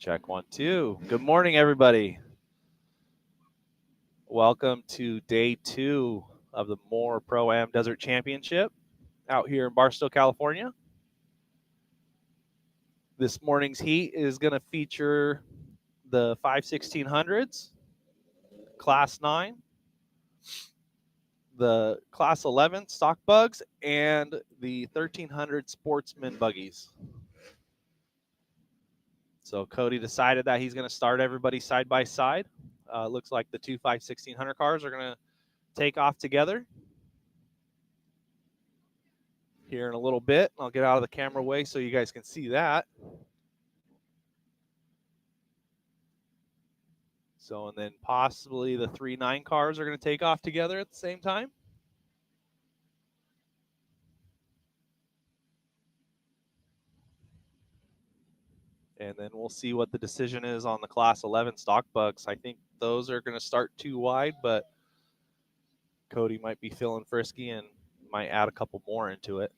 Check 1, 2. Good morning, everybody. Welcome to day 2 of the M.O.R.E ProAm Desert Championship out here in Barstow, California. This morning's heat is going to feature the 5/1600s, Class 9, the Class 11 stock bugs, and the 1300 sportsman buggies. So Cody decided that he's going to start everybody side by side. Looks like the two 5/1600 cars are going to take off together here in a little bit. I'll get out of the camera way so you guys can see that. So, and then possibly the 3/9 cars are going to take off together at the same time. And then we'll see what the decision is on the Class 11 stock bucks. I think those are going to start too wide, but Cody might be feeling frisky and might add a couple more into it.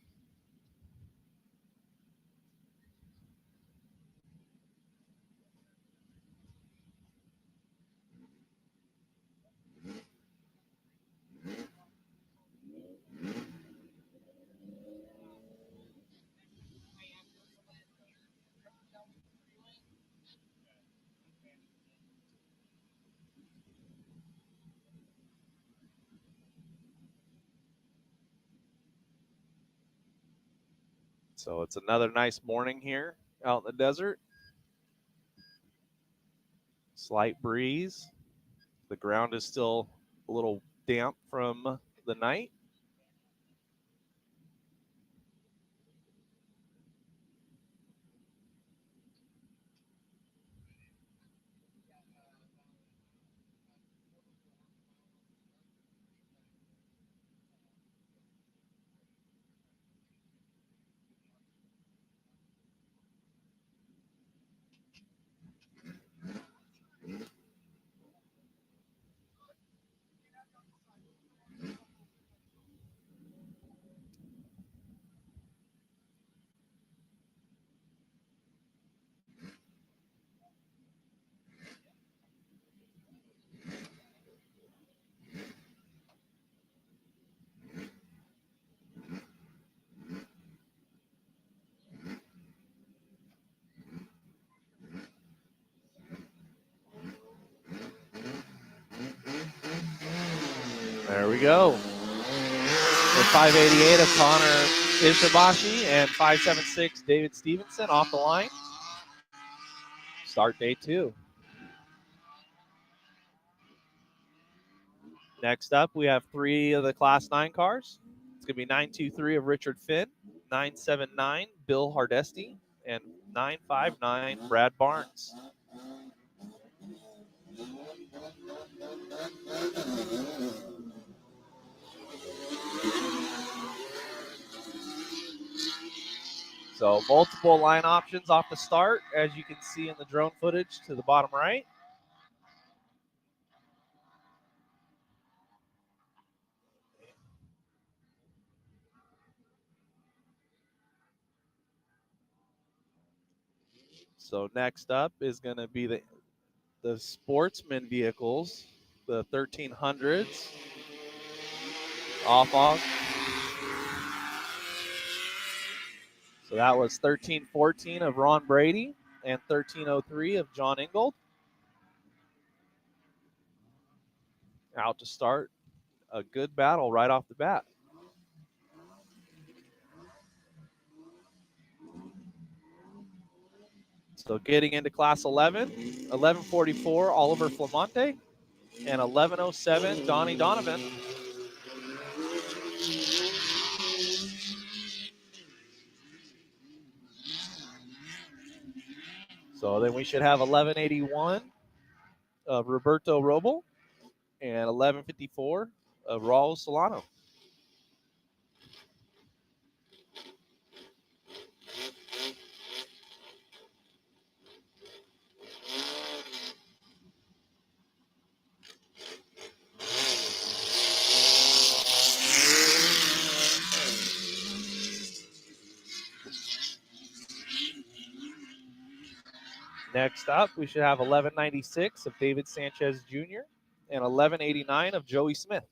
So it's another nice morning here out in the desert. Slight breeze. The ground is still a little damp from the night. There we go. The 588 of Connor Ishibashi and 576 David Stevenson off the line. Start day 2. Next up, we have 3 of the Class 9 cars. It's going to be 923 of Richard Finn, 979 Bill Hardesty, and 959 Brad Barnes. So multiple line options off the start, as you can see in the drone footage to the bottom right. So next up is going to be the sportsman vehicles, the 1300s. Off on. So that was 1314 of Ron Brady and 1303 of John Ingold. Out to start a good battle right off the bat. So getting into Class 11, 1144 Oliver Flamonte and 1107 Donnie Donovan. So then we should have 1181 of Roberto Roble and 1154 of Raul Solano. Next up, we should have 1196 of David Sanchez Jr. and 1189 of Joey Smith.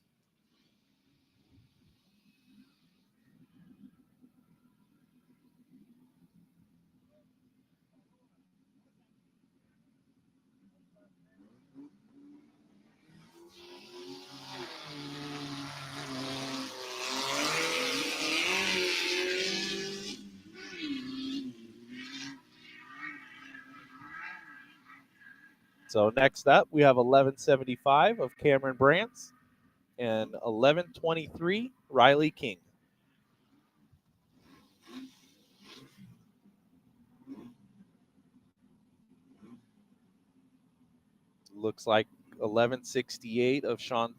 So next up, we have 1175 of Cameron Brantz and 1123 Riley King. Looks like 1168 of Sean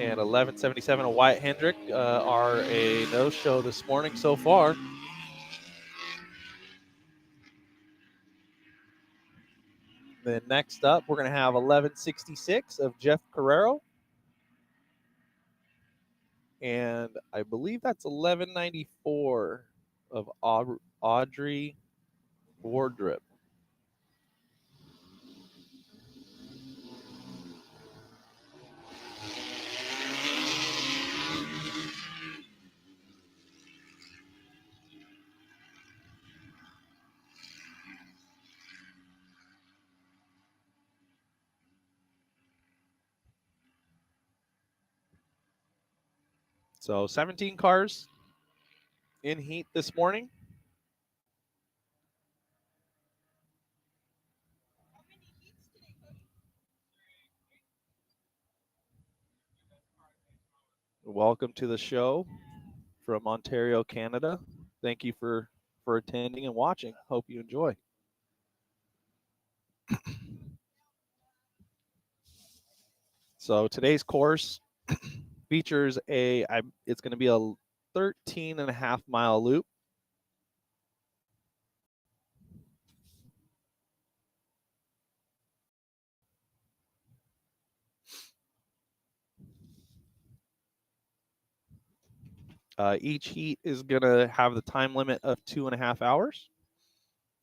and 1177 of Wyatt Hendrick are a no-show this morning so far. Then next up, we're going to have 1166 of Jeff Carrero. And I believe that's 1194 of Audrey Wardrip. So 17 cars in heat this morning. Welcome to the show from Ontario, Canada. Thank you for attending and watching. Hope you enjoy. So today's course features it's going to be a 13.5-mile loop. Each heat is going to have the time limit of 2.5 hours.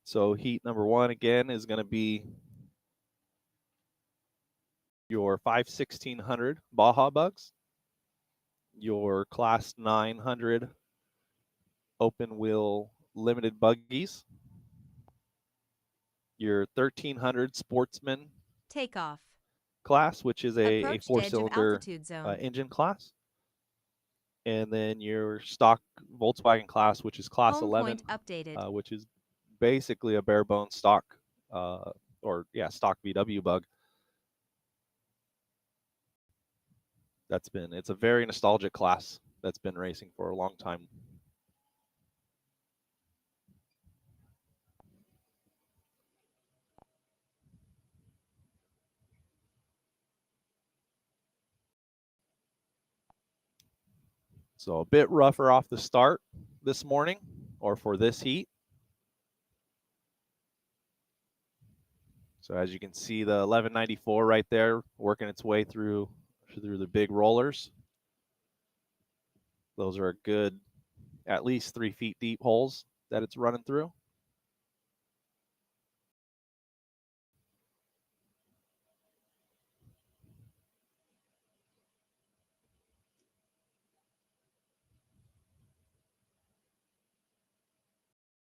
So heat number 1, again, is going to be your 5/1600 Baja Bugs, your Class 900 open wheel limited buggies, your 1300 Sportsman takeoff class, which is a 4-cylinder zone. engine class, and then your stock Volkswagen class, which is Class Home 11, updated. which is basically a bare bones stock stock VW bug. It's a very nostalgic class that's been racing for a long time. So a bit rougher off the start this morning, or for this heat. So as you can see, the 1194 right there working its way through the big rollers. Those are a good, at least 3 feet deep holes that it's running through.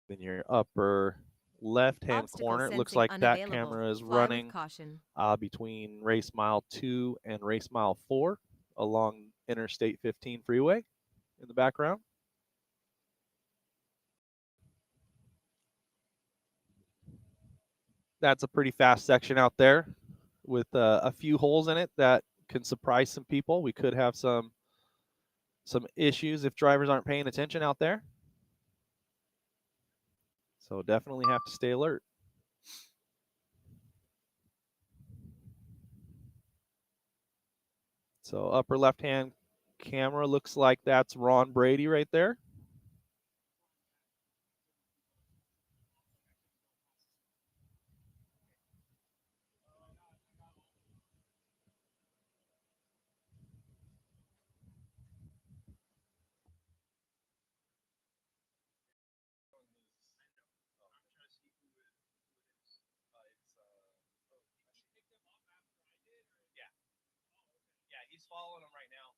Then your upper left-hand corner, it looks like that camera is running between race mile 2 and race mile 4 along Interstate 15 freeway in the background. That's a pretty fast section out there with a few holes in it that can surprise some people. We could have some issues if drivers aren't paying attention out there. So definitely have to stay alert. So upper left-hand camera looks like that's Ron Brady right there. Yeah, he's following him right now.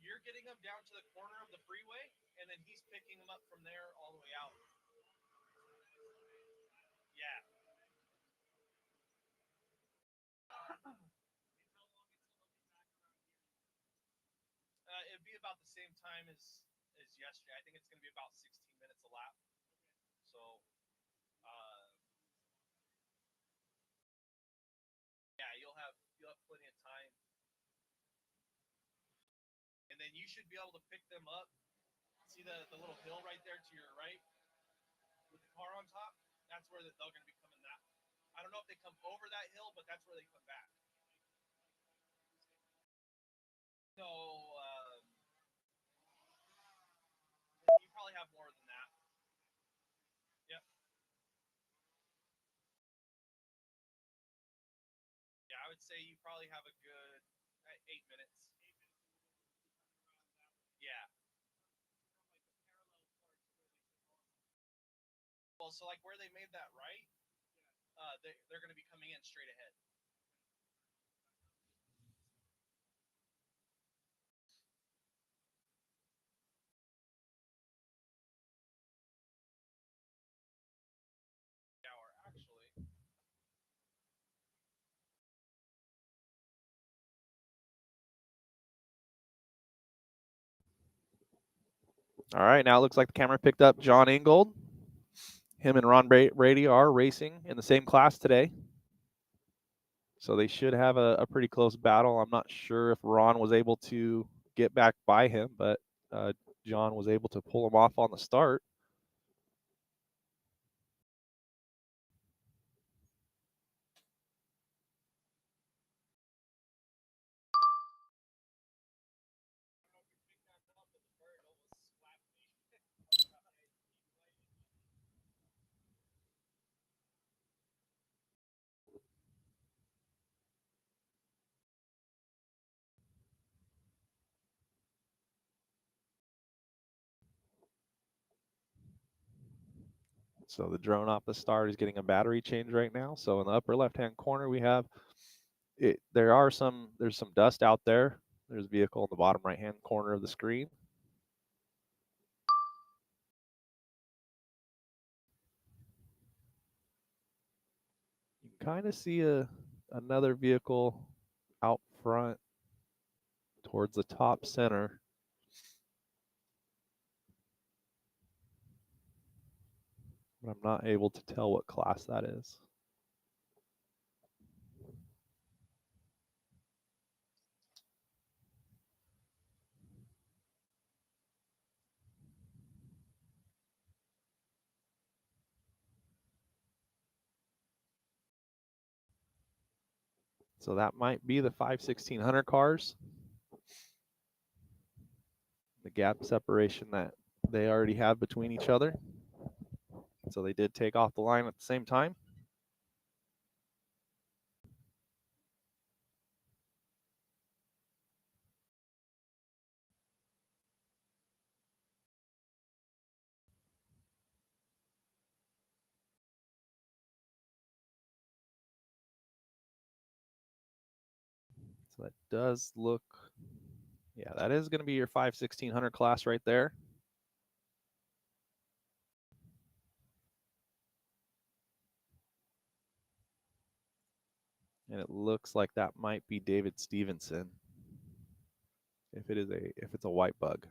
You're getting him down to the corner of the freeway, and then he's picking him up from there all the way out. Yeah. It'd be about the same time as yesterday. I think it's going to be about 16 minutes a lap. So, uh, yeah, you'll have plenty of time, and then you should be able to pick them up. See the little hill right there to your right with the car on top? That's where they're going to be coming that. I don't know if they come over that hill, but that's where they come back. So, you probably have more than that. Yep. Yeah, I would say you probably have a good 8 minutes. Yeah. Well, so like where they made that right, they're going to be coming in straight ahead. Yeah, or actually, all right, now it looks like the camera picked up John Ingold. Him and Ron Brady are racing in the same class today. So they should have a pretty close battle. I'm not sure if Ron was able to get back by him, but John was able to pull him off on the start. So the drone off the start is getting a battery change right now. So in the upper left-hand corner, we have it. There's some dust out there. There's a vehicle in the bottom right-hand corner of the screen. You can kind of see another vehicle out front towards the top center. But I'm not able to tell what class that is. So that might be the 5/1600 cars. The gap separation that they already have between each other. So they did take off the line at the same time. So that does look, yeah, that is going to be your 5/1600 class right there. And it looks like that might be David Stevenson if it's a white bug.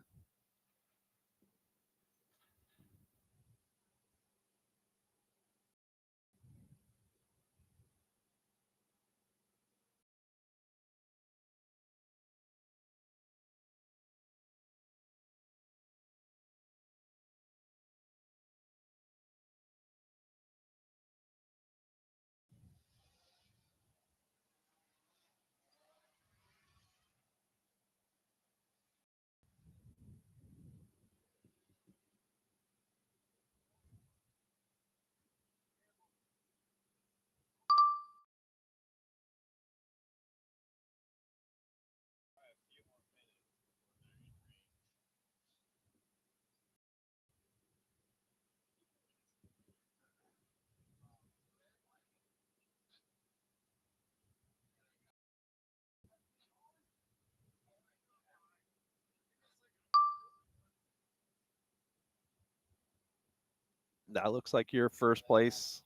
That looks like your first place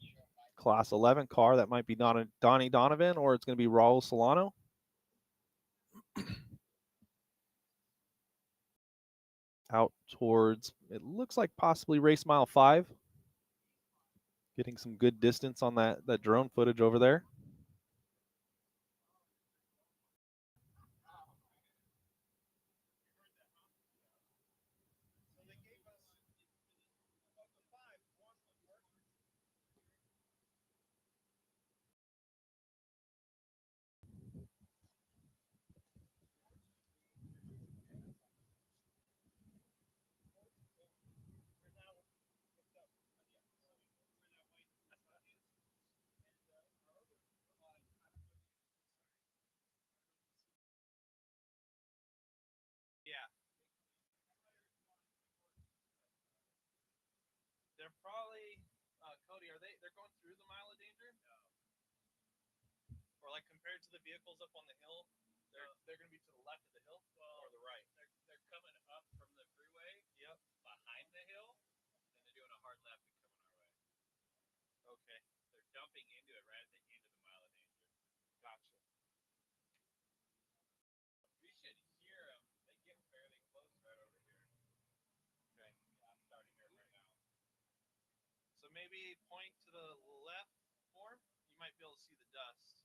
Class 11 car. That might be Donnie Donovan, or it's going to be Raul Solano. Out towards, it looks like possibly race mile 5. Getting some good distance on that drone footage over there. Yeah. They're probably Cody. They're going through the mile of danger? No. Or like compared to the vehicles up on the hill, they're going to be to the left of the hill or the right. They're coming up from the freeway. Yep. Behind the hill, and they're doing a hard left and coming our way. Okay. They're dumping into it right at the end of the mile of danger. Gotcha. We should hear them. They get fairly close right over here. Okay. Yeah, I'm starting here right now. So maybe point to the left more. You might be able to see the dust.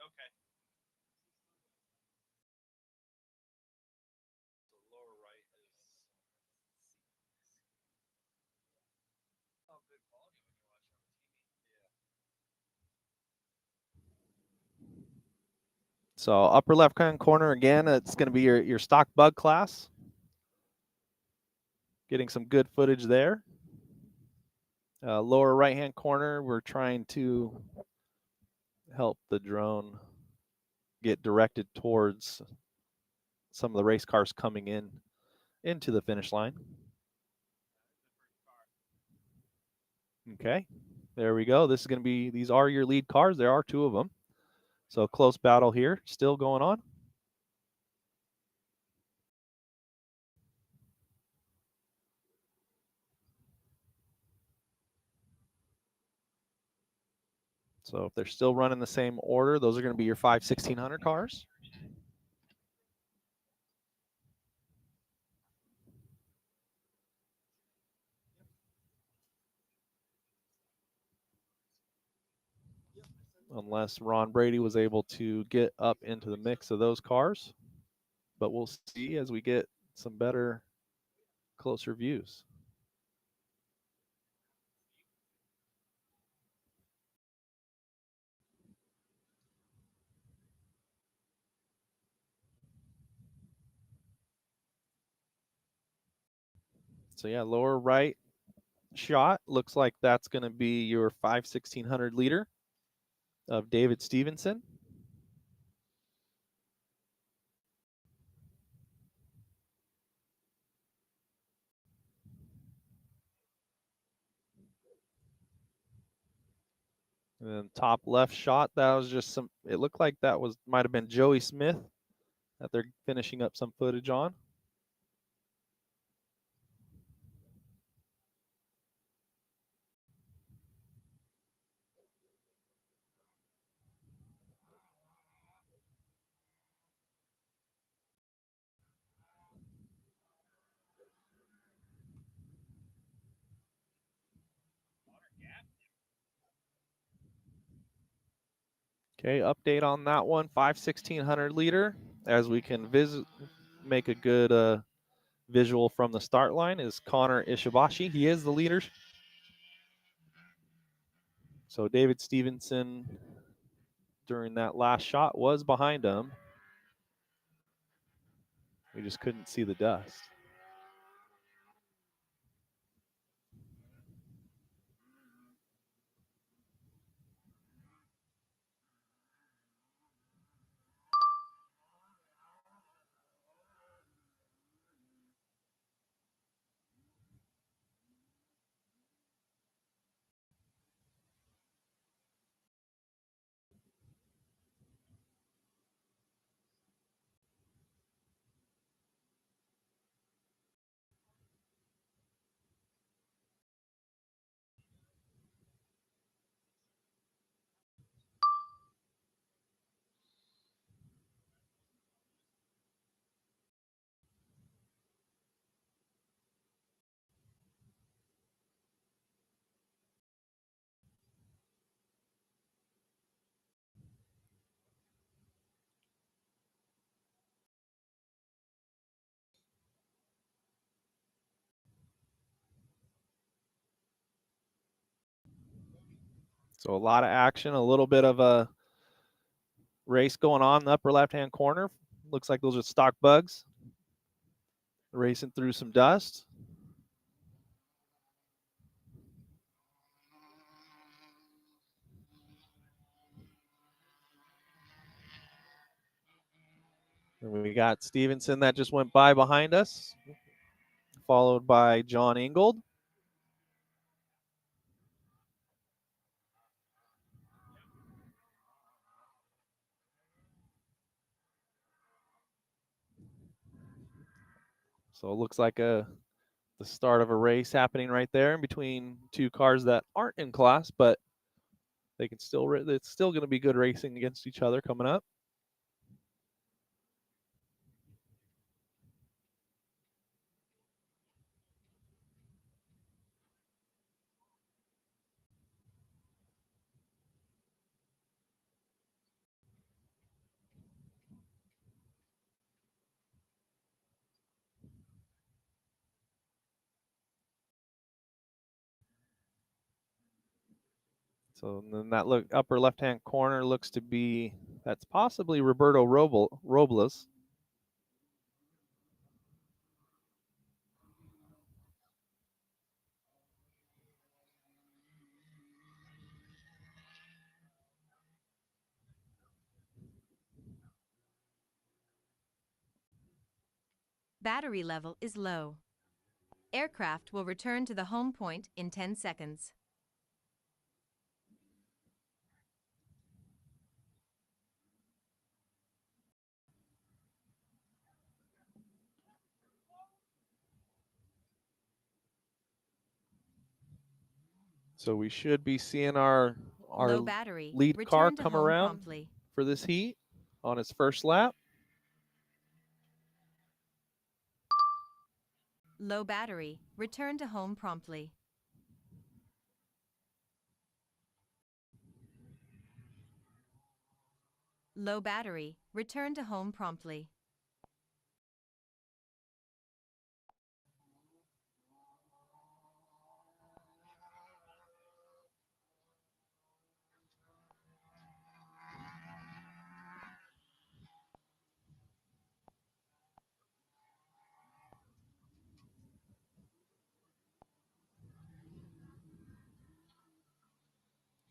Okay. So lower right is. Oh, good quality when you're watching on TV. Yeah. So upper left hand corner again, it's going to be your stock bug class. Getting some good footage there. Lower right hand corner, we're trying to help the drone get directed towards some of the race cars coming into the finish line. Okay, there we go. This is going to be, these are your lead cars. There are 2 of them. So close battle here, still going on. So if they're still running the same order, those are going to be your 5 1600 cars. Unless Ron Brady was able to get up into the mix of those cars. But we'll see as we get some better, closer views. So yeah, lower right shot looks like that's going to be your 5 1600 liter of David Stevenson. And then top left shot, that was just some, it looked like that was, might have been Joey Smith that they're finishing up some footage on. Okay, update on that one, 5 1600 liter. As we can make a good visual from the start line is Connor Ishibashi. He is the leader. So David Stevenson during that last shot was behind him. We just couldn't see the dust. So a lot of action, a little bit of a race going on in the upper left-hand corner. Looks like those are stock bugs racing through some dust. And we got Stevenson that just went by behind us, followed by John Ingold. So it looks like the start of a race happening right there in between two cars that aren't in class, but they can still, it's still going to be good racing against each other coming up. So then that upper left-hand corner looks to be, that's possibly Roberto Robles. Battery level is low. Aircraft will return to the home point in 10 seconds. So we should be seeing our Low battery. lead car Return to come home around promptly. for this heat on its first lap. Low battery. Return to home promptly. Low battery. Return to home promptly.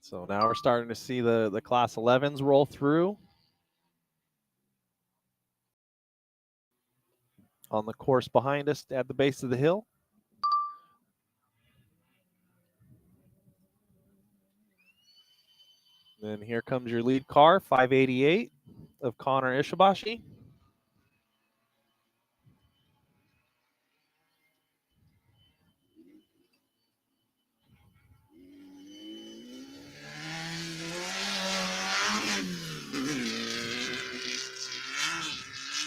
So now we're starting to see the Class 11s roll through on the course behind us at the base of the hill. Then here comes your lead car, 588 of Connor Ishibashi.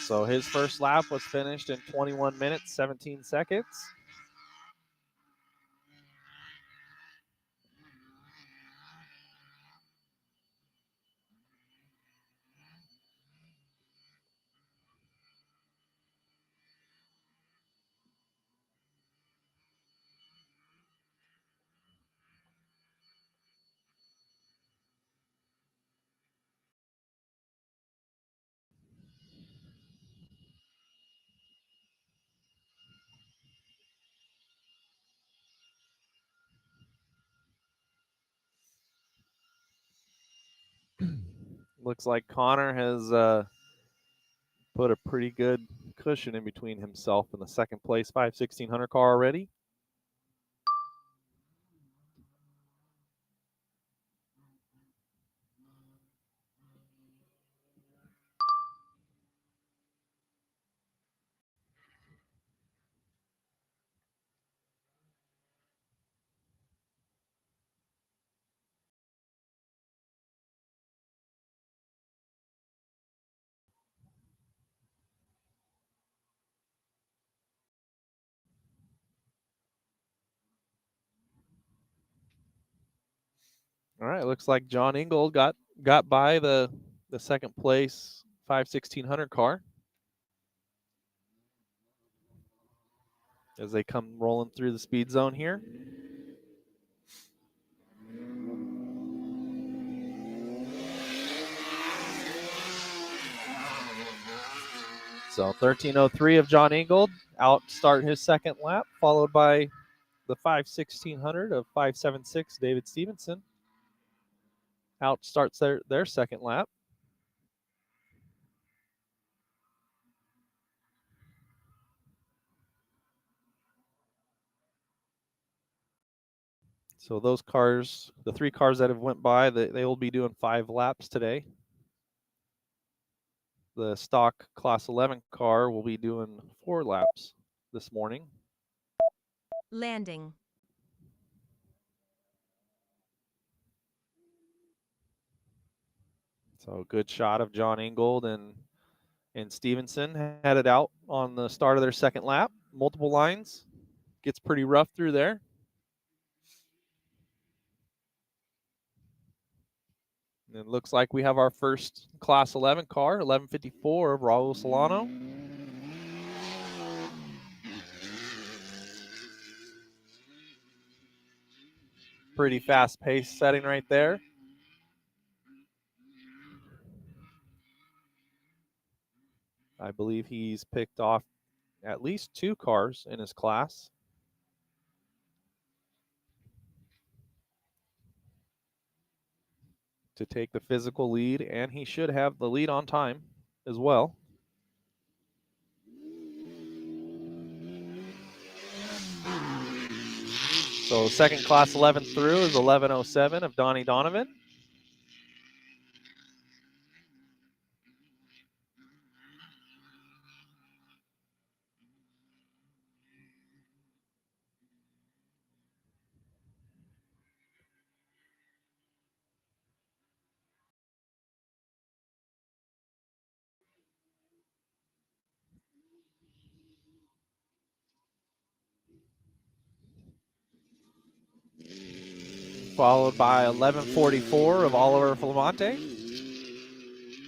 So his first lap was finished in 21 minutes, 17 seconds. Looks like Connor has put a pretty good cushion in between himself and the second place 5/1600 car already. All right, looks like John Ingold got by the second place 5/1600 car as they come rolling through the speed zone here. So 13:03 of John Ingold out start his second lap, followed by the 5:1600 of 5:76 David Stevenson. Out starts their second lap. So those cars, the three cars that have went by, they will be doing 5 laps today. The stock Class 11 car will be doing 4 laps this morning. Landing. So good shot of John Ingold and Stevenson headed out on the start of their second lap. Multiple lines. Gets pretty rough through there. And it looks like we have our first Class 11 car, 1154 of Raul Solano. Pretty fast pace setting right there. I believe he's picked off at least 2 cars in his class. To take the physical lead, and he should have the lead on time as well. So second Class 11 through is 11:07 of Donnie Donovan. Followed by 11:44 of Oliver Flamonte.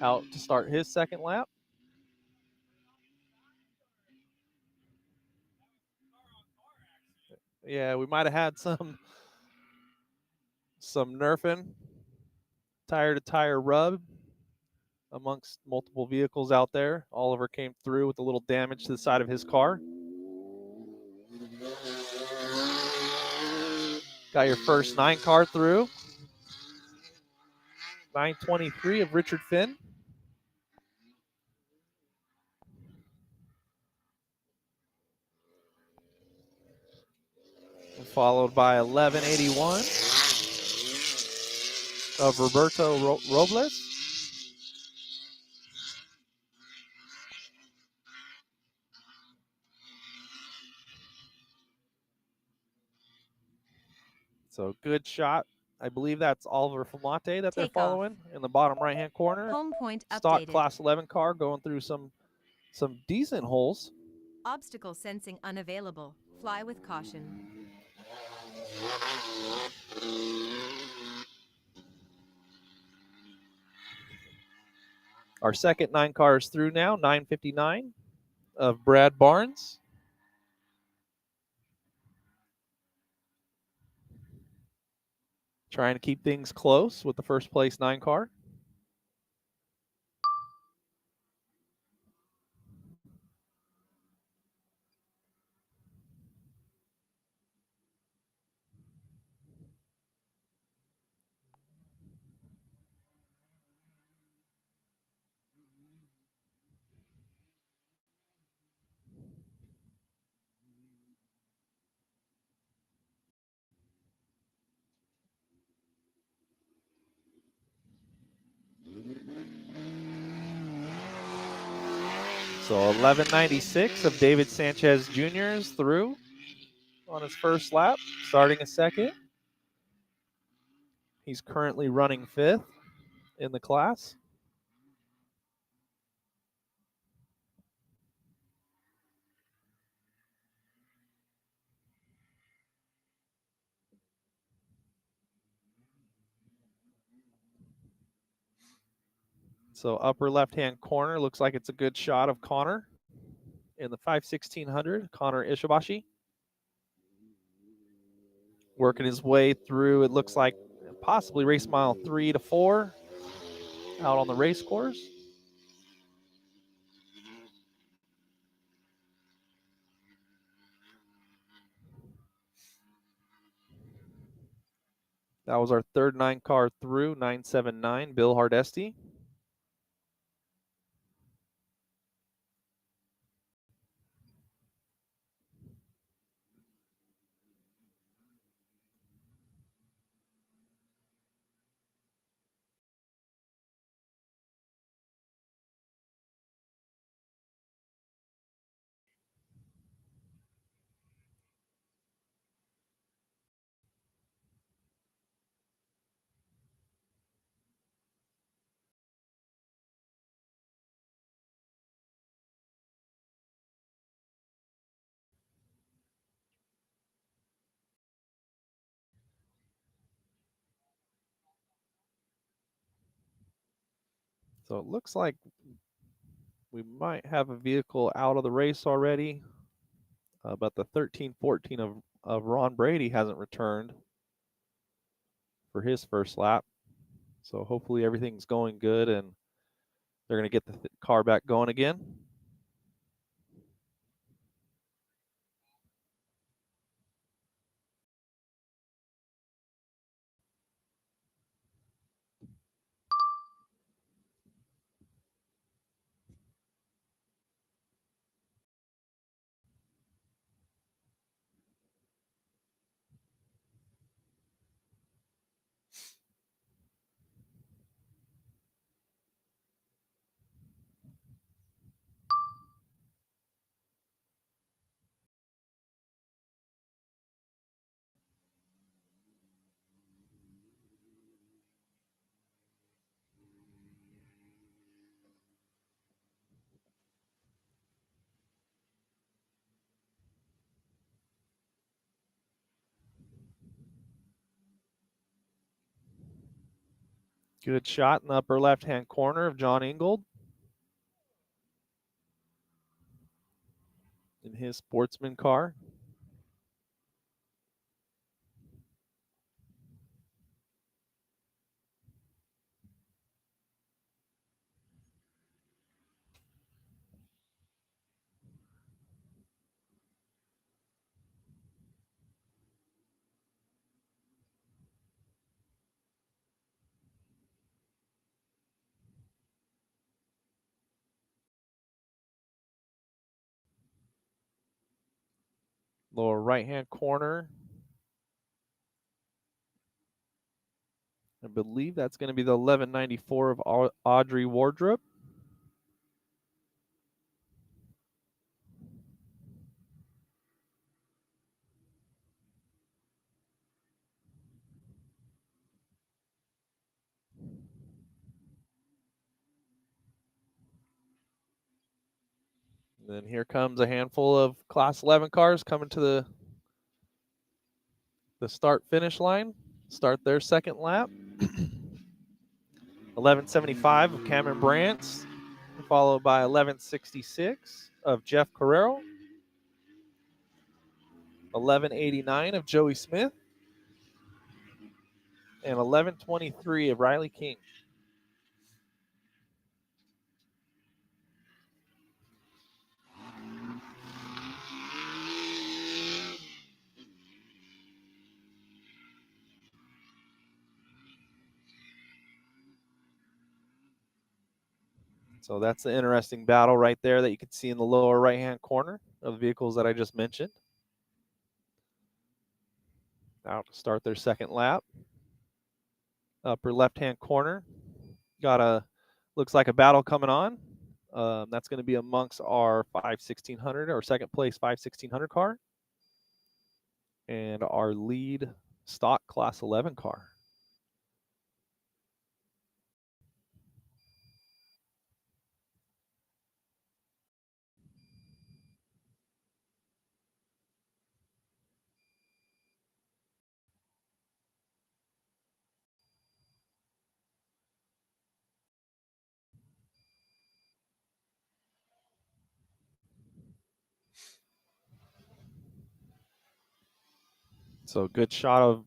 Out to start his second lap. Yeah, we might have had some nerfing, tire to tire rub amongst multiple vehicles out there. Oliver came through with a little damage to the side of his car. Got your first 9 car through. 9:23 of Richard Finn. Followed by 11:81 of Roberto Robles. So good shot. I believe that's Oliver Flamonte that they're Takeoff. following in the bottom right-hand corner. Home point Stock updated. Class 11 car going through some decent holes. Obstacle sensing unavailable. Fly with caution. Our second 9 cars through now, 9:59 of Brad Barnes. Trying to keep things close with the first place 9 car. So 11:96 of David Sanchez Jr. is through on his first lap, starting a second. He's currently running 5th in the class. So upper left-hand corner looks like it's a good shot of Connor in the 5:1600. Connor Ishibashi working his way through. It looks like possibly race mile 3 to 4 out on the race course. That was our third 9 car through, 979, Bill Hardesty. So it looks like we might have a vehicle out of the race already, but the 1314 of Ron Brady hasn't returned for his first lap. So hopefully everything's going good and they're going to get the car back going again. Good shot in the upper left-hand corner of John Ingold in his sportsman car. Lower right-hand corner. I believe that's going to be the 1194 of Audrey Wardrop. And then here comes a handful of Class 11 cars coming to the start-finish line. Start their second lap. 1175 of Cameron Brantz, followed by 1166 of Jeff Carrero. 1189 of Joey Smith. And 1123 of Riley King. So that's the interesting battle right there that you can see in the lower right-hand corner of the vehicles that I just mentioned. Out to start their second lap. Upper left-hand corner. Looks like a battle coming on. That's going to be amongst our 5/1600 or second place 5/1600 car and our lead stock Class 11 car. So good shot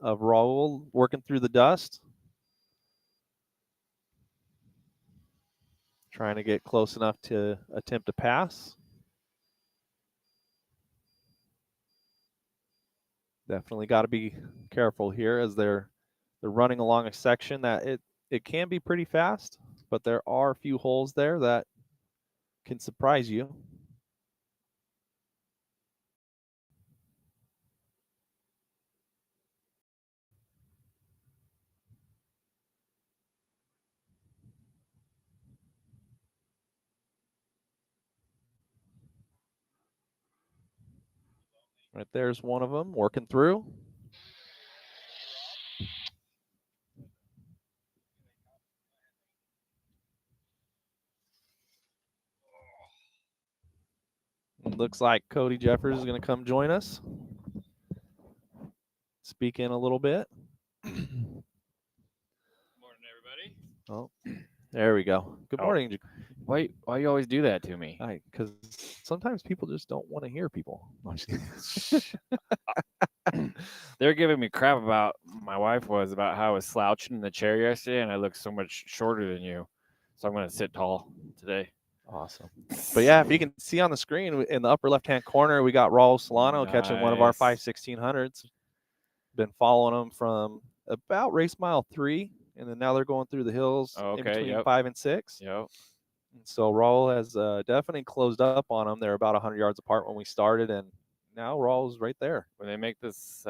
of Raul working through the dust. Trying to get close enough to attempt a pass. Definitely got to be careful here as they're They're running along a section that it can be pretty fast, but there are a few holes there that can surprise you. Right there's one of them working through. It looks like Cody Jeffers is going to come join us. Speak in a little bit. Morning, everybody. Oh, there we go. Good morning. Why you always do that to me? Because sometimes people just don't want to hear people. They're giving me crap about my wife about how I was slouching in the chair yesterday, and I look so much shorter than you. So I'm going to sit tall today. Awesome. But yeah, if you can see on the screen in the upper left-hand corner, we got Raul Solano catching one of our 5/1600s. Been following them from about race mile 3, and then now they're going through the hills in between 5 and 6. Yep. And so Raul has definitely closed up on them. They're about 100 yards apart when we started, and now Raul's right there. When they make this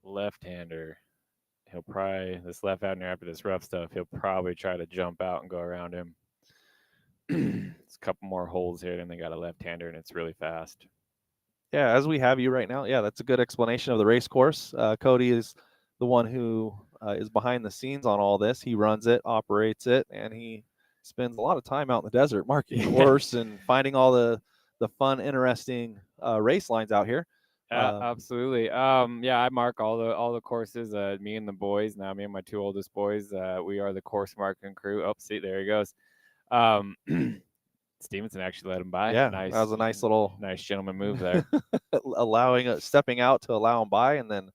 left-hander, this left-hander after this rough stuff, he'll probably try to jump out and go around him. It's a couple more holes here, then they got a left-hander, and it's really fast. Yeah, as we have you right now, yeah, that's a good explanation of the race course. Cody is the one who is behind the scenes on all this. He runs it, operates it, and he spends a lot of time out in the desert marking the course and finding all the fun, interesting race lines out here. Absolutely. Yeah, I mark all the courses. Me and the boys. Now, me and my 2 oldest boys. We are the course marking crew. Oh, see, there he goes. Stevenson actually let him by. Yeah, nice. That was a nice gentleman move there. Stepping out to allow him by, and then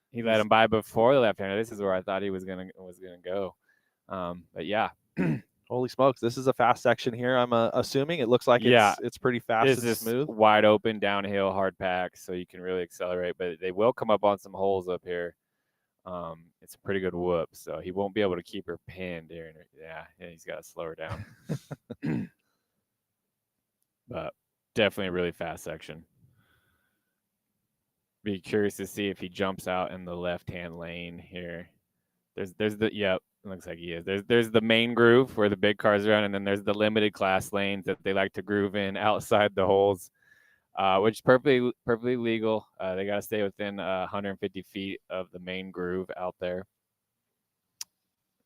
he let him by before the left-hander. This is where I thought he was gonna go. But yeah. Holy smokes, this is a fast section here. I'm assuming it looks like it's pretty fast and smooth. Wide open, downhill, hard pack, so you can really accelerate. But they will come up on some holes up here. It's a pretty good whoop, so he won't be able to keep her pinned here. Yeah, he's got to slow her down. But definitely a really fast section. Be curious to see if he jumps out in the left-hand lane here. There's it looks like he is. There's the main groove where the big cars run, and then there's the limited class lanes that they like to groove in outside the holes, which is perfectly legal. They got to stay within 150 feet of the main groove out there.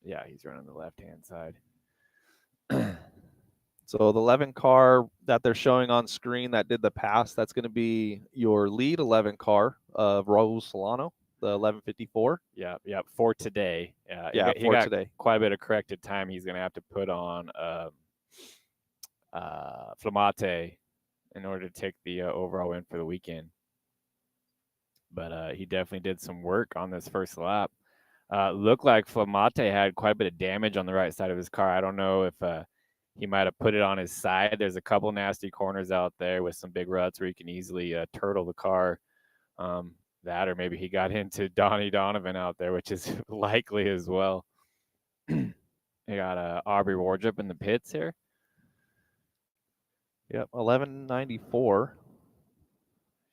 Yeah, he's running the left-hand side. So the 11 car that they're showing on screen that did the pass, that's going to be your lead 11 car of Raul Solano, the 1154. Yeah, for today. For today. Quite a bit of corrected time he's going to have to put on Flamate in order to take the overall win for the weekend. But he definitely did some work on this first lap. Looked like Flamate had quite a bit of damage on the right side of his car. I don't know if he might have put it on his side. There's a couple nasty corners out there with some big ruts where you can easily turtle the car. That, or maybe he got into Donnie Donovan out there, which is likely as well. They got Aubrey Wardrop in the pits here. Yep, 1194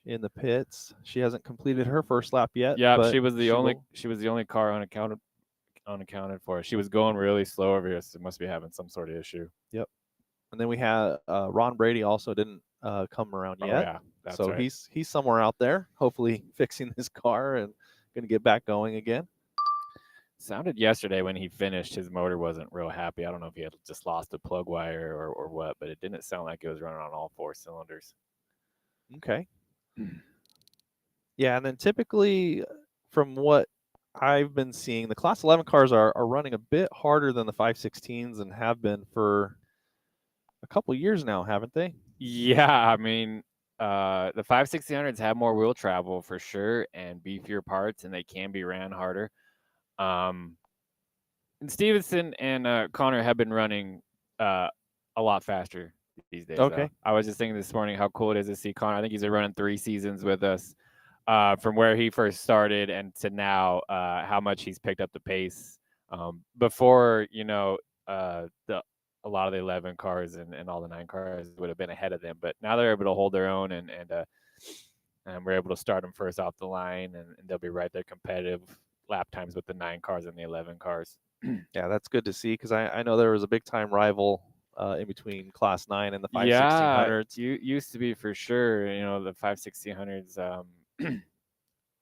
in the pits. She hasn't completed her first lap yet. Yeah, she was the only car unaccounted for. She was going really slow over here, so must be having some sort of issue. Yep. And then we had Ron Brady also didn't come around yet. Yeah, that's so right. He's somewhere out there, hopefully fixing his car and going to get back going again. Sounded yesterday when he finished, his motor wasn't real happy. I don't know if he had just lost a plug wire or what, but it didn't sound like it was running on all 4 cylinders. Okay. Yeah, and then typically from what I've been seeing, the Class 11 cars are running a bit harder than the 516s and have been for a couple years now, haven't they? Yeah, I mean, the 51600s have more wheel travel for sure and beefier parts, and they can be ran harder. And Stevenson and Connor have been running a lot faster these days. Okay. I was just thinking this morning how cool it is to see Connor. I think he's been running 3 seasons with us. from where he first started and to now, how much he's picked up the pace. Before, the a lot of the 11 cars and all the 9 cars would have been ahead of them, but now they're able to hold their own and we're able to start them first off the line, and they'll be right there competitive lap times with the 9 cars and the 11 cars. Yeah, that's good to see because I know there was a big time rival in between Class 9 and the Yeah, 5/1600s. you used to be for sure. The 5/1600s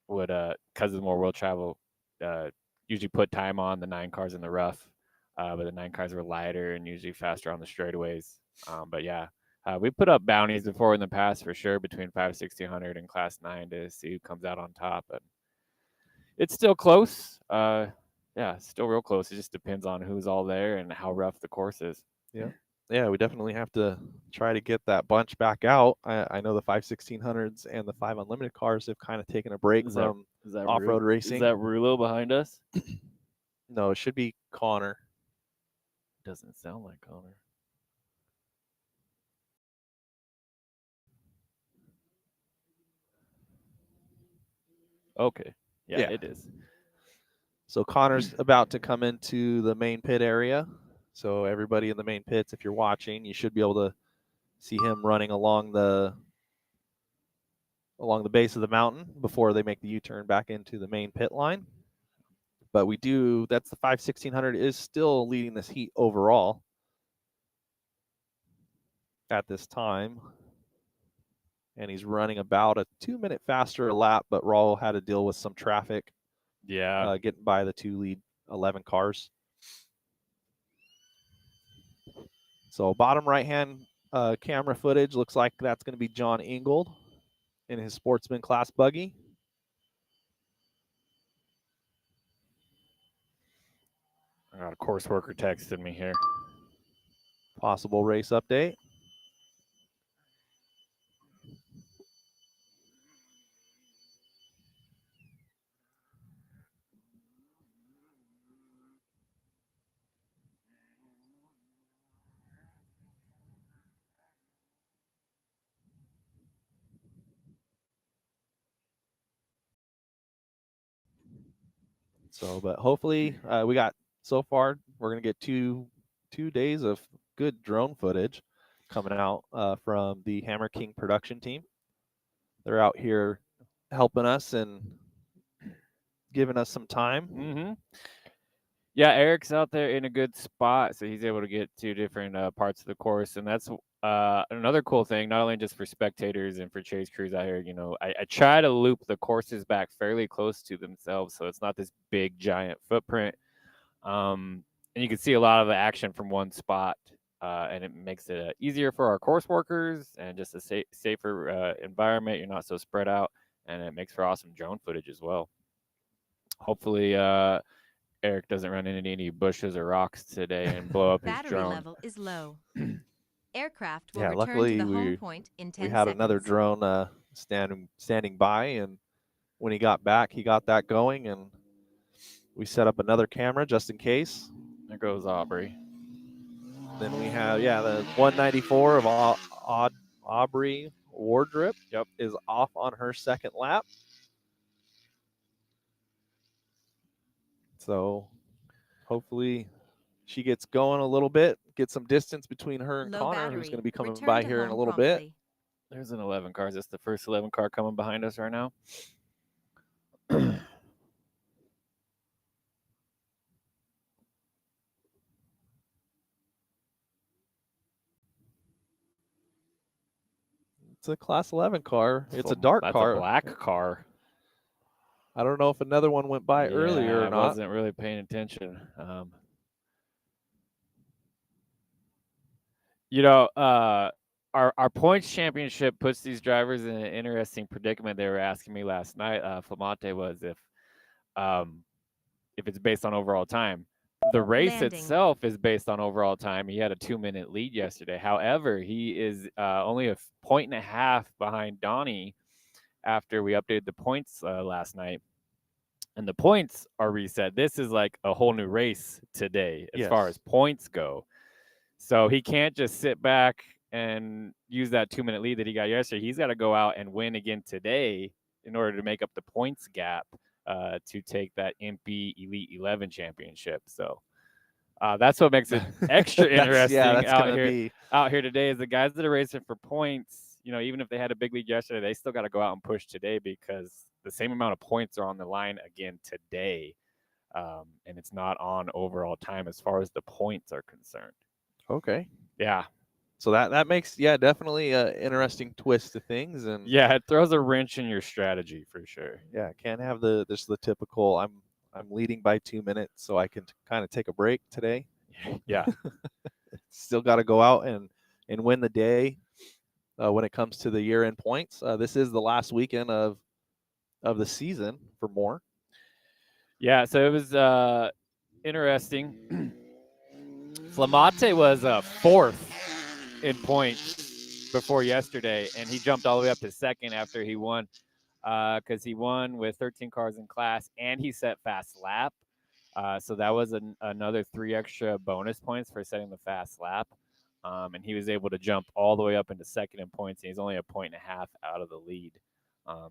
would because of the more world travel, uh, usually put time on the 9 cars in the rough, but the 9 cars were lighter and usually faster on the straightaways. But yeah, we put up bounties before in the past for sure between 5/1600 and Class 9 to see who comes out on top, but it's still close. Yeah, it's still real close. It just depends on who's all there and how rough the course is. Yeah. Yeah, we definitely have to try to get that bunch back out. I know the 5/1600s and the 5 Unlimited cars have kind of taken a break from off-road racing. Is that Rulo behind us? No, it should be Connor. Doesn't sound like Connor. Okay. Yeah, it is. So Connor's about to come into the main pit area. So everybody in the main pits, if you're watching, you should be able to see him running along the base of the mountain before they make the U-turn back into the main pit line. But that's the 5/1600 is still leading this heat overall at this time. And he's running about a 2-minute faster a lap, but Raul had to deal with some traffic. Yeah. Getting by the 2 lead 11 cars. So bottom right-hand camera footage looks like that's going to be John Ingold in his Sportsman class buggy. I got a course worker texted me here. Possible race update. So, but hopefully we got so far, we're going to get two days of good drone footage coming out from the Hammer King production team. They're out here helping us and giving us some time. Mm-hmm. Yeah, Eric's out there in a good spot, so he's able to get 2 different parts of the course, and that's another cool thing. Not only just for spectators and for chase crews out here, I try to loop the courses back fairly close to themselves, so it's not this big giant footprint. And you can see a lot of the action from one spot, and it makes it easier for our course workers and just a safer environment. You're not so spread out, and it makes for awesome drone footage as well. Hopefully, Eric doesn't run into any bushes or rocks today and blow up his Battery drone. level is low. Aircraft will return luckily to the home point in 10 we had seconds. another drone standing by, and when he got back, he got that going, and we set up another camera just in case. There goes Aubrey. Then we have the 194 of Aubrey Wardrip. Yep, is off on her second lap. So hopefully she gets going a little bit, get some distance between her and Low Connor, battery. who's going to be coming Return by to here in a home little promptly. bit. There's an 11 car. Is this the first 11 car coming behind us right now? It's a Class 11 car. It's a dark car. That's a black car. I don't know if another one went by earlier or not. I wasn't really paying attention. Our points championship puts these drivers in an interesting predicament. They were asking me last night, Flamante, was if it's based on overall time. The race itself is based on overall time. He had a 2-minute lead yesterday. However, he is only a point and a half behind Donnie after we updated the points last night. And the points are reset. This is like a whole new race today as far as points go. So he can't just sit back and use that 2-minute lead that he got yesterday. He's got to go out and win again today in order to make up the points gap to take that MP Elite 11 championship. So that's what makes it extra interesting that's out gonna here. be Out here today is the guys that are racing for points. Even if they had a big lead yesterday, they still got to go out and push today because the same amount of points are on the line again today, and it's not on overall time as far as the points are concerned. okay. Yeah, So that makes definitely an interesting twist to things, and yeah, it throws a wrench in your strategy for sure. can't have the typical I'm leading by 2 minutes, so I can kind of take a break today. Yeah, Still got to go out and win the day. When it comes to the year-end points, this is the last weekend of the season for M.O.R.E. yeah. So it was interesting. Flamate was fourth in points before yesterday, and he jumped all the way up to second after he won because he won with 13 cars in class and he set fast lap. So that was another 3 extra bonus points for setting the fast lap. And he was able to jump all the way up into second in points, and he's only a 1.5 points out of the lead.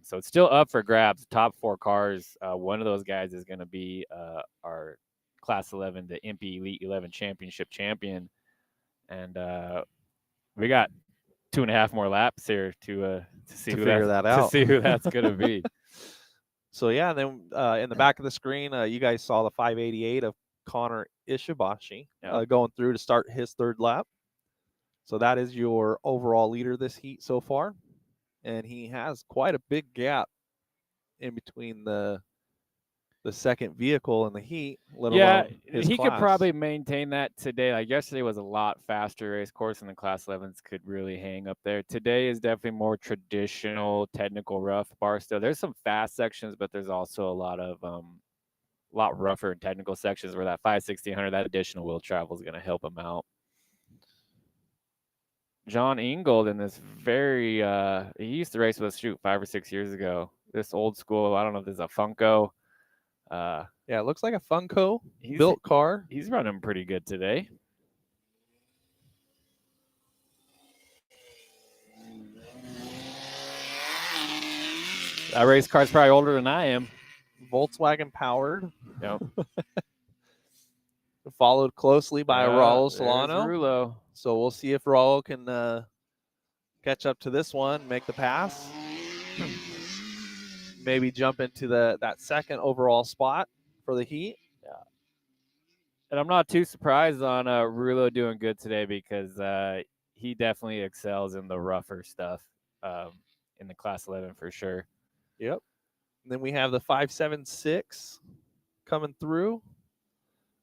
So it's still up for grabs. Top 4 cars. One of those guys is going to be our Class 11, the MP Elite 11 Championship champion. And we got 2.5 more laps here to see who figure that out. to see who that's going to be. So yeah, then in the back of the screen, you guys saw the 588 of Connor Ishibashi going through to start his third lap. So that is your overall leader this heat so far, and he has quite a big gap in between the second vehicle in the heat. Let alone his he class. could probably maintain that today. Like yesterday was a lot faster race course, and the Class 11s could really hang up there. Today is definitely more traditional, technical, rough Barstow. There's some fast sections, but there's also a lot of lot rougher and technical sections where that 5/1600, that additional wheel travel is going to help him out. John Ingold in this very he used to race with us 5 or 6 years ago. This old school, I don't know if this is a Funko. Yeah, it looks like a Funko built car. He's running pretty good today. That race car's probably older than I am. Volkswagen powered. Yep. Followed closely by Raul Solano. Rulo. So we'll see if Raul can catch up to this one, make the pass. Maybe jump into that second overall spot for the heat. Yeah. And I'm not too surprised on Rulo doing good today because he definitely excels in the rougher stuff in the Class 11 for sure. Yep. And then we have the 576 coming through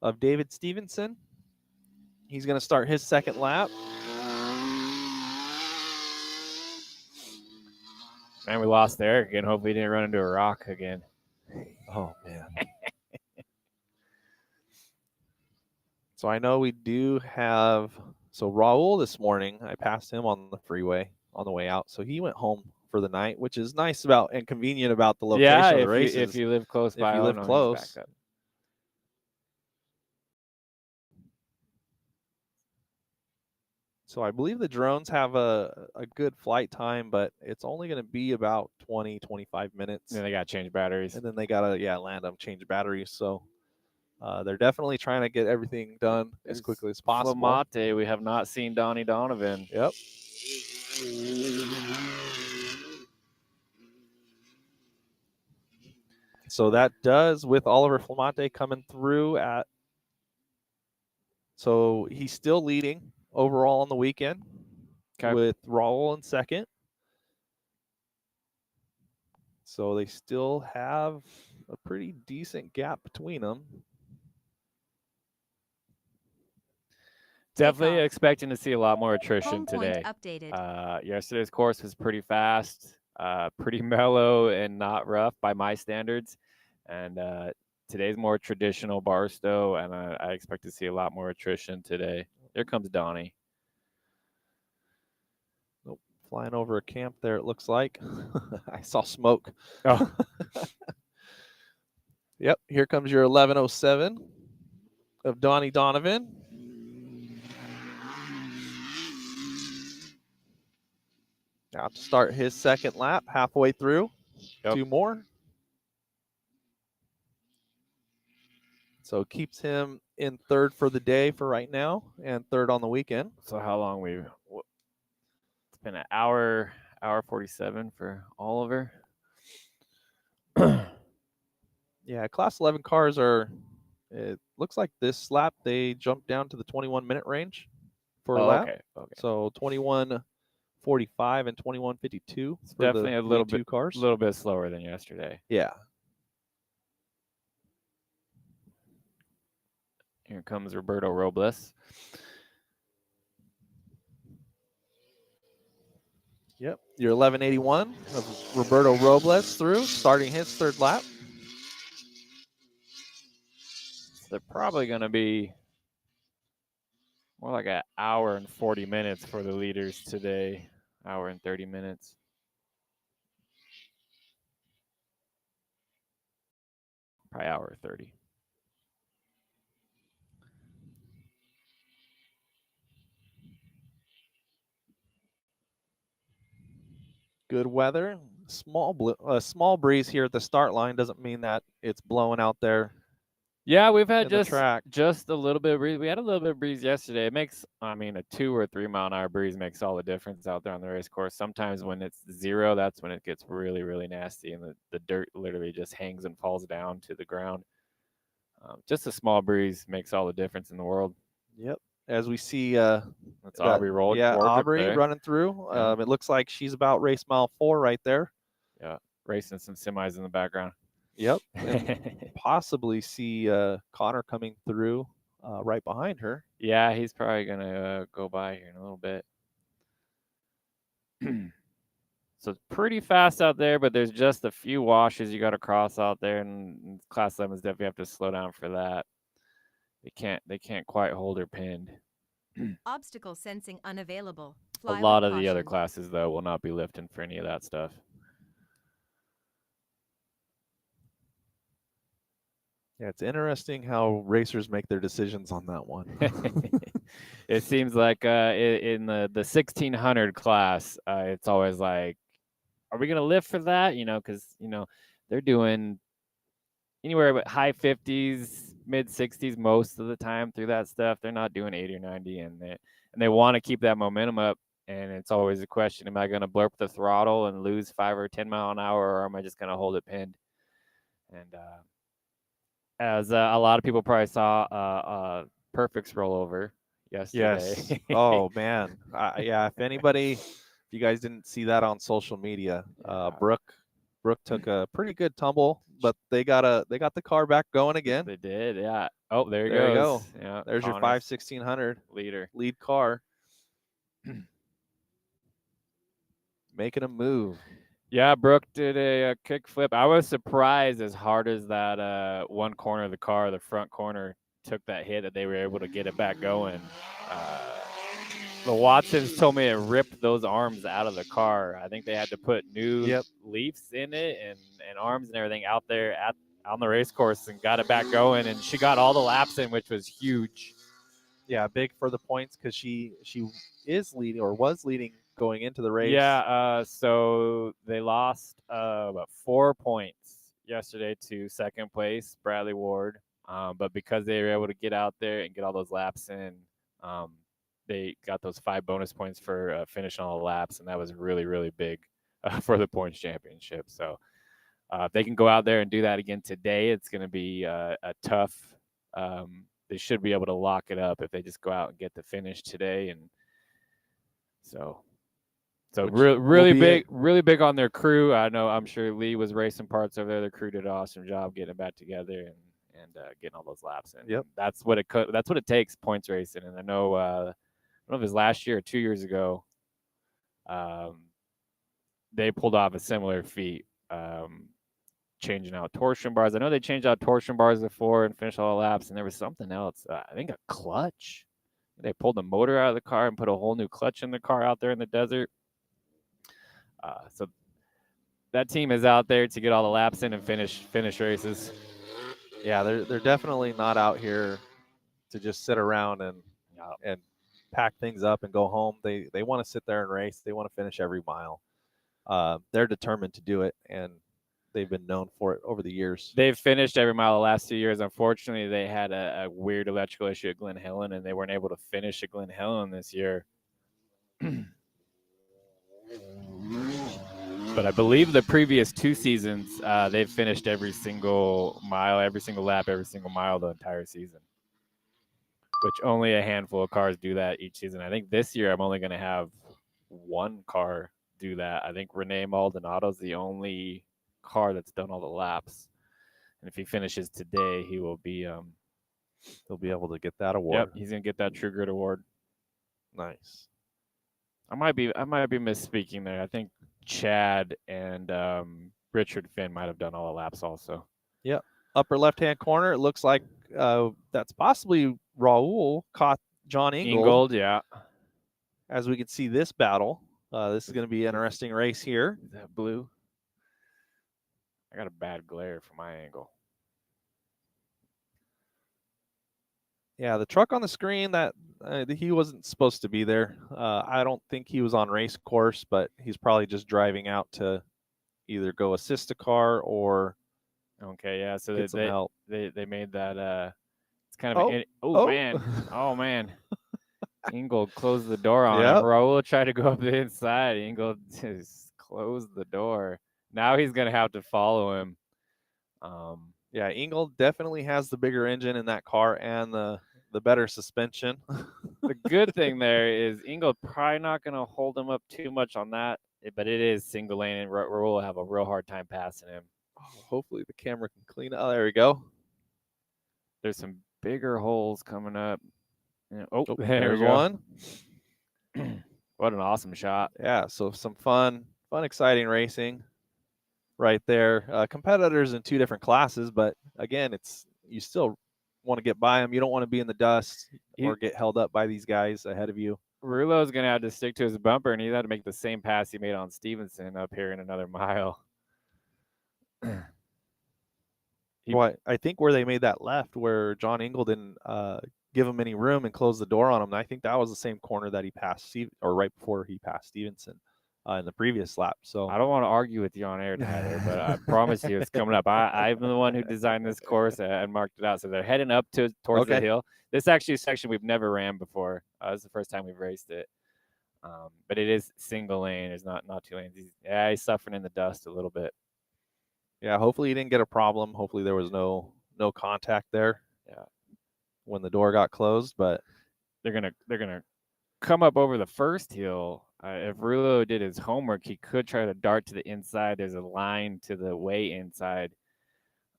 of David Stevenson. He's going to start his second lap. Man, we lost Eric again. Hopefully he didn't run into a rock again. Oh, man. So I know we do have – so Raul this morning, I passed him on the freeway on the way out. So he went home for the night, which is nice about and convenient about the location of the races. If you live close by. If you live close. So I believe the drones have a good flight time, but it's only going to be about 20, 25 minutes. And then they got to change batteries. And then they got to, land them, change batteries. So they're definitely trying to get everything done as quickly as possible. Flamate, we have not seen Donnie Donovan. Yep. So that does with Oliver Flamate coming through at. So he's still leading overall on the weekend with Raul in second. So they still have a pretty decent gap between them. Definitely expecting to see a lot more attrition Home point today. Updated. Yesterday's course was pretty fast, pretty mellow and not rough by my standards. And today's more traditional Barstow, and I expect to see a lot more attrition today. Here comes Donnie. Nope, flying over a camp there, it looks like. I saw smoke. Oh. Yep, here comes your 1107 of Donnie Donovan. Now to start his second lap, halfway through. Yep. 2 more. So keeps him in third for the day for right now and third on the weekend. So how long it's been an hour 47 for Oliver. Yeah, Class 11 cars are, it looks like this lap they jumped down to the 21-minute range for a lap. Okay. So 21:45 and 21:52 It's for definitely the a little lead 2 cars. bit slower than yesterday. Yeah. Here comes Roberto Robles. Yep. Your 1181 of Roberto Robles through, starting his third lap. So they're probably going to be more like an hour and 40 minutes for the leaders today. Hour and 30 minutes. Probably hour 30. Good weather. Small breeze here at the start line doesn't mean that it's blowing out there. Yeah, we've had in the track. just a little bit of breeze. We had a little bit of breeze yesterday. It makes, a 2 or 3 mile an hour breeze makes all the difference out there on the race course. Sometimes when it's 0, that's when it gets really, really nasty and the dirt literally just hangs and falls down to the ground. Just a small breeze makes all the difference in the world. Yep. As we see, that's Aubrey rolling. Yeah, Aubrey running through. Yeah. It looks like she's about race mile 4 right there. Yeah, racing some semis in the background. Yep. And possibly see Connor coming through right behind her. Yeah, he's probably going to go by here in a little bit. So it's pretty fast out there, but there's just a few washes you got to cross out there, and Class 11s definitely have to slow down for that. They can't quite hold her pinned. Obstacle sensing unavailable. A lot of the other classes, though, will not be lifting for any of that stuff. Yeah, it's interesting how racers make their decisions on that one. It seems like in the 1600 class, it's always like, are we going to lift for that? Because, they're doing anywhere but high 50s, mid 60s most of the time through that stuff. They're not doing 80 or 90, and they want to keep that momentum up. And it's always a question: am I going to blurp the throttle and lose 5 or 10 mile an hour, or am I just going to hold it pinned? And as a lot of people probably saw, Perfect's rollover yesterday. Yes. Oh man. Yeah. If you guys didn't see that on social media, Brooke took a pretty good tumble, but they got the car back going again. They did. Yeah. Oh, there he There goes. you go. Yeah. There's your 5/1600 lead car. Making a move. Yeah, Brooke did a kick flip. I was surprised as hard as that one corner of the car, the front corner, took that hit, that they were able to get it back going. The Watsons told me it ripped those arms out of the car. I think they had to put new leaves in it and arms and everything out there on the race course and got it back going. And she got all the laps in, which was huge. Yeah, big for the points because she is leading or was leading going into the race. Yeah, so they lost about 4 points yesterday to second place, Bradley Ward. But because they were able to get out there and get all those laps in, they got those 5 bonus points for finishing all the laps, and that was really, really big for the points championship. So if they can go out there and do that again today, it's going to be a tough. They should be able to lock it up if they just go out and get the finish today, and so really big on their crew. I'm sure Lee was racing parts over there. The crew did an awesome job getting it back together and getting all those laps in. Yep. That's what it takes, points racing. And I know I don't know if it was last year or 2 years ago, they pulled off a similar feat, changing out torsion bars. I know they changed out torsion bars before and finished all the laps, and there was something else. I think a clutch. They pulled the motor out of the car and put a whole new clutch in the car out there in the desert. So that team is out there to get all the laps in and finish races. Yeah, they're definitely not out here to just sit around and pack things up and go home. They want to sit there and race. They want to finish every mile. They're determined to do it, and they've been known for it over the years. They've finished every mile the last 2 years. Unfortunately, they had a weird electrical issue at Glen Helen, and they weren't able to finish at Glen Helen this year. But I believe the previous 2 seasons, they've finished every single mile, every single lap, every single mile the entire season, which only a handful of cars do that each season. I think this year I'm only going to have one car do that. I think Renee Maldonado's the only car that's done all the laps. And if he finishes today, he will be he'll be able to get that award. Yep, he's going to get that True Grit award. Nice. I might be misspeaking there. I think Chad and Richard Finn might have done all the laps also. Yep. Upper left-hand corner, it looks like that's possibly Raul caught John Ingold. Yeah. As we can see this battle. This is going to be an interesting race here. Is that blue? I got a bad glare from my angle. Yeah, the truck on the screen, that he wasn't supposed to be there. I don't think he was on race course, but he's probably just driving out to either go assist a car or okay, yeah. So get some help. They made that. It's kind of man. Ingold closed the door on him. Raul tried to go up the inside. Ingold just closed the door. Now he's gonna have to follow him. Yeah, Ingold definitely has the bigger engine in that car and the better suspension. The good thing there is Ingold probably not going to hold him up too much on that, but it is single lane, and Raul will have a real hard time passing him. Oh, hopefully the camera can clean it. Oh, there we go. There's some bigger holes coming up. There's one. What an awesome shot. Yeah, so some fun, exciting racing right there. Competitors in 2 different classes, but again, you still want to get by them. You don't want to be in the dust or get held up by these guys ahead of you. Rulo's going to have to stick to his bumper, and he's had to make the same pass he made on Stevenson up here in another mile. I think where they made that left, where John Ingold didn't give him any room and close the door on him, I think that was the same corner that he passed, or right before he passed Stevenson in the previous lap. So I don't want to argue with you on air, Tyler, but I promise you it's coming up. I'm the one who designed this course and marked it out. So they're heading up towards the hill. This is actually a section we've never ran before. This is the first time we've raced it. But it is single lane. It's not 2 lanes. He's suffering in the dust a little bit. Yeah, hopefully he didn't get a problem. Hopefully there was no contact there. Yeah, when the door got closed, but they're gonna come up over the first hill. If Rulo did his homework, he could try to dart to the inside. There's a line to the way inside.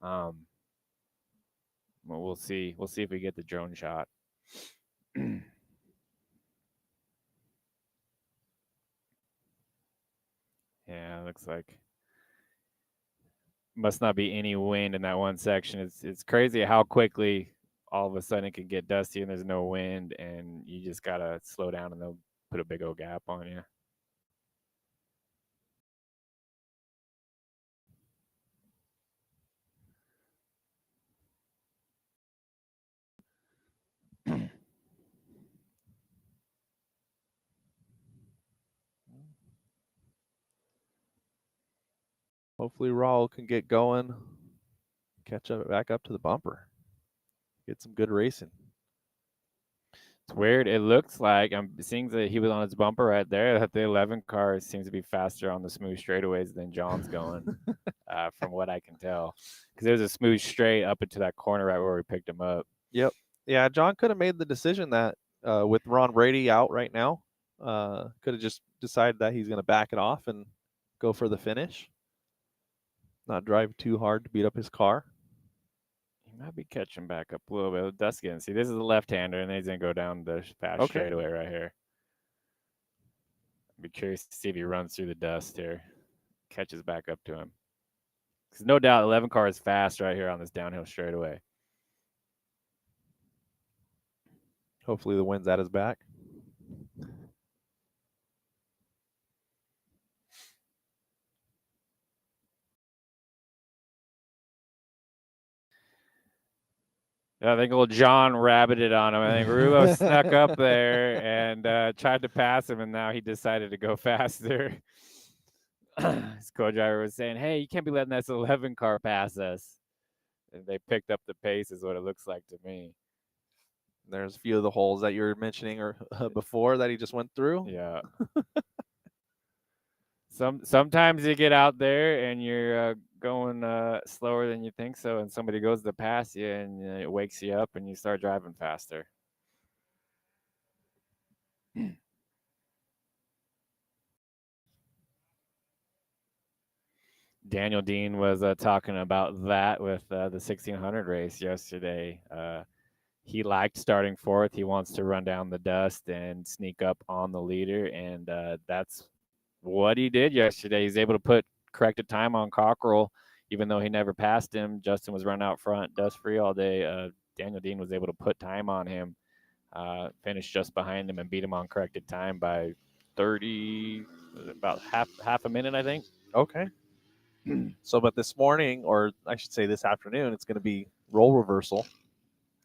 Well, we'll see. We'll see if we get the drone shot. Yeah, looks like must not be any wind in that one section. It's crazy how quickly all of a sudden it can get dusty and there's no wind, and you just gotta slow down and they'll put a big old gap on you. Hopefully Raul can get going, catch up back up to the bumper, get some good racing. It's weird. It looks like I'm seeing that he was on his bumper right there. That the 11 car seems to be faster on the smooth straightaways than John's going, from what I can tell. Because there's a smooth straight up into that corner right where we picked him up. Yep. Yeah, John could have made the decision that with Ron Brady out right now, could have just decided that he's going to back it off and go for the finish. Not drive too hard to beat up his car. He might be catching back up a little bit. Dust again. See, this is a left-hander, and then he's going to go down the fast straightaway right here. I'd be curious to see if he runs through the dust here, catches back up to him. Because no doubt 11 car is fast right here on this downhill straightaway. Hopefully the wind's at his back. I think old John rabbited on him. I think Rulo snuck up there and tried to pass him, and now he decided to go faster. his co-driver was saying, "Hey, you can't be letting this 11 car pass us." And they picked up the pace, is what it looks like to me. There's a few of the holes that you were mentioning or before that he just went through. Yeah. Sometimes you get out there and you're going slower than you think so, and somebody goes to pass you, and it wakes you up, and you start driving faster. Daniel Dean was talking about that with the 1600 race yesterday. He liked starting fourth. He wants to run down the dust and sneak up on the leader, and that's what he did yesterday. He's able to put corrected time on Cockrell, even though he never passed him. Justin was running out front, dust free all day. Daniel Dean was able to put time on him, finished just behind him, and beat him on corrected time by 30, about half a minute, I think. Okay. So, but this morning, or I should say this afternoon, it's going to be role reversal.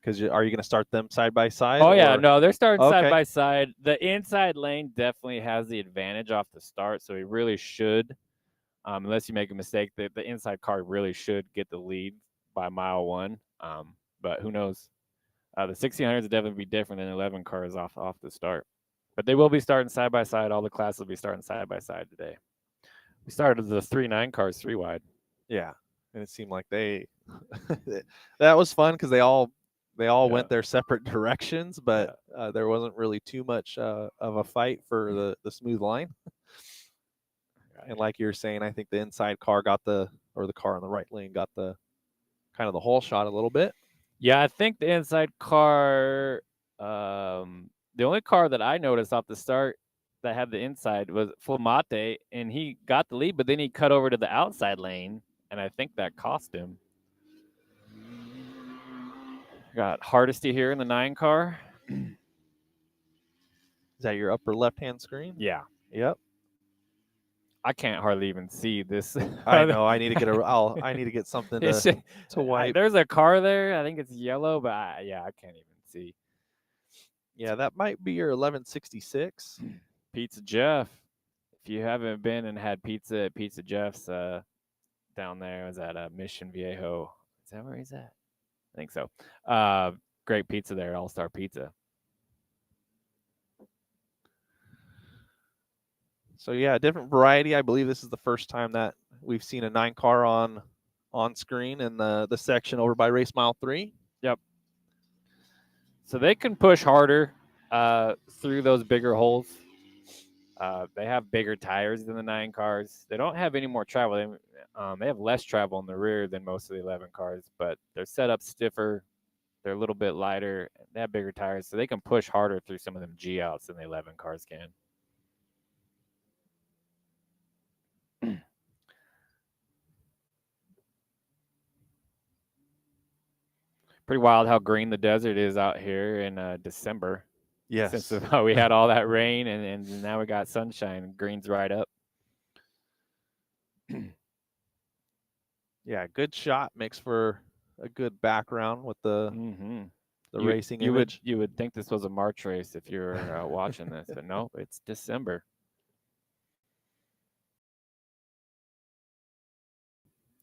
Because are you going to start them side by side? Oh yeah, no, they're starting side Okay. by side. The inside lane definitely has the advantage off the start, so he really should, unless you make a mistake, the inside car really should get the lead by mile one. But who knows? The 1600s will definitely be different than 11 cars off the start. But they will be starting side by side. All the classes will be starting side by side today. We started the 3-9 cars 3 wide. Yeah, and it seemed like they that was fun because they all went their separate directions, but there wasn't really too much of a fight for the smooth line. And like you were saying, I think the inside car got the car in the right lane got the kind of the whole shot a little bit. Yeah, I think the inside car, the only car that I noticed off the start that had the inside was Flamate, and he got the lead, but then he cut over to the outside lane, and I think that cost him. Got Hardesty here in the 9 car. Is that your upper left-hand screen? Yeah. Yep. I can't hardly even see this. I know. I need to get I need to get something to wipe. There's a car there. I think it's yellow, but I can't even see. Yeah, that might be your 1166. Pizza Jeff. If you haven't been and had pizza at Pizza Jeff's down there, was at Mission Viejo. Is that where he's at? I think so. Great pizza there at All Star Pizza. So yeah, a different variety. I believe this is the first time that we've seen a 9 car on screen in the section over by race mile 3. Yep. So they can push harder through those bigger holes. They have bigger tires than the 9 cars. They don't have any more travel. They have less travel in the rear than most of the 11 cars, but they're set up stiffer. They're a little bit lighter. They have bigger tires, so they can push harder through some of them G outs than the 11 cars can. Pretty wild how green the desert is out here in December. Yes. Since we had all that rain and now we got sunshine, green's right up. Yeah, good shot makes for a good background with the racing image. You would think this was a March race if you're watching this, but no, it's December.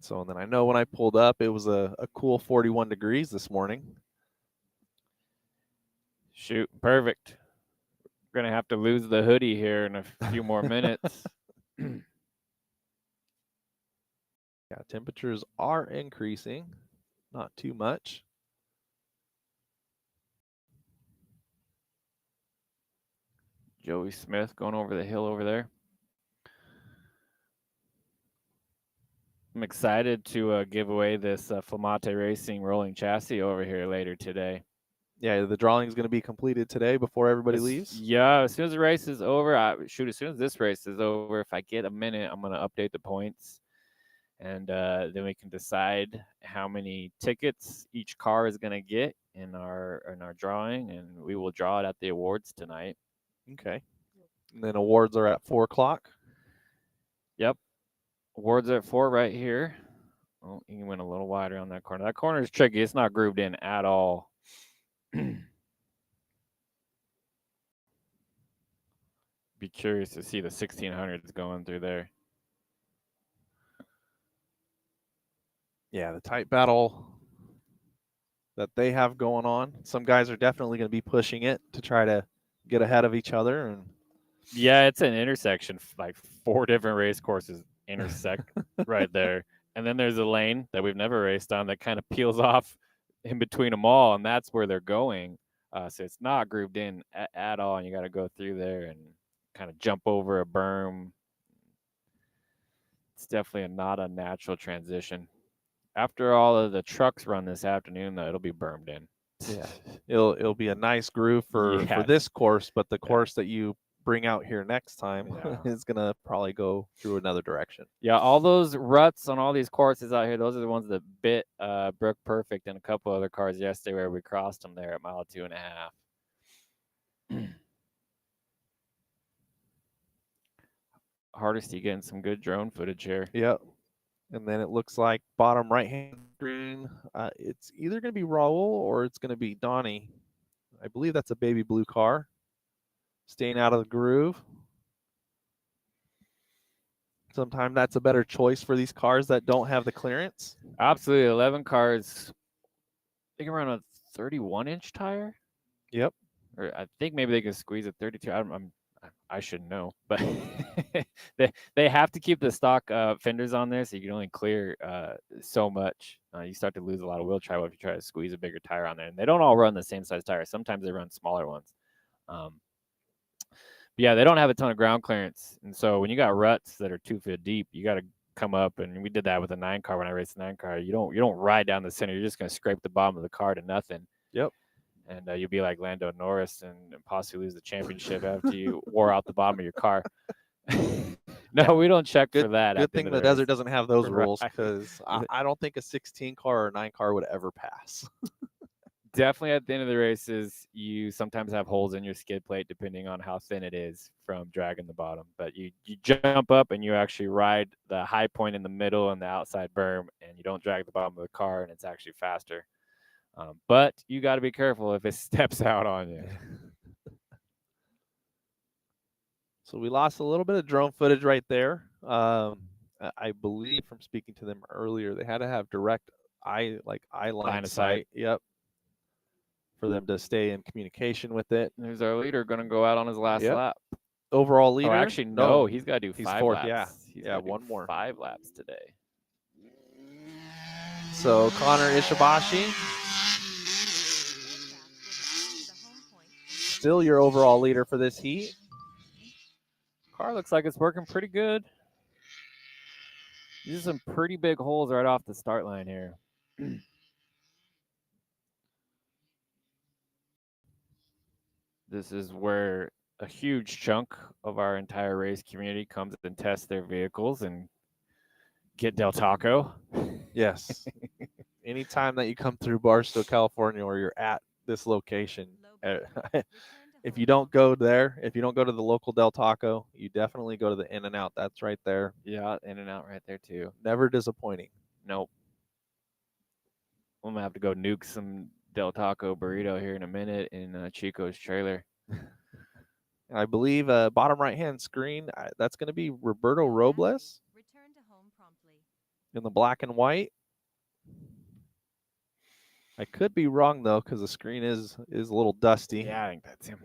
So, and then I know when I pulled up, it was a cool 41 degrees this morning. Shoot, perfect. We're going to have to lose the hoodie here in a few more minutes. Yeah, temperatures are increasing, not too much. Joey Smith going over the hill over there. I'm excited to give away this Flamate Racing rolling chassis over here later today. Yeah, the drawing is going to be completed today before everybody leaves. Yeah, as soon as the race is over, as soon as this race is over, if I get a minute, I'm going to update the points. And then we can decide how many tickets each car is going to get in our drawing, and we will draw it at the awards tonight. Okay. And then awards are at 4:00. Yep. Awards are at 4 right here. Oh, you can win a little wider on that corner. That corner is tricky. It's not grooved in at all. Be curious to see the 1600s going through there. Yeah, the tight battle that they have going on. Some guys are definitely going to be pushing it to try to get ahead of each other. And Yeah, it's an intersection. Like 4 different race courses intersect right there, and then there's a lane that we've never raced on that kind of peels off in between them all, and that's where they're going. So it's not grooved in at all, and you got to go through there and kind of jump over a berm. It's definitely not a natural transition. After all of the trucks run this afternoon, though, it'll be bermed in. yeah, it'll be a nice groove for Yes. this course, but the Yeah. course that you bring out here next time Yeah. is going to probably go through another direction. Yeah, all those ruts on all these courses out here, those are the ones that bit Brook Perfect and a couple other cars yesterday where we crossed them there at mile 2.5. Hardesty getting some good drone footage here. Yep. And then it looks like bottom right hand screen, it's either going to be Raul or it's going to be Donnie. I believe that's a baby blue car. Staying out of the groove. Sometimes that's a better choice for these cars that don't have the clearance. Absolutely, 11 cars. I think around a 31-inch tire. Yep. Or I think maybe they can squeeze a 32. I should know, but they have to keep the stock fenders on there, so you can only clear so much. You start to lose a lot of wheel travel if you try to squeeze a bigger tire on there, and they don't all run the same size tires. Sometimes they run smaller ones. But yeah, they don't have a ton of ground clearance, and so when you got ruts that are 2 feet deep, you got to come up, and we did that with a 9 car when I raced the 9 car. You don't ride down the center. You're just gonna scrape the bottom of the car to nothing. Yep. And you'll be like Lando Norris and possibly lose the championship after you wore out the bottom of your car. No, we don't check for that. Good thing the desert doesn't have those rules, because I don't think a 16 car or 9 car would ever pass. Definitely at the end of the races, you sometimes have holes in your skid plate depending on how thin it is from dragging the bottom. But you jump up and you actually ride the high point in the middle and the outside berm, and you don't drag the bottom of the car, and it's actually faster. But you got to be careful if it steps out on you. So we lost a little bit of drone footage right there. I believe from speaking to them earlier, they had to have direct eye line of sight. Yep. For them to stay in communication with it. There's our leader going to go out on his last lap. Overall leader. Oh, actually, no. He's got to do 5 fourth, laps. Yeah. He's yeah, one more. 5 laps today. So Connor Ishibashi, still your overall leader for this heat. Car looks like it's working pretty good. These are some pretty big holes right off the start line here. This is where a huge chunk of our entire race community comes and tests their vehicles and get Del Taco. Yes. Anytime that you come through Barstow, California, or you're at this location, if you don't go there, if you don't go to the local Del Taco, you definitely go to the In-N-Out. That's right there. Yeah, In-N-Out right there too. Never disappointing. Nope. I'm going to have to go nuke some Del Taco burrito here in a minute in Chico's trailer. I believe bottom right-hand screen, that's going to be Roberto Robles. Return to home promptly. In the black and white. I could be wrong though, because the screen is a little dusty. Yeah, I think that's him.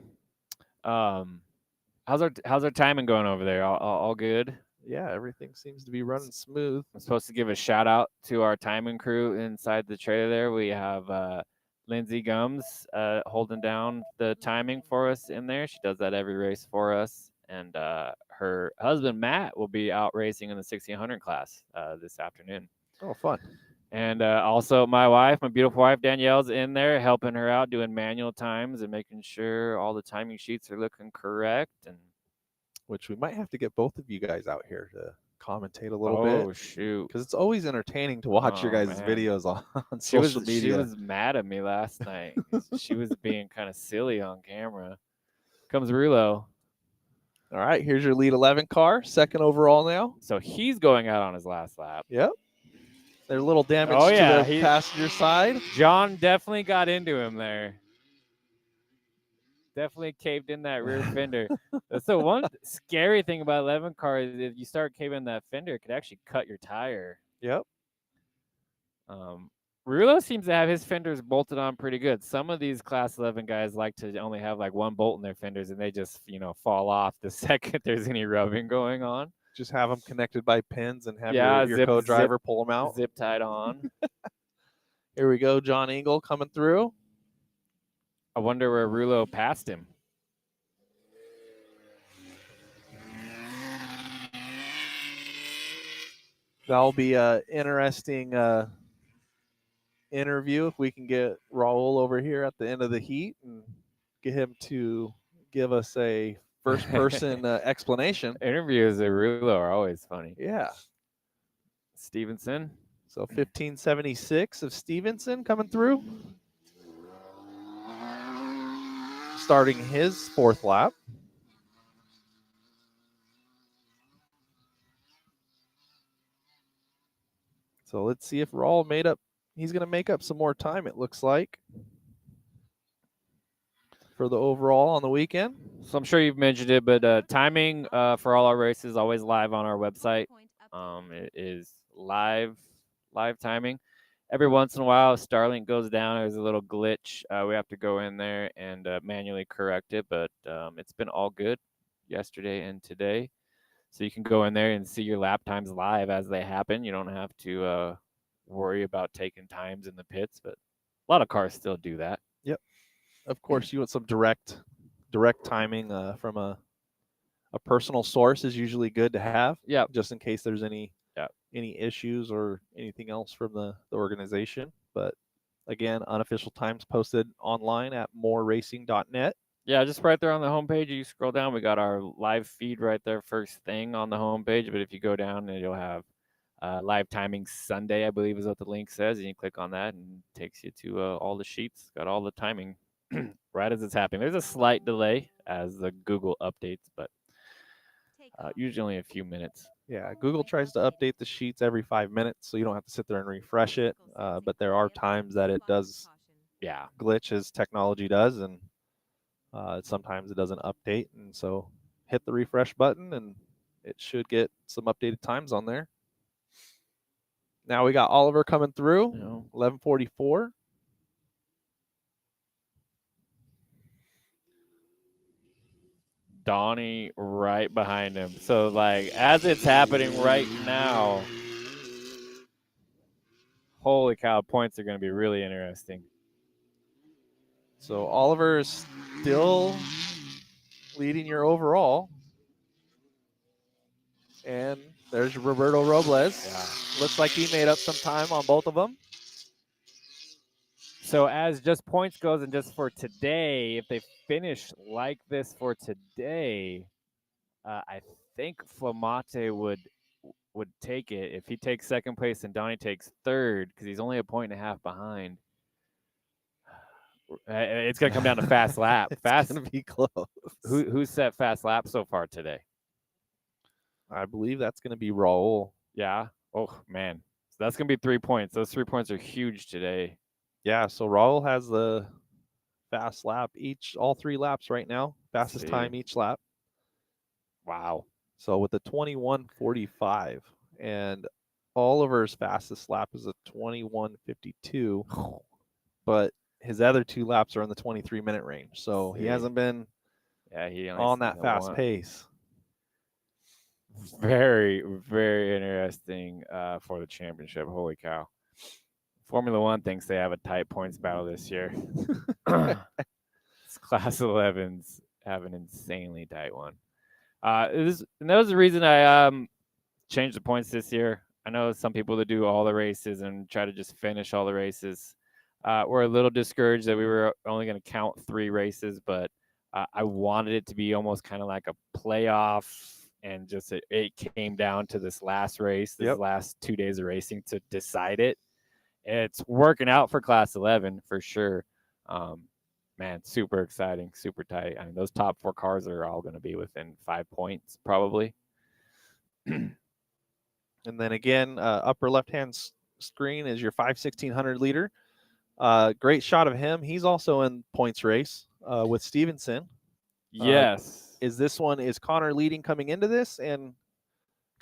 How's our timing going over there? All good? Yeah, everything seems to be running smooth. I'm supposed to give a shout out to our timing crew inside the trailer there. We have Lindsay Gums holding down the timing for us in there. She does that every race for us. And her husband, Matt, will be out racing in the 1600 class this afternoon. Oh, fun. And also my beautiful wife, Danielle's in there helping her out, doing manual times and making sure all the timing sheets are looking correct. And which we might have to get both of you guys out here to commentate a little bit. Oh, shoot. Because it's always entertaining to watch your guys' videos on social media. She was mad at me last night. She was being kind of silly on camera. Comes Rulo. All right, here's your lead 11 car, second overall now. So he's going out on his last lap. Yep. There's a little damage to the passenger side. John definitely got into him there. Definitely caved in that rear fender. That's the one scary thing about 11 cars is if you start caving that fender, it could actually cut your tire. Yep. Rulo seems to have his fenders bolted on pretty good. Some of these Class 11 guys like to only have like one bolt in their fenders, and they just fall off the second there's any rubbing going on. Just have them connected by pins and have Yeah, your co-driver pull them out. Zip tied on. Here we go, John Engel coming through. I wonder where Rulo passed him. That'll be an interesting interview if we can get Raul over here at the end of the heat and get him to give us a first-person explanation. Interviews at Rulo are always funny. Yeah. Stevenson. So 1576 of Stevenson coming through. Starting his fourth lap. So let's see if Raul he's going to make up some more time, it looks like, for the overall on the weekend. So I'm sure you've mentioned it, but timing for all our races always live on our website. It is live timing. Every once in a while, if Starlink goes down, there's a little glitch. We have to go in there and manually correct it, but it's been all good yesterday and today. So you can go in there and see your lap times live as they happen. You don't have to worry about taking times in the pits, but a lot of cars still do that. Yep. Of course, you want some direct timing from a personal source is usually good to have. Yeah. Just in case there's any issues or anything else from the organization. But again, unofficial times posted online at moreracing.net. Yeah, just right there on the homepage. You scroll down, we got our live feed right there, first thing on the homepage. But if you go down, you'll have live timing Sunday, I believe is what the link says. And you click on that and it takes you to all the sheets. Got all the timing right as it's happening. There's a slight delay as the Google updates, but usually only a few minutes. Yeah, Google tries to update the sheets every 5 minutes, so you don't have to sit there and refresh it. But there are times that it does glitch as technology does, and sometimes it doesn't update. And so hit the refresh button, and it should get some updated times on there. Now we got Oliver coming through, 11:44. Donnie right behind him. So, like, as it's happening right now, holy cow, points are going to be really interesting. So Oliver is still leading your overall. And there's Roberto Robles. Yeah. Looks like he made up some time on both of them. So as just points goes and just for today, if they finish like this for today, I think Flamate would take it. If he takes second place and Donnie takes third, because he's only a point and a half behind. It's going to come down to fast lap. It's going to be close. Who's set fast lap so far today? I believe that's going to be Raul. Yeah. Oh, man. So that's going to be 3 points. Those 3 points are huge today. Yeah, so Raul has the fast lap all 3 laps right now. Fastest time each lap. Wow. So with the 21:45, and Oliver's fastest lap is a 21:52, but his other 2 laps are in the 23-minute range. So he hasn't been on that fast pace. Very, very interesting for the championship. Holy cow. Formula One thinks they have a tight points battle this year. Class 11s have an insanely tight one. And that was the reason I changed the points this year. I know some people that do all the races and try to just finish all the races were a little discouraged that we were only going to count 3 races, but I wanted it to be almost kind of like a playoff, and just it came down to this last race, last 2 days of racing to decide it. It's working out for Class 11 for sure. Man, super exciting, super tight. I mean, those top 4 cars are all going to be within 5 points probably. And then again, upper left-hand screen is your 5/1600 leader. Great shot of him. He's also in points race with Stevenson. Yes. Is Connor leading coming into this? And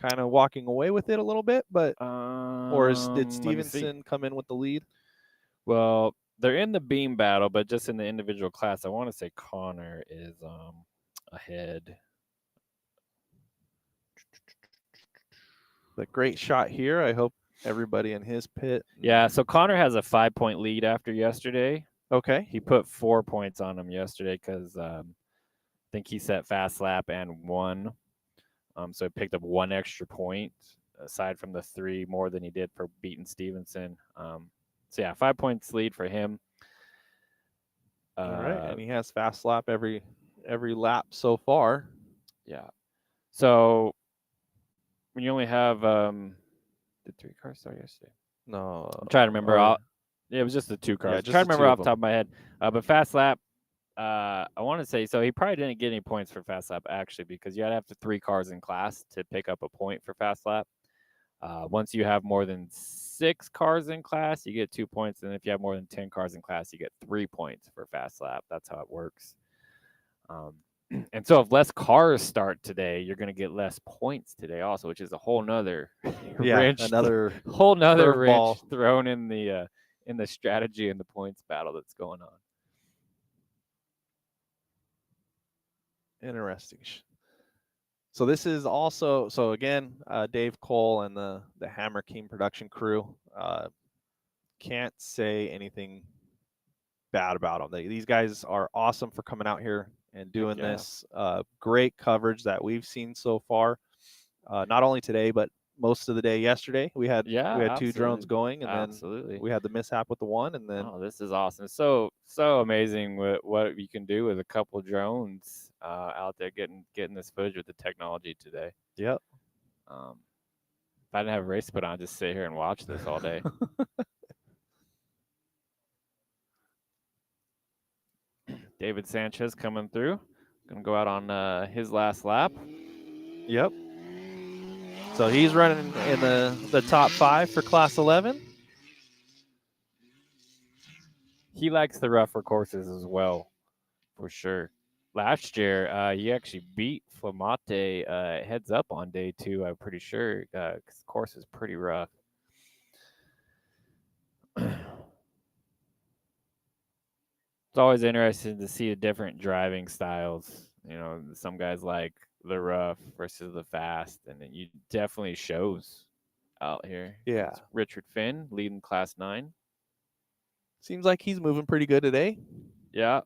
kind of walking away with it a little bit, but or did Let me see. Stevenson come in with the lead? Well, they're in the beam battle, but just in the individual class, I want to say Connor is ahead. But great shot here. I hope everybody in his pit. Yeah, so Connor has a 5-point lead after yesterday. Okay. He put 4 points on him yesterday because I think he set fast lap and won. So he picked up 1 extra point aside from the 3 more than he did for beating Stevenson. So yeah, 5 points lead for him. All right, and he has fast lap every lap so far. Yeah. So when you only have did 3 cars start yesterday? No, I'm trying to remember. It was just the 2 cars. Yeah, I'm just trying to the remember two off of the top of my head. But fast lap, I want to say so. He probably didn't get any points for fast lap actually because you had to have 3 cars in class to pick up a point for fast lap. Once you have more than 6 cars in class, you get 2 points, and if you have more than 10 cars in class, you get 3 points for fast lap. That's how it works. And so if less cars start today, you're going to get less points today also, which is a whole nother wrench, another whole nother wrench curveball. thrown in the strategy and the points battle that's going on. Interesting. So this is also again Dave Cole and the Hammer King production crew. Can't say anything bad about them. These guys are awesome for coming out here and doing this. Great coverage that we've seen so far. Not only today, but most of the day yesterday. We had 2 drones going, and then we had the mishap with the one, and then this is awesome. So amazing what you can do with a couple drones out there getting this footage with the technology today. Yep. If I didn't have a race to put on, I'd just sit here and watch this all day. David Sanchez coming through. Going to go out on his last lap. Yep. So he's running in the top 5 for Class 11. He likes the rougher courses as well, for sure. Last year, he actually beat Flamate heads up on day 2, I'm pretty sure, because the course is pretty rough. It's always interesting to see the different driving styles. You know, some guys like the rough versus the fast, and it definitely shows out here. Yeah. It's Richard Finn leading Class 9. Seems like he's moving pretty good today. Yeah.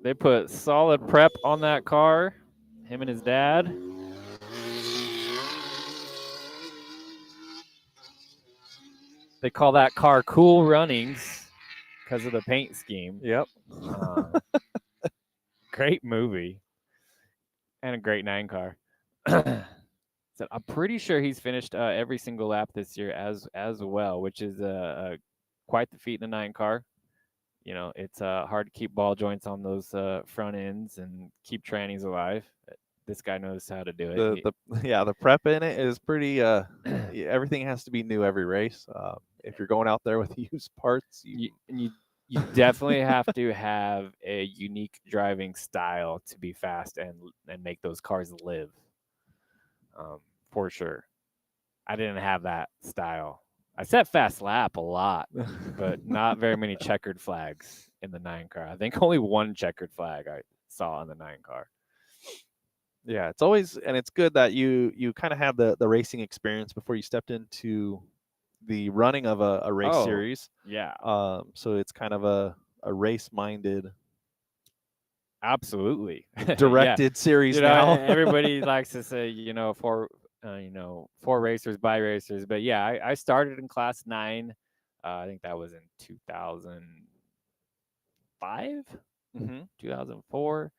They put solid prep on that car, him and his dad. They call that car Cool Runnings because of the paint scheme. Yep. Great movie. And a great 9 car. So I'm pretty sure he's finished every single lap this year as well, which is quite the feat in the 9 car. You know, it's hard to keep ball joints on those front ends and keep trannies alive. This guy knows how to do it. The prep in it is pretty. Everything has to be new every race. If you're going out there with used parts, you definitely have to have a unique driving style to be fast and make those cars live. For sure. I didn't have that style. I set fast lap a lot, but not very many checkered flags in the 9 car. I think only 1 checkered flag I saw in the 9 car. Yeah, it's always, and it's good that you kind of have the racing experience before you stepped into the running of a race series. Yeah. So it's kind of a race minded. Absolutely. Directed series now. Everybody likes to say, for racers by racers, but yeah, I started in Class 9. I think that was in 2005, 2004.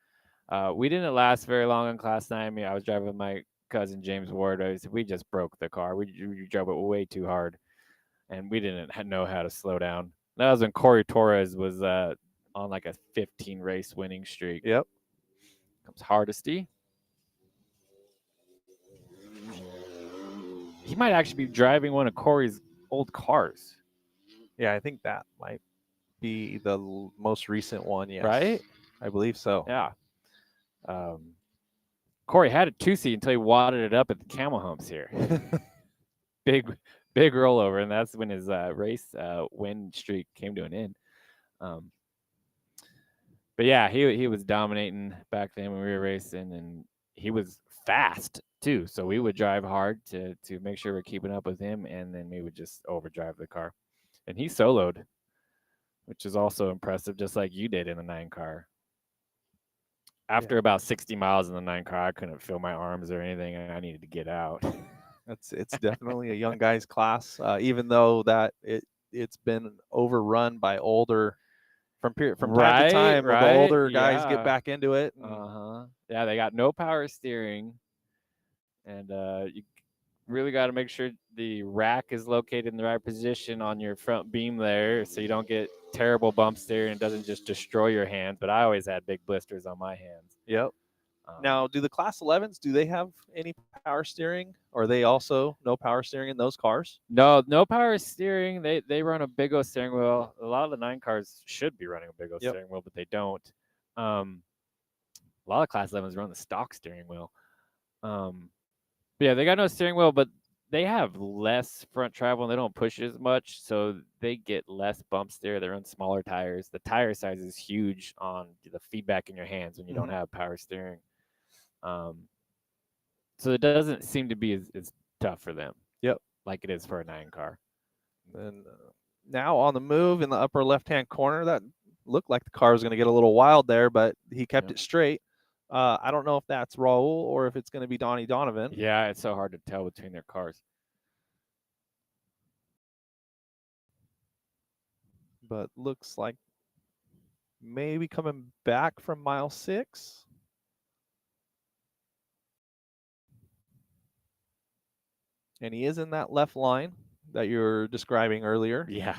We didn't last very long in Class 9. I mean, I was driving with my cousin James Ward. We just broke the car. We drove it way too hard, and we didn't know how to slow down. That was when Corey Torres was on like a 15 race winning streak. Yep. Comes Hardesty. He might actually be driving one of Corey's old cars. Yeah, I think that might be the most recent one. Yes. Right? I believe so. Yeah. Corey had a 2-seat until he wadded it up at the camel humps here. big rollover, and that's when his race win streak came to an end. But yeah, he was dominating back then when we were racing, and he was fast too. So we would drive hard to make sure we're keeping up with him, and then we would just overdrive the car. And he soloed, which is also impressive, just like you did in the 9 car. After about 60 miles in the 9 car, I couldn't feel my arms or anything, and I needed to get out. It's definitely a young guys class, even though that it's been overrun by older from time to time. The older guys get back into it. Yeah, they got no power steering, and you really got to make sure the rack is located in the right position on your front beam there, so you don't get terrible bumps there and it doesn't just destroy your hands. But I always had big blisters on my hands. Yep. Now, do the Class 11s, do they have any power steering? Or are they also no power steering in those cars? No power steering. They run a big old steering wheel. A lot of the 9 cars should be running a big old steering wheel, but they don't. A lot of Class 11s run the stock steering wheel. Yeah, they got no steering wheel, but they have less front travel and they don't push it as much, so they get less bumps there. They run smaller tires. The tire size is huge on the feedback in your hands when you don't have power steering. So it doesn't seem to be as tough for them. Like it is for a 9 car. And now on the move in the upper left-hand corner, that looked like the car was going to get a little wild there, but he kept it straight. I don't know if that's Raul or if it's going to be Donnie Donovan. Yeah, it's so hard to tell between their cars. But looks like maybe coming back from mile 6. And he is in that left line that you were describing earlier. Yeah.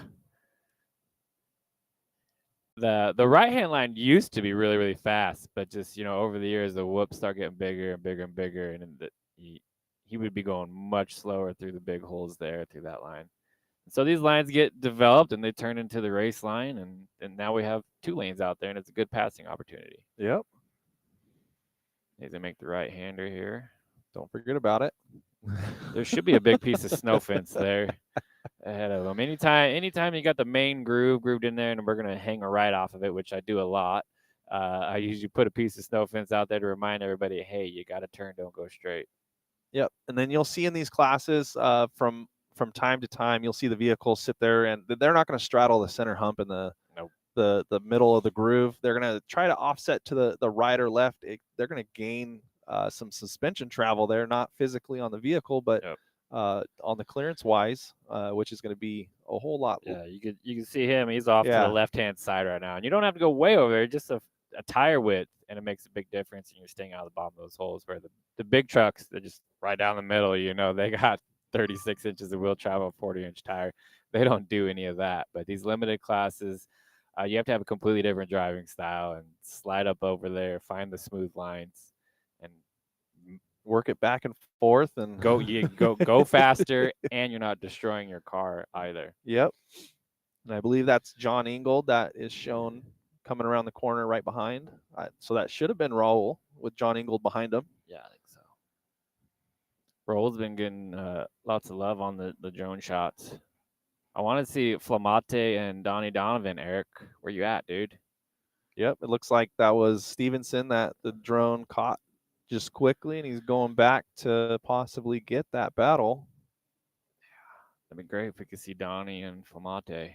The right-hand line used to be really, really fast, but just, over the years, the whoops start getting bigger and bigger and bigger, and he would be going much slower through the big holes there through that line. So these lines get developed, and they turn into the race line, and now we have 2 lanes out there, and it's a good passing opportunity. Yep. Need to make the right-hander here. Don't forget about it. There should be a big piece of snow fence there ahead of them. Anytime you got the main groove grooved in there, and we're gonna hang a right off of it, which I do a lot. I usually put a piece of snow fence out there to remind everybody, hey, you got to turn, don't go straight. Yep. And then you'll see in these classes from time to time, you'll see the vehicles sit there, and they're not going to straddle the center hump in the middle of the groove. They're going to try to offset to the right or left. They're going to gain some suspension travel there, not physically on the vehicle, but on the clearance wise, which is going to be a whole lot. Yeah, you can see him. He's off to the left-hand side right now. And you don't have to go way over there, just a tire width, and it makes a big difference, and you're staying out of the bottom of those holes. Where the big trucks, they're just right down the middle, they got 36 inches of wheel travel, 40-inch tire. They don't do any of that. But these limited classes, you have to have a completely different driving style and slide up over there, find the smooth lines, and work it back and forth and go faster, and you're not destroying your car either. Yep. And I believe that's John Ingold that is shown coming around the corner right behind. So that should have been Raul with John Ingold behind him. Yeah, I think so. Raul's been getting lots of love on the drone shots. I want to see Flamate and Donnie Donovan. Eric, where you at, dude? Yep, it looks like that was Stevenson that the drone caught just quickly, and he's going back to possibly get that battle. Yeah, that'd be great if we could see Donnie and Flamate.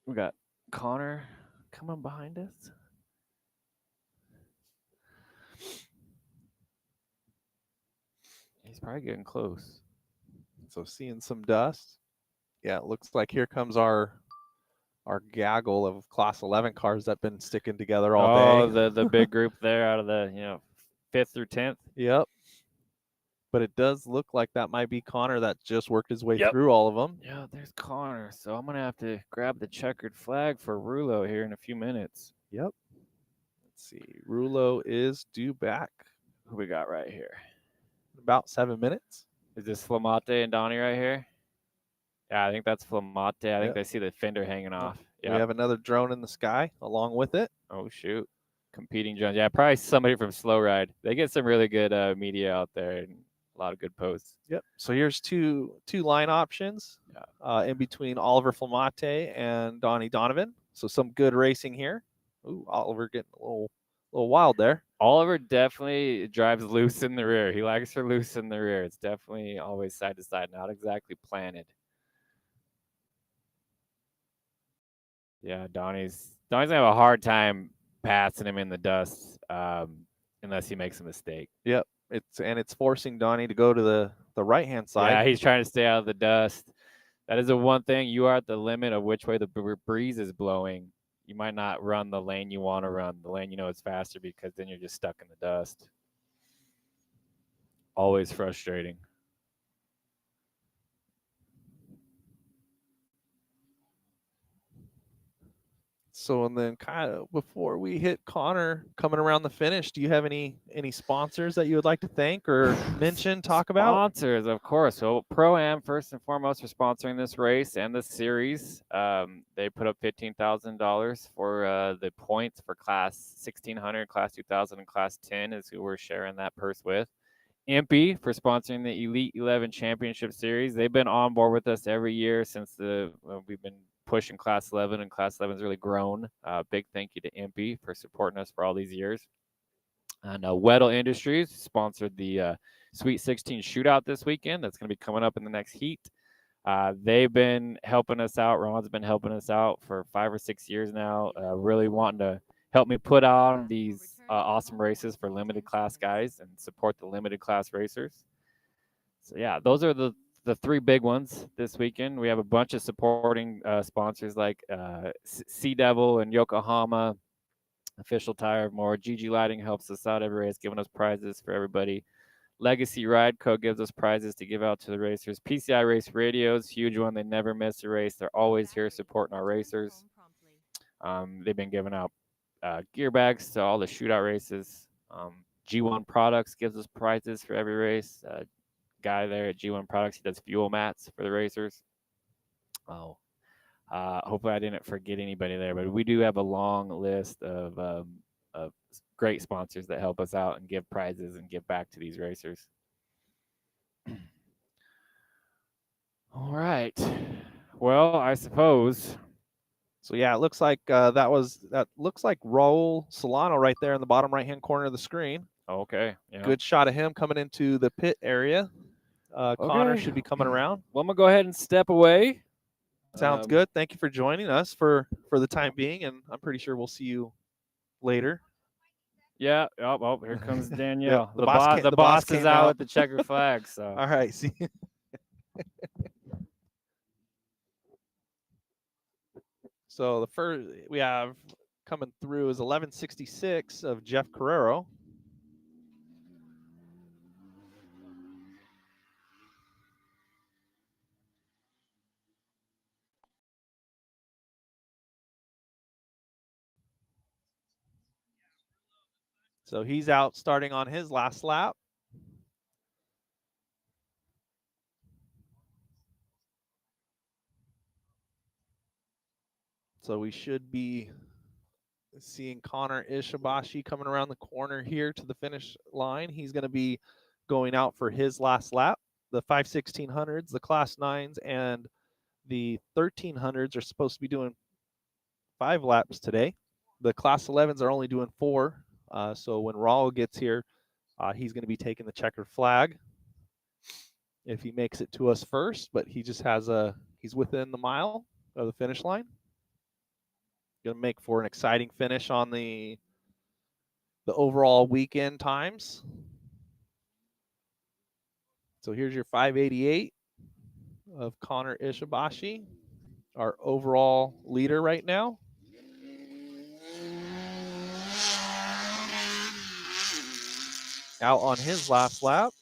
We got Connor coming behind us. He's probably getting close. So seeing some dust. Yeah, it looks like here comes our gaggle of Class 11 cars that have been sticking together all day. Oh, the big group there out of the 5th through 10th. Yep. But it does look like that might be Connor that just worked his way through all of them. Yeah, there's Connor. So I'm going to have to grab the checkered flag for Rulo here in a few minutes. Yep. Let's see. Rulo is due back. Who we got right here? About 7 minutes. Is this Flamate and Donnie right here? Yeah, I think that's Flamate. I think Yep. they see the fender hanging Nope. off. We Yeah. have another drone in the sky along with it. Oh shoot. Competing drones. Yeah, probably somebody from Slow Ride. They get some really good media out there and a lot of good posts. Yep. So here's two line options in between Oliver Flamate and Donnie Donovan. So some good racing here. Ooh, Oliver getting a little wild there. Oliver definitely drives loose in the rear. He likes her loose in the rear. It's definitely always side to side, not exactly planted. Yeah, Donnie's gonna have a hard time passing him in the dust unless he makes a mistake. Yep. It's forcing Donnie to go to the right hand side. Yeah, he's trying to stay out of the dust. That is the one thing. You are at the limit of which way the breeze is blowing. You might not run the lane you want to run, the lane you know is faster, because then you're just stuck in the dust. Always frustrating. So and then kind of before we hit Connor coming around the finish, do you have any sponsors that you would like to thank or mention, talk about? Sponsors, of course. So ProAm, first and foremost, for sponsoring this race and this series. They put up $15,000 for the points for Class 1600, Class 2000, and Class 10 is who we're sharing that purse with. M.O.R.E for sponsoring the Elite 11 Championship Series. They've been on board with us every year since we've been pushing Class 11, and Class 11 has really grown. Big thank you to M.O.R.E for supporting us for all these years. And Weddle Industries sponsored the Sweet 16 shootout this weekend. That's going to be coming up in the next heat. They've been helping us out. Ron's been helping us out for 5 or 6 years now, really wanting to help me put on these awesome races for limited class guys and support the limited class racers. So yeah, those are the three big ones this weekend. We have a bunch of supporting sponsors like Sea Devil and Yokohama, Official Tire of M.O.R.E. GG Lighting helps us out every race, giving us prizes for everybody. Legacy Ride Co. gives us prizes to give out to the racers. PCI Race Radios, huge one. They never miss a race. They're always here supporting our racers. They've been giving out gear bags to all the shootout races. G1 Products gives us prizes for every race. Guy there at G1 Products, he does fuel mats for the racers. Oh, hopefully I didn't forget anybody there, but we do have a long list of great sponsors that help us out and give prizes and give back to these racers. All right. Well, I suppose. So yeah, it looks like that looks like Raul Solano right there in the bottom right hand corner of the screen. Okay. Yeah. Good shot of him coming into the pit area. Connor should be coming around. Well, I'm gonna go ahead and step away. Sounds good. Thank you for joining us for the time being, and I'm pretty sure we'll see you later. Yeah. Oh, here comes Danielle. The boss is came out out. with the checkered flag. So. All right. See. So the first we have coming through is 1166 of Jeff Carrero. So he's out starting on his last lap. So we should be seeing Connor Ishibashi coming around the corner here to the finish line. He's going to be going out for his last lap. The 5/1600s, the Class 9s, and the 1300s are supposed to be doing 5 laps today. The Class 11s are only doing 4. So when Raul gets here, he's going to be taking the checkered flag if he makes it to us first, but he just has he's within the mile of the finish line. Going to make for an exciting finish on the overall weekend times. So here's your 588 of Connor Ishibashi, our overall leader right now. Out on his last lap.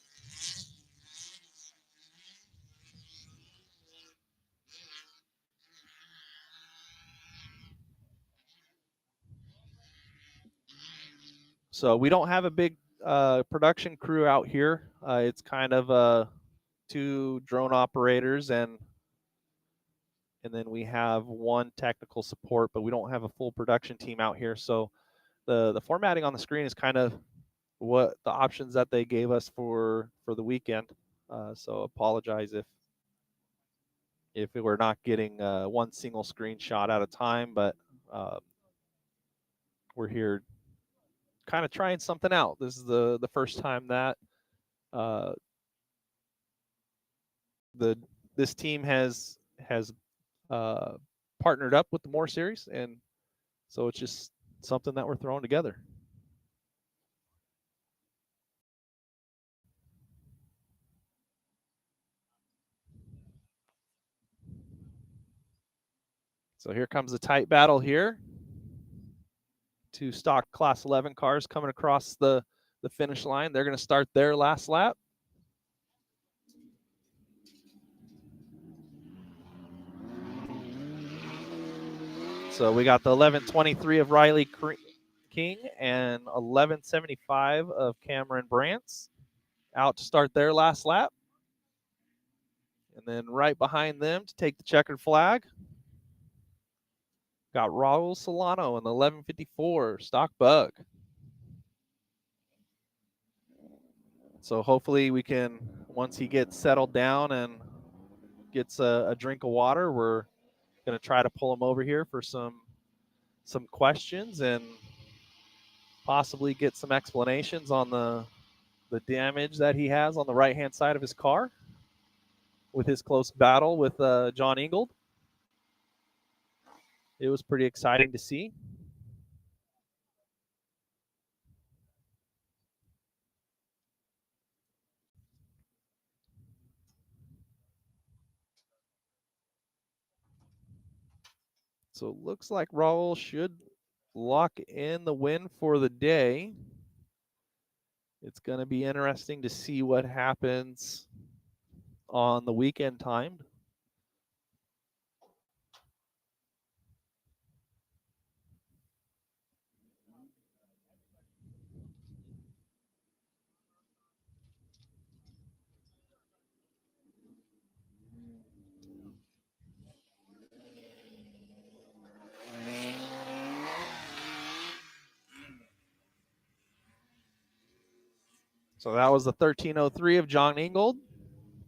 So we don't have a big production crew out here. It's kind of 2 drone operators and and then we have one technical support, but we don't have a full production team out here. So the formatting on the screen is kind of what the options that they gave us for the weekend. So apologize if we're not getting one single screenshot at a time, but we're here kind of trying something out. This is the first time that this team has partnered up with the M.O.R.E series, and so it's just something that we're throwing together. So here comes the tight battle here. Two stock class 11 cars coming across the finish line. They're going to start their last lap. So we got the 1123 of Riley King and 1175 of Cameron Brantz out to start their last lap. And then right behind them to take the checkered flag, got Raul Solano in the 1154 stock bug. So hopefully we can, once he gets settled down and gets a drink of water, we're going to try to pull him over here for some questions and possibly get some explanations on the damage that he has on the right-hand side of his car with his close battle with John Ingold. It was pretty exciting to see. So it looks like Raul should lock in the win for the day. It's going to be interesting to see what happens on the weekend timed. So that was the 1303 of John Ingold.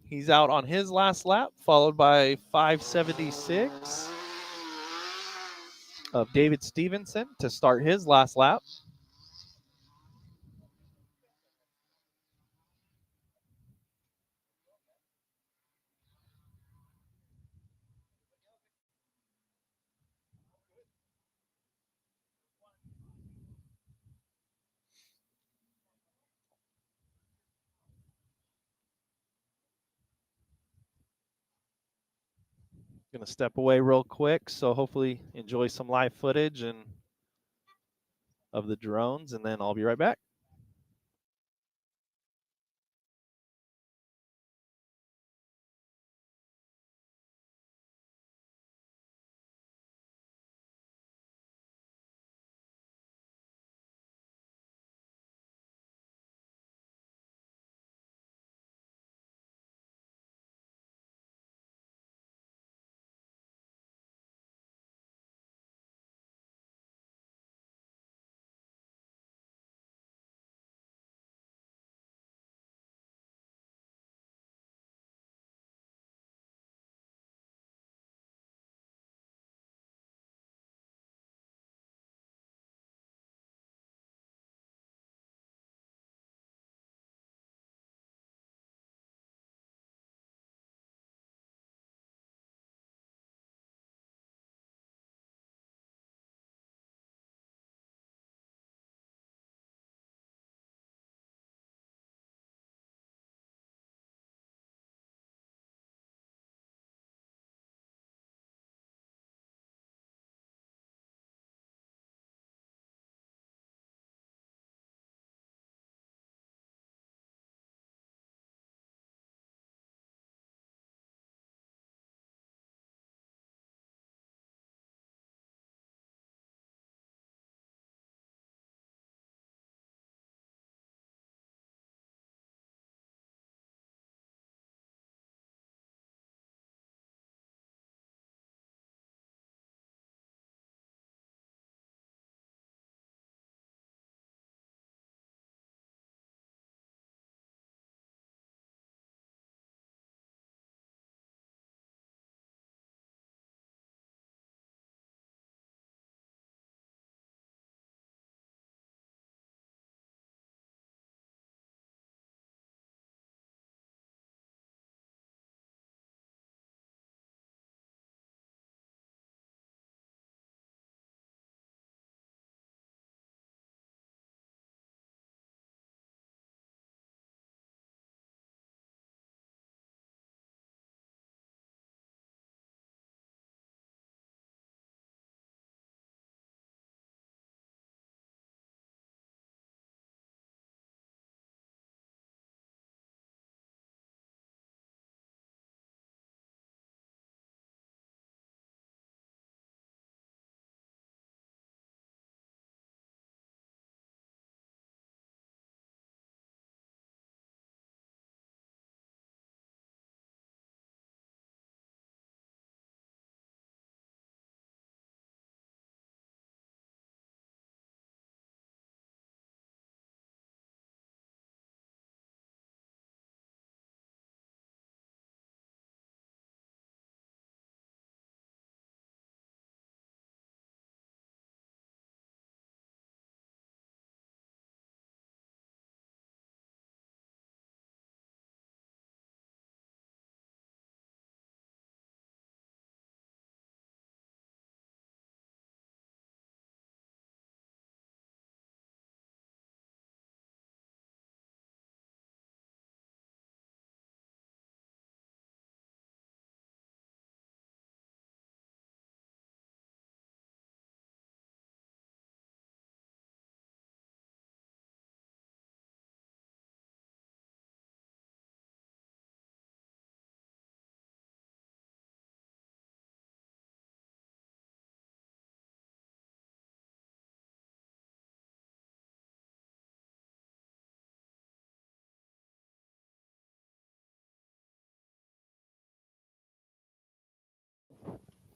He's out on his last lap, followed by 576 of David Stevenson to start his last lap. Going to step away real quick, so hopefully enjoy some live footage and of the drones, and then I'll be right back.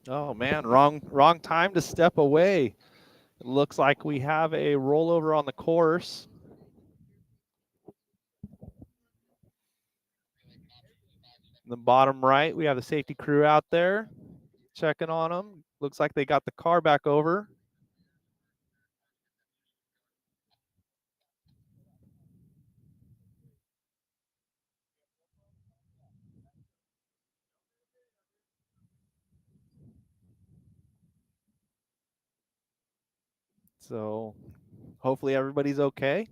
Oh man, wrong time to step away. It looks like we have a rollover on the course. In the bottom right, we have the safety crew out there checking on them. Looks like they got the car back over. So hopefully everybody's okay.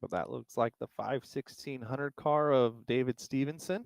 But that looks like the 5/1600 car of David Stevenson.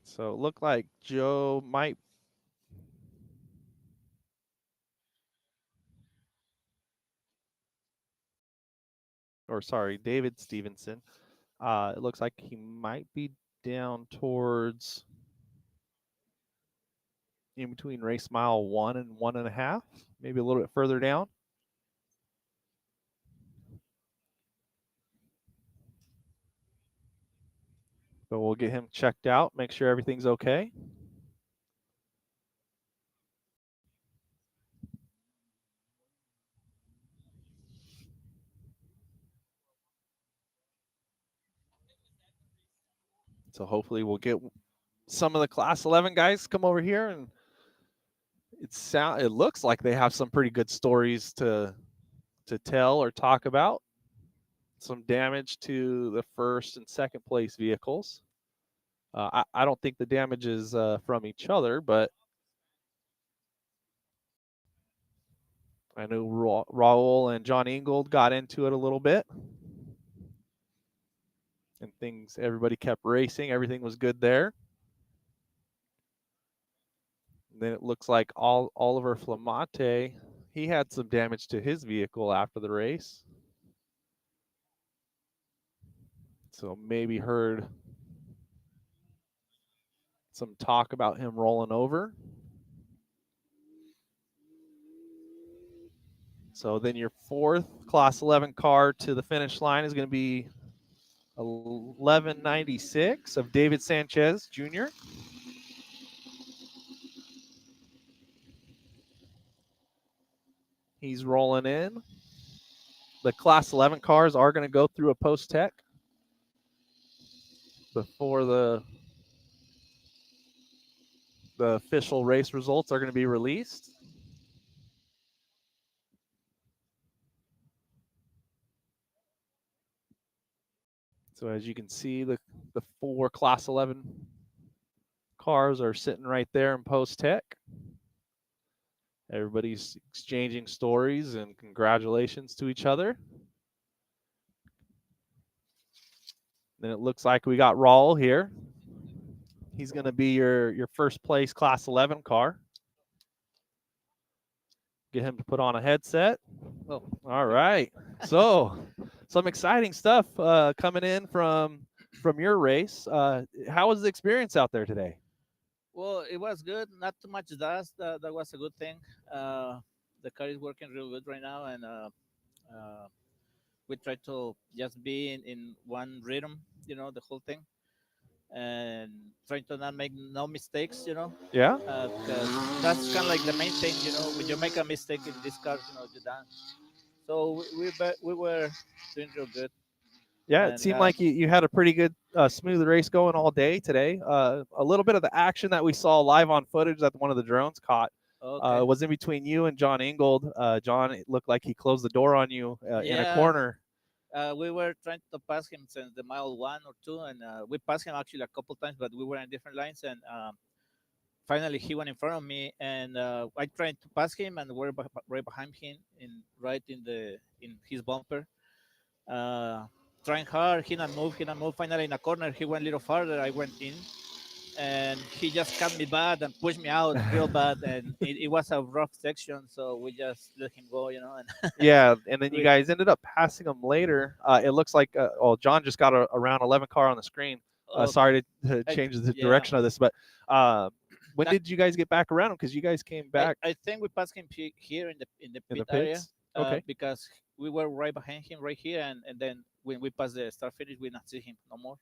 So it looked like Joe might, or sorry, David Stevenson. It looks like he might be down towards in between race mile 1 and 1.5, maybe a little bit further down. But we'll get him checked out, make sure everything's okay. So hopefully we'll get some of the class 11 guys come over here, and it looks like they have some pretty good stories to tell or talk about. Some damage to the first and second place vehicles. I don't think the damage is from each other, but I know Raul and John Ingold got into it a little bit, and everybody kept racing. Everything was good there. And then it looks like Oliver Flamate, he had some damage to his vehicle after the race. So maybe heard some talk about him rolling over. So then your fourth Class 11 car to the finish line is going to be 1196 of David Sanchez Jr. He's rolling in. The Class 11 cars are going to go through a post-tech before the official race results are going to be released. So as you can see, the four Class 11 cars are sitting right there in post-tech. Everybody's exchanging stories and congratulations to each other. Then it looks like we got Raul here. He's going to be your first place Class 11 car. Get him to put on a headset. Oh, all right. So some exciting stuff coming in from your race. How was the experience out there today? well, it was good. Not too much dust. That was a good thing. The car is working real good right now, and we try to just be in one rhythm, the whole thing, and trying to not make no mistakes, Yeah. because that's kind of like the main thing, When you make a mistake in this car, you're done. So we were doing real good. Yeah, it And seemed like you had a pretty good, smooth race going all day today. A little bit of the action that we saw live on footage that one of the drones caught okay. was in between you and John Ingold. John, it looked like he closed the door on you in a Yeah. corner. We were trying to pass him since the mile 1 or 2, and we passed him actually a couple times, but we were in different lines. And finally, he went in front of me, and I tried to pass him, and we're right behind him, right in his bumper. Uh, trying hard. He not move. He not move. Finally, in a corner, he went a little farther. I went in, and he just cut me bad and pushed me out real bad. And it was a rough section, so we just let him go, And Yeah, and then you we, guys ended up passing him later. It looks like John just got a round 11 car on the screen. okay, Sorry to change the yeah. direction of this, but when That, did you guys get back around him? Because you guys came back I think we passed him here in the in the pit area, pits. Okay. because we were right behind him right here, and then when we passed the start finish, we not see him no more.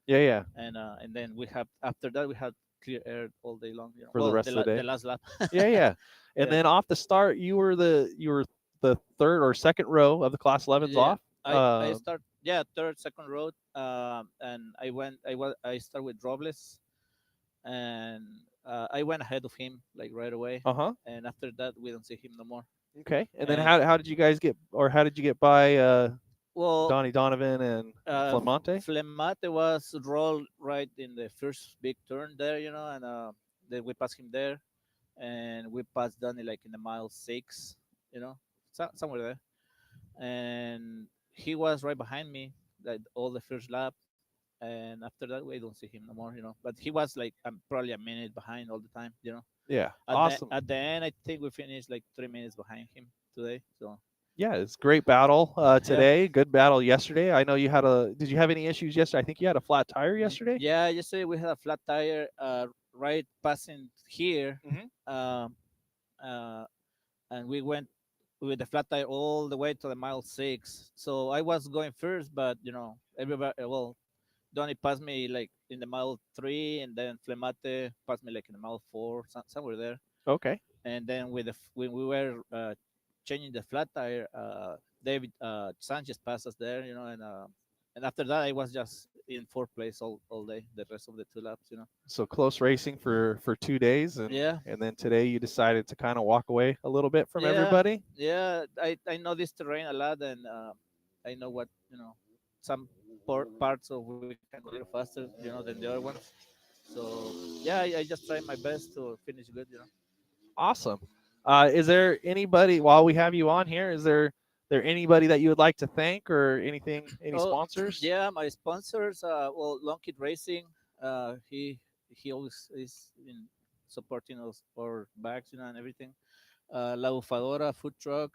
Yeah, yeah. And then we have after that we had clear air all day long. For the Well, rest of the the day. last lap. Yeah, yeah. And Yeah. then off the start, you were the third or second row of the class 11s Yeah, off. I start, yeah, third second road, and I start with Robles, and I went ahead of him like right away, Uh huh. and after that we don't see him no more. Okay. And then And how did you guys get, or how did you get by well, Donnie Donovan and Flamonte? Flemate was rolled right in the first big turn there, and then we passed him there, and we passed Danny like in the mile 6, somewhere there, and he was right behind me like all the first lap, and after that we don't see him no more. But he was like probably a minute behind all the time. Yeah. At the Awesome. at the end, I think we finished like 3 minutes behind him today. So Yeah, it's a great battle yeah, today. Good battle yesterday. I know you had a. Did you have any issues yesterday? I think you had a flat tire yesterday. yeah. Yesterday we had a flat tire right passing here, Hmm. um, uh, and we went with the flat tire all the way to the mile 6. So I was going first, but everybody, well, Donny passed me like in the mile 3, and then Flemate passed me like in the mile 4, somewhere there. Okay. And then when we were changing the flat tire, David Sanchez passed us there, and after that I was just in fourth place all day, the rest of the 2 laps. So close racing for 2 days, and Yeah, then today you decided to kind of walk away a little bit from yeah, everybody. yeah. I know this terrain a lot, and I know what some parts of we can go a little faster, than the other ones. So yeah, I just try my best to finish good. Awesome. Is there anybody while we have you on here? Is there anybody that you would like to thank or anything? Any Oh, sponsors? yeah, my sponsors. Well, Long Kid Racing. He always is in supporting us our bags, and everything. La Bufadora food truck.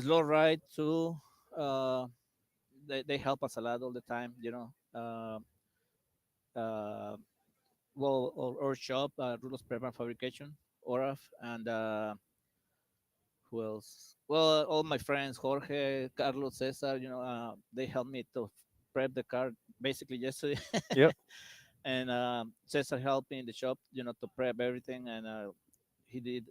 Slow Ride too. Uh, they help us a lot all the time. Uh, well, our shop, Rulos Prepar Fabrication, ORAF, and who else? Well, all my friends, Jorge, Carlos, Cesar, they helped me to prep the car basically yesterday. Yep. And Cesar helped me in the shop, to prep everything. And he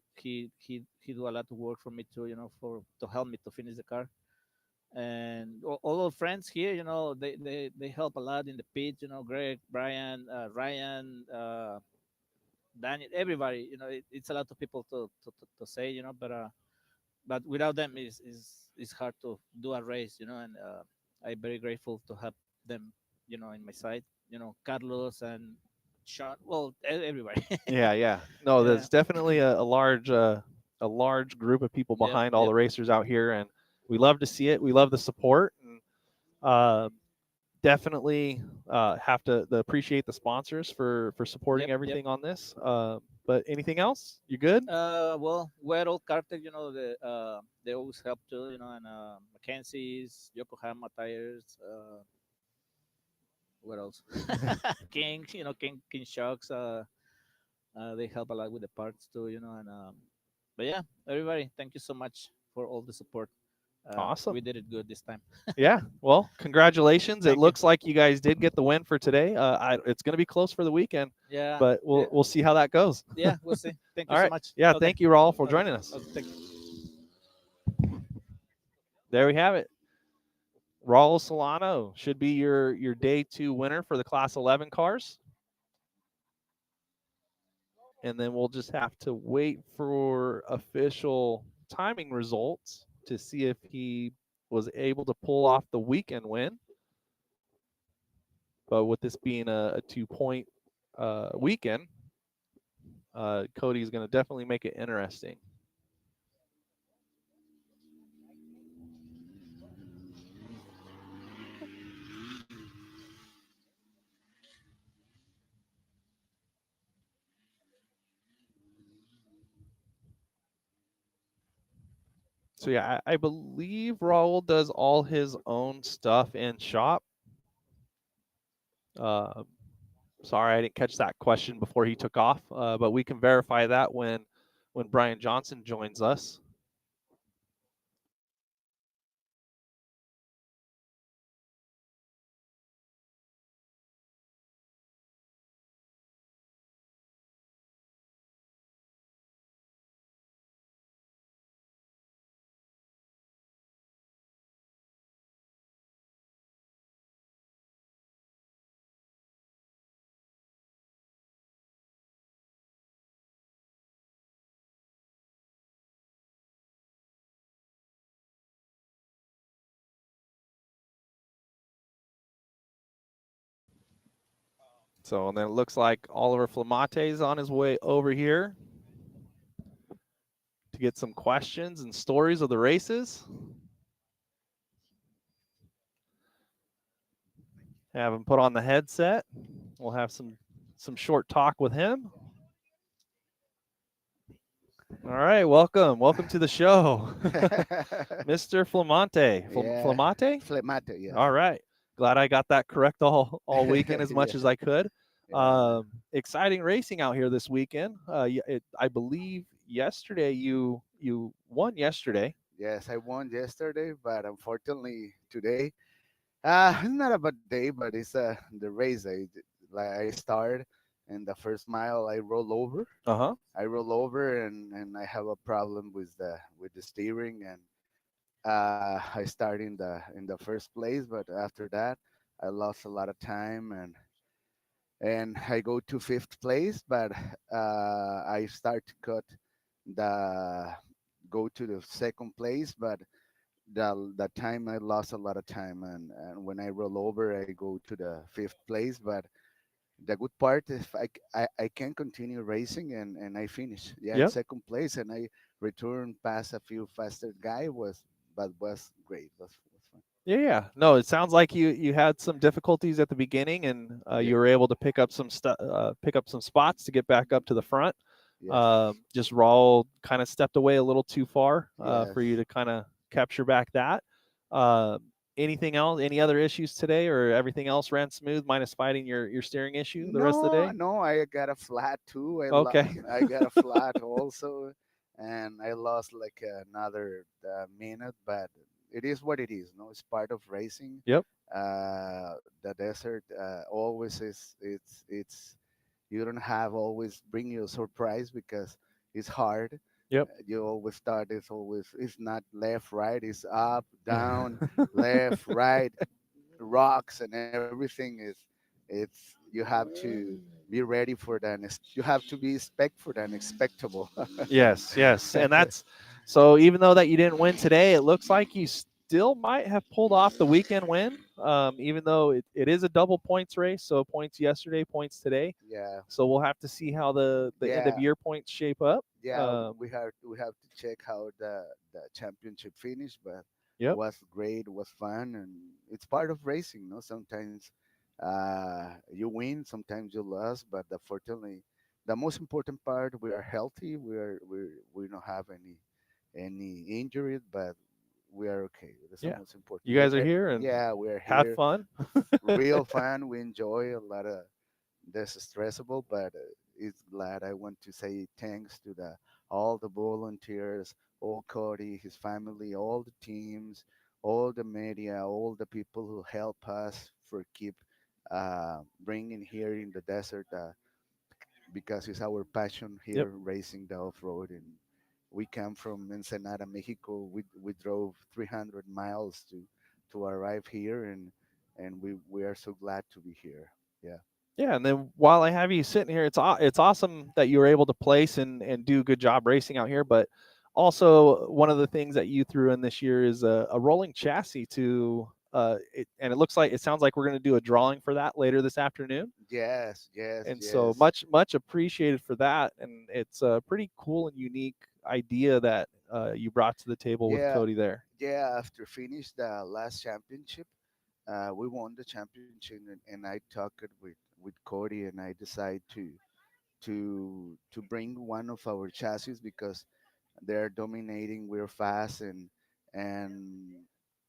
do a lot of work for me too, for to help me to finish the car. And all our friends here, they help a lot in the pit. Greg, Brian, Ryan, Daniel, everybody. It's a lot of people to say, but without them is hard to do a race, and I'm very grateful to have them, in my side, Carlos and Sean, well, everybody. Yeah, yeah. No, Yeah, there's definitely a large group of people yep, behind all yep, the racers out here, and we love to see it. We love the support, and uh, definitely have to appreciate the sponsors for supporting yep. everything on this. But anything else? You good? Well, we're all Carter, they always help too, and Mackenzie's, Yokohama tires, what else? King, King Shocks, they help a lot with the parts too, and but yeah, everybody, thank you so much for all the support. We Awesome. did it good this time. Yeah. Well, congratulations. It Thank you. looks like you guys did get the win for today. It's going to be close for the weekend, Yeah, but we'll see how that goes. yeah, we'll see. Thank you All so right. much. Yeah. Okay, Thank you, Raul, for okay, joining us. okay, thank you. There we have it. Raul Solano should be your day 2 winner for the Class 11 cars. And then we'll just have to wait for official timing results to see if he was able to pull off the weekend win. But with this being a 2-point weekend, Cody's going to definitely make it interesting. So yeah, I believe Raul does all his own stuff in shop. Uh, Sorry, I didn't catch that question before he took off, but we can verify that when Brian Johnson joins us. So and then it looks like Oliver Flamate is on his way over here to get some questions and stories of the races. Have him put on the headset. We'll have some short talk with him. All right, welcome to the show, Mr. Flamante. Yeah, Flamate. phlegmatic. Yes. All right, glad I got that correct all weekend as much Yeah, as I could. yeah. Exciting racing out here this weekend. I believe yesterday you won yesterday. Yes, I won yesterday, but unfortunately today, it's not a bad day, but it's the race. Like I start, and the first mile I roll over. Uh huh. I roll over, and I have a problem with the steering, and I start in the first place, but after that, I lost a lot of time, and I go to fifth place, but I start to cut the go to the second place, but the time I lost a lot of time, and when I roll over, I go to the fifth place. But the good part is I can continue racing and I finish in Yep. second place, and I return past a few faster guy was great was fun. Yeah. No, it sounds like you had some difficulties at the beginning, and Yeah. you were able to pick up some spots to get back up to the front. Yes. Just Raul kind of stepped away a little too far Yes. for you to kind of capture back that. Uh, Anything else? Any other issues today, or everything else ran smooth minus fighting your steering issue the rest of the No, day? no, I got a flat too. Okay. I got a flat also, and I lost like another minute, but it is what it is. No, it's part of racing. Yep. The desert always is. It's you don't have always bring you a surprise because it's hard. Yep. You always start. It's not left right. It's up down left right rocks and everything is it's you have to be ready for you have to be expect for the unexpectable. Yes, yes. And that's so even though that you didn't win today, it looks like you still might have pulled off the weekend win. Even though it is a double points race, so points yesterday, points today. Yeah, So we'll have to see how the end of yeah, year points shape up. yeah. Um, We have to check how the championship finished, but yep, was great, was fun, and it's part of racing. No, sometimes you win, sometimes you lose, but fortunately, the most important part we are healthy. We don't have any injuries, but we are okay. That's the yeah. most important. You guys are here and Yeah, we're had here. fun. Real fun. We enjoy a lot of this stressable, but it's glad. I want to say thanks to the all the volunteers, all Cody, his family, all the teams, all the media, all the people who help us for keep bringing here in the desert. Because it's our passion Yep. here racing the off-road, and we come from Ensenada, Mexico. We drove 300 miles to arrive here, and we are so glad to be here. Yeah. Yeah, and then while I have you sitting here, it's awesome that you were able to place and do a good job racing out here. But also, one of the things that you threw in this year is a rolling chassis to and it looks like it sounds like we're going to do a drawing for that later this afternoon. Yes, yes, And so yes. much appreciated for that. And it's a pretty cool and unique idea that you brought to the table with Yeah, Cody there. yeah. After finish the last championship, we won the championship, and I talked with Cody, and I decided to bring one of our chassis because They're dominating. We're fast, and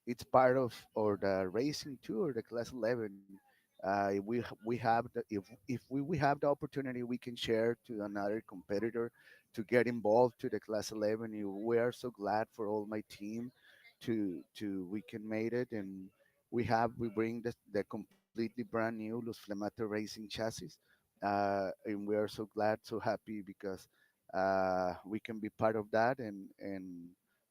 it's part of or the racing tour, the class 11. We have the if we have the opportunity, we can share to another competitor to get involved to the class 11. We are so glad for all my team to we can made it, and we bring the completely brand new Los Flamate Racing chassis, and we are so glad, so happy because we can be part of that, and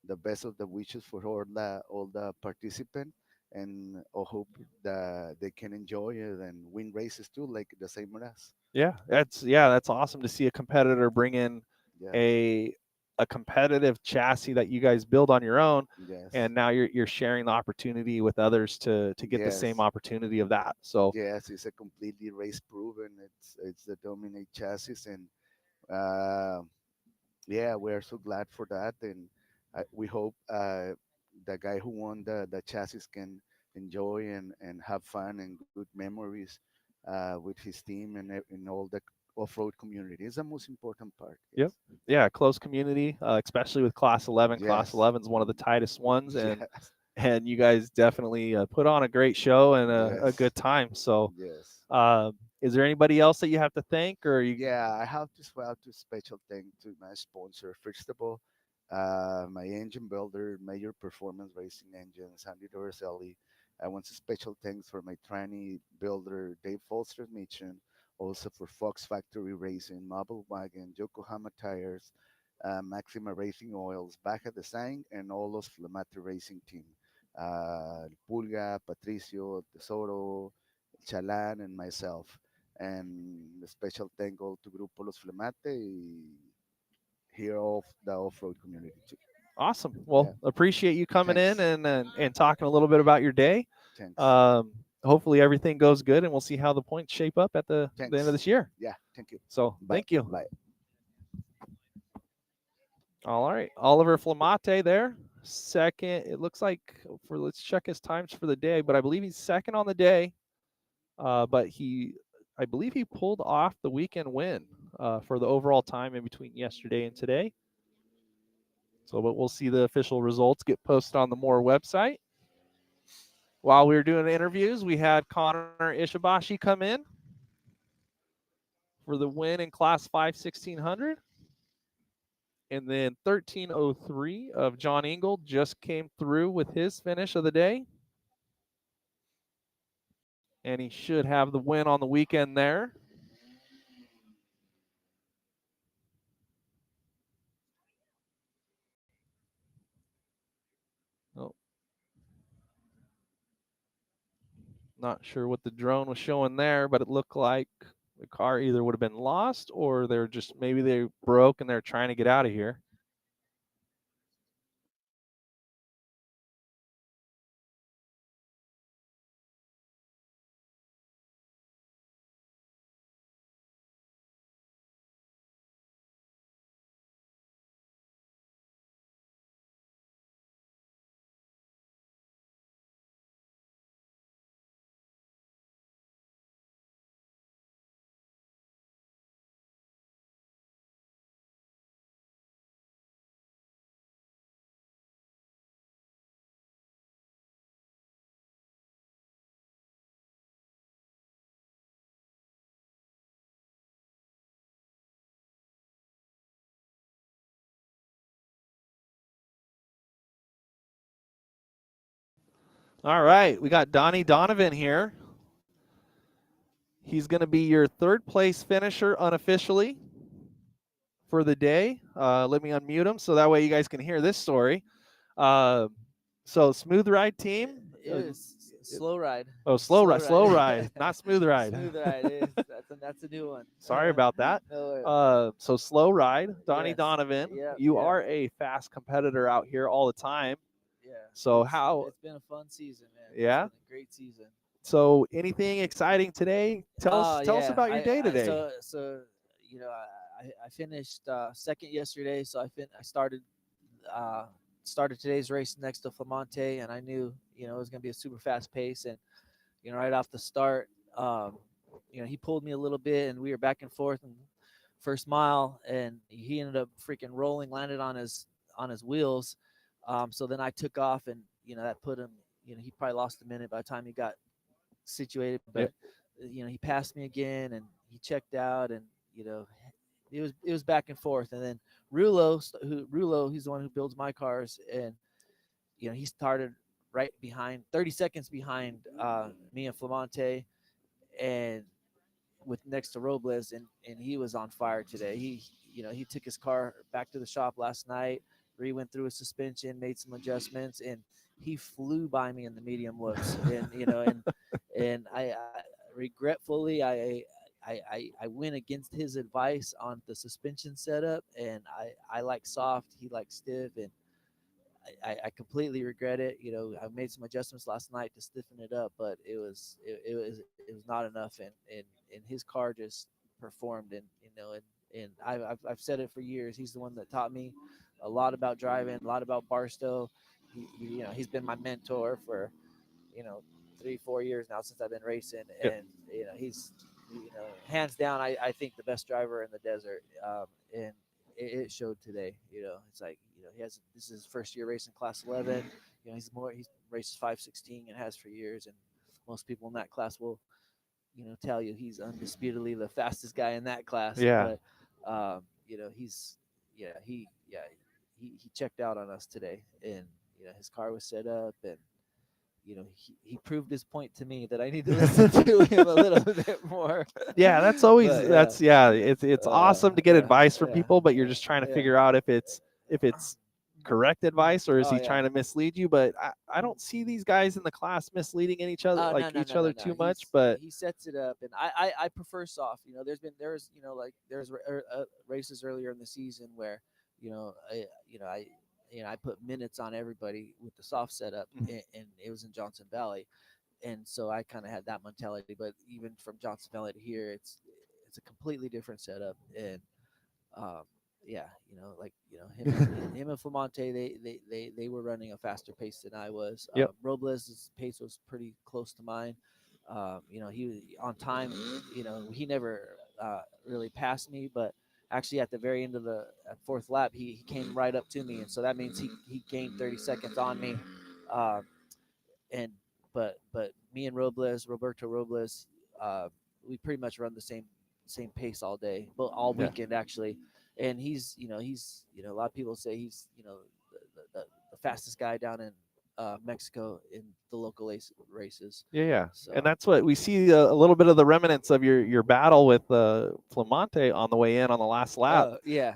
the best of the wishes for all the participants, and I hope that they can enjoy it and win races too, like the same as us. That's awesome to see a competitor bring in Yes, a a competitive chassis that you guys build on your own, yes, and now you're sharing the opportunity with others to get the same yes, opportunity of that. So yes. It's a completely race proven. It's the dominate chassis, and uh, yeah, we're so glad for that, and we hope the guy who won the chassis can enjoy and have fun and good memories with his team and in all the off-road community. It's the most important part. yep, Yes, yeah, close community, especially with Class 11. Class yes, 11 is one of the tightest ones, yes, and you guys definitely put on a great show and a yes, good time. So, yes. uh, is there anybody else that you have to thank, or you? Yeah, I have to swell to special thank to my sponsor. First of all, my engine builder, Major Performance Racing Engines, Andy Dorsali. I want to special thanks for my trainee builder, Dave Foster Mitchell, also for Fox Factory Racing, Mobile Wagon, Yokohama Tires, Maxima Racing Oils, Baja Design, and all those Flamate Racing team. Pulga, Patricio, Tesoro, Chalan, and myself, and a special thank all to Grupo Los Flemate here of the off-road community too. Awesome. Yeah, Well, appreciate you coming in thanks, and talking a little bit about your day. thanks, Um, Hopefully everything goes good, and we'll see how the points shape up at the end of thanks. this year. Yeah, thank you. So Bye, thank you. bye. All right, Oliver Flamate there, second. It looks like for let's check his times for the day, but I believe he's second on the day. But I believe he pulled off the weekend win for the overall time in between yesterday and today. So, but we'll see the official results get posted on the M.O.R.E website. While we were doing the interviews, we had Connor Ishibashi come in for the win in Class 5 1600. And then 1303 of John Ingold just came through with his finish of the day. And he should have the win on the weekend there. Oh, not sure what the drone was showing there, but it looked like the car either would have been lost or they're just maybe they broke and they're trying to get out of here. All right, we got Donnie Donovan here. He's going to be your third place finisher unofficially for the day. Let me unmute him so that way you guys can hear this story. Uh, so smooth ride team. It was slow ride. Oh, slow ride, not smooth ride. Smooth ride. That's a new one. Sorry about that. No. So slow ride, Donnie Yes. Donovan. Yep. You Yep. are a fast competitor out here all the time. Yeah. So how? It's been a fun season, man. It's Yeah. been a great season. So anything exciting today? Oh Tell us yeah. about your day I today. you know I finished second yesterday, so I uh started today's race next to Flamonte, and I knew it was gonna be a super fast pace, and right off the start, he pulled me a little bit, and we were back and forth, and first mile, and he ended up freaking rolling, landed on his wheels. So then I took off, and that put him. He probably lost a minute by the time he got situated, but Yep. he passed me again, and he checked out, and it was back and forth. And then Rulo, he's the one who builds my cars, and he started right behind, 30 seconds behind me and Flamonte, and with next to Robles, and he was on fire today. He took his car back to the shop last night. Went through his suspension, made some adjustments, and he flew by me in the medium looks. And I regretfully I went against his advice on the suspension setup, and I like soft, he likes stiff, and I completely regret it. I made some adjustments last night to stiffen it up, but it was not enough, and his car just performed, and I've said it for years. He's the one that taught me a lot about driving, a lot about Barstow. He's been my mentor for 3-4 years now since I've been racing, Yep. and he's hands down I think the best driver in the desert, and it showed today. It's like this is his first year racing Class 11. He races 516 and has for years, and most people in that class will tell you he's undisputedly the fastest guy in that class. Yeah. But he's he checked out on us today, and his car was set up, and he proved his point to me that I need to listen to him a little bit more. Yeah, that's always But, yeah. it's awesome to get Yeah, advice from yeah, people, but you're just trying to yeah. figure out if it's correct advice, or is Oh, he yeah. trying to mislead you. But I don't see these guys in the class misleading each other Oh, no, no, each no, other no, too no. much. But He sets it up, and I prefer soft. There's races earlier in the season where I put minutes on everybody with the soft setup, and it was in Johnson Valley, and so I kind of had that mentality. But even from Johnson Valley to here, it's a completely different setup, and um, yeah, him and Flamonte, they were running a faster pace than I was. Yep. Robles' pace was pretty close to mine. He was on time. He never really passed me, but actually at the very end of the fourth lap, he came right up to me, and so that means he gained 30 seconds on me. Um, and but me and Roberto Robles, we pretty much run the same pace all day, but all Yeah. weekend actually. And he's a lot of people say he's the fastest guy down in Mexico in the local races. yeah, So and that's what we see a little bit of the remnants of your battle with Flamonte on the way in on the last lap. yeah.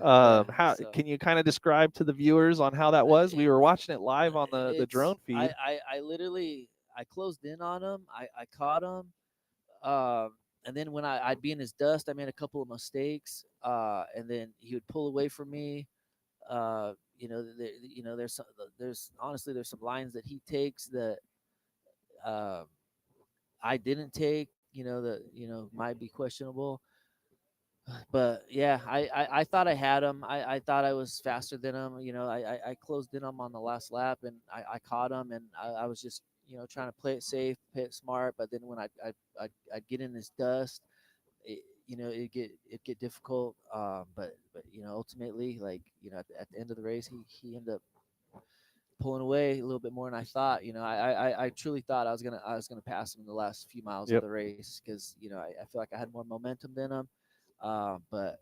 How So can you kind of describe to the viewers on how that was? We were watching it live on the drone feed. I literally I closed in on him. I caught him. And then when I'd be in his dust, I made a couple of mistakes. And then he would pull away from me. There's honestly there's some lines that he takes that uh, I didn't take. That might be questionable. But yeah, I thought I had him. I thought I was faster than him. I closed in him on the last lap, and I caught him, and I was just trying to play it safe, play it smart. But then when I'd get in this dust, it get difficult. But ultimately, like at the end of the race, he ended up pulling away a little bit more than I thought. I truly thought I was gonna pass him in the last few miles of Yep. the race because I feel like I had more momentum than him. But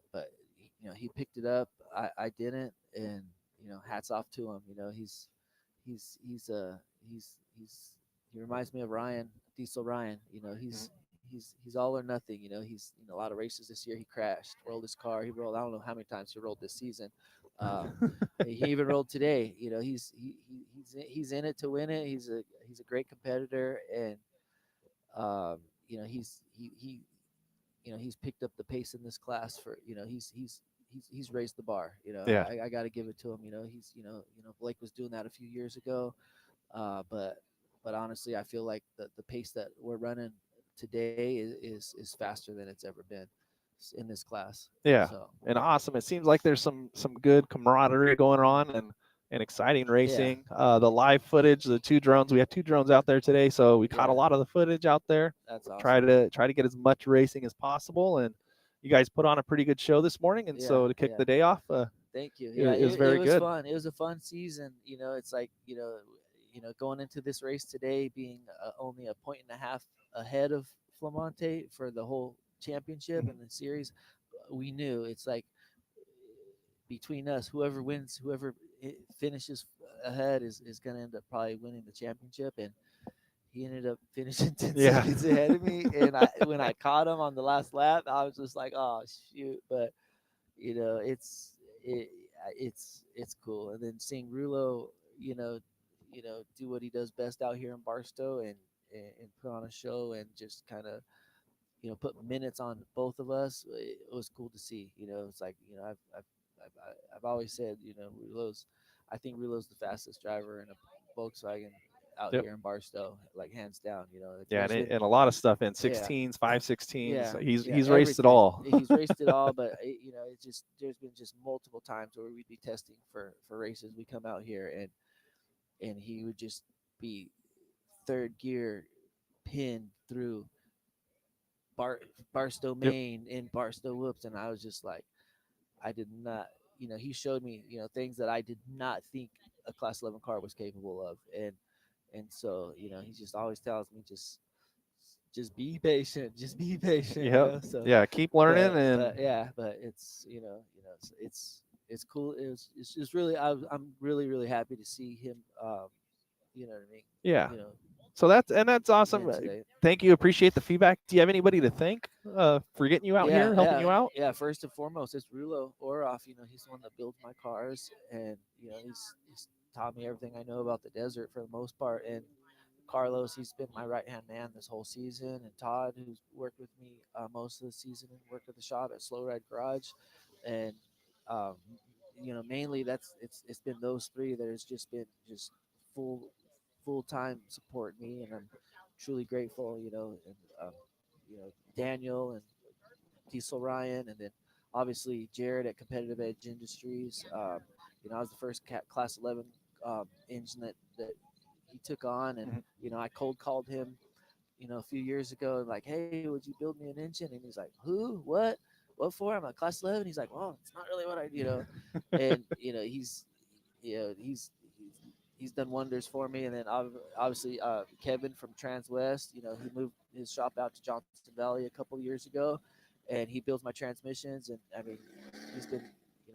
he picked it up. I didn't, and hats off to him. He reminds me of Ryan Diesel Ryan. He's all or nothing. He's a lot of races this year. He crashed, rolled his car. He rolled. I don't know how many times he rolled this season. He even rolled today. He's in it to win it. He's a great competitor, and he's picked up the pace in this class for he's raised the bar. Yeah. I got to give it to him. Blake was doing that a few years ago, but honestly, I feel like the pace that we're running today is faster than it's ever been in this class. Yeah, So and awesome. It seems like there's some good camaraderie going on and exciting racing. The live footage, the two drones. We had two drones out there today, so we caught a lot of the footage out there. that's awesome. Try to get as much racing as possible, and you guys put on a pretty good show this morning, and Yeah, so to kick yeah. the day off, Thank you. it, Yeah, it was it very was good. fun. It was a fun season. It's like going into this race today, being only a point and a half ahead of Flamonte for the whole championship Mhm. and the series. We knew it's like between us, whoever wins, whoever finishes ahead is going to end up probably winning the championship. And he ended up finishing 10 Yeah. seconds ahead of me. And when I caught him on the last lap, I was just like, oh shoot! But it, it's cool. And then seeing Rulo, do what he does best out here in Barstow and put on a show and just kind of put minutes on both of us. It was cool to see. It's like I've always said Rulo's. I think Rulo's the fastest driver in a Volkswagen out Yep. here in Barstow, like hands down. Like Yeah, there's been and a lot of stuff in yeah 16s, 516s. yeah, yeah, He's raced it everything. all. He's raced it all, but it's just there's been just multiple times where we'd be testing for races. We come out here and he would just be third gear pinned through Barstow, Yep. Maine in Barstow Whoops, and I was just like, I did not. He showed me things that I did not think a Class 11 car was capable of, and so he just always tells me just be patient, just be patient, Yep. So, Yeah, keep learning and but yeah, but it's it's cool. It's just really I'm really happy to see him. You know what I mean? yeah. You know, So that's awesome. win today. Thank you. Appreciate the feedback. Do you have anybody to thank for getting you out Yeah, here, helping yeah, you out? yeah. First and foremost, it's Rulo Oroff. He's the one that builds my cars, and he's taught me everything I know about the desert for the most part. And Carlos, he's been my right hand man this whole season, and Todd, who's worked with me most of the season and worked at the shop at Slow Ride Garage, and um, mainly it's been those three that has just been just full full time support me, and I'm truly grateful. And Daniel and Diesel Ryan, and then obviously Jared at Competitive Edge Industries. I was the first Class 11 engine that he took on, and Mhm. I cold called him, a few years ago, and like, hey, would you build me an engine? And he's like, who, what for? I'm at Class 11. He's like, well, it's not really what and he's done wonders for me. And then obviously Kevin from Transwest, he moved his shop out to Johnson Valley a couple years ago, and he builds my transmissions. And I mean, he's been,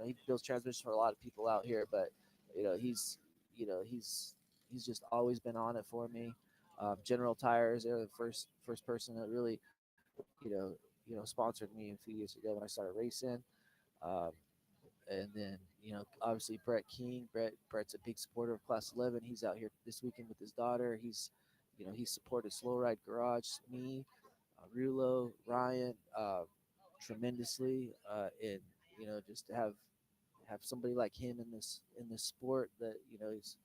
he builds transmissions for a lot of people out here, but he's, he's just always been on it for me. General Tires, they're the first person that really, sponsored me a few years ago when I started racing. Um, and then obviously Brett King. Brett's a big supporter of Class 11. He's out here this weekend with his daughter. He's supported Slow Ride Garage, me, Rulo, Ryan, tremendously, and just to have somebody like him in this sport that is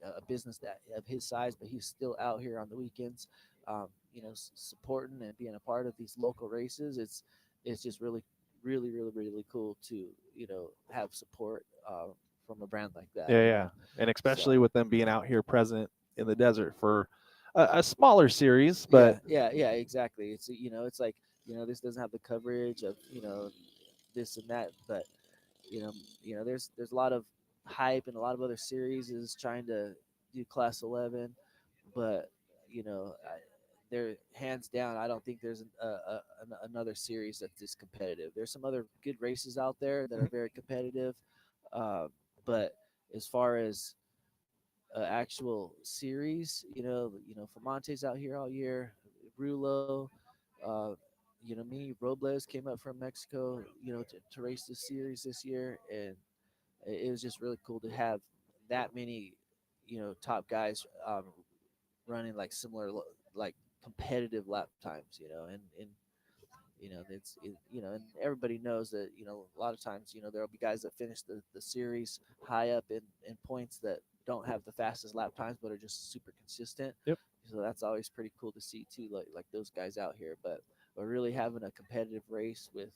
a business that of his size, but he's still out here on the weekends, supporting and being a part of these local races. It's just really cool to have support from a brand like that. Yeah, yeah. And especially So with them being out here present in the desert for a smaller series, but yeah, exactly. It's like this doesn't have the coverage of this and that, but there's a lot of hype and a lot of other series is trying to do Class 11, but they're hands down. I don't think there's another series that's this competitive. There's some other good races out there that are very competitive, uh, but as far as actual series, Famonte's out here all year. Rulo, uh, me, Robles came up from Mexico, to race the series this year, and it was just really cool to have that many, top guys running like similar, like competitive lap times, and and everybody knows that a lot of times there'll be guys that finish the series high up in points that don't have the fastest lap times but are just super consistent. yep. So that's always pretty cool to see too, like those guys out here. But really having a competitive race with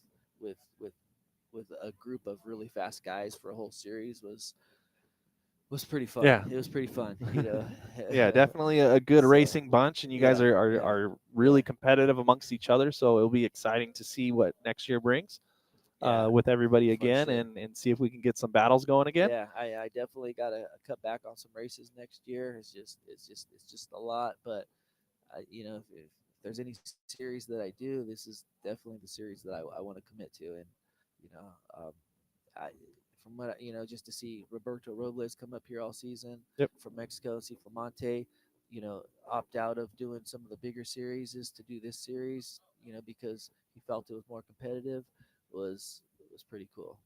with a group of really fast guys for a whole series was pretty fun. Yeah. It was pretty fun. You know. Yeah, definitely a good So, racing bunch, and you guys yeah, are really competitive amongst each other. So it'll be exciting to see what next year brings Yeah, with everybody for again, sure. and see if we can get some battles going again. Yeah, I definitely got to cut back on some races next year. It's just a lot, but if there's any series that I do, this is definitely the series that I want to commit to, and you know, um, I from what just to see Roberto Robles come up here all season Yep. from Mexico, see Flamonte, opt out of doing some of the bigger series is to do this series, because he felt it was more competitive, was pretty cool.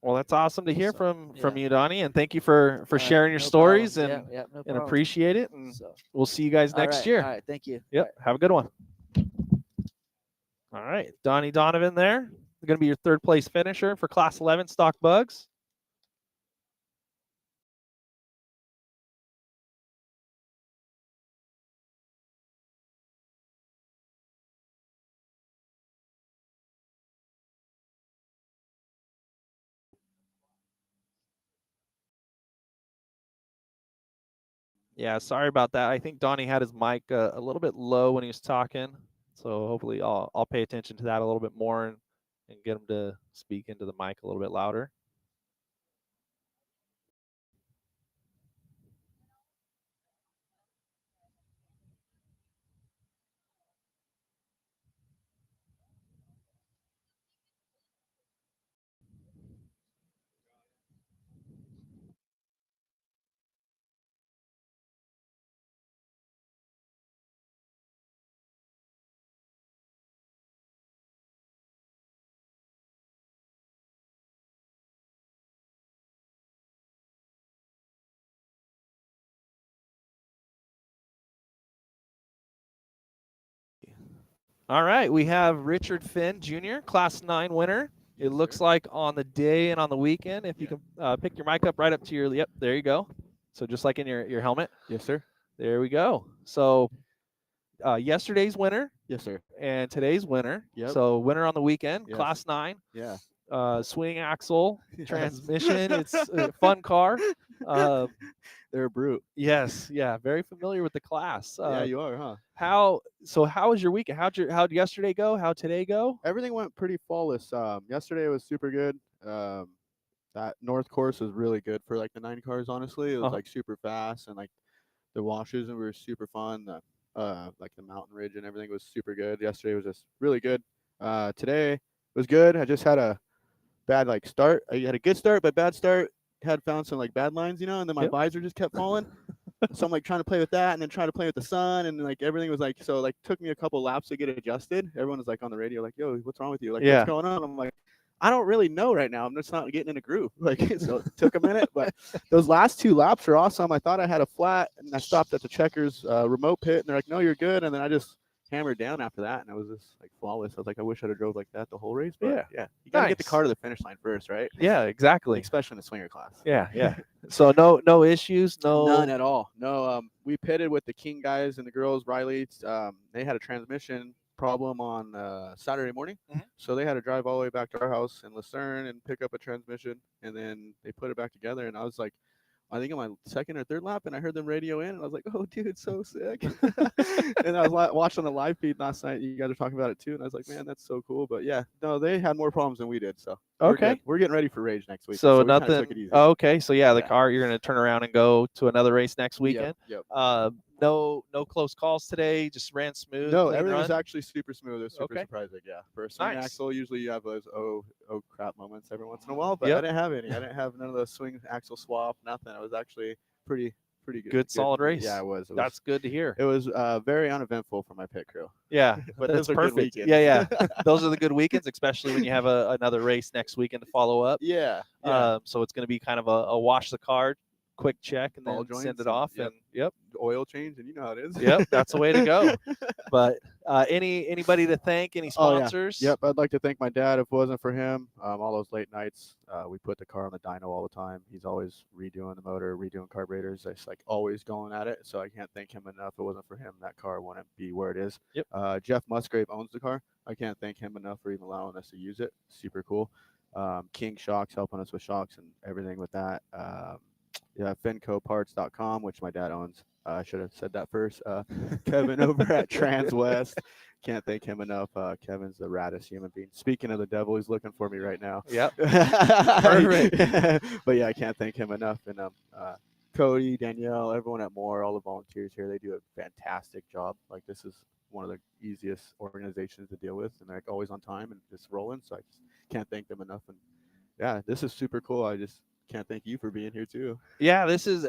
Well, that's awesome to hear So, from yeah. you, Donnie, and thank you for All right, sharing your no stories problem. and Yeah, no and problem. appreciate it. And So, we'll see you guys next all year. right, thank you. Yep. All right. Have a good one. All right, Donnie Donovan there. Going to be your third place finisher for Class 11 Stock Bugs. Yeah, sorry about that. I think Donnie had his mic a little bit low when he was talking, so hopefully I'll pay attention to that a little bit more and get him to speak into the mic a little bit louder. All right, we have Richard Finn Jr., Class 9 winner. It looks like on the day and on the weekend, if you can pick your mic up right up to your, yep, there you go. So just like in your helmet. Yes, sir. There we go. So yesterday's winner Yes, sir. and today's winner. Yep. So winner on the weekend, Yes. Class 9. Yeah. Swing axle, Yes. transmission. It's a fun car. They're a brute. Yes, yeah, very familiar with the class. Yeah, you are, huh? How was your weekend? How'd yesterday go? How'd today go? Everything went pretty flawless. Yesterday was super good. That north course was really good for like the 9 cars. Honestly, it was like super fast, and like the washes and were super fun. Like the mountain ridge and everything was super good. Yesterday was just really good. Today was good. I just had a bad like start. I had a good start, but bad start. Had found some like bad lines, and then my visor just kept falling. So I'm like trying to play with that, and then trying to play with the sun, and like everything was like so like took me a couple laps to get it adjusted. Everyone was like on the radio, like, "Yo, what's wrong with you? Like, what's going on?" I'm like, I don't really know right now. I'm just not getting in a groove. Like, so it took a minute, but those last 2 laps were awesome. I thought I had a flat, and I stopped at the checkers remote pit, and they're like, "No, you're good." And then I just hammered down after that, and it was just like flawless. I was like, I wish I'd have drove like that the whole race. But yeah, you gotta get the car to the finish line first, right? Yeah, exactly. Especially in the swinger class. Yeah. So no issues, None at all. No, we pitted with the King guys and the girls. Riley, they had a transmission problem on Saturday morning, so they had to drive all the way back to our house in Lucerne and pick up a transmission, and then they put it back together. And I was like, I think on my second or third lap, and I heard them radio in, and I was like, "Oh, dude, so sick!" And I was watching the live feed last night. You guys were talking about it too, and I was like, "Man, that's so cool." But yeah, no, they had more problems than we did. So we're getting ready for Rage next week. So we kinda nothing. took it easy. Oh, okay, so yeah, the car you're gonna turn around and go to another race next weekend. Yep. No close calls today. Just ran smooth. No, clean everything was run. actually super smooth. It was super surprising. Yeah, for a swing axle, usually you have those oh crap moments every once in a while, but I didn't have any. I didn't have none of those swing axle swap. Nothing. I was actually pretty good. Good solid race. Yeah, it was. That's good to hear. It was very uneventful for my pit crew. Yeah, but that's those are perfect. good weekends. Yeah. Those are the good weekends, especially when you have another race next weekend to follow up. Yeah. So it's going to be kind of a wash the car, quick check, and Ball then joints send it off. Yep. And oil change, and you know how it is. Yep, that's the way to go. But anybody to thank? Any sponsors? Yep, I'd like to thank my dad. If it wasn't for him, all those late nights, we put the car on the dyno all the time. He's always redoing the motor, redoing carburetors. It's like always going at it. So I can't thank him enough. If it wasn't for him, that car wouldn't be where it is. Yep. Jeff Musgrave owns the car. I can't thank him enough for even allowing us to use it. Super cool. King Shocks helping us with shocks and everything with that. FencoParts.com, which my dad owns. I should have said that first. Kevin over at Transwest. Can't thank him enough. Kevin's the raddest human being. Speaking of the devil, he's looking for me right now. Yep. Perfect. But yeah, I can't thank him enough. And Cody, Danielle, everyone at M.O.R.E, all the volunteers here, they do a fantastic job. Like, this is one of the easiest organizations to deal with, and they're like always on time and just rolling. So I just can't thank them enough. And yeah, this is super cool. I just can't thank you for being here too. Yeah, this is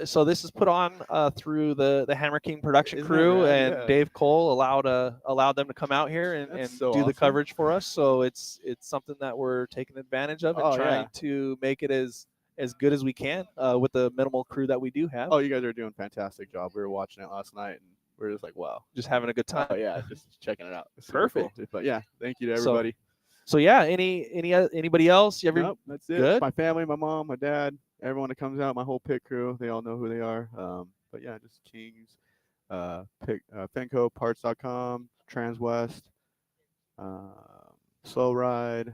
put on through the Hammer King production Isn't that crew, rad? and Yeah. Dave Cole allowed them to come out here and so do the awesome. coverage for us. So it's something that we're taking advantage of and Oh, trying yeah. to make it as good as we can with the minimal crew that we do have. Oh, you guys are doing a fantastic job. We were watching it last night, and we're just like, wow, Just having a good time. Oh yeah, just checking it out. It's super Perfect. cool. But yeah, thank you to everybody. So yeah, anybody else? Nope, that's it. good? My family, my mom, my dad, everyone that comes out, my whole pit crew, they all know who they are. But yeah, just Kings, FencoParts.com, Transwest, Slow Ride.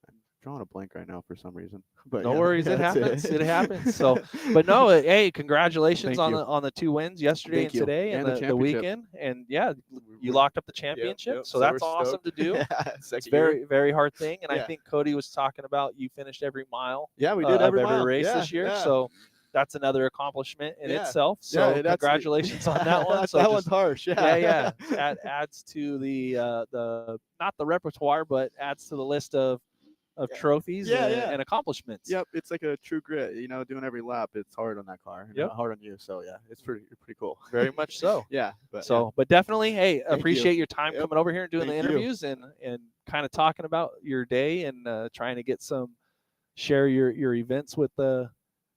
I'm drawing a blank right now for some reason. But No yeah, worries, it that's happens. It happens. So, but no, hey, congratulations Thank you. on the 2 wins yesterday Thank and you. today And and the the championship. weekend. And yeah, you We're- locked up the championship. Yep. So that's we're awesome stoked. to do. Yeah, It's second very, year. very hard thing. And I Yeah. think Cody was talking about you finished every mile Yeah, we did of every every mile. race Yeah, this year. yeah. So that's another accomplishment in Yeah. itself. So Yeah, that's- congratulations on that one. So that just- one's harsh. Yeah, yeah. Adds to the not the repertoire, but adds to the list of trophies and accomplishments. Yep, it's like a true grit. Doing every lap, it's hard on that car. Yep. Hard on you. So yeah, it's pretty cool. Very much so. Yeah. But But definitely, hey, Thank appreciate you. your time Yep. coming over here and doing Thank the you. interviews and kind of talking about your day and trying to get share your events with the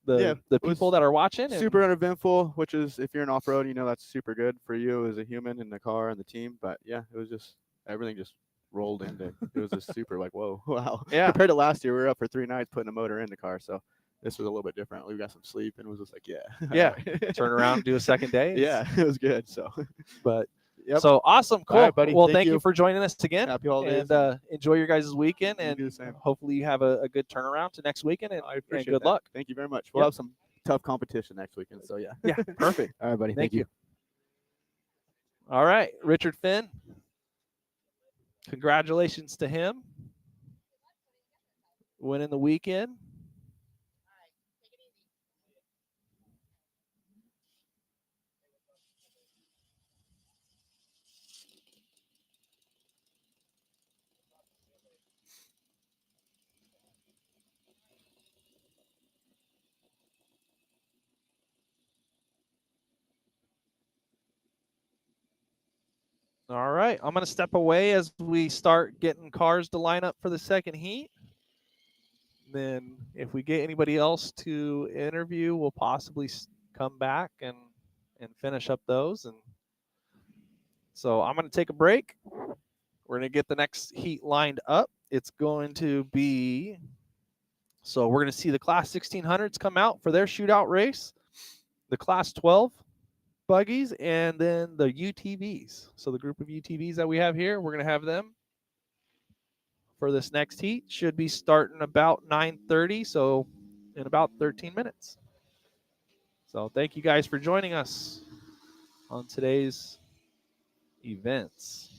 it was people that are watching. super uneventful, which is, if you're in off road, that's super good for you as a human in the car and the team. But yeah, it was just everything just rolled into. It was just super like, whoa, wow. Yeah. Compared to last year, we were up for 3 nights putting a motor in the car, so this was a little bit different. We got some sleep and it was just like, yeah. Yeah. Turn around and do a second day. Yeah, it was good. So, but yep. so awesome, cool. All right, buddy. Well, Thank thank you you. for joining us again. Happy holidays. And enjoy your guys' weekend, You and do the same. hopefully you have a good turnaround to next weekend. And, I appreciate good that. luck. Thank you very much. We'll Yep. have some tough competition next weekend. So yeah. Yeah, perfect. All right, buddy. Thank Thank you. All right, Richard Finn. Congratulations to him winning the weekend. All right, I'm going to step away as we start getting cars to line up for the second heat. Then if we get anybody else to interview, we'll possibly come back and finish up those. And so I'm going to take a break. We're going to get the next heat lined up. It's going to be, so we're going to see the Class 1600s come out for their shootout race, the Class 12 buggies, and then the UTVs. So the group of UTVs that we have here, we're going to have them for this next heat. Should be starting about 9:30, so in about 13 minutes. So thank you guys for joining us on today's events.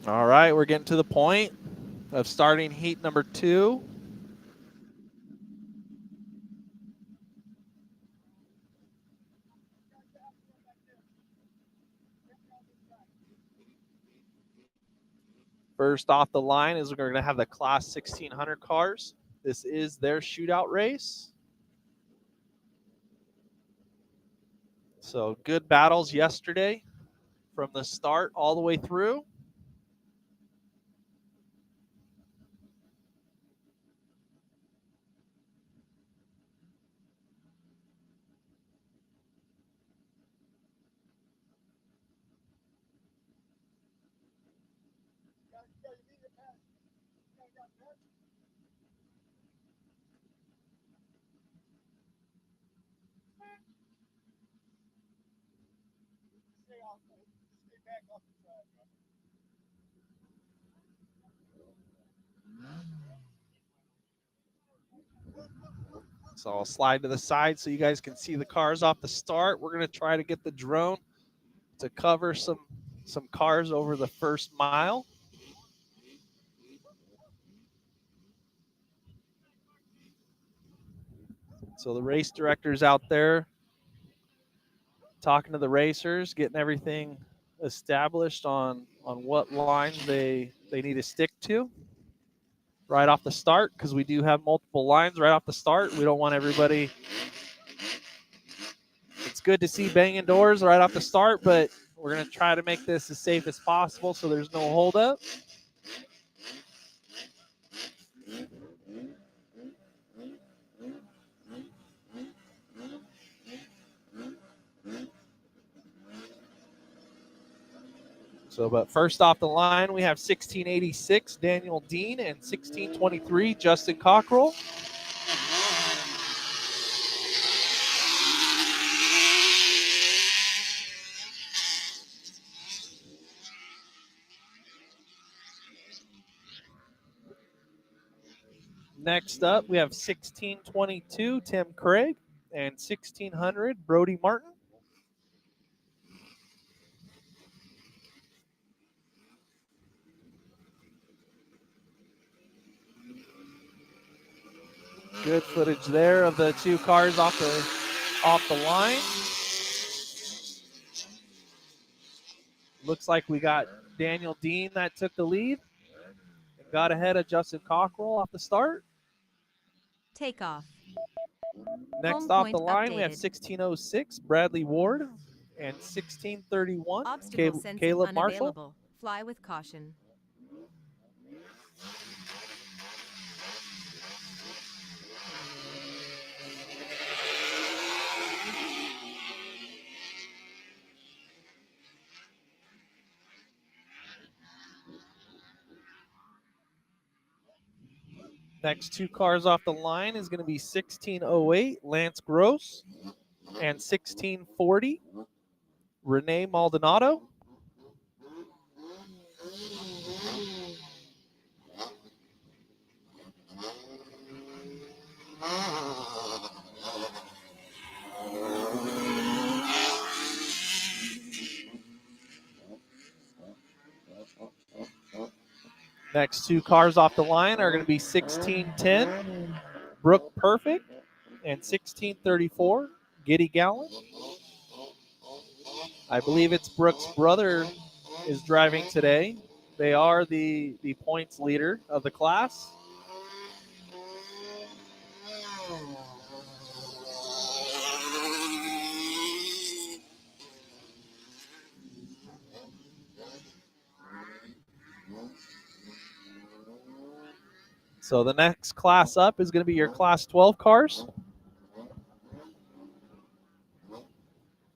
All right, we're getting to the point of starting heat number 2. First off the line is we're going to have the Class 1600 cars. This is their shootout race. So good battles yesterday from the start all the way through. So I'll slide to the side so you guys can see the cars off the start. We're going to try to get the drone to cover some cars over the first mile. So the race director's out there talking to the racers, getting everything established on what lines they need to stick to right off the start, because we do have multiple lines right off the start. We don't want everybody. It's good to see banging doors right off the start, but we're going to try to make this as safe as possible so there's no holdup. So, but first off the line, we have 1686 Daniel Dean and 1623 Justin Cockrell. Next up, we have 1622 Tim Craig and 1600 Brody Martin. Good footage there of the two cars off the line. Looks like we got Daniel Dean that took the lead and got ahead of Justin Cockrell off the start. Takeoff. Next Home off point the line, we have updated. 1606 Bradley Ward and 1631 Obstacle sensing Caleb Marshall. unavailable. Fly with caution. Next two cars off the line is going to be 1608 Lance Gross and 1640 Renee Maldonado. Next two cars off the line are going to be 1610 Brooke Perfect and 1634 Giddy Gallant. I believe it's Brooke's brother is driving today. They are the points leader of the class. So the next class up is going to be your Class 12 cars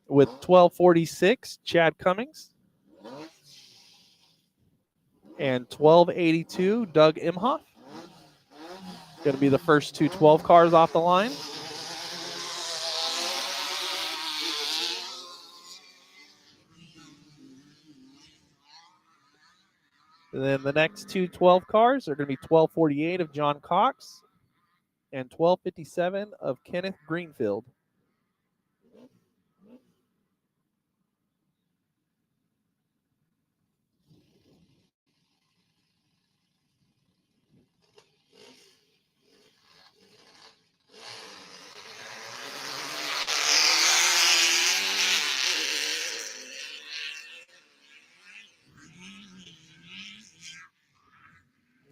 with 1246 Chad Cummings and 1282 Doug Imhoff. Going to be the first two 12 cars off the line. And then the next two 12 cars are going to be 1248 of John Cox and 1257 of Kenneth Greenfield.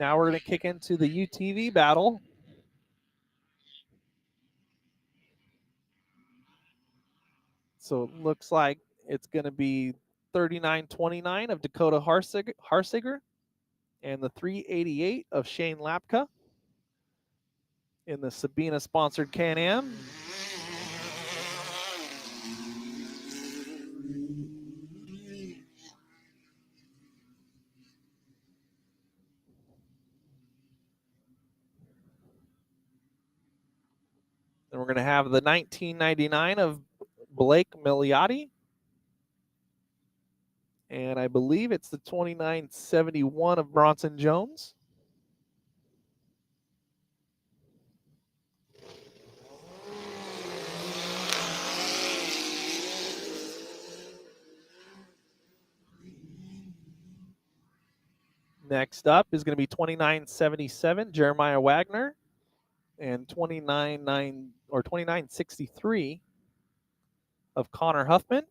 Now we're going to kick into the UTV battle. So it looks like it's going to be 3929 of Dakota Harsiger and the 388 of Shane Lapka in the Sabina-sponsored Can-Am. Then we're going to have the 1999 of Blake Milioti. And I believe it's the 2971 of Bronson Jones. Next up is going to be 2977 Jeremiah Wagner and 2963 of Connor Huffman.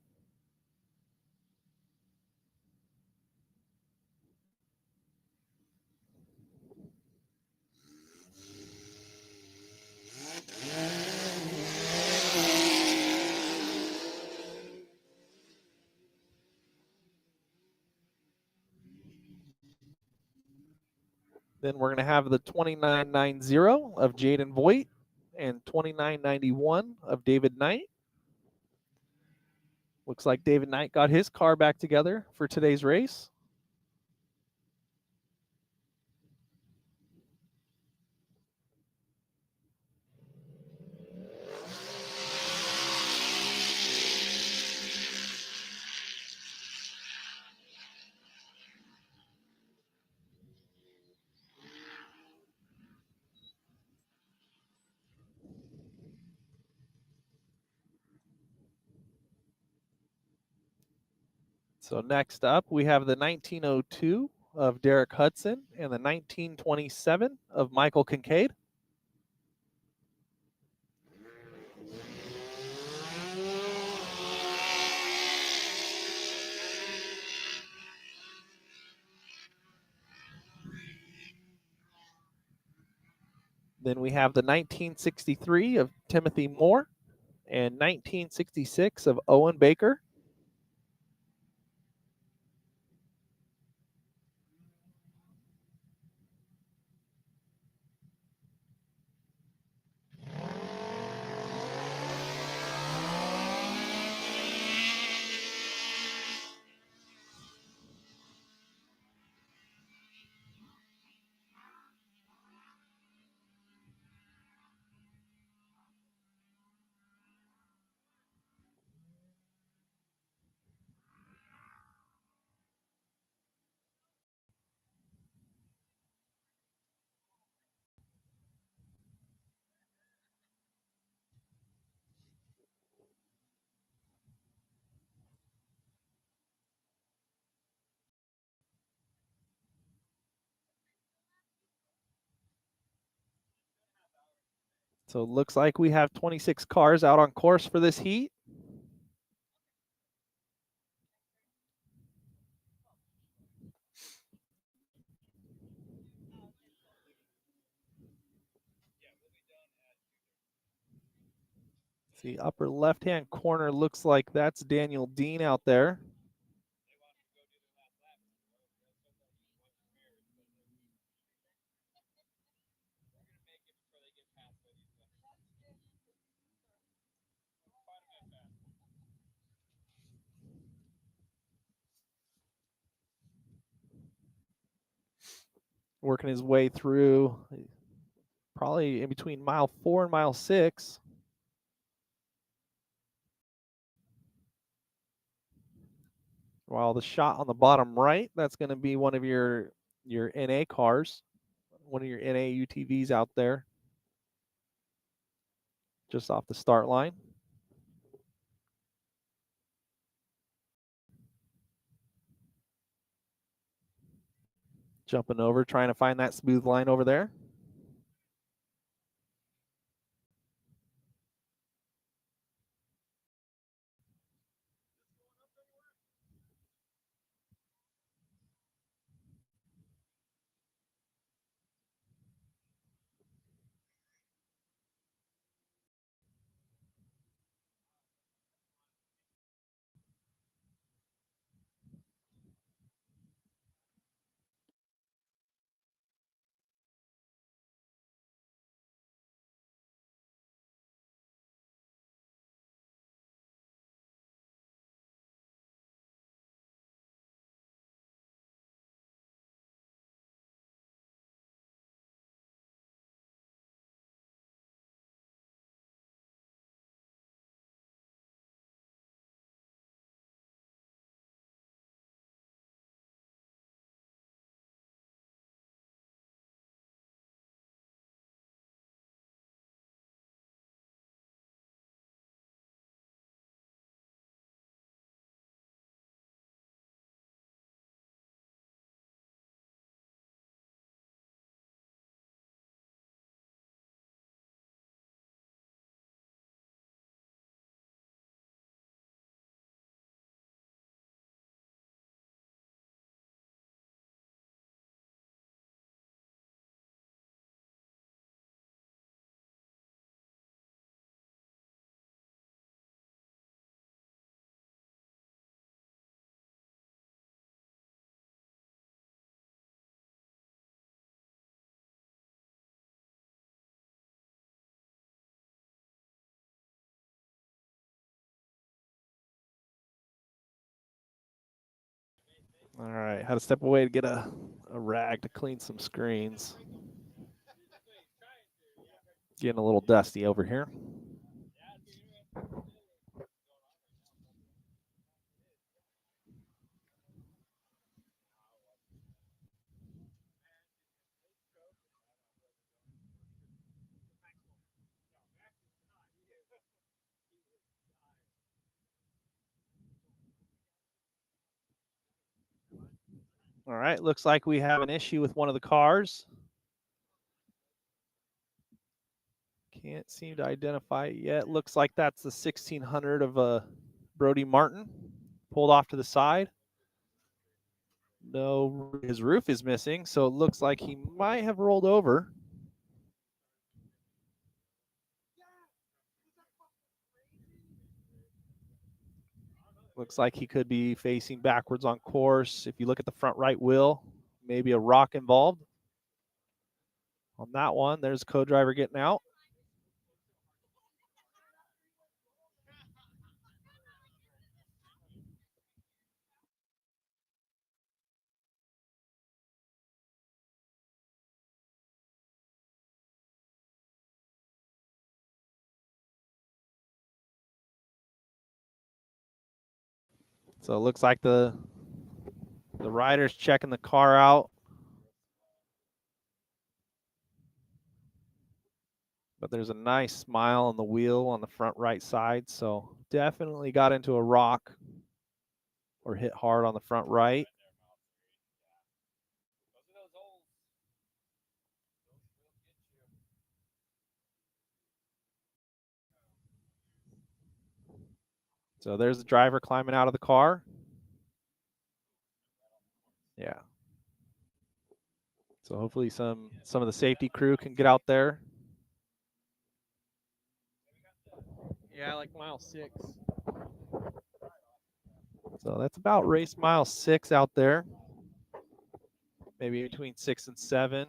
Then we're going to have the 2990 of Jaden Voigt and 2991 of David Knight. Looks like David Knight got his car back together for today's race. So next up, we have the 1902 of Derek Hudson and the 1927 of Michael Kincaid. Then we have the 1963 of Timothy Moore and 1966 of Owen Baker. So it looks like we have 26 cars out on course for this heat. The upper left-hand corner looks like that's Daniel Dean out there. Working his way through probably in between mile 4 and mile 6. While the shot on the bottom right, that's going to be one of your NA cars, one of your NA UTVs out there, just off the start line. Jumping over, trying to find that smooth line over there. All right, had to step away to get a rag to clean some screens. Getting a little dusty over here. All right, looks like we have an issue with one of the cars. Can't seem to identify it yet. Looks like that's the 1600 of Brody Martin. Pulled off to the side. No, his roof is missing, so it looks like he might have rolled over. Looks like he could be facing backwards on course. If you look at the front right wheel, maybe a rock involved. On that one, there's a co-driver getting out. So it looks like the rider's checking the car out. But there's a nice smile on the wheel on the front right side. So definitely got into a rock or hit hard on the front right. So there's the driver climbing out of the car. Yeah. So hopefully some of the safety crew can get out there. Yeah, like mile 6. So that's about race mile 6 out there. Maybe between 6 and 7.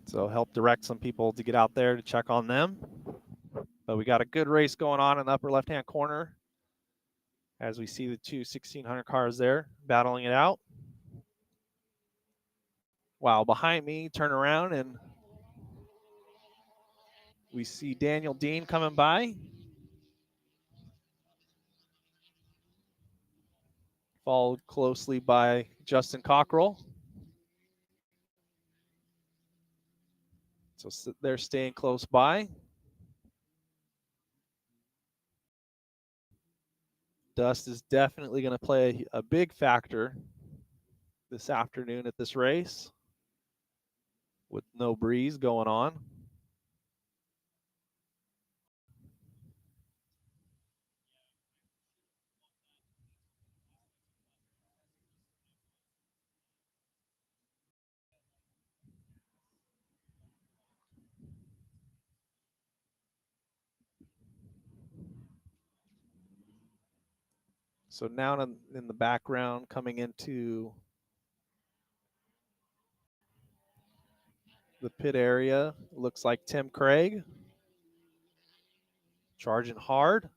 So help direct some people to get out there to check on them. But we got a good race going on in the upper left-hand corner as we see the two 1600 cars there battling it out. Wow, behind me, turn around and we see Daniel Dean coming by. Followed closely by Justin Cockrell. So they're staying close by. Dust is definitely going to play a big factor this afternoon at this race with no breeze going on. So now in the background coming into the pit area, looks like Tim Craig charging hard.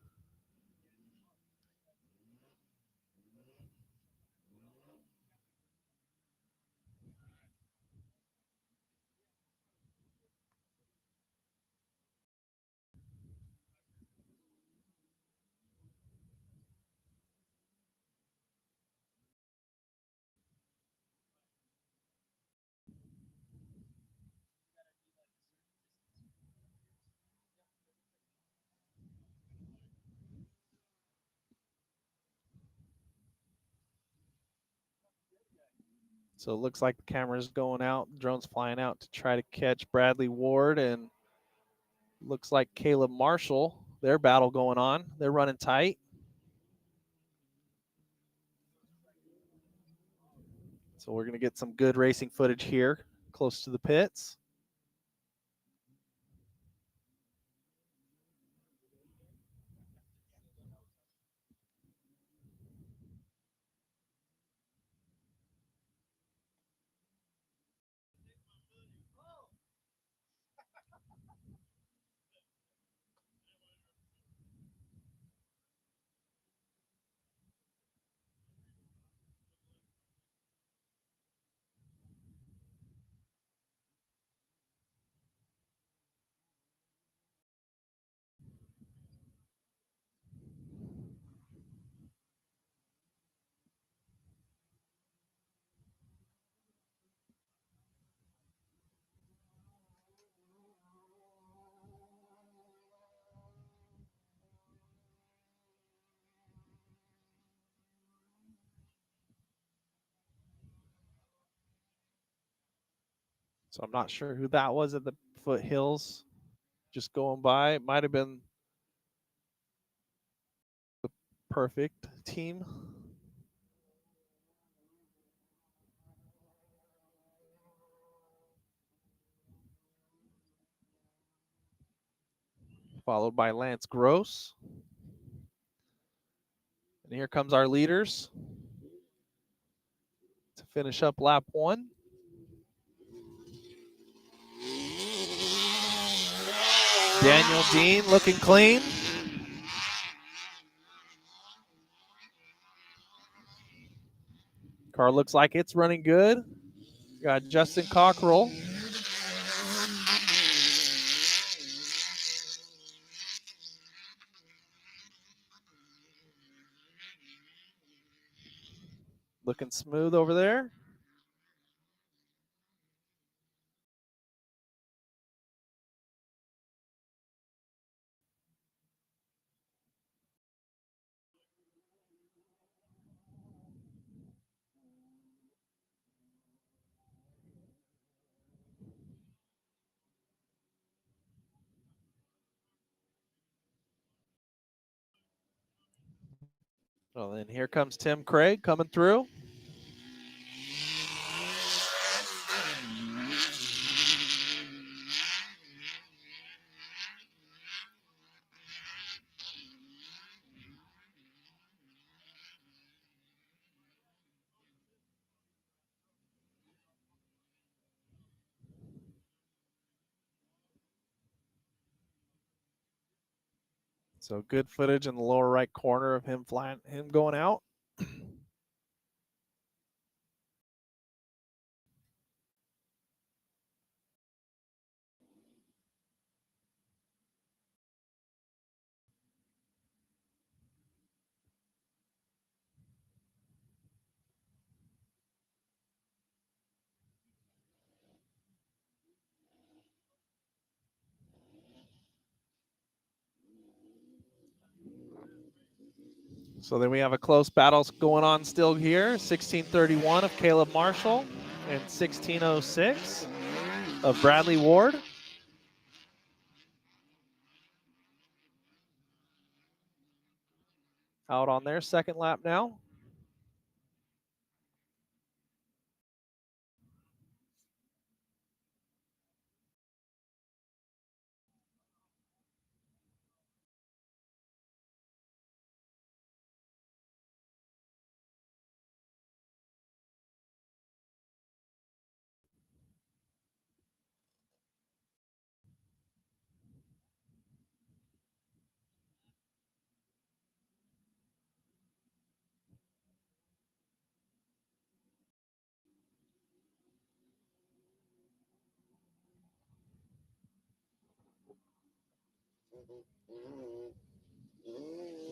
So it looks like the camera's going out, drone's flying out to try to catch Bradley Ward and looks like Caleb Marshall, their battle going on. They're running tight. So we're going to get some good racing footage here close to the pits. So I'm not sure who that was at the foothills just going by. It might have been the perfect team. Followed by Lance Gross. And here comes our leaders to finish up lap 1. Daniel Dean looking clean. Car looks like it's running good. Got Justin Cockrell. Looking smooth over there. Well, then here comes Tim Craig coming through. So good footage in the lower right corner of him flying, him going out. So then we have a close battle going on still here. 1631 of Caleb Marshall and 1606 of Bradley Ward. Out on their second lap now.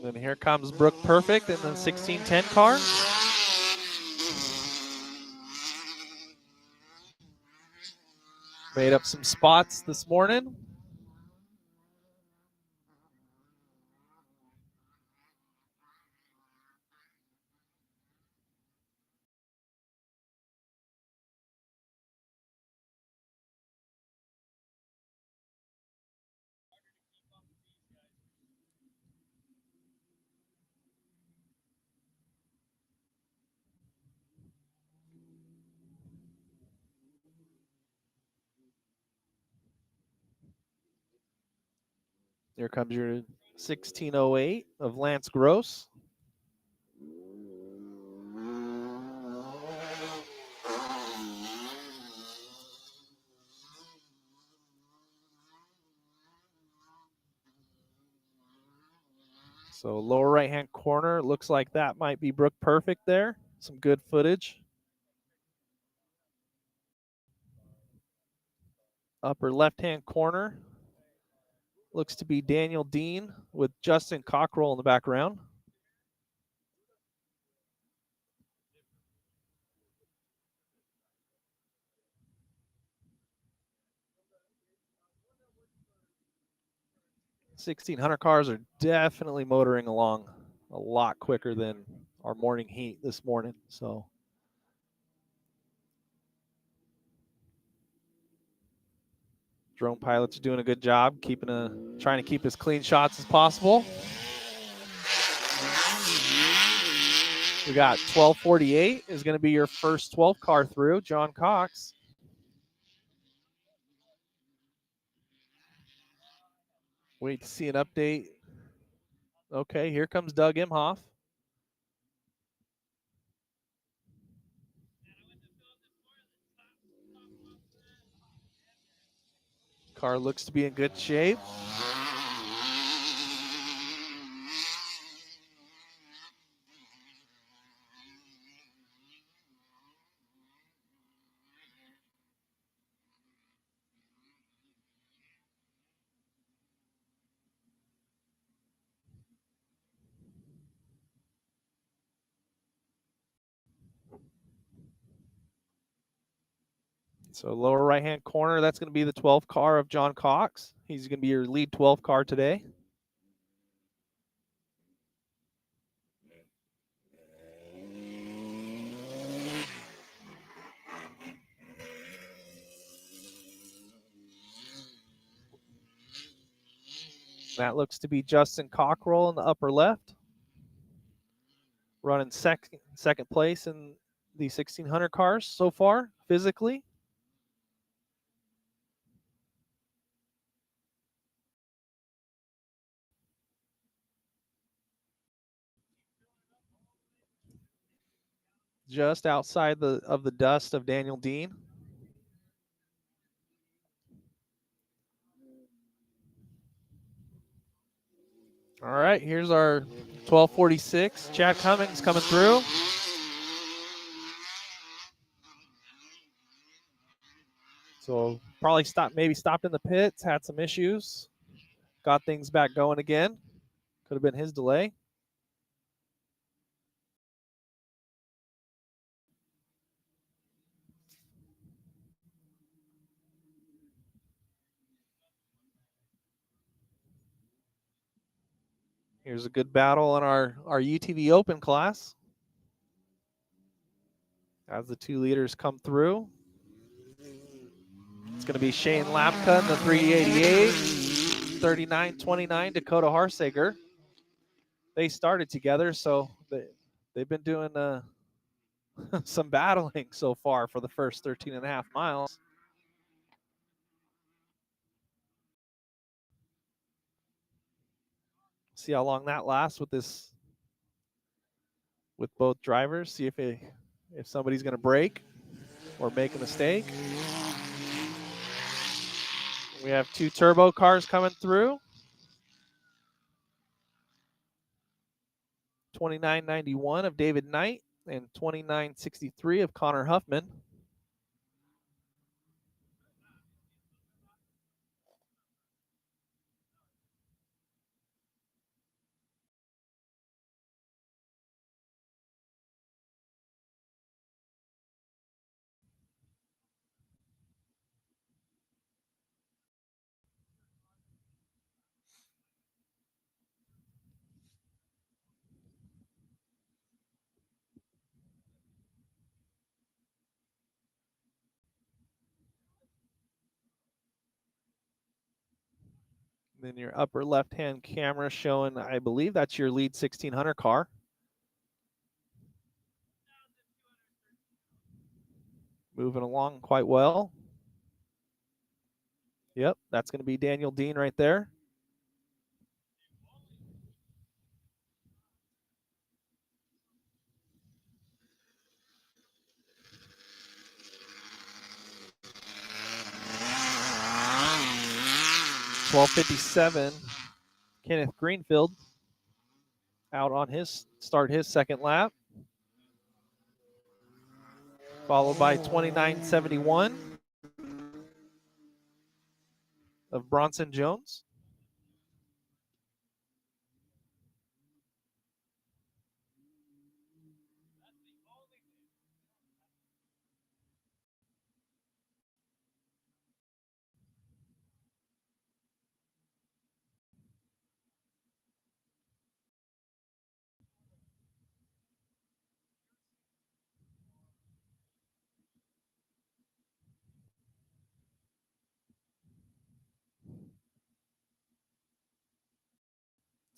Then here comes Brooke Perfect in the 1610 car. Made up some spots this morning. Here comes your 1608 of Lance Gross. So lower right-hand corner, looks like that might be Brook Perfect there. Some good footage. Upper left-hand corner, looks to be Daniel Dean with Justin Cockrell in the background. $1,600 cars are definitely motoring along a lot quicker than our morning heat this morning. So drone pilots are doing a good job trying to keep as clean shots as possible. We got 1248 is going to be your first 12 car through, John Cox. Wait to see an update. Okay, here comes Doug Imhoff. Car looks to be in good shape. So lower right-hand corner, that's going to be the 12 car of John Cox. He's going to be your lead 12 car today. That looks to be Justin Cockrell in the upper left, running second place in the 1600 cars so far, physically. Just outside of the dust of Daniel Dean. All right, here's our 1246. Chad Cummings coming through. So probably maybe stopped in the pits, had some issues, got things back going again. Could have been his delay. Here's a good battle in our UTV Open class. As the 2 leaders come through. It's going to be Shane Lapka in the 388, 39-29 Dakota Harsager. They started together, so they've been doing some battling so far for the first 13 and a half miles. See how long that lasts with both drivers. See if somebody's going to break or make a mistake. We have 2 turbo cars coming through. 2991 of David Knight and 2963 of Connor Huffman. Then your upper left-hand camera showing, I believe that's your lead 1600 car. Moving along quite well. Yep, that's going to be Daniel Dean right there. 12:57. Kenneth Greenfield out on his second lap, followed by 29:71 of Bronson Jones.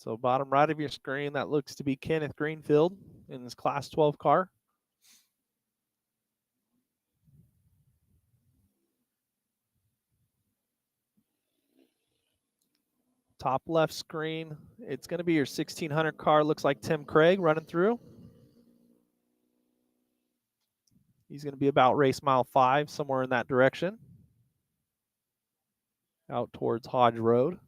So bottom right of your screen, that looks to be Kenneth Greenfield in his Class 12 car. Top left screen, it's going to be your 1600 car. Looks like Tim Craig running through. He's going to be about race mile 5, somewhere in that direction, out towards Hodge Road.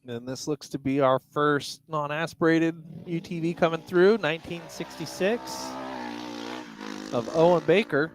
And this looks to be our first non-aspirated UTV coming through, 1966 of Owen Baker.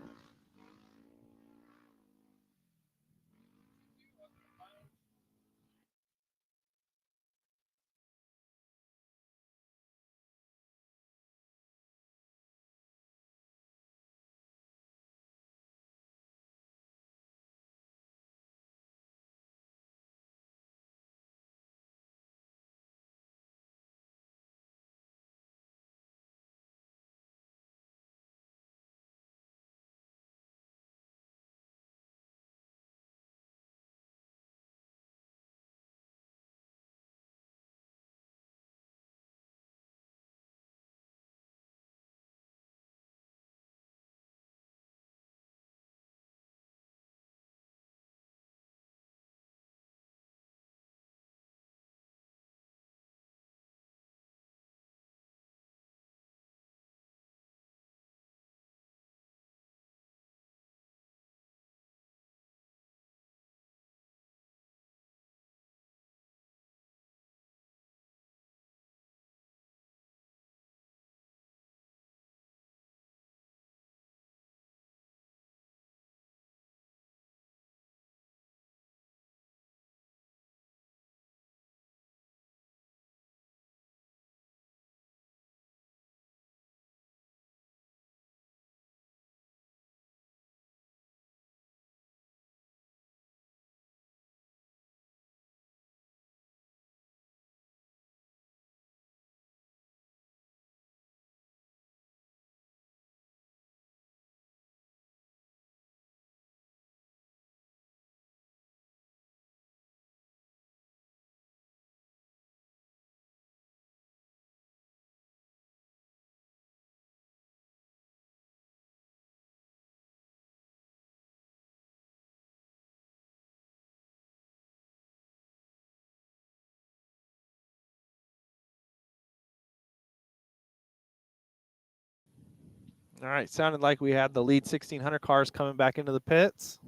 All right, sounded like we had the lead 1600 cars coming back into the pits.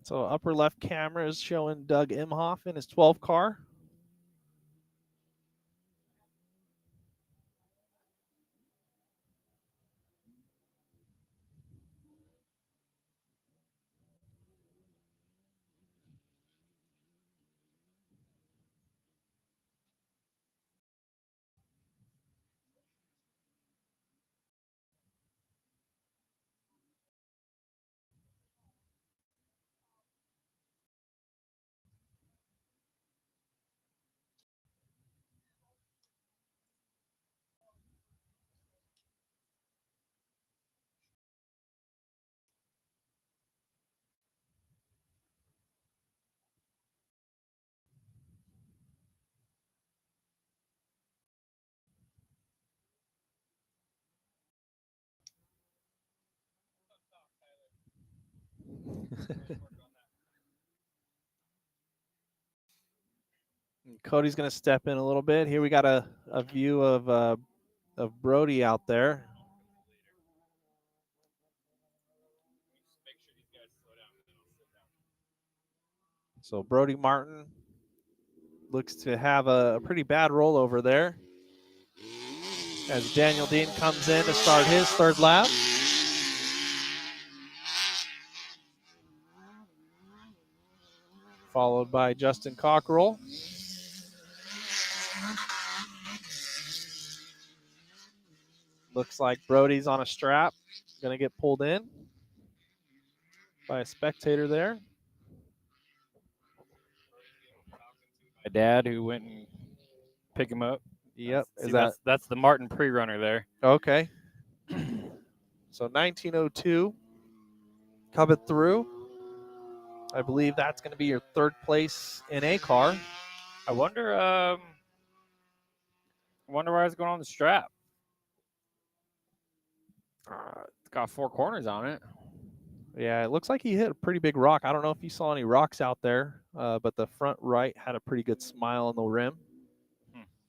So upper left camera is showing Doug Imhoff in his 12 car. Cody's going to step in a little bit. Here we got a view of Brody out there. So Brody Martin looks to have a pretty bad rollover there as Daniel Dean comes in to start his third lap. Followed by Justin Cockrell. Looks like Brody's on a strap, going to get pulled in by a spectator there. My dad who went and picked him up. Yep. That's the Martin pre-runner there. Okay. So 1902 coming through. I believe that's going to be your third place in a car. I wonder why it's going on the strap. It's got 4 corners on it. Yeah, it looks like he hit a pretty big rock. I don't know if you saw any rocks out there, but the front right had a pretty good smile on the rim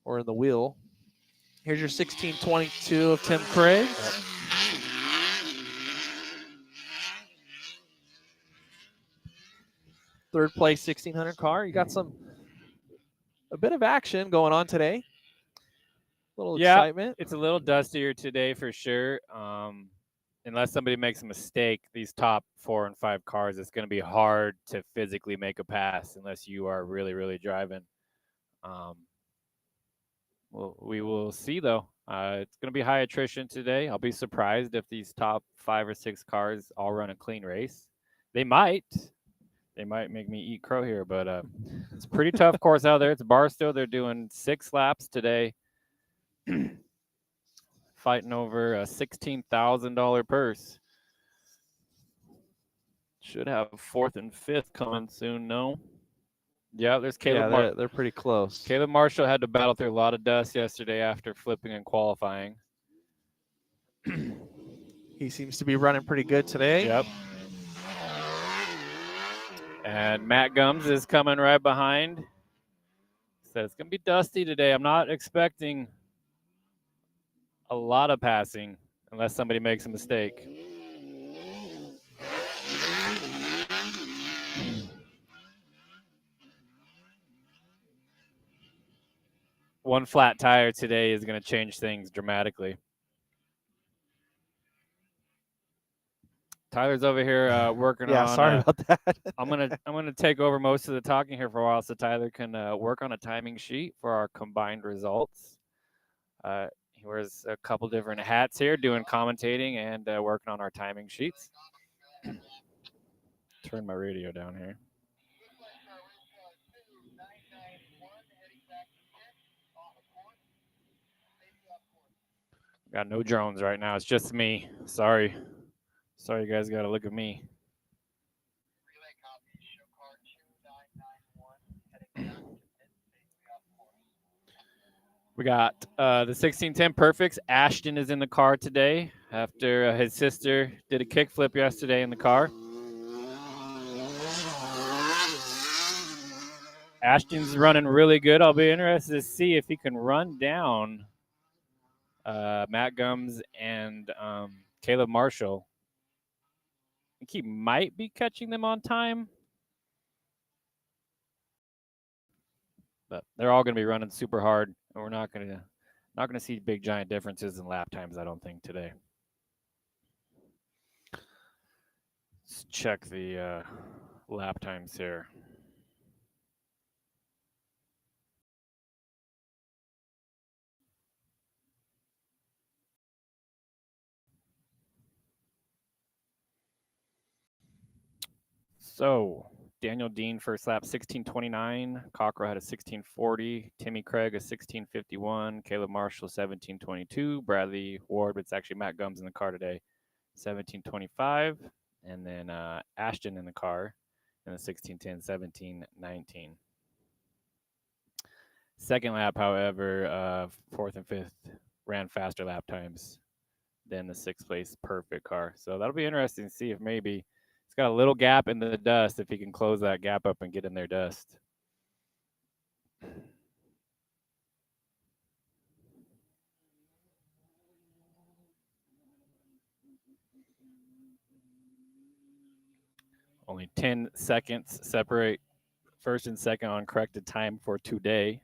or in the wheel. Here's your 1622 of Tim Craig. Yep. Third place 1600 car. You got a bit of action going on today. A little excitement. It's a little dustier today for sure. Unless somebody makes a mistake, these top 4 and 5 cars, it's going to be hard to physically make a pass unless you are really, really driving. Well, we will see, though. It's going to be high attrition today. I'll be surprised if these top 5 or 6 cars all run a clean race. They might. They might make me eat crow here, but it's a pretty tough course out there. It's Barstow. They're doing 6 laps today. Fighting over a $16,000 purse. Should have 4th and 5th coming soon, no? Yeah, there's Caleb. Yeah, they're pretty close. Caleb Marshall had to battle through a lot of dust yesterday after flipping and qualifying. He seems to be running pretty good today. Yep. And Matt Gums is coming right behind. So it's going to be dusty today. I'm not expecting a lot of passing unless somebody makes a mistake. One flat tire today is going to change things dramatically. Tyler's over here working on. Yeah, sorry about that. I'm gonna take over most of the talking here for a while, so Tyler can work on a timing sheet for our combined results. He wears a couple different hats here, doing commentating and working on our timing sheets. Turn my radio down here. Got no drones right now. It's just me. Sorry, you guys got to look at me. We got the 1610 Perfects. Ashton is in the car today after his sister did a kickflip yesterday in the car. Ashton's running really good. I'll be interested to see if he can run down Matt Gums and Caleb Marshall. I think he might be catching them on time. But they're all going to be running super hard, and we're not going to see big giant differences in lap times, I don't think, today. Let's check the lap times here. So Daniel Dean first lap 16:29, Cockrell had a 16:40, Timmy Craig a 16:51, Caleb Marshall 17:22, Bradley Ward, but it's actually Matt Gums in the car today, 17:25, and then Ashton in the car in the 16:10, 17:19. Second lap, however, fourth and fifth ran faster lap times than the sixth place perfect car. So that'll be interesting to see if maybe it's got a little gap in the dust, if he can close that gap up and get in their dust. Only 10 seconds separate first and second on corrected time for today.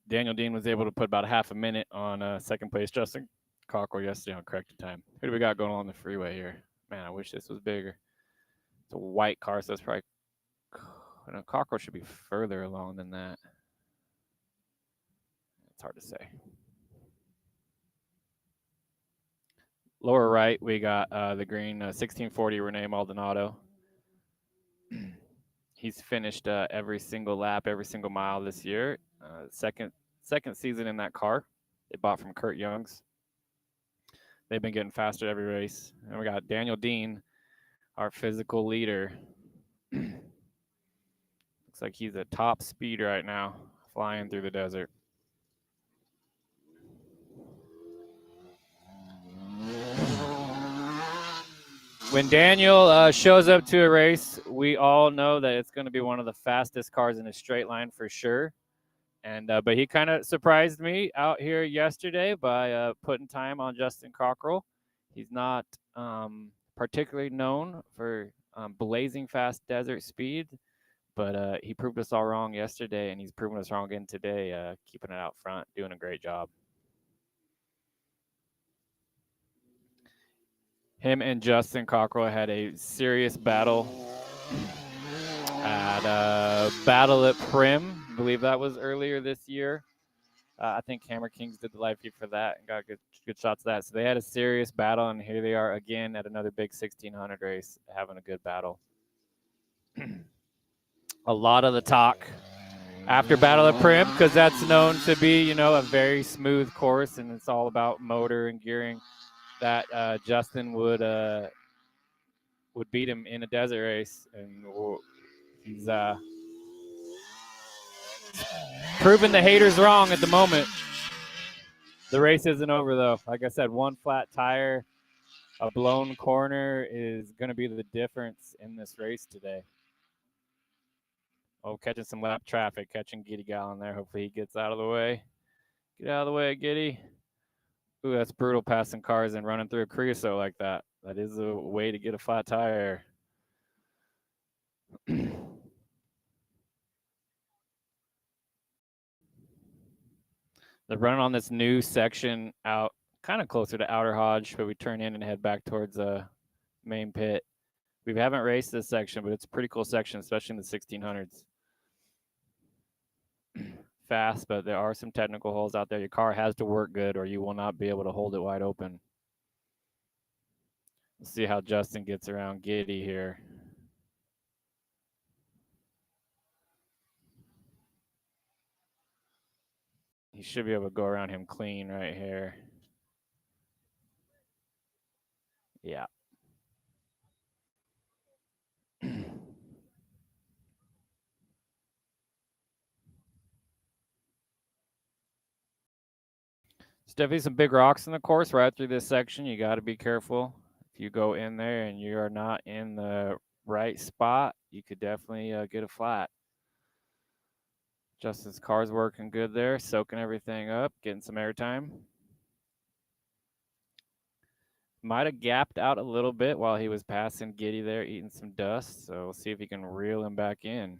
Daniel Dean was able to put about half a minute on second place. Justin Cockrell yesterday on corrected time. Who do we got going on the freeway here? Man, I wish this was bigger. It's a white car, so it's probably Cockrell should be further along than that. It's hard to say. Lower right, we got the green 1640 Rene Maldonado. He's finished every single lap, every single mile this year. Second season in that car. They bought from Kurt Young's. They've been getting faster every race. And we got Daniel Dean, our physical leader. Looks like he's a top speed right now, flying through the desert. When Daniel shows up to a race, we all know that it's going to be one of the fastest cars in a straight line for sure. And but he kind of surprised me out here yesterday by putting time on Justin Cockrell. He's not particularly known for blazing fast desert speed, but he proved us all wrong yesterday, and he's proven us wrong again today, keeping it out front, doing a great job. Him and Justin Cockrell had a serious battle at Battle at Prim. I believe that was earlier this year. I think Hammer Kings did the live feed for that and got good shots of that. So they had a serious battle, and here they are again at another big 1600 race, having a good battle. A lot of the talk after Battle at Prim, because that's known to be, a very smooth course, and it's all about motor and gearing, that Justin would beat him in a desert race, and he's proving the haters wrong at the moment. The race isn't over, though. Like I said, one flat tire, a blown corner is going to be the difference in this race today. Oh, catching some lap traffic, catching Giddy Gallon there. Hopefully he gets out of the way. Get out of the way, Giddy. Ooh, that's brutal, passing cars and running through a creosote like that. That is a way to get a flat tire. They're running on this new section out kind of closer to Outer Hodge, but we turn in and head back towards the main pit. We haven't raced this section, but it's a pretty cool section, especially in the 1600s. Fast, but there are some technical holes out there. Your car has to work good or you will not be able to hold it wide open. Let's see how Justin gets around Giddy here. He should be able to go around him clean right here. Yeah. There's definitely some big rocks in the course right through this section. You got to be careful. If you go in there and you are not in the right spot, you could definitely get a flat. Justin's car's working good there, soaking everything up, getting some airtime. Might have gapped out a little bit while he was passing Giddy there, eating some dust. So we'll see if he can reel him back in.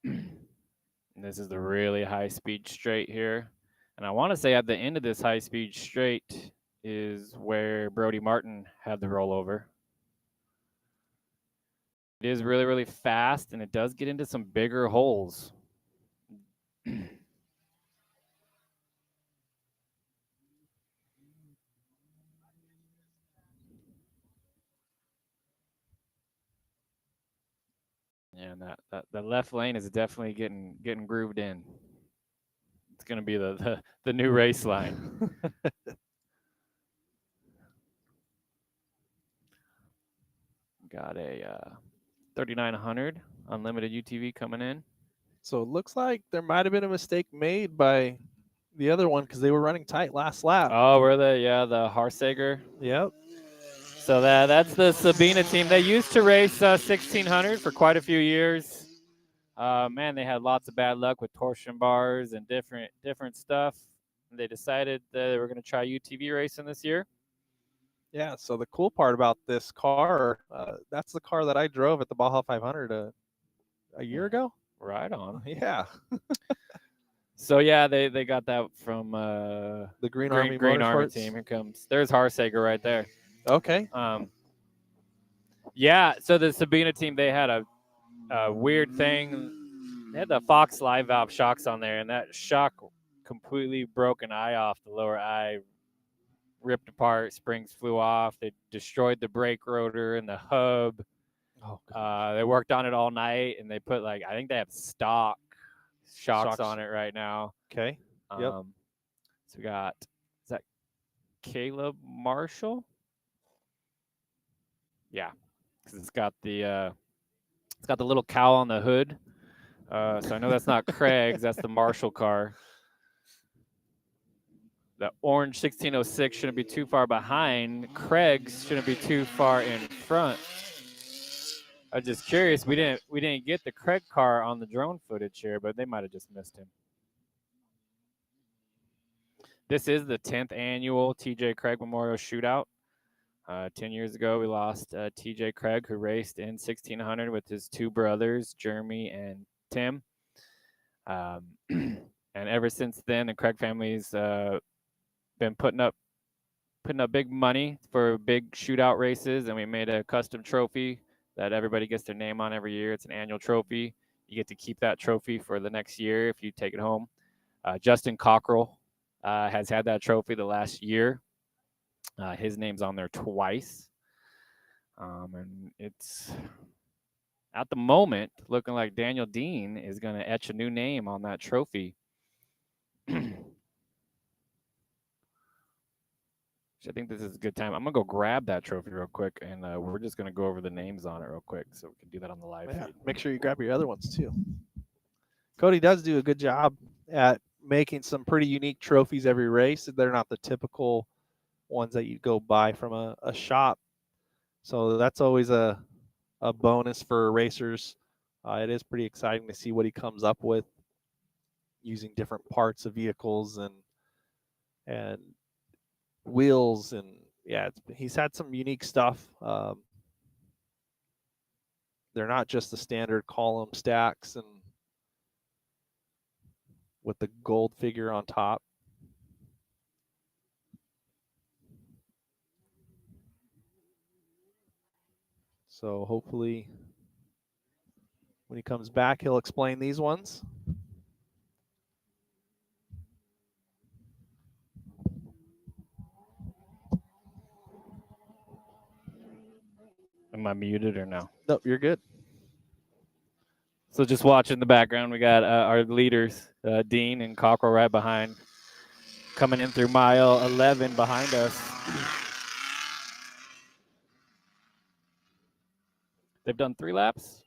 And this is the really high-speed straight here. And I want to say at the end of this high-speed straight is where Brody Martin had the rollover. It is really, really fast, and it does get into some bigger holes. Yeah, and that left lane is definitely getting grooved in. It's gonna be the new race line. Got a 3900 unlimited UTV coming in. So it looks like there might have been a mistake made by the other one because they were running tight last lap. Oh, were they? Yeah, the Harsager. Yep. So that's the Sabina team. They used to race 1600 for quite a few years. Man, they had lots of bad luck with torsion bars and different stuff. They decided that they were going to try UTV racing this year. Yeah. So the cool part about this car, that's the car that I drove at the Baja 500 a year ago. Right on. Yeah. So yeah, they got that from The Green Army Motorsports team. Here comes. There's Harsager right there. Okay. Yeah. So the Sabina team, they had a weird thing. They had the Fox live valve shocks on there, and that shock completely broke an eye off. The lower eye ripped apart, springs flew off. They destroyed the brake rotor and the hub. Oh, they worked on it all night, and they put I think they have stock shocks on it right now. Okay. Yep. So we got, is that Caleb Marshall? Yeah, because it's got the little cowl on the hood. So I know that's not Craig's. That's the Marshall car. The orange 1606 shouldn't be too far behind. Craig's shouldn't be too far in front. I'm just curious. We didn't get the Craig car on the drone footage here, but they might have just missed him. This is the 10th annual TJ Craig Memorial Shootout. 10 years ago, we lost TJ Craig, who raced in 1600 with his two brothers, Jeremy and Tim. And ever since then, the Craig family's been putting up big money for big shootout races, and we made a custom trophy that everybody gets their name on every year. It's an annual trophy. You get to keep that trophy for the next year if you take it home. Justin Cockrell has had that trophy the last year. His name's on there twice. And it's, at the moment, looking like Daniel Dean is going to etch a new name on that trophy. I think this is a good time. I'm going to go grab that trophy real quick, and we're just going to go over the names on it real quick so we can do that on the live feed. Make sure you grab your other ones, too. Cody does do a good job at making some pretty unique trophies every race. They're not the typical ones that you go buy from a shop. So that's always a bonus for racers. It is pretty exciting to see what he comes up with using different parts of vehicles and wheels, and yeah, he's had some unique stuff. They're not just the standard column stacks and with the gold figure on top. So hopefully when he comes back, he'll explain these ones. Am I muted or no? Nope, you're good. So just watch in the background, we got our leaders, Dean and Cockrell right behind, coming in through mile 11 behind us. They've done 3 laps.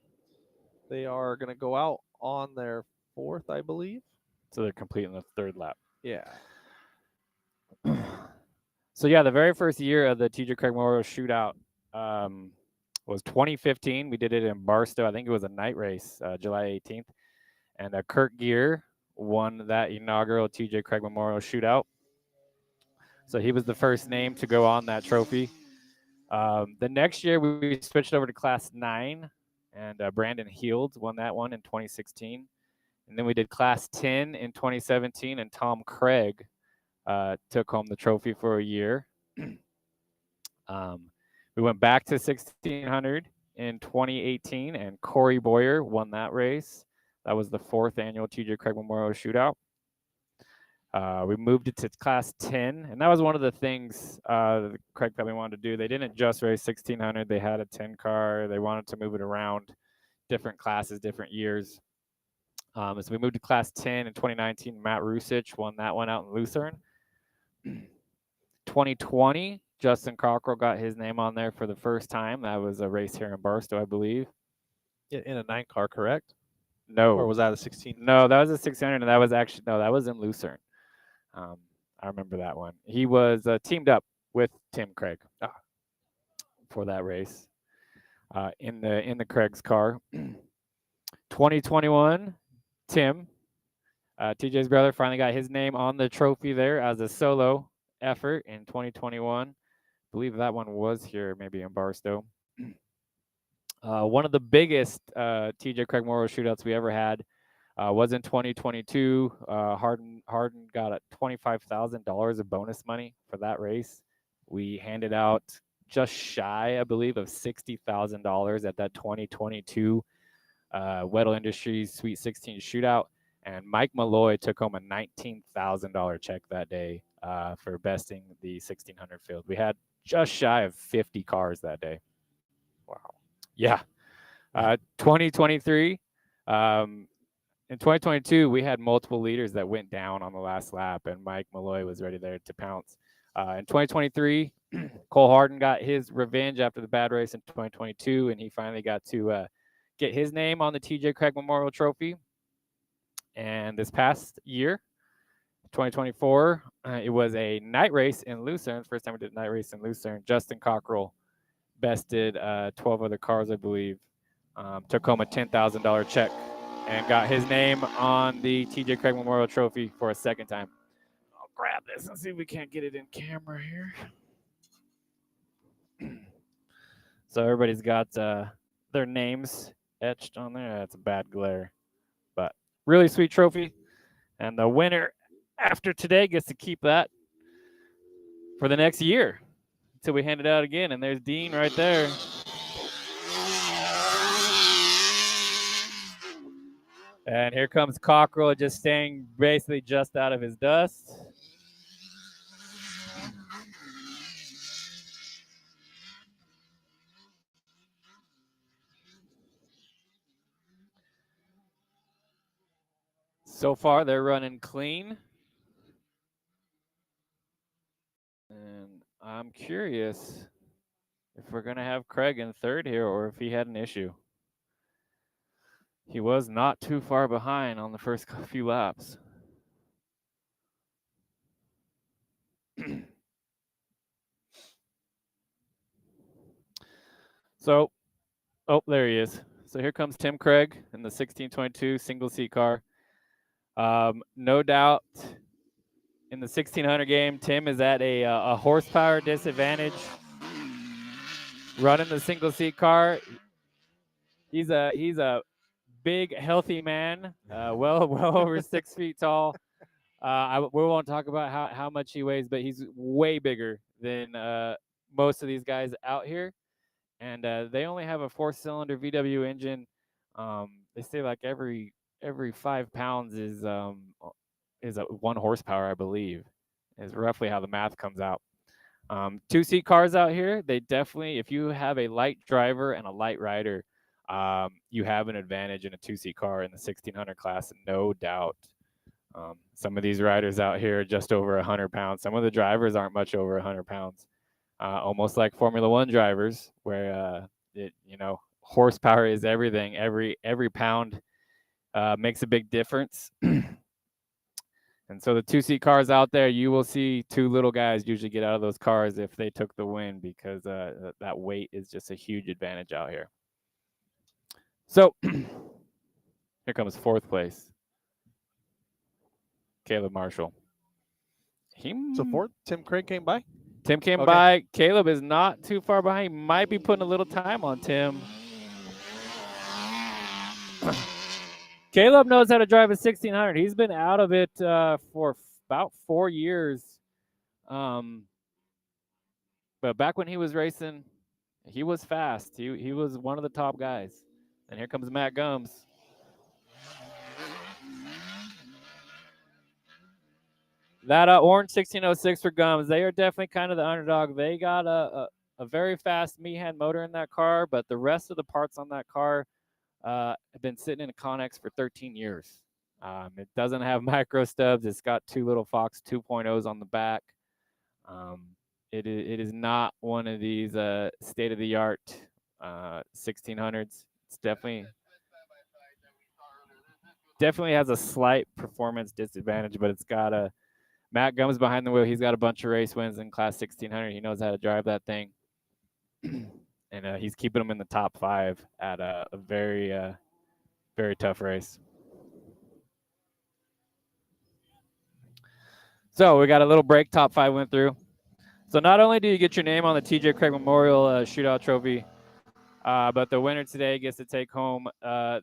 They are going to go out on their 4th, I believe. So they're completing the 3rd lap. Yeah. So yeah, the very first year of the TJ Craig Memorial Shootout was 2015. We did it in Barstow. I think it was a night race, July 18th. And Kurt Gear won that inaugural TJ Craig Memorial Shootout. So he was the first name to go on that trophy. The next year, we switched over to Class 9, and Brandon Heald won that one in 2016. And then we did Class 10 in 2017, and Tom Craig took home the trophy for a year. We went back to 1600 in 2018, and Corey Boyer won that race. That was the 4th annual TJ Craig Memorial Shootout. We moved it to Class 10, and that was one of the things the Craig family wanted to do. They didn't just race 1600; they had a 10 car. They wanted to move it around different classes, different years. So we moved to Class 10 in 2019. Matt Rusich won that one out in Lucerne. 2020, Justin Cockrell got his name on there for the first time. That was a race here in Barstow, I believe. In a 9 car, correct? No. Or was that a 16? No, that was a 600, and that was actually, no, that was in Lucerne. I remember that one. He was teamed up with Tim Craig for that race in the Craig's car. 2021, Tim, TJ's brother, finally got his name on the trophy there as a solo effort in 2021. I believe that one was here, maybe in Barstow. One of the biggest TJ Craig Memorial shootouts we ever had was in 2022. Harden got $25,000 of bonus money for that race. We handed out just shy, I believe, of $60,000 at that 2022 Weddle Industries Sweet 16 shootout. And Mike Malloy took home a $19,000 check that day for besting the 1600 field. We had just shy of 50 cars that day. Wow. Yeah. 2023. In 2022, we had multiple leaders that went down on the last lap, and Mike Malloy was ready there to pounce. In 2023, Cole Harden got his revenge after the bad race in 2022, and he finally got to get his name on the TJ Craig Memorial Trophy. And this past year, 2024, it was a night race in Lucerne. First time we did a night race in Lucerne. Justin Cockrell bested 12 other cars, I believe. Took home a $10,000 check and got his name on the TJ Craig Memorial Trophy for a second time. I'll grab this and see if we can't get it in camera here. So everybody's got their names etched on there. That's a bad glare. But really sweet trophy. And the winner after today gets to keep that for the next year until we hand it out again. And there's Dean right there. And here comes Cockrell, just staying basically just out of his dust. So far, they're running clean. And I'm curious if we're going to have Craig in third here or if he had an issue. He was not too far behind on the first few laps. So, oh, there he is. So here comes Tim Craig in the 1622 single seat car. No doubt in the 1600 game, Tim is at a horsepower disadvantage. Running the single seat car, he's a big, healthy man, well over 6 feet tall. We won't talk about how much he weighs, but he's way bigger than most of these guys out here. And they only have a 4-cylinder VW engine. They say like every 5 pounds is a 1 horsepower, I believe, is roughly how the math comes out. 2-seat cars out here, they definitely, if you have a light driver and a light rider, you have an advantage in a 2-seat car in the 1600 class, no doubt. Some of these riders out here are just over 100 pounds. Some of the drivers aren't much over 100 pounds. Almost like Formula One drivers, where horsepower is everything. Every pound makes a big difference. And so the 2-seat cars out there, you will see 2 little guys usually get out of those cars if they took the win, because that weight is just a huge advantage out here. So here comes 4th place, Caleb Marshall. So 4th, Tim Craig came by? Tim came by. Caleb is not too far behind. He might be putting a little time on Tim. Caleb knows how to drive a 1600. He's been out of it for about 4 years. But back when he was racing, he was fast. He was one of the top guys. And here comes Matt Gums. That orange 1606 for Gums, they are definitely kind of the underdog. They got a very fast Meehan motor in that car, but the rest of the parts on that car have been sitting in a Connex for 13 years. It doesn't have micro stubs. It's got 2 little Fox 2.0s on the back. It is not one of these state-of-the-art 1600s. It's definitely has a slight performance disadvantage, but it's got a Matt Gums behind the wheel. He's got a bunch of race wins in Class 1600. He knows how to drive that thing, and he's keeping them in the top 5 at a very very tough race. So we got a little break. Top 5 went through. So not only do you get your name on the TJ Craig Memorial Shootout Trophy, but the winner today gets to take home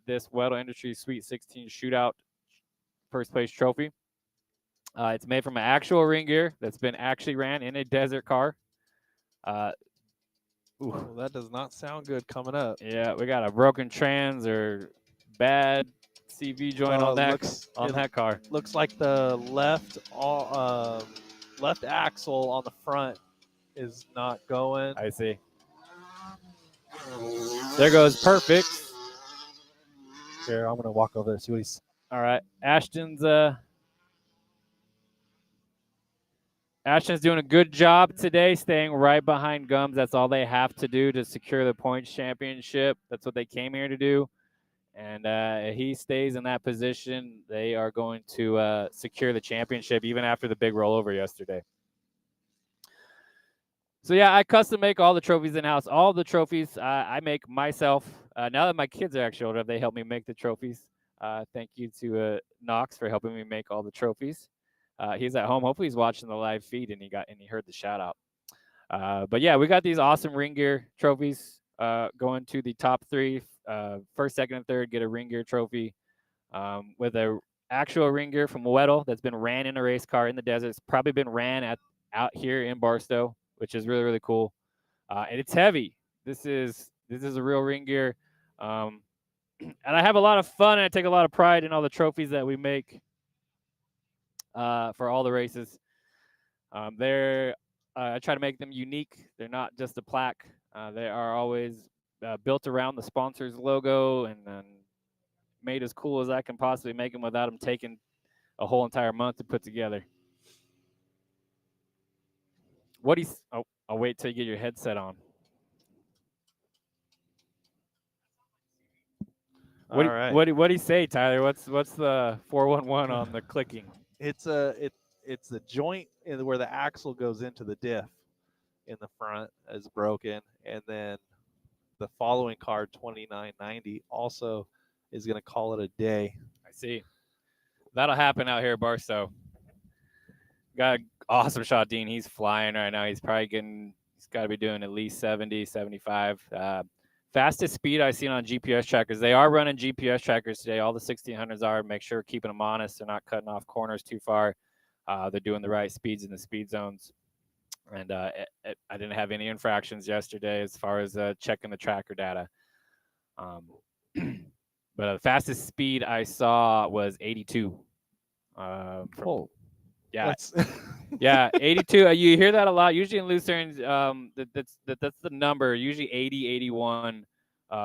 this Weddle Industries Sweet 16 Shootout first place trophy. It's made from an actual ring gear that's been actually ran in a desert car. Ooh, that does not sound good coming up. Yeah, we got a broken trans or bad CV joint on that car. Looks like the left axle on the front is not going. I see. There goes Perfect. Here, I'm gonna walk over there see what he's. All right, Ashton's doing a good job today, staying right behind Gums. That's all they have to do to secure the points championship. That's what they came here to do. And he stays in that position. They are going to secure the championship even after the big rollover yesterday. So, yeah, I custom make all the trophies in-house. All the trophies I make myself. Now that my kids are actually older, they help me make the trophies. Thank you to Knox for helping me make all the trophies. He's at home. Hopefully he's watching the live feed and he heard the shout out. But yeah, we got these awesome ring gear trophies going to the top 3. First, second, and third get a ring gear trophy with a actual ring gear from Weddle that's been ran in a race car in the desert. It's probably been ran out here in Barstow, which is really, really cool. And it's heavy. This is a real ring gear. And I have a lot of fun and I take a lot of pride in all the trophies that we make for all the races. I try to make them unique. They're not just a plaque. They are always built around the sponsor's logo and made as cool as I can possibly make them without them taking a whole entire month to put together. I'll wait till you get your headset on. What do you say, Tyler? What's the 411 on the clicking? It's the joint where the axle goes into the diff in the front is broken, and then the following car 2990 also is going to call it a day. I see. That'll happen out here at Barstow. Got an awesome shot, Dean. He's flying right now. He's got to be doing at least 70, 75. Fastest speed I've seen on GPS trackers. They are running GPS trackers today. All the 1600s are. Make sure keeping them honest. They're not cutting off corners too far. They're doing the right speeds in the speed zones. And I didn't have any infractions yesterday as far as checking the tracker data. But the fastest speed I saw was 82. Yeah, yeah, 82. You hear that a lot. Usually in Lucerne's, that's the number. Usually 80, 81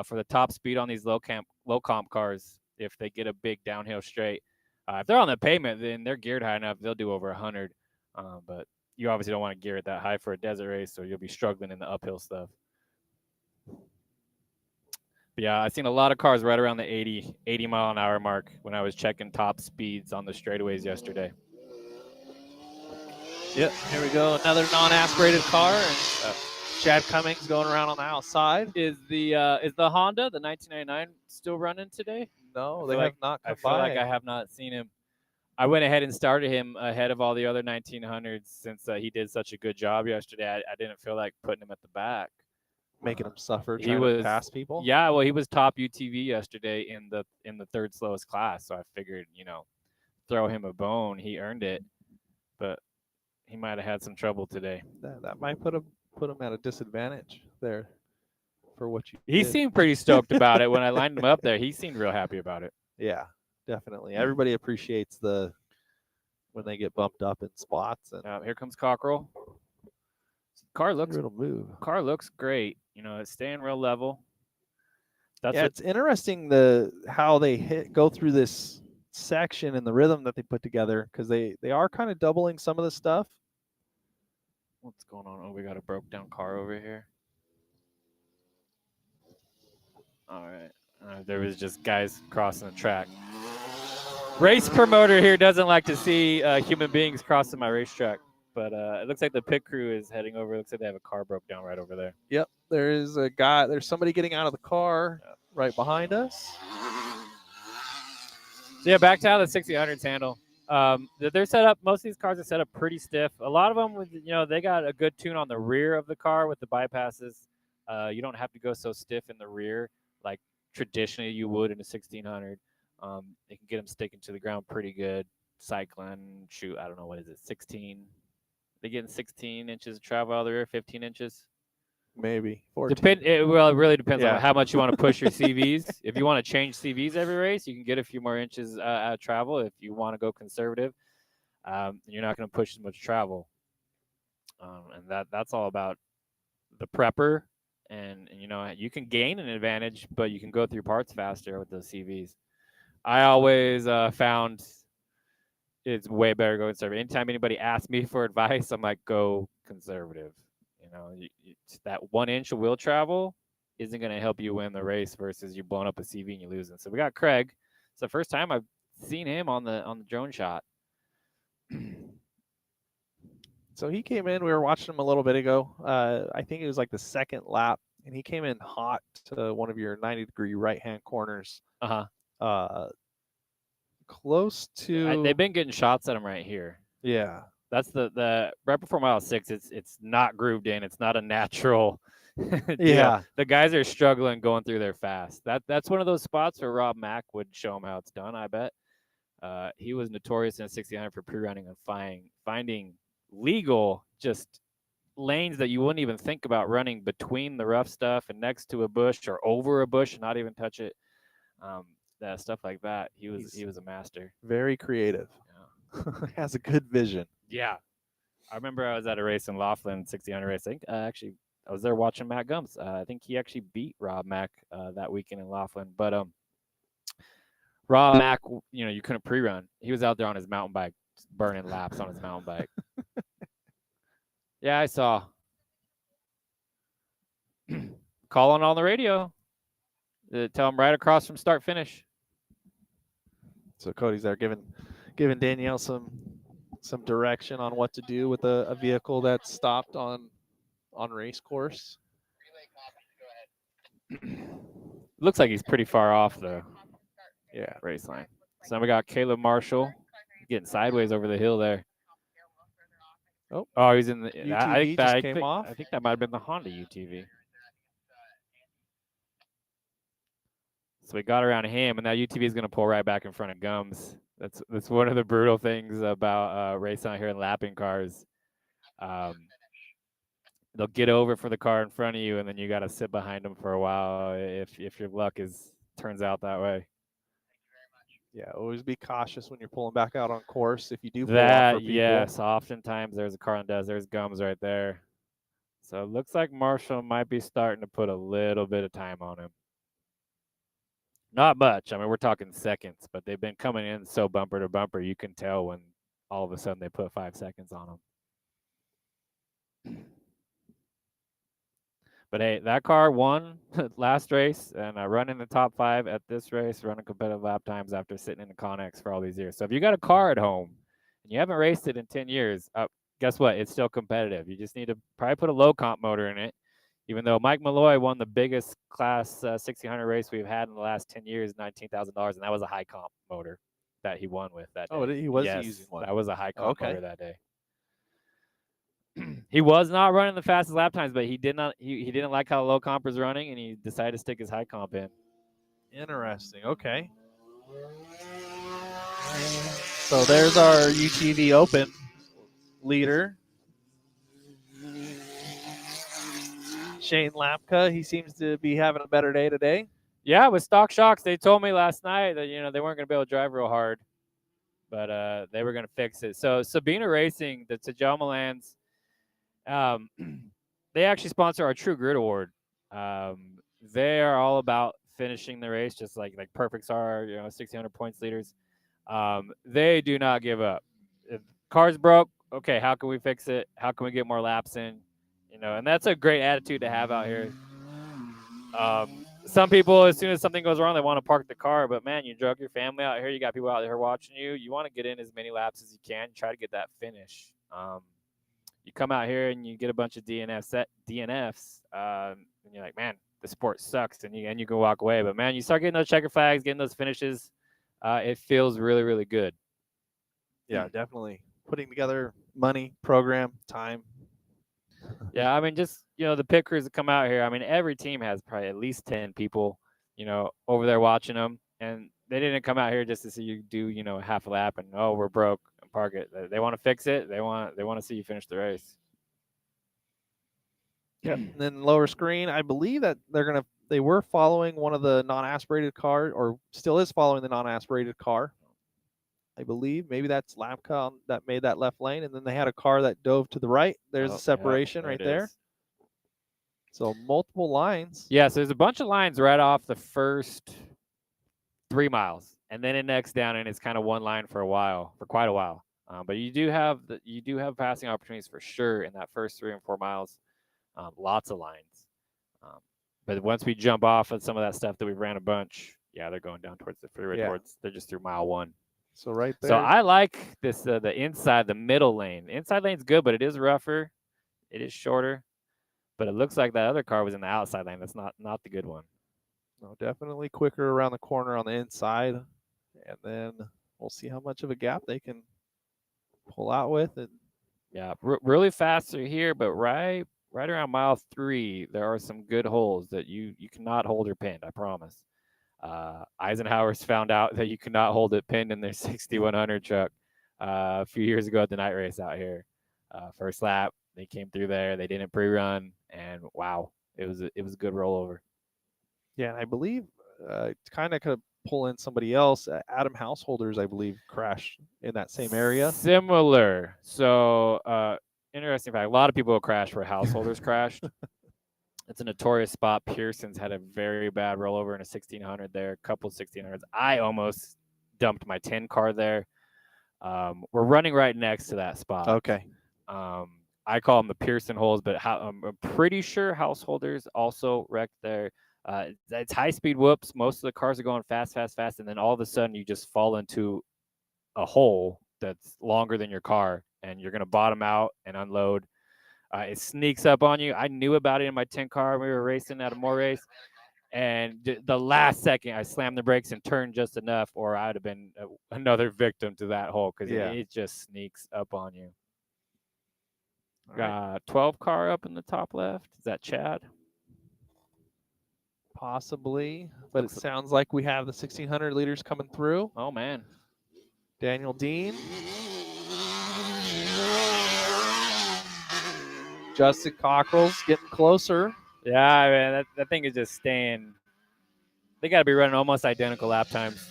for the top speed on these low comp cars. If they get a big downhill straight, if they're on the pavement, then they're geared high enough. They'll do over 100. But you obviously don't want to gear it that high for a desert race, so you'll be struggling in the uphill stuff. But yeah, I've seen a lot of cars right around the 80 mile an hour mark when I was checking top speeds on the straightaways yesterday. Yep, here we go. Another non-aspirated car, and Chad Cummings going around on the outside. Is the Honda, the 1999, still running today? No, they have not come by. I feel like I have not seen him. I went ahead and started him ahead of all the other 1900s since he did such a good job yesterday. I didn't feel like putting him at the back. making him suffer He trying was to pass people. Yeah, well, he was top UTV yesterday in the third slowest class. So I figured, throw him a bone. He earned it, but he might have had some trouble today. That might put him at a disadvantage there for what you He did. seemed pretty stoked about it when I lined him up there. He seemed real happy about it. Yeah, definitely. Everybody appreciates when they get bumped up in spots. And Here comes Cockrell. Car looks it'll move. Car looks great. It's staying real level. It's interesting how they go through this section and the rhythm that they put together, because they are kind of doubling some of the stuff. What's going on? Oh, we got a broke down car over here. All right. There was just guys crossing the track. Race promoter here doesn't like to see human beings crossing my racetrack, but it looks like the pit crew is heading over. It looks like they have a car broke down right over there. Yep, there's somebody getting out of the car right behind us. So yeah, back to how the 1600s handle. They're set up. Most of these cars are set up pretty stiff. A lot of them, they got a good tune on the rear of the car with the bypasses. You don't have to go so stiff in the rear like traditionally you would in a 1600. They can get them sticking to the ground pretty good. Cycling, shoot, I don't know, what is it, 16? They getting 16 inches of travel out of the rear, 15 inches? Maybe 14. It really depends on how much you want to push your CVs. If you want to change CVs every race, you can get a few more inches out of travel. If you want to go conservative, you're not going to push as much travel. And that's all about the prepper. And you can gain an advantage, but you can go through parts faster with those CVs. I always found it's way better to go conservative. Anytime anybody asks me for advice, I'm like, go conservative. That 1 inch of wheel travel isn't going to help you win the race versus you blowing up a CV and you losing. So we got Craig. It's the first time I've seen him on the drone shot. So he came in. We were watching him a little bit ago. I think it was like the second lap, and he came in hot to one of your 90-degree right-hand corners. Close to. They've been getting shots at him right here. Yeah. That's the right before mile 6. It's not grooved in. It's not a natural deal. Yeah. The guys are struggling going through there fast. That's one of those spots where Rob Mack would show him how it's done, I bet. He was notorious in a 1600 for pre-running and finding legal just lanes that you wouldn't even think about running between the rough stuff and next to a bush or over a bush and not even touch it. That stuff like that. He was a master. Very creative. Yeah. Has a good vision. Yeah. I remember I was at a race in Laughlin, 1600 race. I think actually I was there watching Matt Gums. I think he actually beat Rob Mack that weekend in Laughlin. But Rob Mack, you couldn't pre-run. He was out there on his mountain bike, burning laps on his mountain bike. Yeah, I saw. Calling on the radio. Tell him right across from start finish. So Cody's there giving Danielle some direction on what to do with a vehicle that's stopped on race course. Looks like he's pretty far off the race line. So now we got Caleb Marshall getting sideways over the hill there. Oh, he's in the UTV just came off. I think that might have been the Honda UTV. So we got around him, and that UTV is going to pull right back in front of Gums. That's one of the brutal things about racing out here in lapping cars. They'll get over for the car in front of you, and then you got to sit behind them for a while if your luck turns out that way. Yeah, always be cautious when you're pulling back out on course. If you do pull that, off for people. yes, oftentimes there's a car that does. There's Gums right there. So it looks like Marshall might be starting to put a little bit of time on him. Not much. I mean, we're talking seconds, but they've been coming in so bumper to bumper, you can tell when all of a sudden they put 5 seconds on them. But hey, that car won last race, and running the top 5 at this race, running competitive lap times after sitting in the Connex for all these years. So if you got a car at home and you haven't raced it in 10 years, guess what? It's still competitive. You just need to probably put a low comp motor in it. Even though Mike Malloy won the biggest class 1600 race we've had in the last 10 years, $19,000, and that was a high comp motor that he won with that day. Oh, he was using one. That was a high comp motor that day. He was not running the fastest lap times, but he did not. He didn't like how low comp was running, and he decided to stick his high comp in. Interesting. Okay. So there's our UTV Open leader, Shane Lapka. He seems to be having a better day today. Yeah, with Stock Shocks, they told me last night that they weren't going to be able to drive real hard, but they were going to fix it. So Sabina Racing, the Tajama Lands, they actually sponsor our True Grit Award. They are all about finishing the race, just like Perfects are, 1,600 points leaders. They do not give up. If car's broke, okay, how can we fix it? How can we get more laps in? And that's a great attitude to have out here. Some people, as soon as something goes wrong, they want to park the car. But man, you drug your family out here. You got people out there watching you. You want to get in as many laps as you can. Try to get that finish. You come out here and you get a bunch of DNFs, and you're like, man, the sport sucks, and you can walk away. But man, you start getting those checker flags, getting those finishes. It feels really, really good. Yeah, definitely putting together money, program, time. Yeah, I mean, just the pit crews that come out here. I mean, every team has probably at least 10 people, over there watching them, and they didn't come out here just to see you do, half a lap and we're broke and park it. They want to fix it. They want to see you finish the race. Yeah. And then lower screen, I believe that they were following one of the non-aspirated car, or still is following the non-aspirated car. I believe maybe that's Lapka that made that left lane, and then they had a car that dove to the right. There's a separation right there. So multiple lines. Yeah, so there's a bunch of lines right off the first 3 miles, and then it necks down, and it's kind of one line for quite a while. But you do have passing opportunities for sure in that first 3 and 4 miles. Lots of lines. But once we jump off of some of that stuff that we ran a bunch, they're going down towards the freeway. They're just through mile 1. So right there. So I like this, the inside, the middle lane. The inside lane's good, but it is rougher. It is shorter. But it looks like that other car was in the outside lane. That's not the good one. No, definitely quicker around the corner on the inside. And then we'll see how much of a gap they can pull out with it. Yeah, really fast through here, but right around mile 3, there are some good holes that you cannot hold or pinned, I promise. Eisenhower's found out that you cannot hold it pinned in their 6100 truck a few years ago at the night race out here. First lap, they came through there. They didn't pre-run, and wow, it was a good rollover. Yeah, and I believe kind of could pull in somebody else. Adam Householders, I believe, crashed in that same area. Similar. So interesting fact. A lot of people crash where Householders crashed. It's a notorious spot. Pearson's had a very bad rollover in a 1600 there, a couple 1600s. I almost dumped my 10 car there. We're running right next to that spot. Okay. I call them the Pearson holes, but I'm pretty sure Householders also wrecked there. It's high-speed whoops. Most of the cars are going fast, and then all of a sudden you just fall into a hole that's longer than your car, and you're going to bottom out and unload. It sneaks up on you. I knew about it in my 10 car. We were racing at a M.O.R.E race, and the last second I slammed the brakes and turned just enough, or I would have been another victim to that hole because it just sneaks up on you. Got 12 car up in the top left. Is that Chad? Possibly, but it sounds like we have the 1600 leaders coming through. Oh, man. Daniel Dean. Justin Cockrell's getting closer. Yeah, I mean, that thing is just staying. They got to be running almost identical lap times.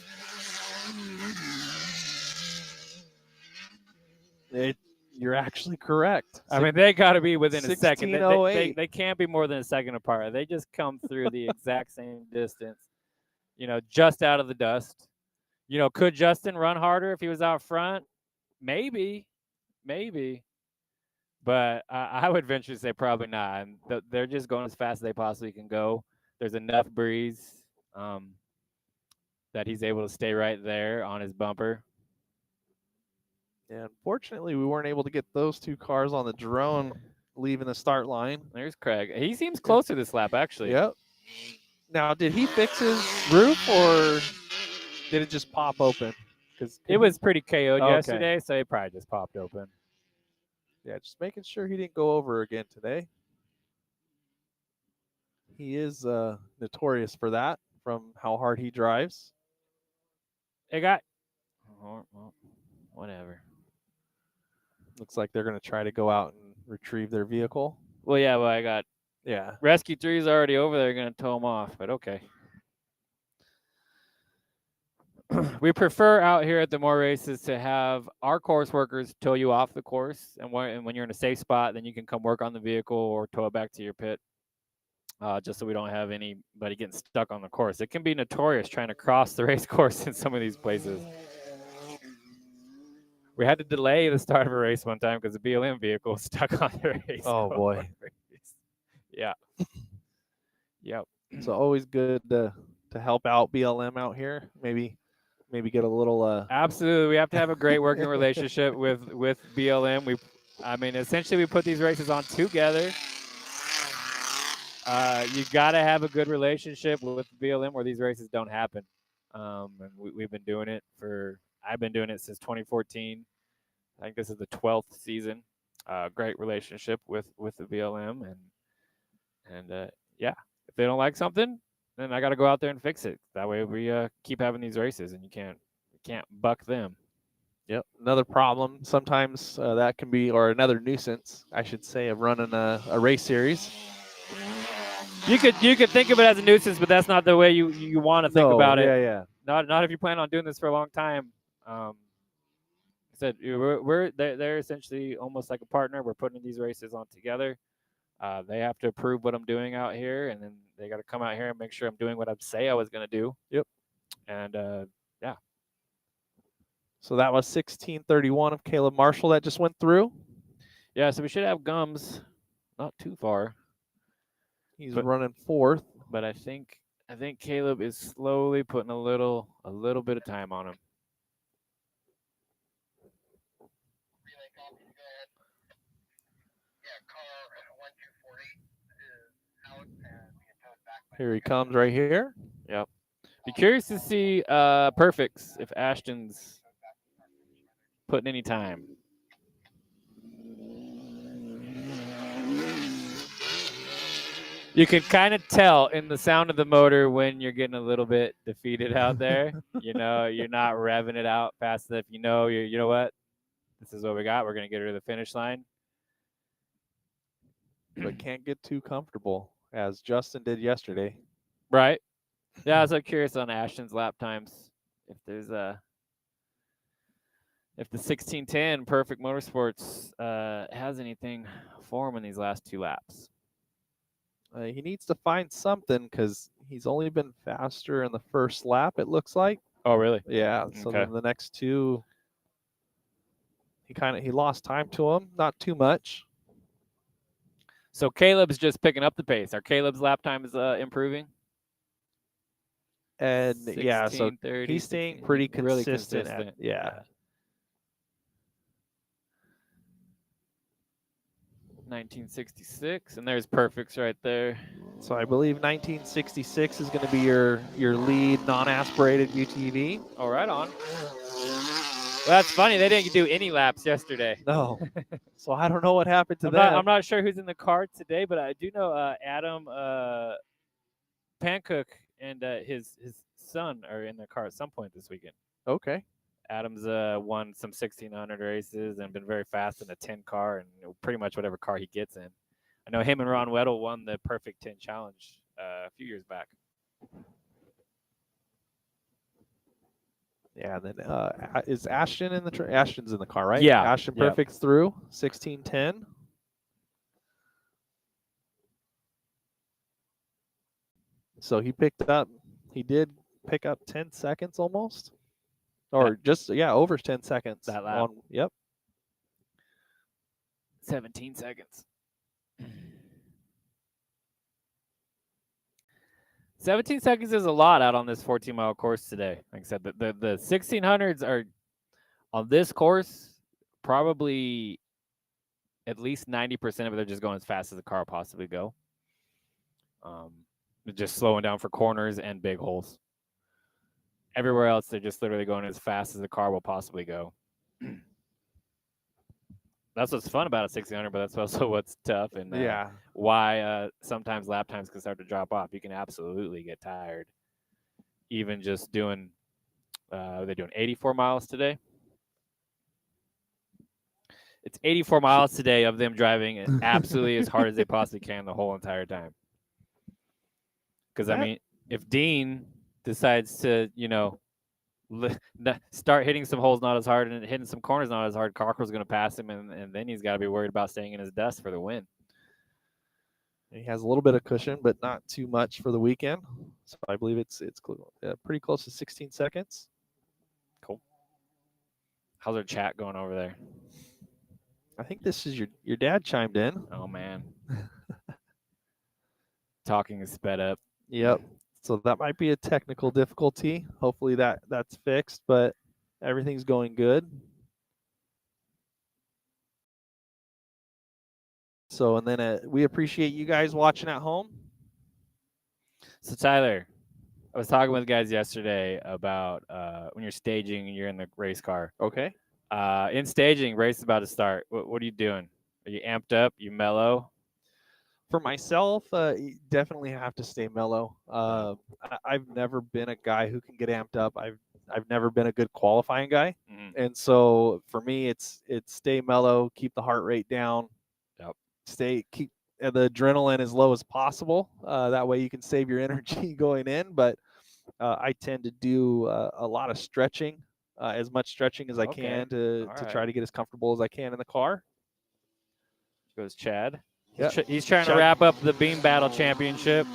You're actually correct. I mean, they got to be within a second. They can't be more than a second apart. They just come through the exact same distance, just out of the dust. Could Justin run harder if he was out front? Maybe. But I would venture to say probably not. And they're just going as fast as they possibly can go. There's enough breeze that he's able to stay right there on his bumper. Yeah, unfortunately, we weren't able to get those two cars on the drone leaving the start line. There's Craig. He seems closer this lap, actually. Yep. Now, did he fix his roof, or did it just pop open? It was pretty KO'd yesterday, so it probably just popped open. Yeah, just making sure he didn't go over again today. He is notorious for that from how hard he drives. It got. Oh, well, whatever. Looks like they're going to try to go out and retrieve their vehicle. Well, yeah, well, I got Yeah. Rescue 3 is already over there going to tow him off, but okay. We prefer out here at the M.O.R.E races to have our course workers tow you off the course, and when you're in a safe spot, then you can come work on the vehicle or tow it back to your pit, just so we don't have anybody getting stuck on the course. It can be notorious trying to cross the race course in some of these places. We had to delay the start of a race one time because the BLM vehicle was stuck on the race. Oh, boy. Yeah. Yep. So always good to help out BLM out here. Maybe get a little Absolutely, we have to have a great working relationship with BLM. Essentially, we put these races on together. You got to have a good relationship with BLM, where these races don't happen. And we've been doing it I've been doing it since 2014. I think this is the 12th season. Great relationship with the BLM, and yeah, if they don't like something, then I got to go out there and fix it. That way, we keep having these races, and you can't buck them. Yep. Another problem sometimes that can be, or another nuisance, I should say, of running a race series. You could think of it as a nuisance, but that's not the way you want to think about it. Yeah. Not if you plan on doing this for a long time. Said they're essentially almost like a partner. We're putting these races on together. They have to approve what I'm doing out here, and then they got to come out here and make sure I'm doing what I say I was going to do. Yep. And yeah. So that was 1631 of Caleb Marshall that just went through. Yeah, so we should have Gums not too far. He's running fourth, but I think Caleb is slowly putting a little bit of time on him. Here he comes right here. Yep. Be curious to see perfects if Ashton's putting any time. You can kind of tell in the sound of the motor when you're getting a little bit defeated out there. You're not revving it out fast enough. You know what? This is what we got. We're going to get her to the finish line. But can't get too comfortable, as Justin did yesterday. Right. Yeah, I was curious on Ashton's lap times. If there's if the 1610 Perfect Motorsports has anything for him in these last two laps. He needs to find something because he's only been faster in the first lap, it looks like. Oh, really? Yeah. So then the next two, he lost time to him, not too much. So Caleb's just picking up the pace. Are Caleb's lap times improving? And yeah, so he's staying pretty consistent. Really consistent. Yeah. 1966, and there's perfects right there. So I believe 1966 is going to be your lead non-aspirated UTV. Oh, right on. Well, that's funny. They didn't do any laps yesterday. No. So I don't know what happened to that. I'm not sure who's in the car today, but I do know Adam Pancook and his son are in the car at some point this weekend. Okay. Adam's won some 1600 races and been very fast in a 10 car and pretty much whatever car he gets in. I know him and Ron Weddle won the Perfect 10 Challenge a few years back. Yeah, then is Ashton in the Ashton's in the car, right? Yeah. Ashton Perfect's through 1610. So he did pick up 10 seconds almost. Or just over 10 seconds. That lap. Yep. 17 seconds. 17 seconds is a lot out on this 14-mile course today. Like I said, the 1600s are on this course, probably at least 90% of it, they're just going as fast as the car will possibly go. Just slowing down for corners and big holes. Everywhere else, they're just literally going as fast as the car will possibly go. That's what's fun about a 1600, but that's also what's tough and Yeah. why sometimes lap times can start to drop off. You can absolutely get tired, even just doing. They're doing 84 miles today. It's 84 miles today of them driving absolutely as hard as they possibly can the whole entire time. Because I mean, if Dean decides to, start hitting some holes not as hard and hitting some corners not as hard, Cockrell's going to pass him, and then he's got to be worried about staying in his dust for the win. He has a little bit of cushion, but not too much for the weekend. So I believe it's pretty close to 16 seconds. Cool. How's our chat going over there? I think this is your dad chimed in. Oh man. Talking is sped up. Yep. So that might be a technical difficulty. Hopefully that's fixed, but everything's going good. So, and then we appreciate you guys watching at home. So Tyler, I was talking with guys yesterday about when you're staging and you're in the race car. Okay. In staging, race is about to start. What are you doing? Are you amped up? You mellow? For myself, you definitely have to stay mellow. I've never been a guy who can get amped up. I've never been a good qualifying guy, and so for me, it's stay mellow, keep the heart rate down, keep the adrenaline as low as possible. That way, you can save your energy going in. But I tend to do a lot of stretching, as much stretching as I can to try to get as comfortable as I can in the car. Goes Chad. Yep. He's trying to wrap up the Beam Battle Championship.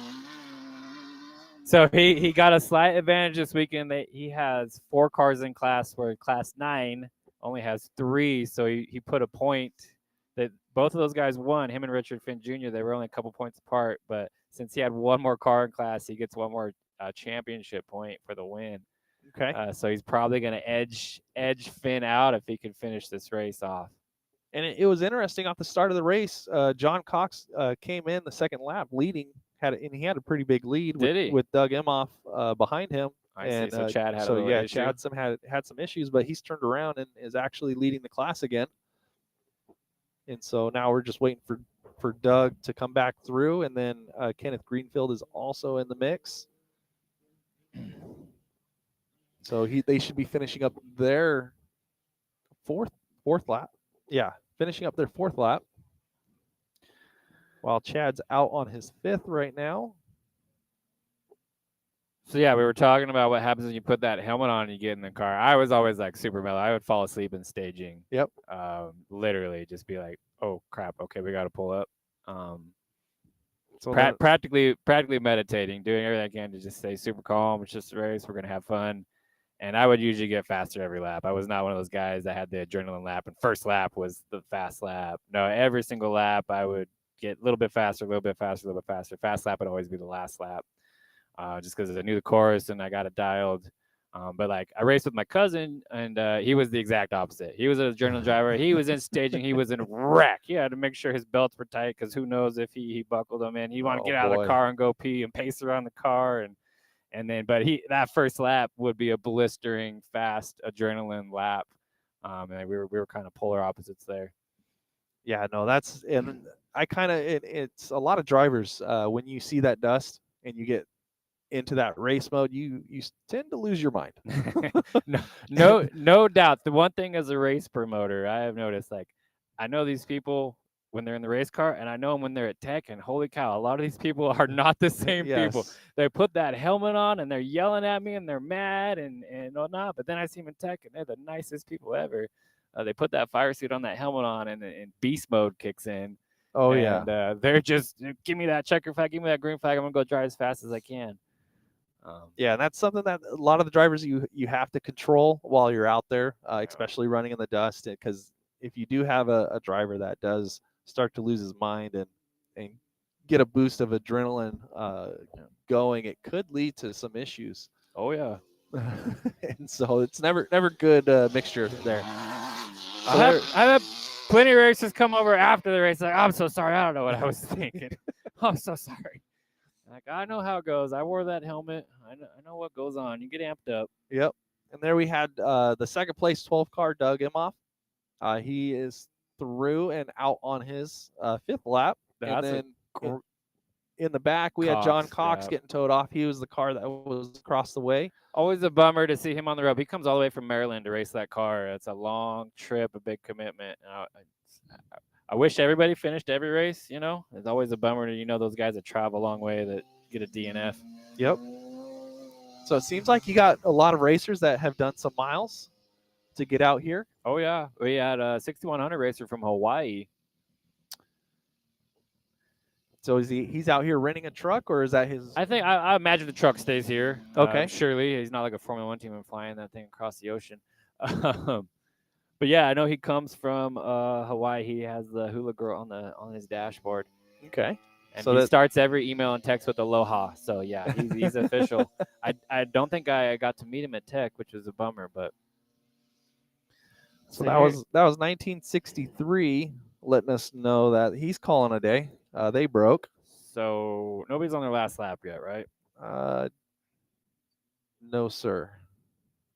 So he got a slight advantage this weekend. He has 4 cars in class, where class 9 only has 3. So he put a point that both of those guys won. Him and Richard Finn Jr., they were only a couple points apart. But since he had one more car in class, he gets one more championship point for the win. Okay. So he's probably going to edge Finn out if he can finish this race off. And it was interesting off the start of the race. John Cox came in the second lap leading, and he had a pretty big lead with Doug Emhoff behind him. I see. So Chad had a little issue. Chad had some issues, but he's turned around and is actually leading the class again. And so now we're just waiting for Doug to come back through, and then Kenneth Greenfield is also in the mix. So they should be finishing up their fourth lap. Yeah, finishing up their 4th lap. While Chad's out on his 5th right now. So yeah, we were talking about what happens when you put that helmet on and you get in the car. I was always like super mellow. I would fall asleep in staging. Yep. Literally just be like, oh crap, okay, we got to pull up. So practically meditating, doing everything I can to just stay super calm. It's just a race. We're gonna have fun. And I would usually get faster every lap. I was not one of those guys that had the adrenaline lap, and first lap was the fast lap. No, every single lap I would get a little bit faster, a little bit faster, a little bit faster. Fast lap would always be the last lap, just because I knew the course and I got it dialed. But like I raced with my cousin, and he was the exact opposite. He was an adrenaline driver. He was in staging. He was in a wreck. He had to make sure his belts were tight, because who knows if he buckled them in. He'd want to get out of the car and go pee and pace around the car, but that first lap would be a blistering fast adrenaline lap. And we were kind of polar opposites there. Yeah, no, and I kind of it's a lot of drivers when you see that dust and you get into that race mode, you tend to lose your mind. No doubt. The one thing as a race promoter, I have noticed, like, I know these people when they're in the race car, and I know them when they're at tech, and holy cow, a lot of these people are not the same people. They put that helmet on and they're yelling at me and they're mad and whatnot, but then I see them in tech and they're the nicest people ever. They put that fire suit on, that helmet on, and beast mode kicks in. Oh, and, they're just, give me that checker flag, give me that green flag, I'm gonna go drive as fast as I can. Yeah, and that's something that a lot of the drivers you have to control while you're out there, especially running in the dust, because if you do have a driver that does start to lose his mind and get a boost of adrenaline going, it could lead to some issues. Oh yeah. And so it's never good mixture there. I have plenty of racers come over after the race like, I'm so sorry, I don't know what I was thinking. I'm so sorry. Like, I know how it goes. I wore that helmet. I know what goes on. You get amped up. Yep. And there we had the second place 12 car Doug Emhoff. He is through and out on his fifth lap. That's and a then in the back, we had John Cox yeah. getting towed off. He was the car that was across the way. Always a bummer to see him on the road. He comes all the way from Maryland to race that car. It's a long trip, a big commitment. I wish everybody finished every race, you know. It's always a bummer to, those guys that travel a long way that get a DNF. Yep. So it seems like you got a lot of racers that have done some miles to get out here. Oh, yeah. We had a 6100 racer from Hawaii. So he's out here renting a truck, or is that his? I imagine the truck stays here. Okay. Surely he's not like a Formula One team and flying that thing across the ocean. But yeah, I know he comes from Hawaii. He has the hula girl on his dashboard. Okay. And so he starts every email and text with aloha. So yeah, he's official. I don't think I got to meet him at Tech, which was a bummer, but. So that was 1963, letting us know that he's calling a day. They broke. So nobody's on their last lap yet, right? No, sir.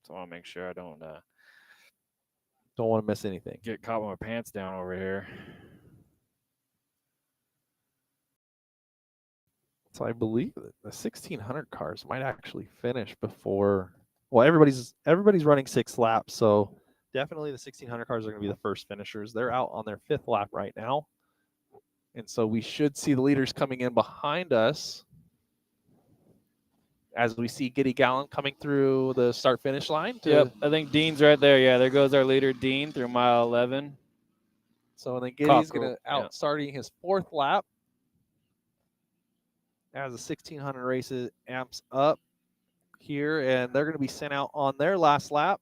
So I want to make sure I don't want to miss anything. Get caught with my pants down over here. So I believe that the 1600 cars might actually finish before. Well, everybody's running 6 laps, so definitely the 1600 cars are going to be the first finishers. They're out on their 5th lap right now, and so we should see the leaders coming in behind us as we see Giddy Gallon coming through the start-finish line. Yep, I think Dean's right there. Yeah, there goes our leader, Dean, through mile 11. So then Giddy's going to starting his 4th lap as the 1600 races amps up here, and they're going to be sent out on their last lap.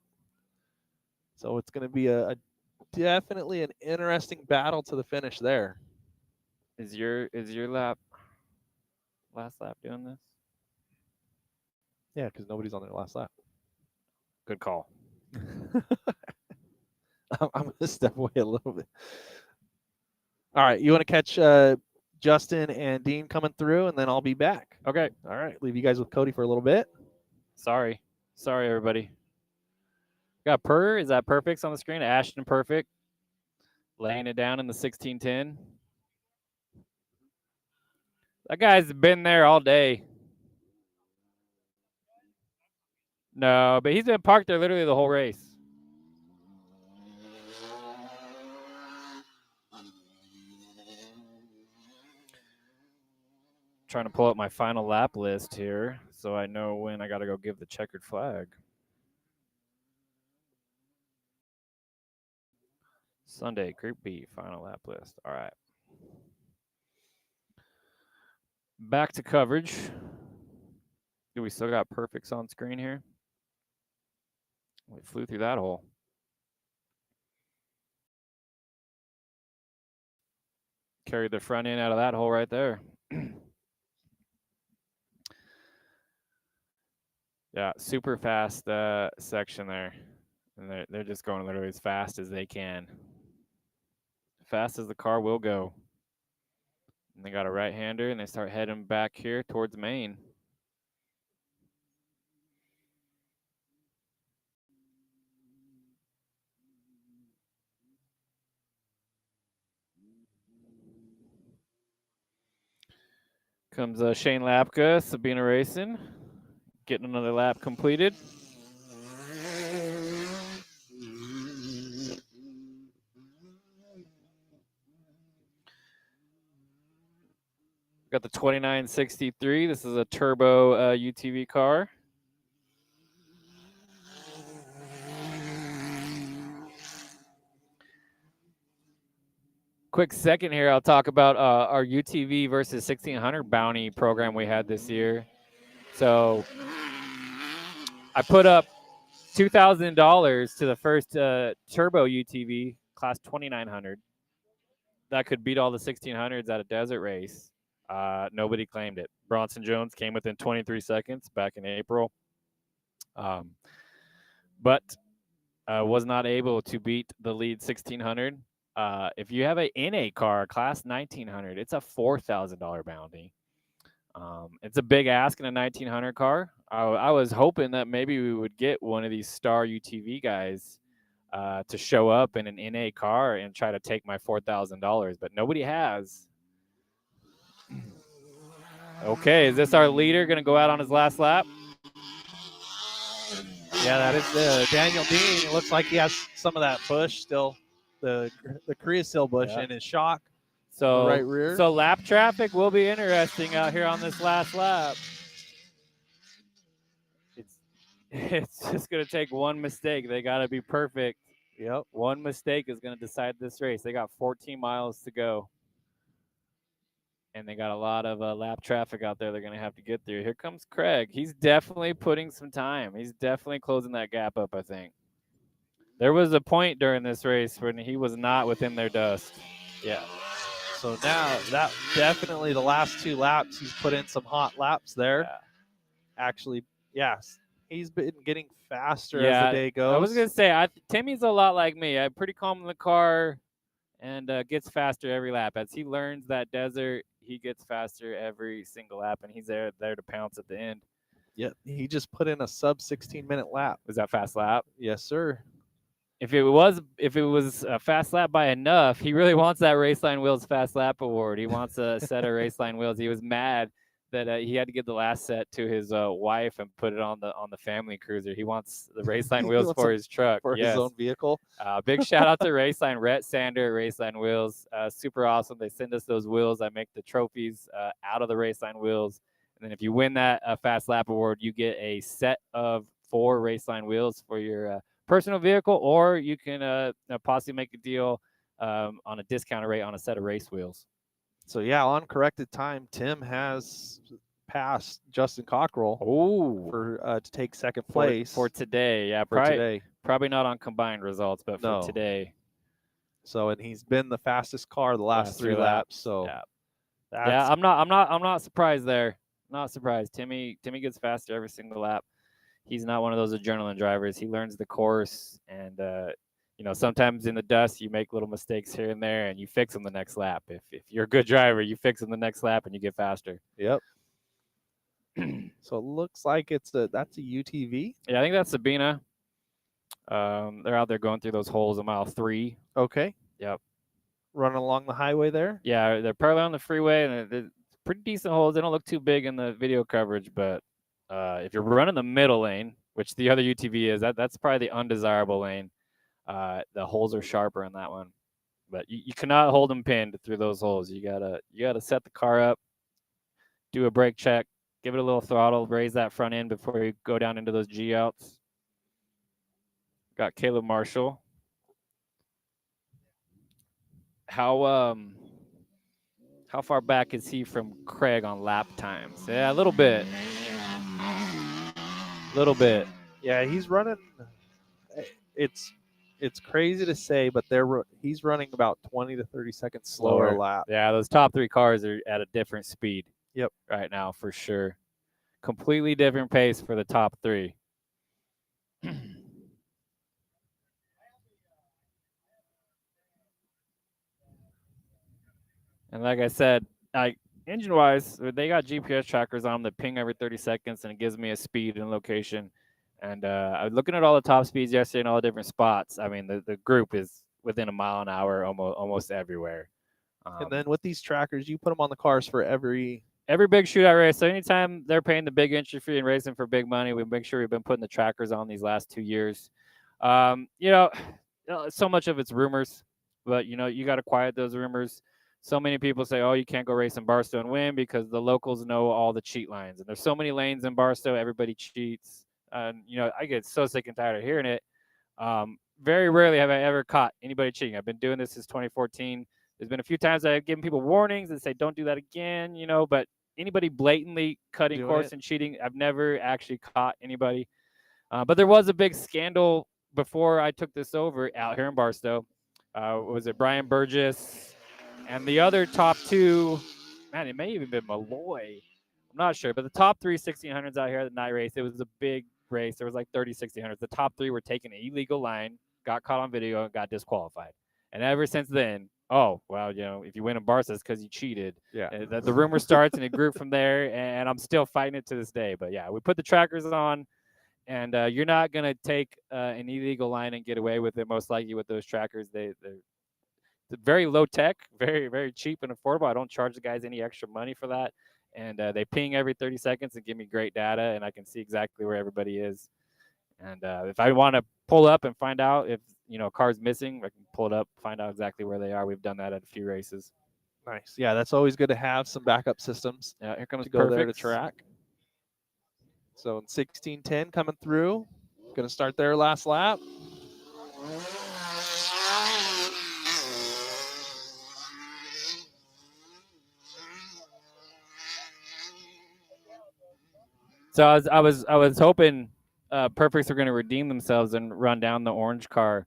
So it's going to be a definitely an interesting battle to the finish there. Is your last lap doing this? Yeah, because nobody's on their last lap. Good call. I'm going to step away a little bit. All right, you want to catch Justin and Dean coming through, and then I'll be back. Okay. All right, leave you guys with Cody for a little bit. Sorry, everybody. Got is that Perfect's on the screen? Ashton Perfect laying it down in the 1610. That guy's been there all day. No, but he's been parked there literally the whole race. Trying to pull up my final lap list here so I know when I got to go give the checkered flag. Sunday, Group B, final lap list. All right. Back to coverage. Do we still got Perfects on screen here? We flew through that hole. Carried the front end out of that hole right there. Yeah, super fast section there. And they're just going literally as fast as they can. Fast as the car will go. And they got a right-hander, and they start heading back here towards Maine. Comes Shane Lapka, Sabina Racing, getting another lap completed. Got the 2963. This is a turbo UTV car. Quick second here, I'll talk about our UTV versus 1600 bounty program we had this year. So I put up $2,000 to the first turbo UTV, class 2900. That could beat all the 1600s at a desert race. Nobody claimed it. Bronson Jones came within 23 seconds back in April. But was not able to beat the lead 1600. If you have a NA car, class 1900, it's a $4,000 bounty. It's a big ask in a 1900 car. I was hoping that maybe we would get one of these star UTV guys to show up in an NA car and try to take my $4,000, but nobody has. Okay, is this our leader going to go out on his last lap? Yeah, that is Daniel Dean. It looks like he has some of that bush still, the Creosil bush in his shock. So, The right rear. So lap traffic will be interesting out here on this last lap. It's just going to take one mistake. They got to be perfect. Yep. One mistake is going to decide this race. They got 14 miles to go. And they got a lot of lap traffic out there they're going to have to get through. Here comes Craig. He's definitely putting some time. He's definitely closing that gap up, I think. There was a point during this race when he was not within their dust. Yeah. So now that definitely the last 2 laps, he's put in some hot laps there. Yeah. Actually, yes. He's been getting faster as the day goes. I was going to say, Timmy's a lot like me. I'm pretty calm in the car and gets faster every lap. As he learns that desert, he gets faster every single lap, and he's there to pounce at the end. Yeah, he just put in a sub 16-minute lap. Was that fast lap? Yes, sir. If it was a fast lap by enough, he really wants that Raceline Wheels fast lap award. He wants a set of Raceline Wheels. He was mad that he had to give the last set to his wife and put it on the family cruiser. He wants the Raceline Wheels for his truck. For his own vehicle. Big shout out to Raceline, Rhett Sander, Raceline Wheels. Super awesome. They send us those wheels. I make the trophies out of the Raceline Wheels. And then if you win that fast lap award, you get a set of 4 Raceline wheels for your personal vehicle, or you can possibly make a deal on a discounted rate on a set of race wheels. So, yeah, on corrected time, Tim has passed Justin Cockrell for to take second place. For today. Yeah, probably not on combined results, but for today. So, and he's been the fastest car the last 3 laps. So, yeah, I'm not surprised there. Not surprised. Timmy gets faster every single lap. He's not one of those adrenaline drivers. He learns the course, and sometimes in the dust you make little mistakes here and there, and you fix them the next lap. If you're a good driver, you fix them the next lap, and you get faster. Yep. So it looks like that's a UTV. Yeah, I think that's Sabina. They're out there going through those holes at mile 3. Okay. Yep. Running along the highway there. Yeah, they're probably on the freeway, and they're pretty decent holes. They don't look too big in the video coverage, but if you're running the middle lane, which the other UTV is, that's probably the undesirable lane. The holes are sharper in that one, but you cannot hold them pinned through those holes. You gotta set the car up, do a brake check, give it a little throttle, raise that front end before you go down into those G outs. Got Caleb Marshall. How far back is he from Craig on lap times? Yeah, a little bit. Yeah, he's running. It's crazy to say, but he's running about 20 to 30 seconds slower lap. Yeah, those top 3 cars are at a different speed. Yep. Right now, for sure. Completely different pace for the top 3. And like I said, engine-wise, they got GPS trackers on them that ping every 30 seconds, and it gives me a speed and location. And I was looking at all the top speeds yesterday in all the different spots. I mean, the group is within a mile an hour almost everywhere. And then with these trackers, you put them on the cars for every big shootout race. So anytime they're paying the big entry fee and racing for big money, we make sure we've been putting the trackers on these last 2 years. So much of it's rumors, but you got to quiet those rumors. So many people say, oh, you can't go race in Barstow and win because the locals know all the cheat lines. And there's so many lanes in Barstow, everybody cheats. I get so sick and tired of hearing it. Very rarely have I ever caught anybody cheating. I've been doing this since 2014. There's been a few times I've given people warnings and say, don't do that again, but anybody blatantly cutting course and cheating, I've never actually caught anybody. But there was a big scandal before I took this over out here in Barstow. Was it Brian Burgess? And the other top 2, man, it may even been Malloy. I'm not sure. But the top 3 1600s out here at the night race, it was a big race. There was like 30 1600s. The top 3 were taking an illegal line, got caught on video, and got disqualified. And ever since then, if you win in Barca, it's because you cheated. Yeah. The rumor starts, and it grew from there. And I'm still fighting it to this day. But, yeah, we put the trackers on. And you're not going to take an illegal line and get away with it, most likely, with those trackers. They're very low tech, very, very cheap and affordable. I don't charge the guys any extra money for that. And they ping every 30 seconds and give me great data, and I can see exactly where everybody is. And if I want to pull up and find out if a car's missing, I can pull it up, find out exactly where they are. We've done that at a few races. Nice. Yeah, that's always good to have some backup systems. Yeah, here comes to go there to Perfect. track. So in 16:10 coming through, going to start their last lap. So I was hoping Perfects were going to redeem themselves and run down the orange car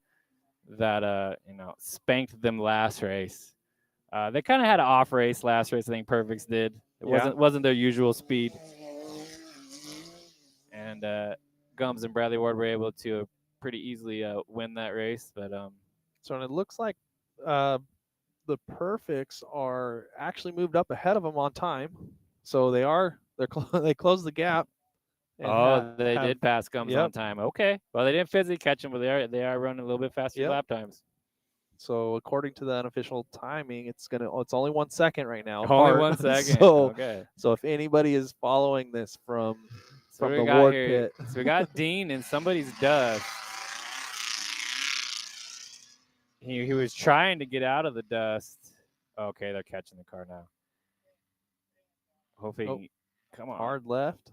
that spanked them last race. They kind of had an off race last race. I think Perfects did. It wasn't their usual speed. And Gums and Bradley Ward were able to pretty easily win that race. But so it looks like the Perfects are actually moved up ahead of them on time. So they closed the gap. They did pass Gums on time. Okay. Well, they didn't physically catch him, but they are running a little bit faster lap times. So according to the unofficial timing, it's only 1 second right now. Only 1 second. So if anybody is following this from the Ward pit, so we got Dean in somebody's dust. He was trying to get out of the dust. Okay, they're catching the car now. Hopefully, come on. Hard left.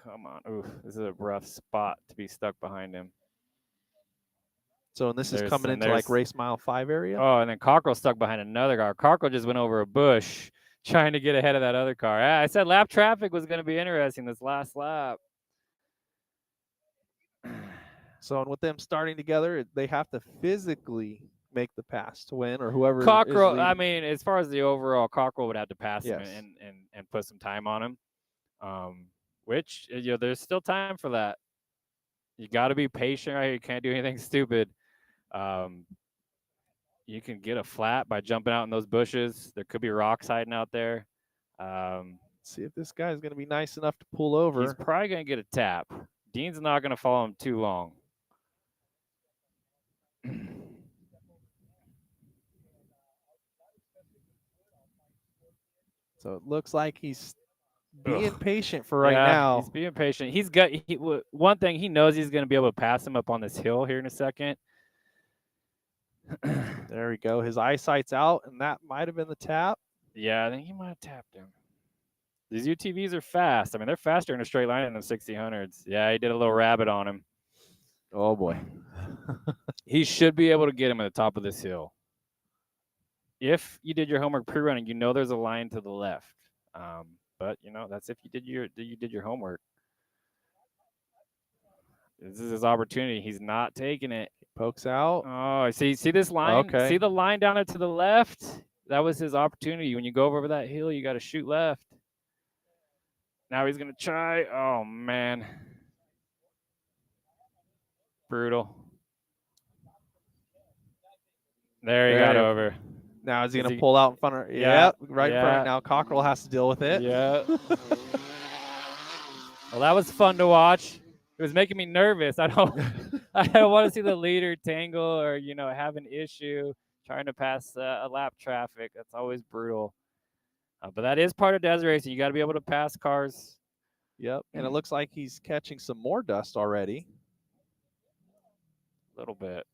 Come on. Ooh, this is a rough spot to be stuck behind him. So this is coming into like race mile 5 area. Oh, and then Cockrell stuck behind another car. Cockrell just went over a bush trying to get ahead of that other car. I said lap traffic was going to be interesting this last lap. So, and with them starting together, they have to physically make the pass to win, or whoever. Cockrell, I mean, as far as the overall, Cockrell would have to pass him and put some time on him. Which there's still time for that. You got to be patient right here. You can't do anything stupid. You can get a flat by jumping out in those bushes. There could be rocks hiding out there. See if this guy's going to be nice enough to pull over. He's probably going to get a tap. Dean's not going to follow him too long. So it looks like he's being patient for right now. He's being patient. He's got one thing. He knows he's going to be able to pass him up on this hill here in a second. There we go. His eyesight's out, and that might have been the tap. Yeah, I think he might have tapped him. These UTVs are fast. I mean, they're faster in a straight line than the 6000s. Yeah, he did a little rabbit on him. Oh, boy. He should be able to get him at the top of this hill. If you did your homework pre-running, there's a line to the left. But, that's if you did your homework. This is his opportunity. He's not taking it. He pokes out. Oh, see this line? Okay. See the line down there to the left? That was his opportunity. When you go over that hill, you got to shoot left. Now he's going to try. Oh, man. Brutal. There he got over. Now is he going to pull out in front of? Yeah, right in front. Now Cockrell has to deal with it. Yeah. Well, that was fun to watch. It was making me nervous. I don't want to see the leader tangle or have an issue trying to pass a lap traffic. That's always brutal. But that is part of desert racing. You got to be able to pass cars. Yep, and it looks like he's catching some more dust already. A little bit.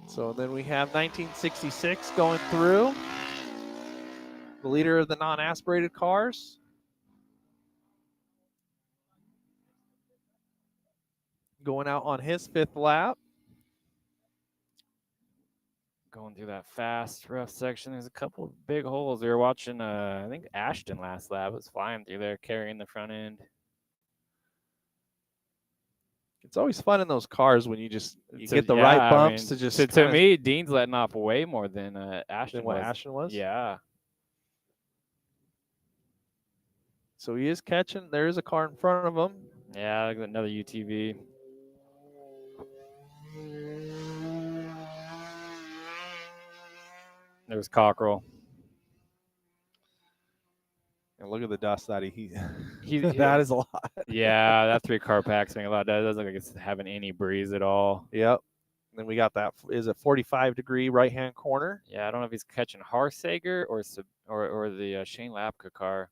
So then we have 1966 going through. The leader of the non-aspirated cars. Going out on his 5th lap. Going through that fast, rough section. There's a couple of big holes. We were watching, I think, Ashton last lap. It was flying through there, carrying the front end. It's always fun in those cars when you get the right bumps to just. To me, Dean's letting off way more than Ashton was. Ashton was? Yeah. So he is catching. There is a car in front of him. Yeah, another UTV. There's Cockrell. And look at the dust that he He- that is a lot. Yeah, that 3-car pack's making a lot. That doesn't look like it's having any breeze at all. Yep. And then we got that is a 45-degree right-hand corner. Yeah, I don't know if he's catching Harsager or the Shane Lapka car.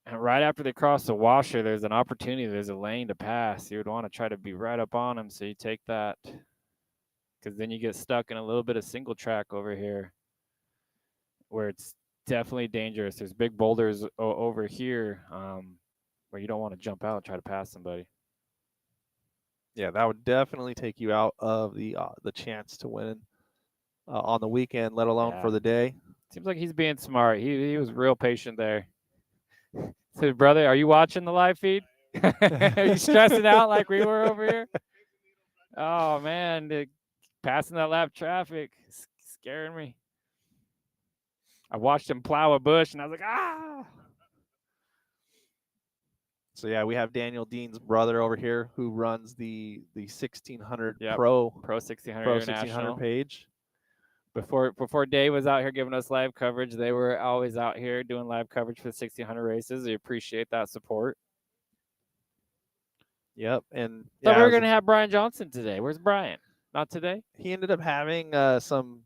And right after they cross the washer, there's an opportunity. There's a lane to pass. You would want to try to be right up on him, so you take that, because then you get stuck in a little bit of single track over here, where it's definitely dangerous. There's big boulders over here, where you don't want to jump out and try to pass somebody. Yeah, that would definitely take you out of the chance to win on the weekend, let alone for Yeah. the day. Seems like he's being smart. He was real patient there. So, brother, are you watching the live feed? Are you stressing out like we were over here? Oh man, passing that lap traffic, scaring me. I watched him plow a bush, and I was like, ah. So yeah, we have Daniel Dean's brother over here who runs the 1600 Yep. Pro 1600 Pro International. 1600 page. Before Dave was out here giving us live coverage, they were always out here doing live coverage for the 1600 races. We appreciate that support. Yep, and Thought yeah, we were gonna have Brian Johnson today. Where's Brian? Not today. he ended up having some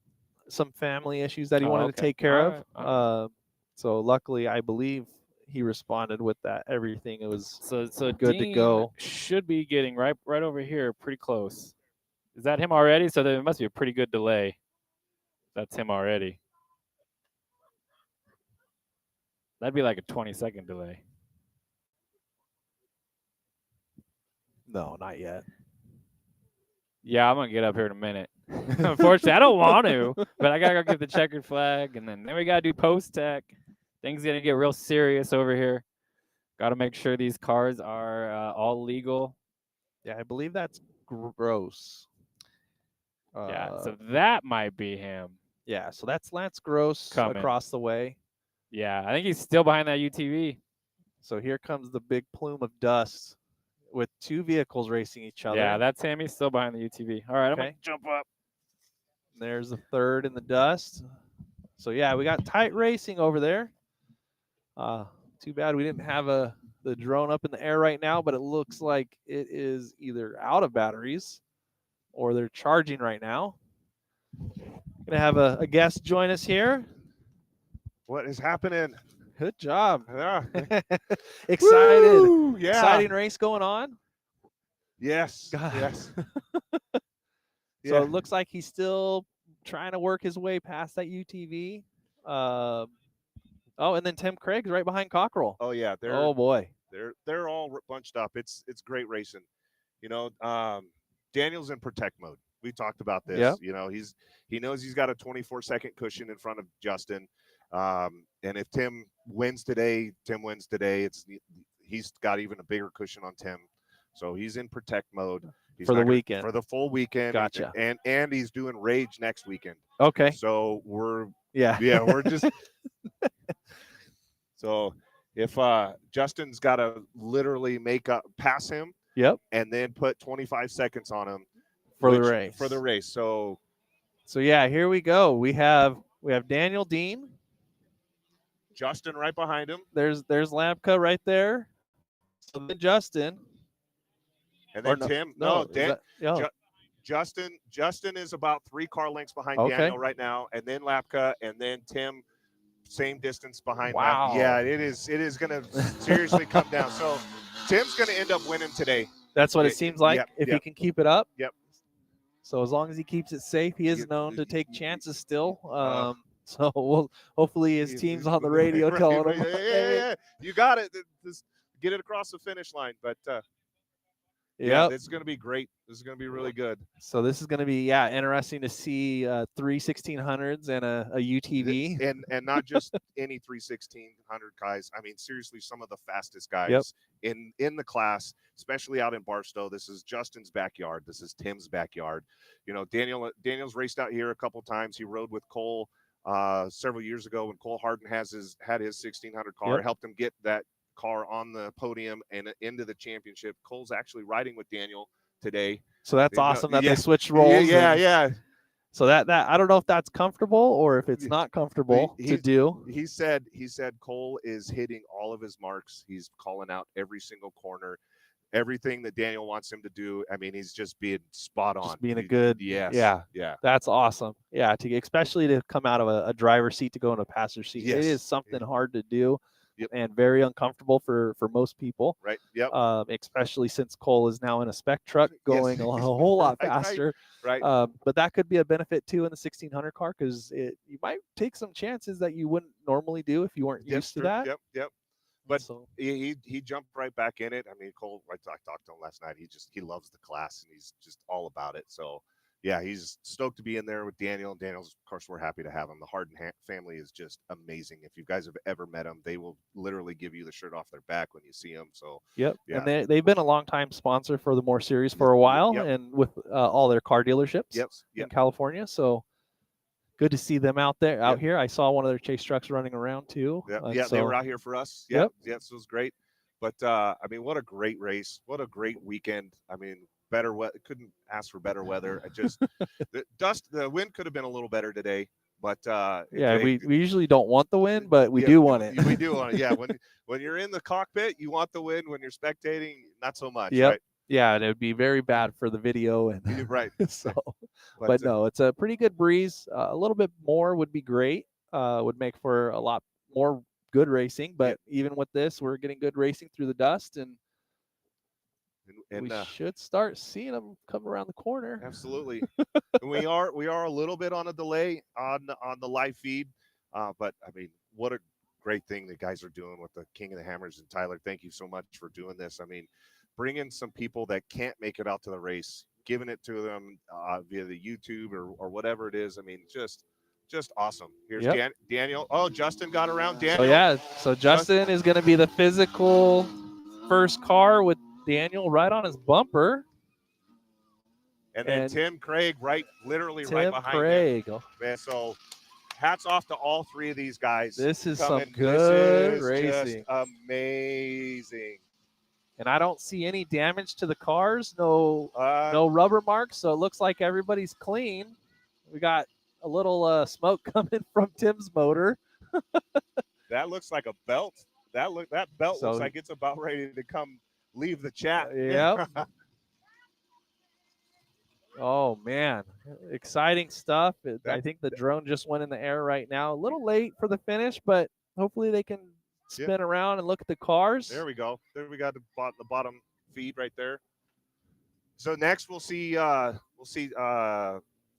family issues that he Oh, wanted to okay. take care All of. right, all right. So luckily, I believe he responded with that. Everything it was So good Dean to go. should be getting right over here, pretty close. Is that him already? So there must be a pretty good delay. That's him already. That'd be like a 20-second delay. No, not yet. Yeah, I'm gonna get up here in a minute. Unfortunately, I don't want to, but I gotta go get the checkered flag, and then we gotta do post tech. Things gonna get real serious over here. Got to make sure these cars are all legal. Yeah, I believe that's Gross. Yeah, so that might be him. Yeah, so that's Lance Gross Coming. across the way. Yeah, I think he's still behind that UTV. So here comes the big plume of dust with two vehicles racing each other. Yeah, that's him. He's still behind the UTV. All right, I'm Okay. gonna jump up. There's the third in the dust. So yeah, we got tight racing over there. Too bad we didn't have the drone up in the air right now, but it looks like it is either out of batteries or they're charging right now. Gonna have a guest join us here. What is happening? Good job. Yeah. Excited. Woo! Yeah. Exciting race going on. Yes. God. Yes. So it looks like he's still trying to work his way past that UTV. And then Tim Craig's right behind Cockrell. Oh yeah. Oh boy. They're all bunched up. It's great racing. You know, Daniel's in protect mode. We talked about this. Yep. You know, he knows he's got a 24-second cushion in front of Justin. And if Tim wins today, he's got even a bigger cushion on Tim. So he's in protect mode. He's For the weekend. For the full weekend. Gotcha. And he's doing Rage next weekend. Okay. So we're just so if Justin's got to literally pass him, yep, and then put 25 seconds on him for the race. For the race. So yeah, here we go. We have Daniel Dean, Justin right behind him. There's Lapka right there. So then Justin. And then Tim. Justin is about 3 car lengths behind Daniel right now, and then Lapka, and then Tim, same distance behind. Wow. Lapka. Yeah, it is going to seriously come down. So Tim's going to end up winning today. That's what it seems like if he can keep it up. Yep. So as long as he keeps it safe, he is known to take chances still. So we'll hopefully his team's on the radio telling him. Yeah, you got it. Just get it across the finish line. But yeah, it's going to be great. This is going to be really good. So this is going to be interesting to see 3 1600s and a UTV, and not just any 3 1600 guys. I mean, seriously, some of the fastest guys in the class, especially out in Barstow. This is Justin's backyard. This is Tim's backyard. You know, Daniel's raced out here a couple times. He rode with Cole several years ago when Cole Harden had his 1600 car. Helped him get that car on the podium and into the championship. Cole's actually riding with Daniel today. So that's awesome that they switched roles. Yeah. So that I don't know if that's comfortable or if it's not comfortable to do. He said Cole is hitting all of his marks. He's calling out every single corner, everything that Daniel wants him to do. I mean, he's just being spot on. Just being a good, yes, yeah. That's awesome. Yeah, especially to come out of a driver's seat to go into a passenger seat. Yes. It is something hard to do. Yep. And very uncomfortable for most people. Right. Yep. Especially since Cole is now in a spec truck going a whole lot faster. Right. But that could be a benefit too in the 1600 car because you might take some chances that you wouldn't normally do if you weren't used to that. Yep. But so, he jumped right back in it. I mean, Cole, I talked to him last night. He loves the class and he's just all about it. So yeah, he's stoked to be in there with Daniel. Daniel's, of course, we're happy to have him. The Harden family is just amazing. If you guys have ever met them, they will literally give you the shirt off their back when you see them. So yep. Yeah. And they've been a long time sponsor for the M.O.R.E series for a while, Yep. and with all their car dealerships Yep. in California. So good to see them out Yep. here. I saw one of their chase trucks running around too. They were out here for us. Yep. Yes, it was great. But I mean, what a great race! What a great weekend! I mean, better weather. Couldn't ask for better weather. I just the wind could have been a little better today, but we usually don't want the wind, but we do want it. We do want it. Yeah, when you're in the cockpit, you want the wind. When you're spectating, not so much. Yep. Right? Yeah, and it would be very bad for the video and right. So, but no, it's a pretty good breeze. A little bit more would be great. Would make for a lot more good racing. But even with this, we're getting good racing through the dust, and we should start seeing them come around the corner. Absolutely. And we are a little bit on a delay on the live feed, but I mean, what a great thing the guys are doing with the King of the Hammers and Tyler. Thank you so much for doing this. I mean, bringing some people that can't make it out to the race, giving it to them via the YouTube or whatever it is. I mean, just awesome. Here's Daniel. Oh, Justin got around Daniel. So Justin is going to be the physical first car with Daniel right on his bumper. And then Tim Craig literally right behind him. Man, so hats off to all three of these guys. This is some good racing. Just amazing. And I don't see any damage to the cars, no rubber marks, so it looks like everybody's clean. We got a little smoke coming from Tim's motor. That looks like a belt. That belt looks like it's about ready to leave the chat. Yep. Oh man, exciting stuff. I think the drone just went in the air right now. A little late for the finish, but hopefully they can spin around and look at the cars. There we go. There we got the bottom feed right there. So next we'll see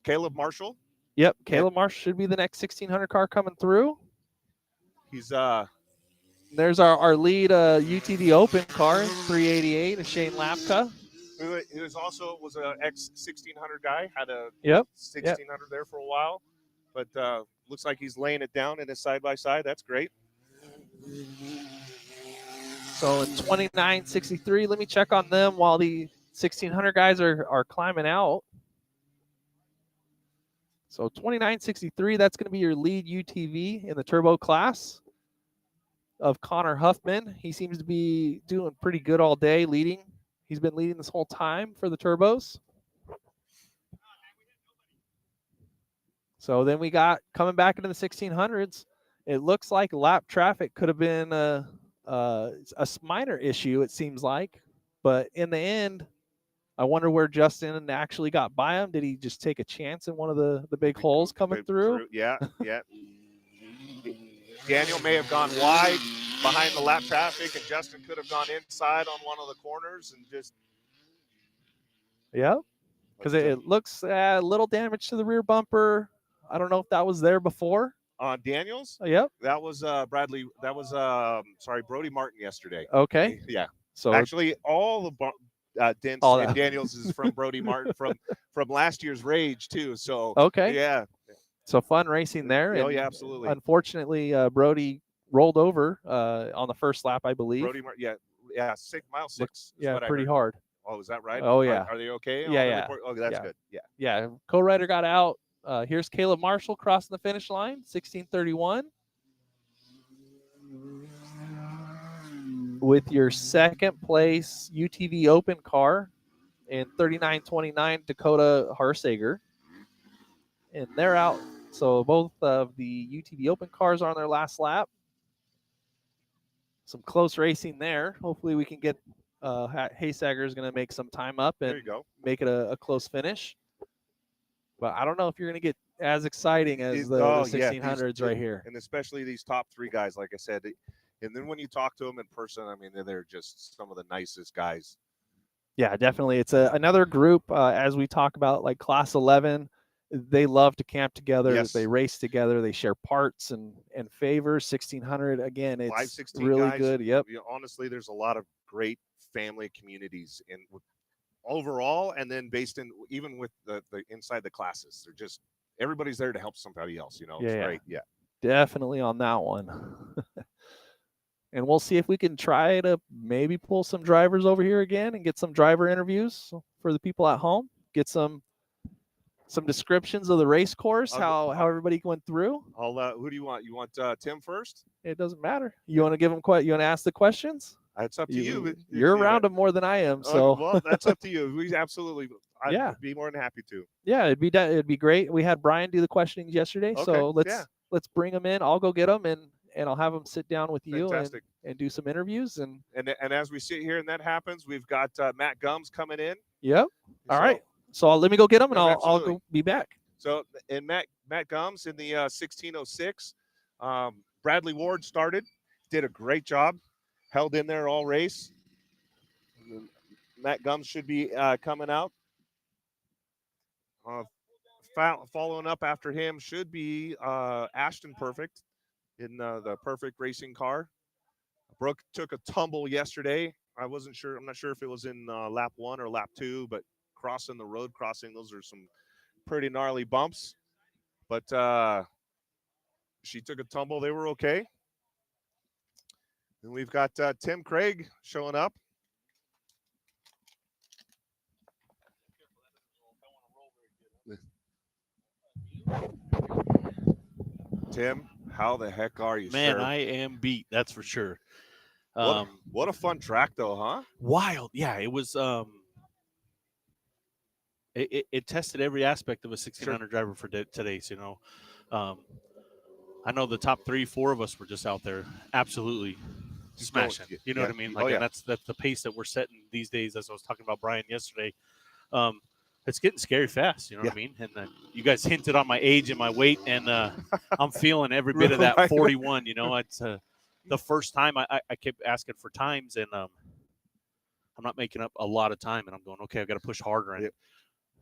Caleb Marshall. Yep, Caleb Marshall should be the next 1600 car coming through. He's there's our lead UTV Open car, 388, Shane Lapka. He was an ex 1600 guy, had a 1600 there for a while, but looks like he's laying it down in his side by side. That's great. So in 2963, let me check on them while the 1600 guys are climbing out. So 2963, that's going to be your lead UTV in the turbo class of Connor Huffman. He seems to be doing pretty good all day leading. He's been leading this whole time for the turbos. So then we got coming back into the 1600s. It looks like lap traffic could have been a minor issue, it seems like. But in the end, I wonder where Justin actually got by him. Did he just take a chance in one of the big holes coming through? Yeah. Daniel may have gone wide behind the lap traffic, and Justin could have gone inside on one of the corners and just. Yeah, because it looks a little damage to the rear bumper. I don't know if that was there before. On Daniels? Yep. That was Bradley. That was Brody Martin yesterday. Okay. Yeah. So actually, all the dents in Daniels is from Brody Martin from last year's Rage too. So okay. Yeah. So fun racing there. Oh yeah, absolutely. Unfortunately, Brody rolled over on the first lap, I believe. Brody Martin, yeah, mile 6. Yeah, pretty hard. Oh, is that right? Oh yeah. Are they okay? Yeah. Oh, that's good. Yeah. Yeah. Co-rider got out. Here's Caleb Marshall crossing the finish line, 1631. With your second place UTV Open car in 3929 Dakota Harsager. and they're out. So both of the UTV Open cars are on their last lap. Some close racing there. Hopefully we can get Haysager is going to make some time up and make it a close finish. But I don't know if you're going to get as exciting as the 1600s right here. And especially these top three guys, like I said. And then when you talk to them in person, I mean, they're just some of the nicest guys. Yeah, definitely. It's another group, as we talk about, like Class 11. They love to camp together. Yes. They race together. They share parts and favors. 1600, again, it's 516 really guys, good. Yep. Honestly, there's a lot of great family communities in overall, and then based in even with the inside the classes. They're just everybody's there to help somebody else. It's great. Yeah, definitely on that one. And we'll see if we can try to maybe pull some drivers over here again and get some driver interviews for the people at home. Get some descriptions of the race course, how everybody went through. Who do you want? You want Tim first? It doesn't matter. You want to give them you want to ask the questions? It's up to you. You're around them more than I am, so well, that's up to you. We absolutely. I'd be more than happy to. Yeah, it'd be great. We had Brian do the questioning yesterday, so let's bring him in. I'll go get him and I'll have him sit down with you and do some interviews and as we sit here and that happens, we've got Matt Gums coming in. Yep. All right. So let me go get him and I'll go be back. So and Matt Gums in the 1606. Bradley Ward started, did a great job, held in there all race. Matt Gums should be coming out. Following up after him should be Ashton Perfect in the Perfect Racing car. Brooke took a tumble yesterday. I'm not sure if it was in lap 1 or lap 2, but crossing the road crossing, those are some pretty gnarly bumps. But she took a tumble. They were okay. And we've got Tim Craig showing up. Tim, how the heck are you, man, sir? I am beat, that's for sure. What a fun track, though, huh? Wild. Yeah, it was. It tested every aspect of a 1600 driver for today's, I know the top 3-4 of us were just out there absolutely smashing. You know what I mean? And that's the pace that we're setting these days. As I was talking about Brian yesterday, it's getting scary fast. You know what I mean? And you guys hinted on my age and my weight, and I'm feeling every bit of that 41. It's the first time I kept asking for times, and I'm not making up a lot of time, and I'm going, okay, I've got to push harder. And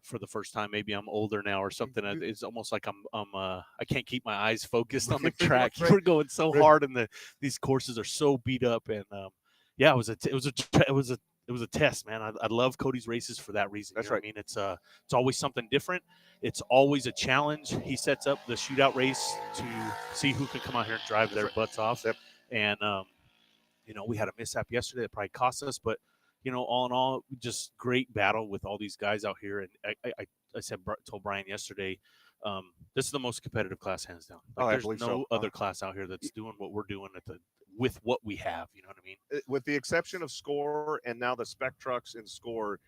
for the first time, maybe I'm older now or something. It's almost like I can't keep my eyes focused on the track. We're going so hard, and these courses are so beat up. And it was a test, man. I love Cody's races for that reason. That's right. I mean, it's always something different. It's always a challenge. He sets up the shootout race to see who can come out here and drive their butts off. Yep. And we had a mishap yesterday that probably cost us, but all in all, just great battle with all these guys out here. And I told Brian yesterday, this is the most competitive class, hands down. There's no other class out here that's doing what we're doing with what we have. You know what I mean? With the exception of SCORE and now the spec trucks in SCORE,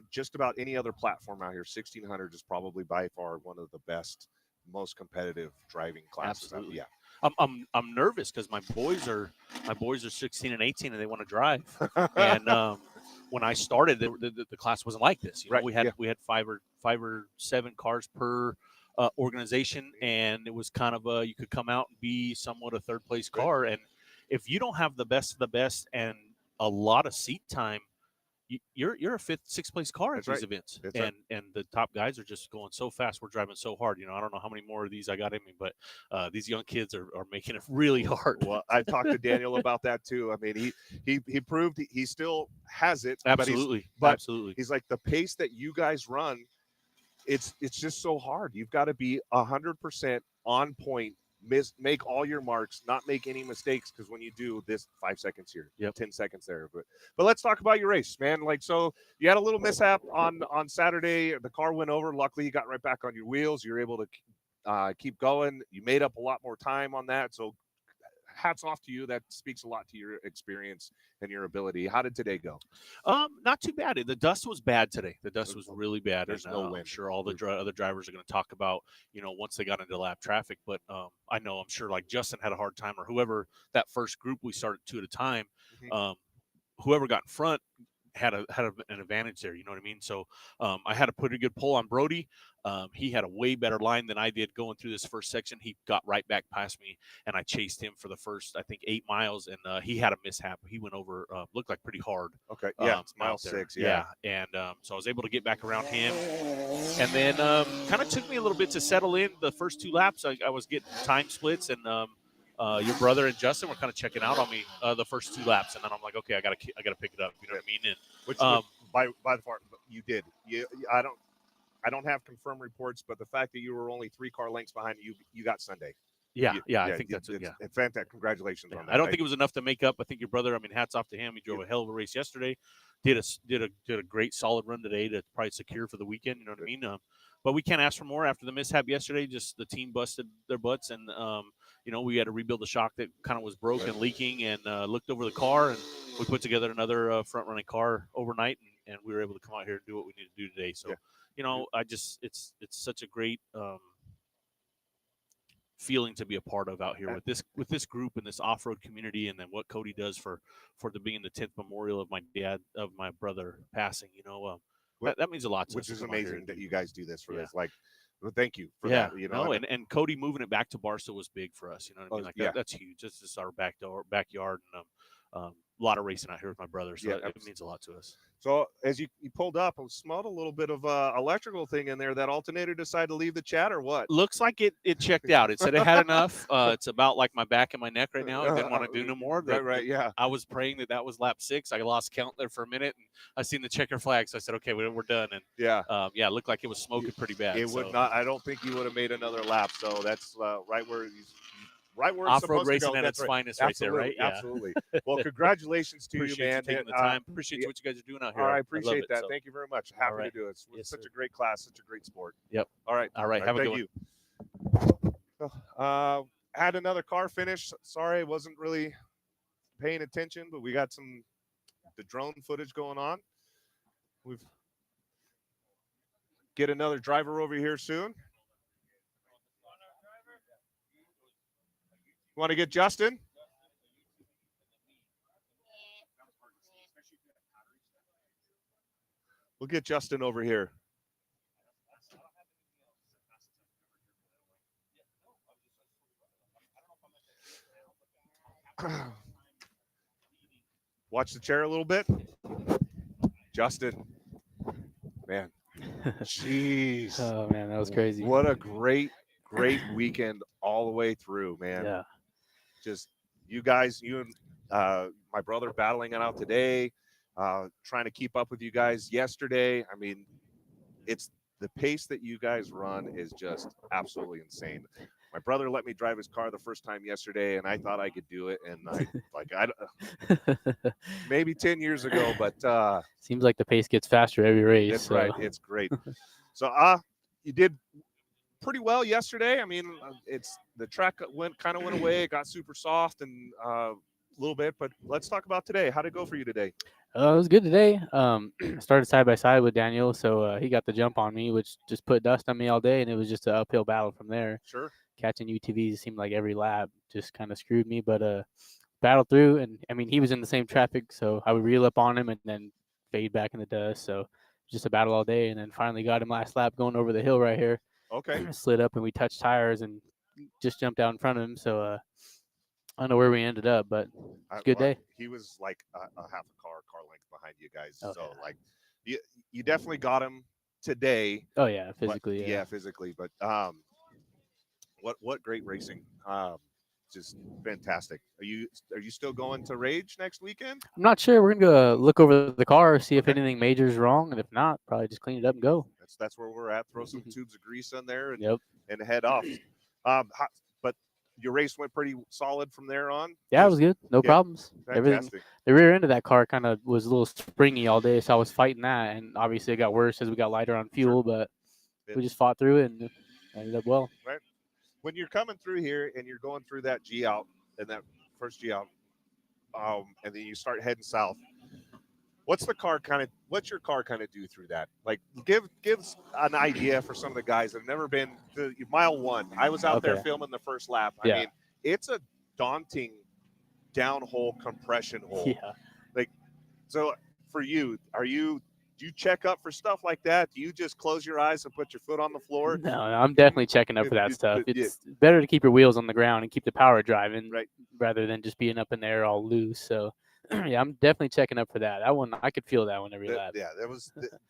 just about any other platform out here, 1600 is probably by far one of the best, most competitive driving classes. Absolutely. Yeah. I'm nervous because my boys are 16 and 18 and they want to drive. And when I started, the class wasn't like this. We had 5 or 7 cars per organization, and it was kind of you could come out and be somewhat a third place car. And if you don't have the best of the best and a lot of seat time, you're a 5th, 6th place car at these events. And the top guys are just going so fast. We're driving so hard. I don't know how many more of these I got in me, but these young kids are making it really hard. Well, I talked to Daniel about that too. I mean, he proved he still has it. Absolutely. But Absolutely. He's like, the pace that you guys run, it's just so hard. You've got to be 100% on point. Make all your marks, not make any mistakes, because when you do this, 5 seconds here, 10 seconds there. But let's talk about your race, man. So you had a little mishap on Saturday. The car went over. Luckily, you got right back on your wheels. You're able to keep going. You made up a lot more time on that. So hats off to you. That speaks a lot to your experience and your ability. How did today go? Not too bad. The dust was bad today. The dust was really bad. There's and, no wind. I'm sure all the other drivers are going to talk about, once they got into lap traffic. But I know, I'm sure, like Justin had a hard time, or whoever that first group we started 2 at a time. Whoever got in front had an advantage there. You know what I mean? So I had a pretty good pull on Brody. He had a way better line than I did going through this first section. He got right back past me, and I chased him for the first, I think, 8 miles, and he had a mishap. He went over, looked like pretty hard. Okay, yeah, it's mile out there. 6, yeah. And so I was able to get back around him, and then kind of took me a little bit to settle in. The first 2 laps, I was getting time splits, and your brother and Justin were kind of checking out on me the first 2 laps, and then I'm like, okay, I gotta pick it up. You know what I mean? And which by the far you did. I don't have confirmed reports, but the fact that you were only 3 car lengths behind you got Sunday. Yeah, I think that's it. Yeah, it's fantastic. Congratulations on that. I don't think it was enough to make up. I think your brother, I mean, hats off to him. He drove a hell of a race yesterday. Did a great solid run today to probably secure for the weekend. You know what I mean? But we can't ask for more after the mishap yesterday. Just the team busted their butts, and we had to rebuild the shock that kind of was broken, and leaking, and looked over the car, and we put together another front running car overnight, and we were able to come out here and do what we need to do today. So, it's such a great feeling to be a part of out here with this group and this off-road community, and then what Cody does for the being the 10th memorial of my brother passing. That means a lot to us. Which is amazing that you guys do this for this. Like, well, thank you for that. And Cody moving it back to Barstow was big for us. You know what I mean? Like that's huge. This is our backyard, and a lot of racing out here with my brother, so it means a lot to us. So as you pulled up, I smelled a little bit of electrical thing in there. That alternator decided to leave the chat, or what? Looks like it checked out. It said it had enough. It's about like my back and my neck right now. It didn't want to do no more. Right, yeah. I was praying that was lap 6. I lost count there for a minute, and I seen the checker flag, so I said, okay, we're done. And it looked like it was smoking pretty bad. It would not. I don't think you would have made another lap. So that's right where it's off-road racing at its finest, right there, right? Yeah. Absolutely. Well, congratulations to you, man. Taking the time. Appreciate what you guys are doing out here. I appreciate that. So. Thank you very much. Happy to do it. It's such a great class, such a great sport. Yep. All right. Have a good one. Had another car finish. Sorry, I wasn't really paying attention, but we got the drone footage going on. We've get another driver over here soon. Want to get Justin? We'll get Justin over here. Watch the chair a little bit. Justin. Man. Jeez. Oh, man, that was crazy. What a great weekend all the way through, man. Yeah. Just you guys, you and my brother battling it out today, trying to keep up with you guys yesterday. I mean, it's the pace that you guys run is just absolutely insane. My brother let me drive his car the first time yesterday, and I thought I could do it. And maybe 10 years ago, but seems like the pace gets faster every race. That's right. It's great. So you did pretty well yesterday. I mean, the track went away. It got super soft and a little bit, but let's talk about today. How'd it go for you today? It was good today. Started side by side with Daniel, so he got the jump on me, which just put dust on me all day, and it was just an uphill battle from there. Sure. Catching UTVs seemed like every lap just kind of screwed me, but battled through. And I mean, he was in the same traffic, so I would reel up on him and then fade back in the dust. So just a battle all day, and then finally got him last lap going over the hill right here. Okay. Slid up and we touched tires and just jumped out in front of him. So I don't know where we ended up, but it's a good day. He was like a half a car length behind you guys. Oh, so like you definitely got him today. Oh yeah, physically. But, yeah, physically. But what great racing. Just fantastic. Are you still going to Rage next weekend? I'm not sure. We're gonna go look over the car, see if anything major is wrong, and if not, probably just clean it up and go. That's where we're at. Throw some tubes of grease on there and head off. But your race went pretty solid from there on. Yeah, it was good. No problems. Fantastic. Everything. The rear end of that car kind of was a little springy all day, so I was fighting that, and obviously it got worse as we got lighter on fuel. But we just fought through it and ended up well. Right. When you're coming through here and you're going through that G out and that first G out, and then you start heading south. What's your car kind of do through that? Like, give an idea for some of the guys that have never been to mile one. I was out there filming the first lap. I mean, it's a daunting downhole compression hole. Yeah. Like, so for you, do you check up for stuff like that? Do you just close your eyes and put your foot on the floor? No, I'm definitely checking up for that stuff. It's better to keep your wheels on the ground and keep the power driving, rather than just being up in the air all loose. So, yeah, I'm definitely checking up for that. That one, I could feel that one every lap. Yeah,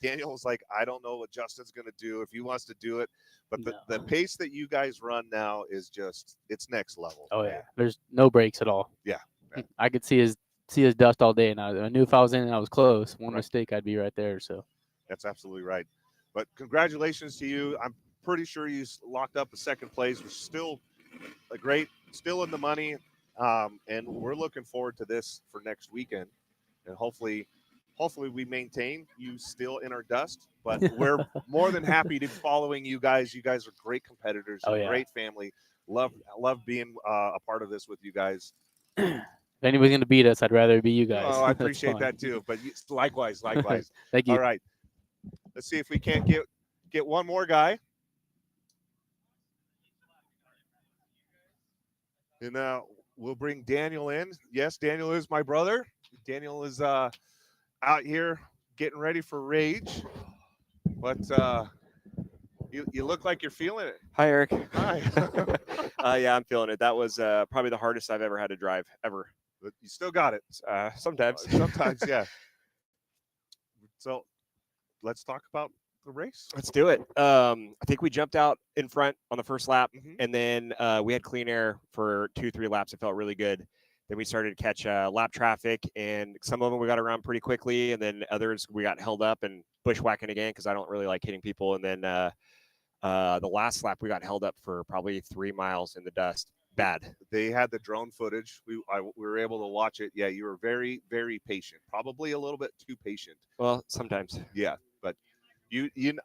Daniel was like, I don't know what Justin's going to do if he wants to do it, but the pace that you guys run now is just, it's next level. Oh yeah, there's no brakes at all. Yeah. I could see his dust all day, and I knew if I was in and I was close, one mistake, I'd be right there. So that's absolutely right. But congratulations to you. I'm pretty sure you locked up a second place, which is still still in the money. And we're looking forward to this for next weekend, and hopefully we maintain you still in our dust. But we're more than happy to be following you guys. You guys are great competitors, great family. Love being a part of this with you guys. If anybody's going to beat us, I'd rather be you guys. Oh, I appreciate that too. But likewise. Thank you. All right, let's see if we can't get one more guy. And we'll bring Daniel in. Yes, Daniel is my brother. Daniel is out here getting ready for Rage. But you look like you're feeling it. Hi, Eric. Hi. Yeah, I'm feeling it. That was probably the hardest I've ever had to drive, ever. But you still got it. Sometimes. Sometimes, yeah. So let's talk about the race. Let's do it. I think we jumped out in front on the first lap, and then we had clean air for 2-3 laps. It felt really good. Then we started to catch lap traffic, and some of them we got around pretty quickly, and then others we got held up and bushwhacking again because I don't really like hitting people. And then the last lap we got held up for probably 3 miles in the dust. Bad. They had the drone footage. We were able to watch it. Yeah, you were very, very patient. Probably a little bit too patient. Well, sometimes. Yeah, but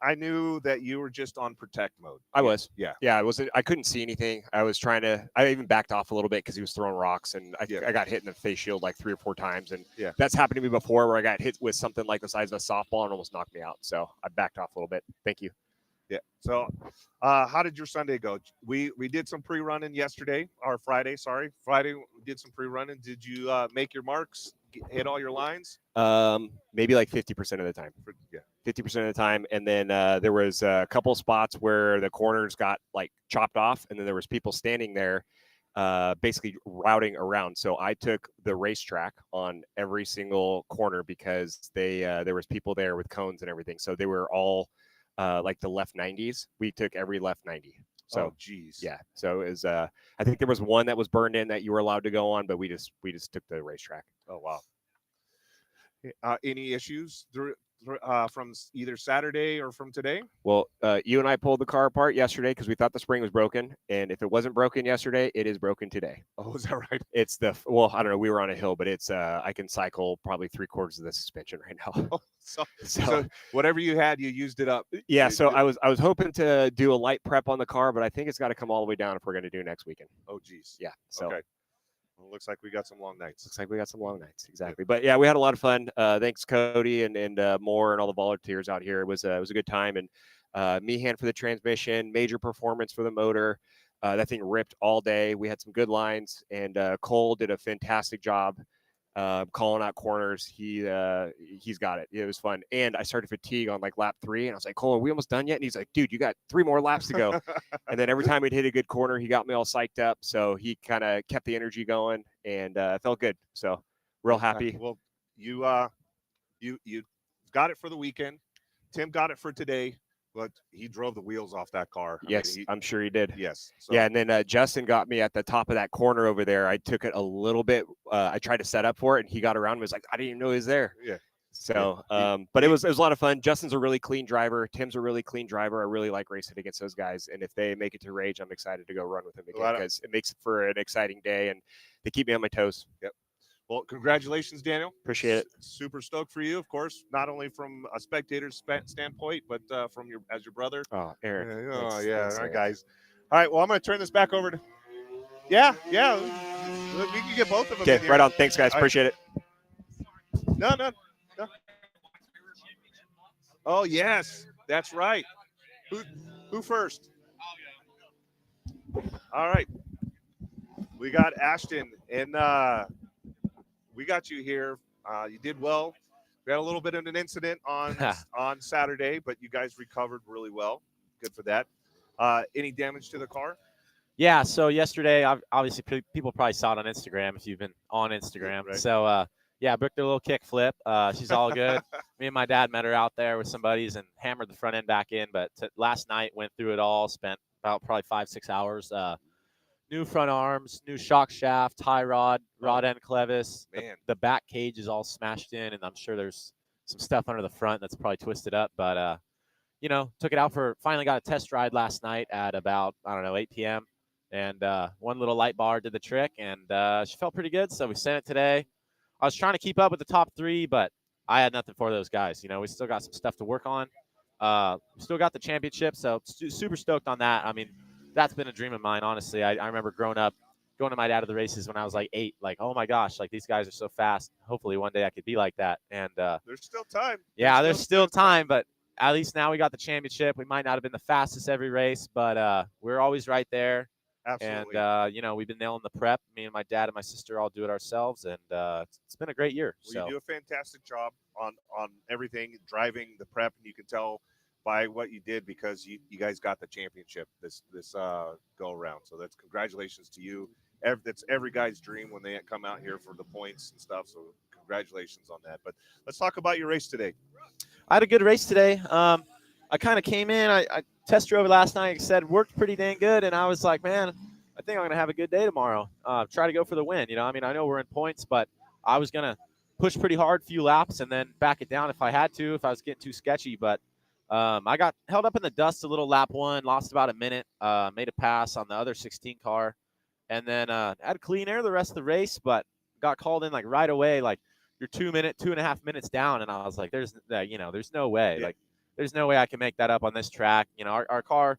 I knew that you were just on protect mode. I was. Yeah. Yeah, I couldn't see anything. I even backed off a little bit because he was throwing rocks, and I got hit in the face shield like 3 or 4 times. And that's happened to me before where I got hit with something like the size of a softball and almost knocked me out. So I backed off a little bit. Thank you. Yeah. So how did your Sunday go? We did some pre-running yesterday, or Friday, sorry. Friday we did some pre-running. Did you make your marks, hit all your lines? Maybe like 50% of the time. 50% of the time. And then there was a couple spots where the corners got like chopped off, and then there was people standing there basically routing around. So I took the racetrack on every single corner because there was people there with cones and everything. So they were all like the left 90s. We took every left 90. So, geez. Yeah. So it was, I think there was one that was burned in that you were allowed to go on, but we just took the racetrack. Oh, wow. Any issues from either Saturday or from today? Well, you and I pulled the car apart yesterday because we thought the spring was broken. And if it wasn't broken yesterday, it is broken today. Oh, is that right? It's I don't know. We were on a hill, but it's, I can cycle probably 3/4 of the suspension right now. Oh, so whatever you had, you used it up. Yeah. So I was hoping to do a light prep on the car, but I think it's got to come all the way down if we're going to do next weekend. Oh, geez. Yeah. So. Okay. Well, looks like we got some long nights. Exactly. But yeah, we had a lot of fun. Thanks, Cody and M.O.R.E and all the volunteers out here. It was a good time. And Meehan for the transmission, major performance for the motor. That thing ripped all day. We had some good lines, and Cole did a fantastic job calling out corners. He's got it. It was fun. And I started fatigue on like lap 3, and I was like, Cole, are we almost done yet? And he's like, dude, you got 3 more laps to go. And then every time we'd hit a good corner, he got me all psyched up. So he kind of kept the energy going, and felt good. So real happy. Well, you got it for the weekend. Tim got it for today, but he drove the wheels off that car. Yes, I'm sure he did. Yes. So. Yeah, and then Justin got me at the top of that corner over there. I took it a little bit. I tried to set up for it, and he got around and was like, I didn't even know he was there. Yeah. So, but it was a lot of fun. Justin's a really clean driver. Tim's a really clean driver. I really like racing against those guys. And if they make it to Rage, I'm excited to go run with them again because it makes for an exciting day, and they keep me on my toes. Yep. Well, congratulations, Daniel. Appreciate it. Super stoked for you, of course, not only from a spectator's standpoint, but from your brother. Oh, Eric. Thanks, all right, guys. All right, well, I'm going to turn this back over to. Yeah. Look, we can get both of them. Okay, right on. Thanks, guys. Appreciate it. No. Oh yes, that's right. Who first? All right. We got Ashton, and we got you here. You did well. We had a little bit of an incident on Saturday, but you guys recovered really well. Good for that. Any damage to the car? Yeah. So yesterday, obviously, people probably saw it on Instagram if you've been on Instagram. Right. So yeah, Brooke did a little kick flip. She's all good. Me and my dad met her out there with some buddies and hammered the front end back in. But last night went through it all. Spent about probably 5-6 hours. New front arms, new shock shaft, tie rod end clevis. The back cage is all smashed in, and I'm sure there's some stuff under the front that's probably twisted up. But took it out finally got a test ride last night at about 8 p.m. And one little light bar did the trick, and she felt pretty good. So we sent it today. I was trying to keep up with the top 3, but I had nothing for those guys. We still got some stuff to work on. We still got the championship, so super stoked on that. I mean, that's been a dream of mine, honestly. I remember growing up, going to my dad at the races when I was like 8. Like, oh my gosh, like these guys are so fast. Hopefully one day I could be like that. And there's still time. Yeah, there's still time, but at least now we got the championship. We might not have been the fastest every race, but we're always right there. Absolutely. And we've been nailing the prep. Me and my dad and my sister all do it ourselves, and it's been a great year. Well, you do a fantastic job on everything, driving the prep, and you can tell by what you did because you guys got the championship this go around. So that's congratulations to you. That's every guy's dream when they come out here for the points and stuff. So congratulations on that. But let's talk about your race today. I had a good race today. I kind of came in. I test drove last night. Like I said, worked pretty dang good, and I was like, man, I think I'm gonna have a good day tomorrow. Try to go for the win. I mean, I know we're in points, but I was gonna push pretty hard, few laps, and then back it down if I had to, if I was getting too sketchy. But I got held up in the dust a little lap 1, lost about a minute, made a pass on the other 16 car, and then had clean air the rest of the race, but got called in like right away, like you're 2.5 minutes down, and I was like, there's no way, Yeah. like there's no way I can make that up on this track. Our car,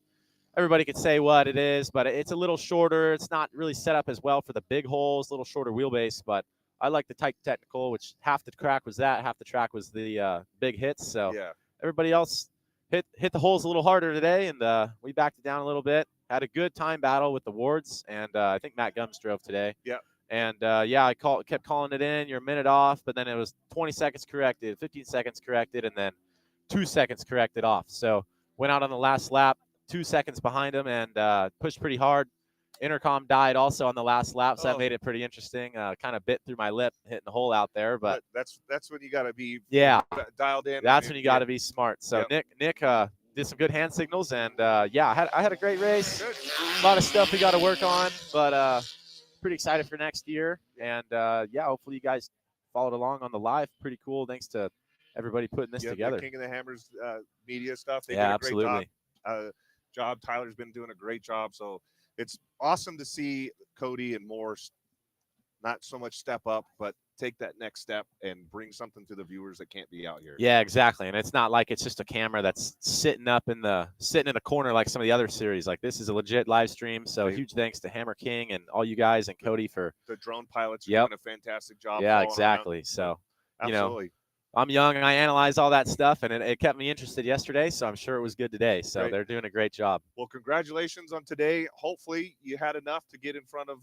everybody could say what it is, but it's a little shorter. It's not really set up as well for the big holes, a little shorter wheelbase, but I like the tight technical, which half the track was that, half the track was the big hits. So yeah. Everybody else hit the holes a little harder today, and we backed it down a little bit. Had a good time battle with the Wards, and I think Matt Gums drove today. Yeah. And I kept calling it in. You're a minute off, but then it was 20 seconds corrected, 15 seconds corrected, and then 2 seconds corrected off. So went out on the last lap, 2 seconds behind him, and pushed pretty hard. Intercom died also on the last lap, so that made it pretty interesting. Kind of bit through my lip, hitting the hole out there. But that's when you got to be dialed in. That's when you got to be smart. So Nick did some good hand signals, and I had a great race. Good. A lot of stuff we got to work on, but pretty excited for next year. And hopefully you guys followed along on the live. Pretty cool. Thanks to everybody putting this together. The King of the Hammers media stuff. They Yeah, did a absolutely. great job. Tyler's been doing a great job. So it's awesome to see Cody and M.O.R.E not so much step up, but take that next step and bring something to the viewers that can't be out here. Yeah, exactly. And it's not like it's just a camera that's sitting in a corner like some of the other series. Like this is a legit live stream. So huge thanks to Hammer King and all you guys and Cody for the drone pilots are doing a fantastic job. Yeah, exactly. Around. So absolutely. I'm young and I analyze all that stuff, and it kept me interested yesterday, so I'm sure it was good today. So they're doing a great job. Well, congratulations on today. Hopefully you had enough to get in front of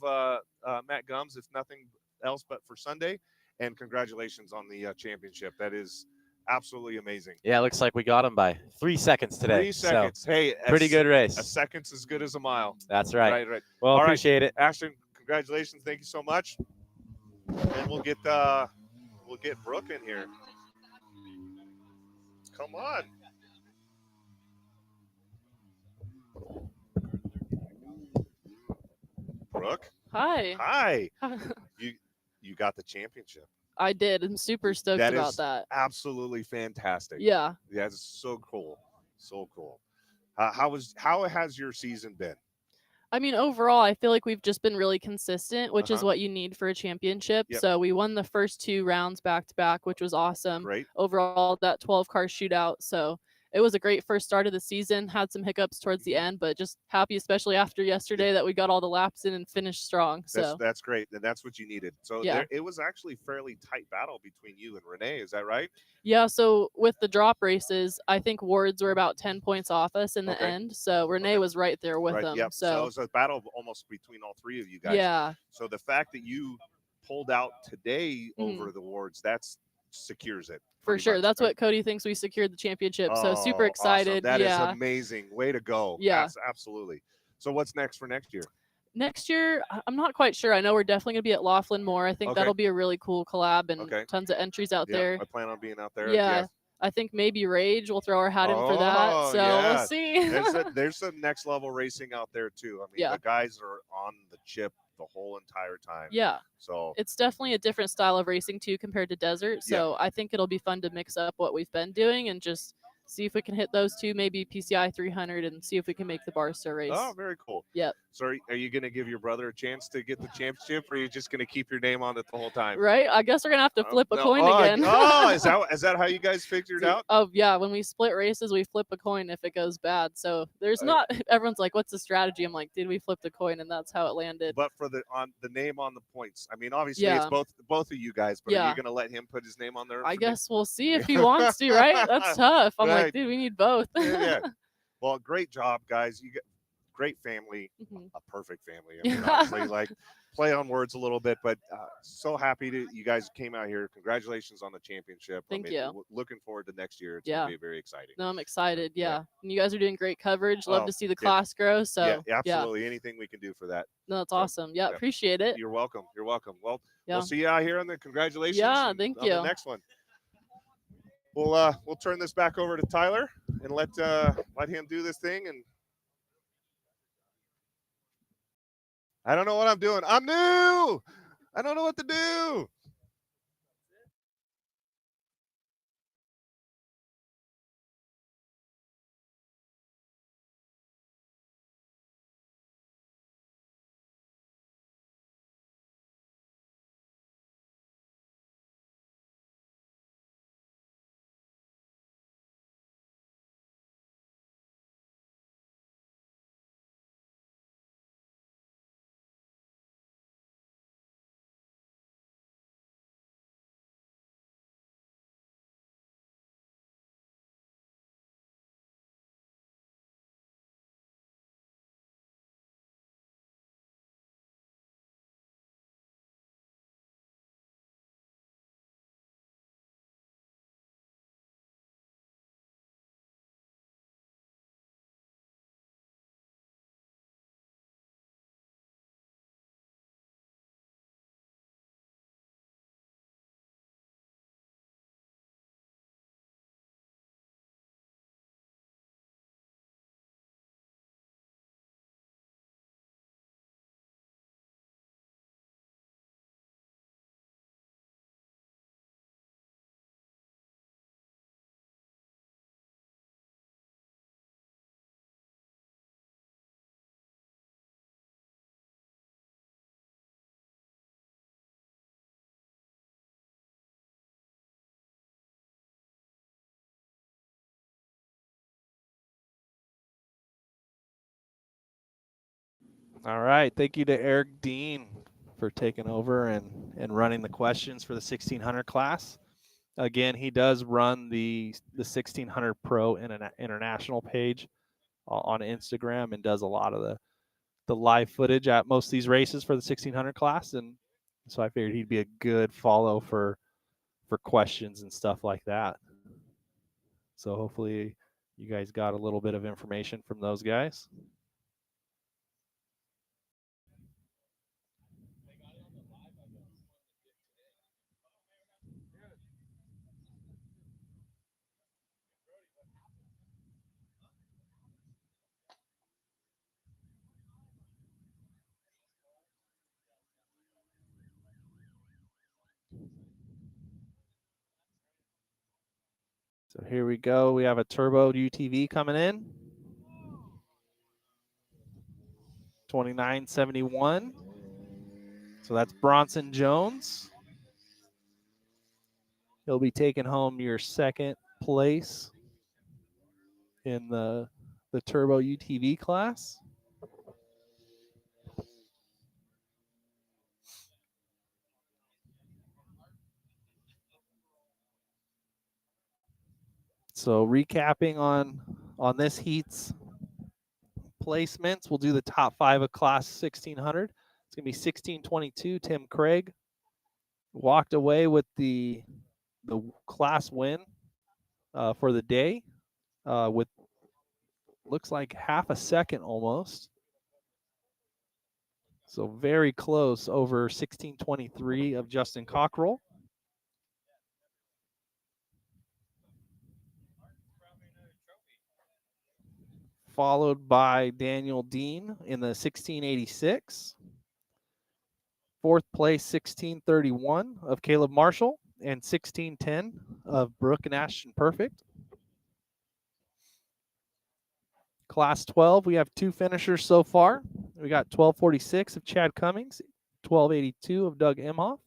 Matt Gums, if nothing else but for Sunday. And congratulations on the championship. That is absolutely amazing. Yeah, it looks like we got him by 3 seconds today. 3 seconds. So, hey, pretty good race. A second's as good as a mile. That's right. Right. Well, all appreciate it. Ashton, congratulations. Thank you so much. And we'll get Brooke in here. Come on. Brooke. Hi. You got the championship. I did. I'm super stoked about that. Absolutely fantastic. Yeah. Yeah, it's so cool. So cool. How has your season been? I mean, overall, I feel like we've just been really consistent, which is what you need for a championship. Yep. So we won the first 2 rounds back to back, which was awesome. Great. Overall, that 12 car shootout. So it was a great first start of the season. Had some hiccups towards the end, but just happy, especially after yesterday, that we got all the laps in and finished strong. So that's great, and that's what you needed. So it was actually fairly tight battle between you and Renee. Is that right? Yeah. So with the drop races, I think Wards were about 10 points off us in the end. So Renee was right there with them. Yep. So it was a battle almost between all three of you guys. Yeah. So the fact that you pulled out today over the Wards, that's secures it. For sure. Much, that's right? what Cody thinks we secured the championship. So super excited. Awesome. That is amazing. Way to go. Yeah. Absolutely. So what's next for next year? Next year, I'm not quite sure. I know we're definitely going to be at Laughlin more. I think that'll be a really cool collab and tons of entries out there. I plan on being out there. Yeah. I think maybe Rage will throw our hat in for that. So we'll see. There's some next level racing out there too. I mean, the guys are on the chip the whole entire time. Yeah. So it's definitely a different style of racing too compared to desert. So I think it'll be fun to mix up what we've been doing and just see if we can hit those two, maybe PCI 300, and see if we can make the Barstow race. Oh, very cool. Yep. So are you going to give your brother a chance to get the championship, or are you just going to keep your name on it the whole time? Right. I guess we're going to have to flip a coin again. Is that how you guys figured out? Oh, yeah. When we split races, we flip a coin if it goes bad. So there's not – everyone's like, what's the strategy? I'm like, did we flip the coin? And that's how it landed. But for the name on the points, I mean, obviously it's both of you guys, but are you going to let him put his name on there? I guess we'll see if he wants to, right? That's tough. I'm like, dude, we need both. Yeah. Well, great job, guys. You get great family, a perfect family. I mean, honestly, like play on words a little bit, but so happy that you guys came out here. Congratulations on the championship. Thank you. Looking forward to next year. It's going to be very exciting. No, I'm excited. Yeah. And you guys are doing great coverage. Love to see the class grow. So yeah, absolutely. Anything we can do for that. No, that's awesome. Yeah, appreciate it. You're welcome. You're welcome. Well, we'll see you out here on the congratulations. Yeah, thank you. On the next one. We'll turn this back over to Tyler and let him do this thing. And I don't know what I'm doing. I'm new. I don't know what to do. All right. Thank you to Eric Dean for taking over and running the questions for the 1600 class. Again, he does run the 1600 Pro International page on Instagram and does a lot of the live footage at most of these races for the 1600 class. And so I figured he'd be a good follow for questions and stuff like that. So hopefully you guys got a little bit of information from those guys. So here we go. We have a turbo UTV coming in. 2971. So that's Bronson Jones. He'll be taking home your second place. in the Turbo UTV class. So recapping on this heat's placements, we'll do the top 5 of class 1600. It's going to be 1622. Tim Craig walked away with the class win for the day with looks like half a second almost. So very close over 1623 of Justin Cockrell. Followed by Daniel Dean in the 1686. Fourth place, 1631 of Caleb Marshall and 1610 of Brooke and Ashton Perfect. Class 12, we have 2 finishers so far. We got 1246 of Chad Cummings, 1282 of Doug Emhoff.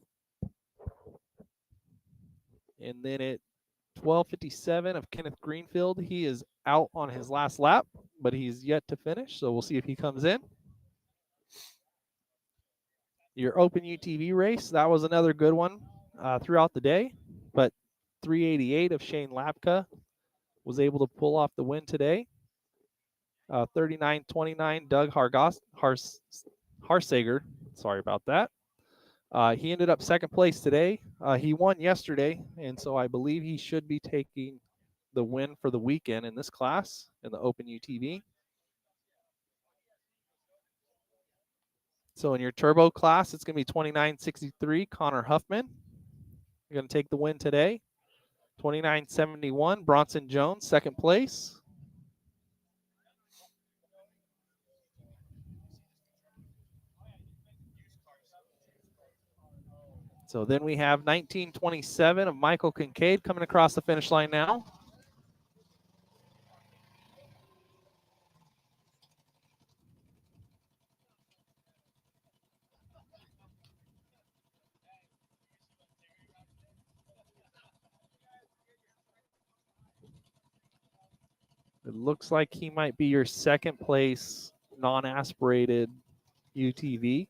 And then at 1257 of Kenneth Greenfield, he is out on his last lap, but he's yet to finish, so we'll see if he comes in. Your open UTV race, that was another good one throughout the day, but 388 of Shane Lapka was able to pull off the win today. 39-29 Doug Harsager, sorry about that. He ended up second place today. He won yesterday, and so I believe he should be taking the win for the weekend in this class in the open UTV. So in your turbo class, it's going to be 2963 Connor Huffman. You're going to take the win today. 2971 Bronson Jones, second place. So then we have 1927 of Michael Kincaid coming across the finish line now. It looks like he might be your second place non-aspirated UTV.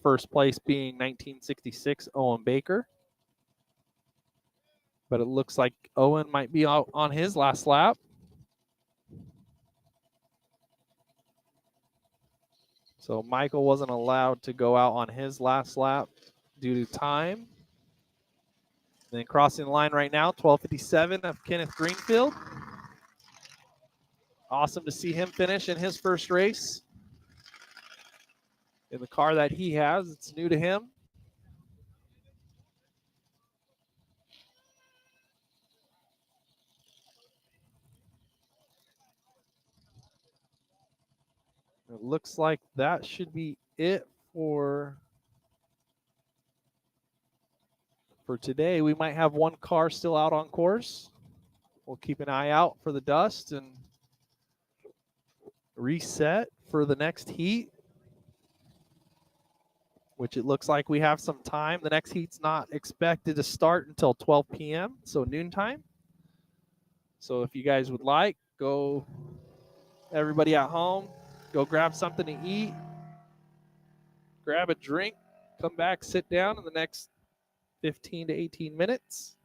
First place being 1966 Owen Baker. But it looks like Owen might be out on his last lap. So Michael wasn't allowed to go out on his last lap due to time. Then crossing the line right now, 1257 of Kenneth Greenfield. Awesome to see him finish in his first race in the car that he has. It's new to him. It looks like that should be it for today. We might have one car still out on course. We'll keep an eye out for the dust and reset for the next heat, which it looks like we have some time. The next heat's not expected to start until 12 p.m., so noontime. So if you guys would like, go, everybody at home, go grab something to eat, grab a drink, come back, sit down in the next 15 to 18 minutes,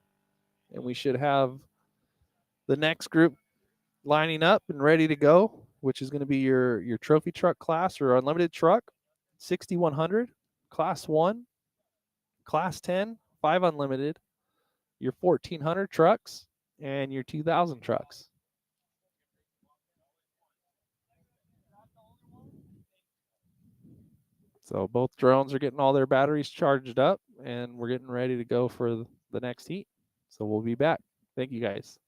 and we should have the next group lining up and ready to go, which is going to be your trophy truck class or unlimited truck, 6100, class 1, class 10, 5 unlimited, your 1400 trucks, and your 2000 trucks. So both drones are getting all their batteries charged up, and we're getting ready to go for the next heat. So we'll be back. Thank you, guys.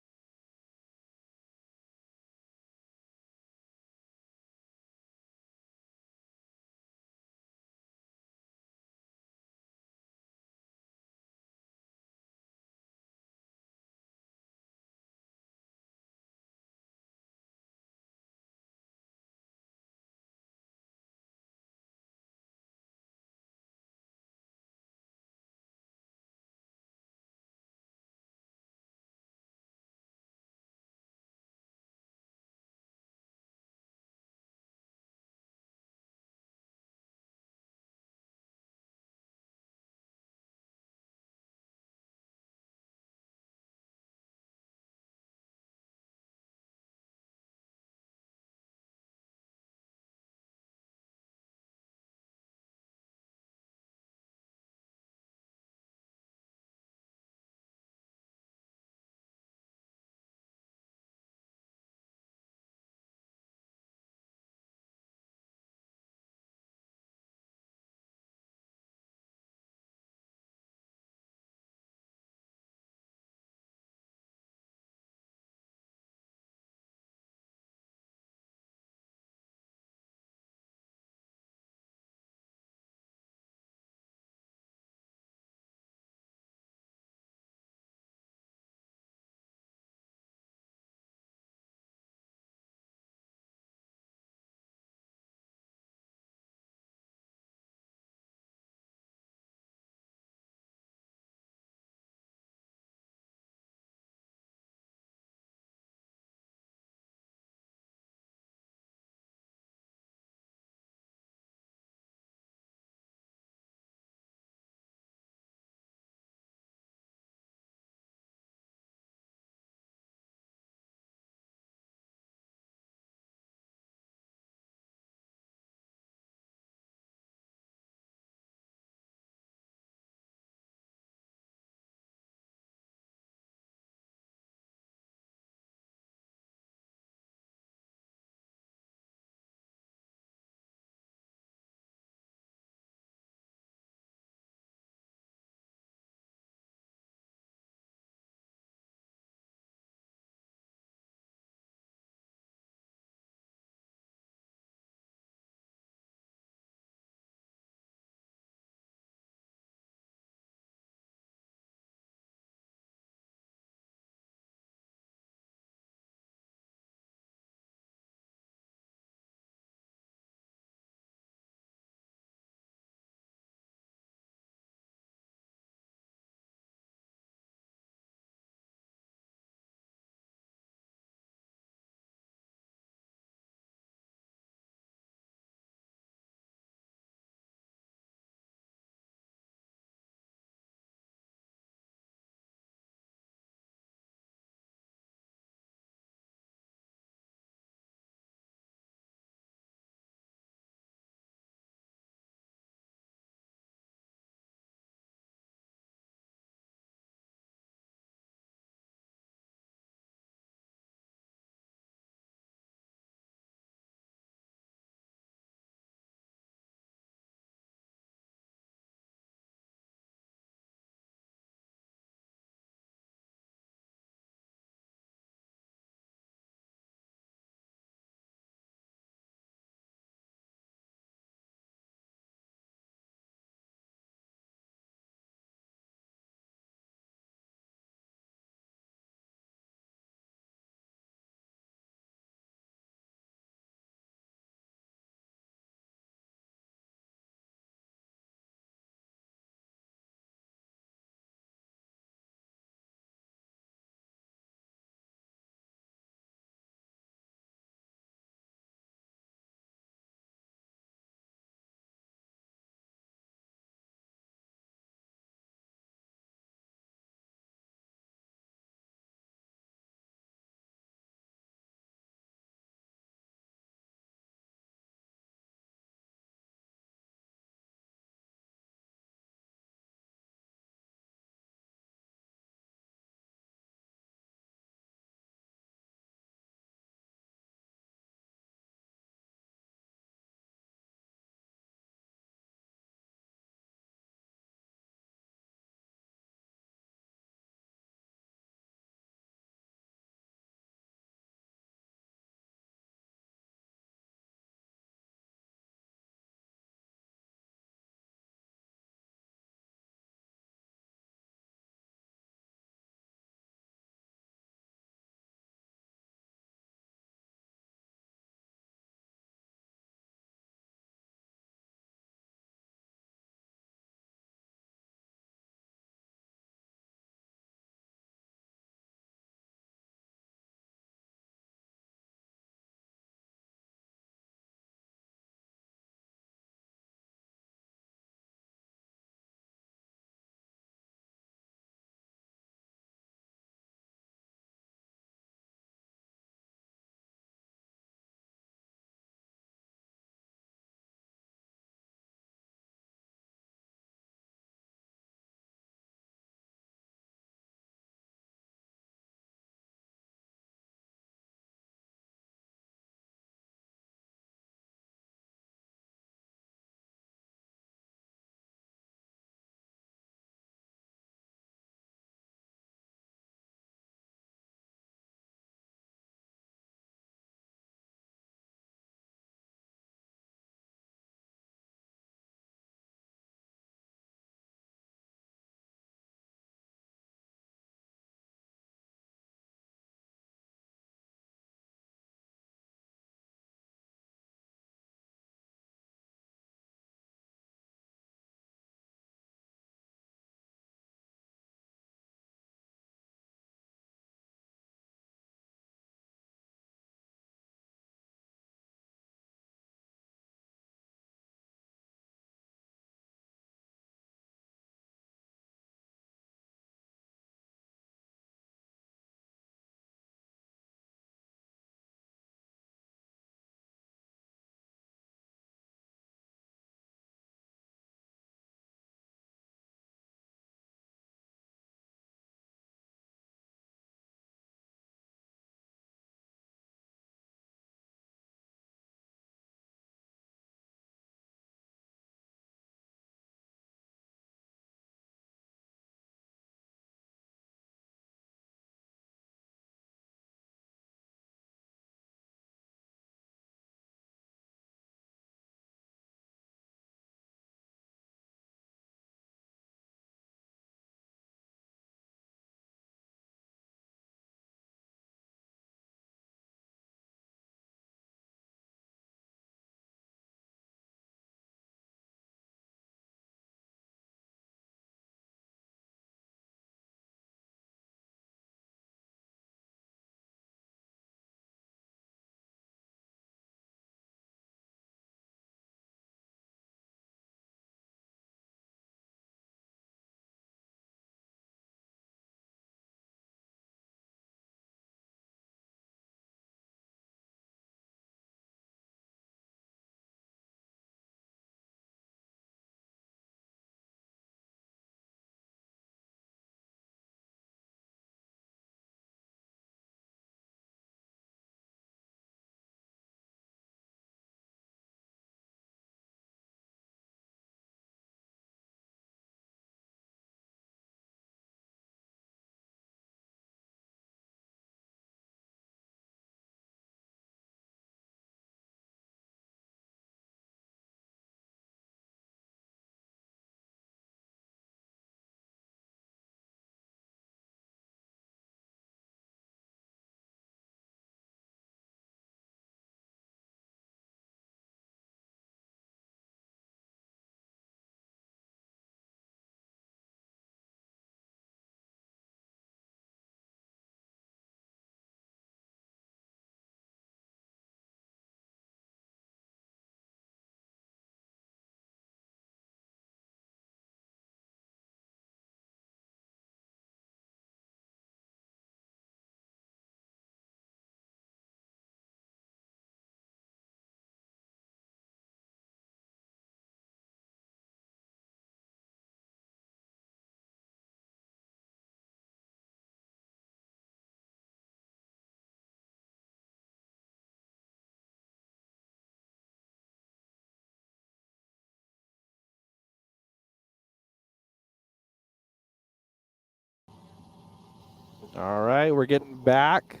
All right, we're getting back.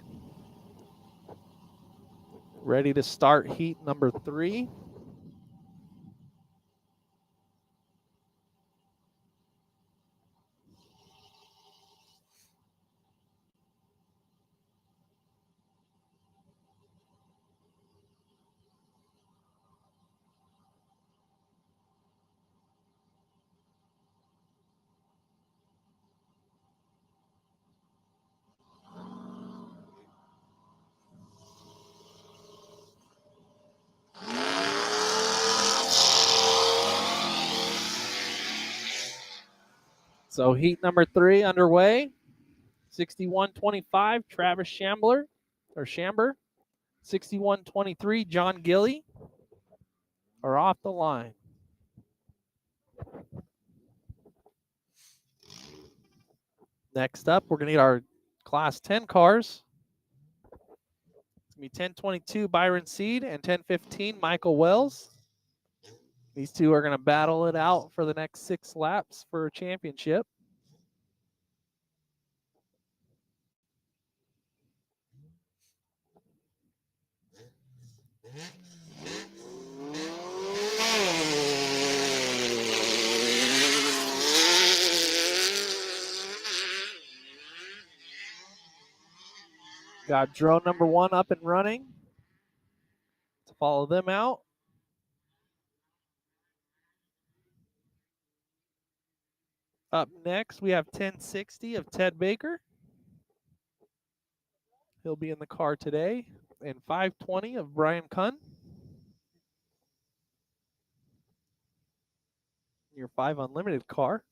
Ready to start heat number 3. So heat number 3 underway. 61-25, Travis Shamber. 61-23, John Gilly are off the line. Next up, we're going to get our Class 10 cars. It's going to be 1022 Byron Seed and 1015 Michael Wells. These two are going to battle it out for the next 6 laps for a championship. Got drone number 1 up and running to follow them out. Up next, we have 1060 of Ted Baker. He'll be in the car today. And 520 of Brian Kunn. Your 5 Unlimited car.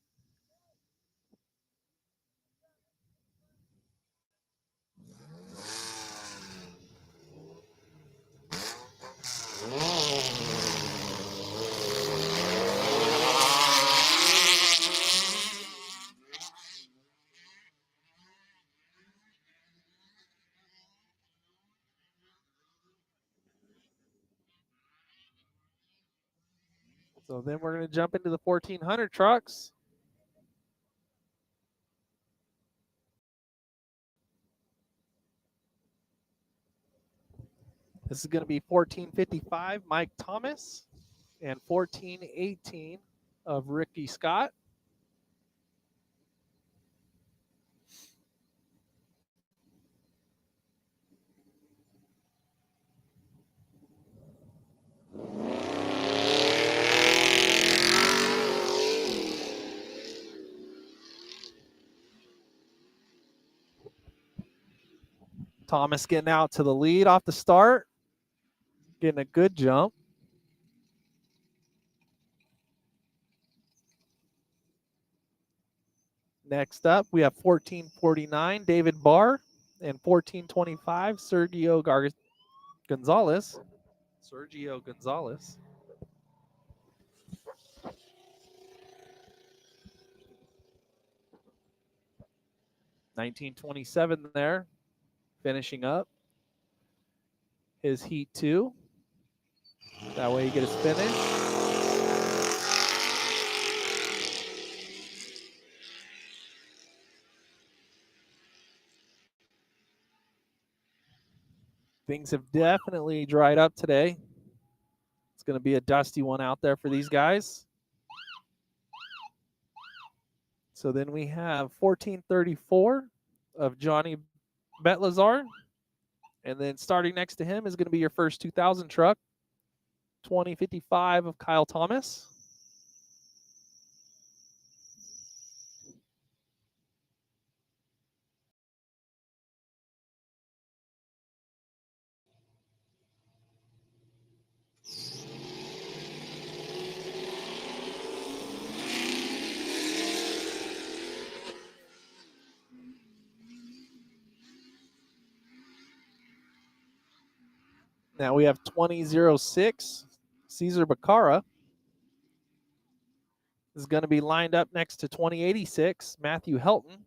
So then we're going to jump into the 1400 trucks. This is going to be 1455 Mike Thomas and 1418 of Ricky Scott. Thomas getting out to the lead off the start. Getting a good jump. Next up, we have 1449 David Barr and 1425 Sergio Gonzalez. 1927 there, finishing up his heat 2. That way you get his finish. Things have definitely dried up today. It's going to be a dusty one out there for these guys. So then we have 1434 of Johnny Betlazar. And then starting next to him is going to be your first 2000 truck, 2055 of Kyle Thomas. Now we have 2006 Cesar Bacara is going to be lined up next to 2086 Matthew Helton.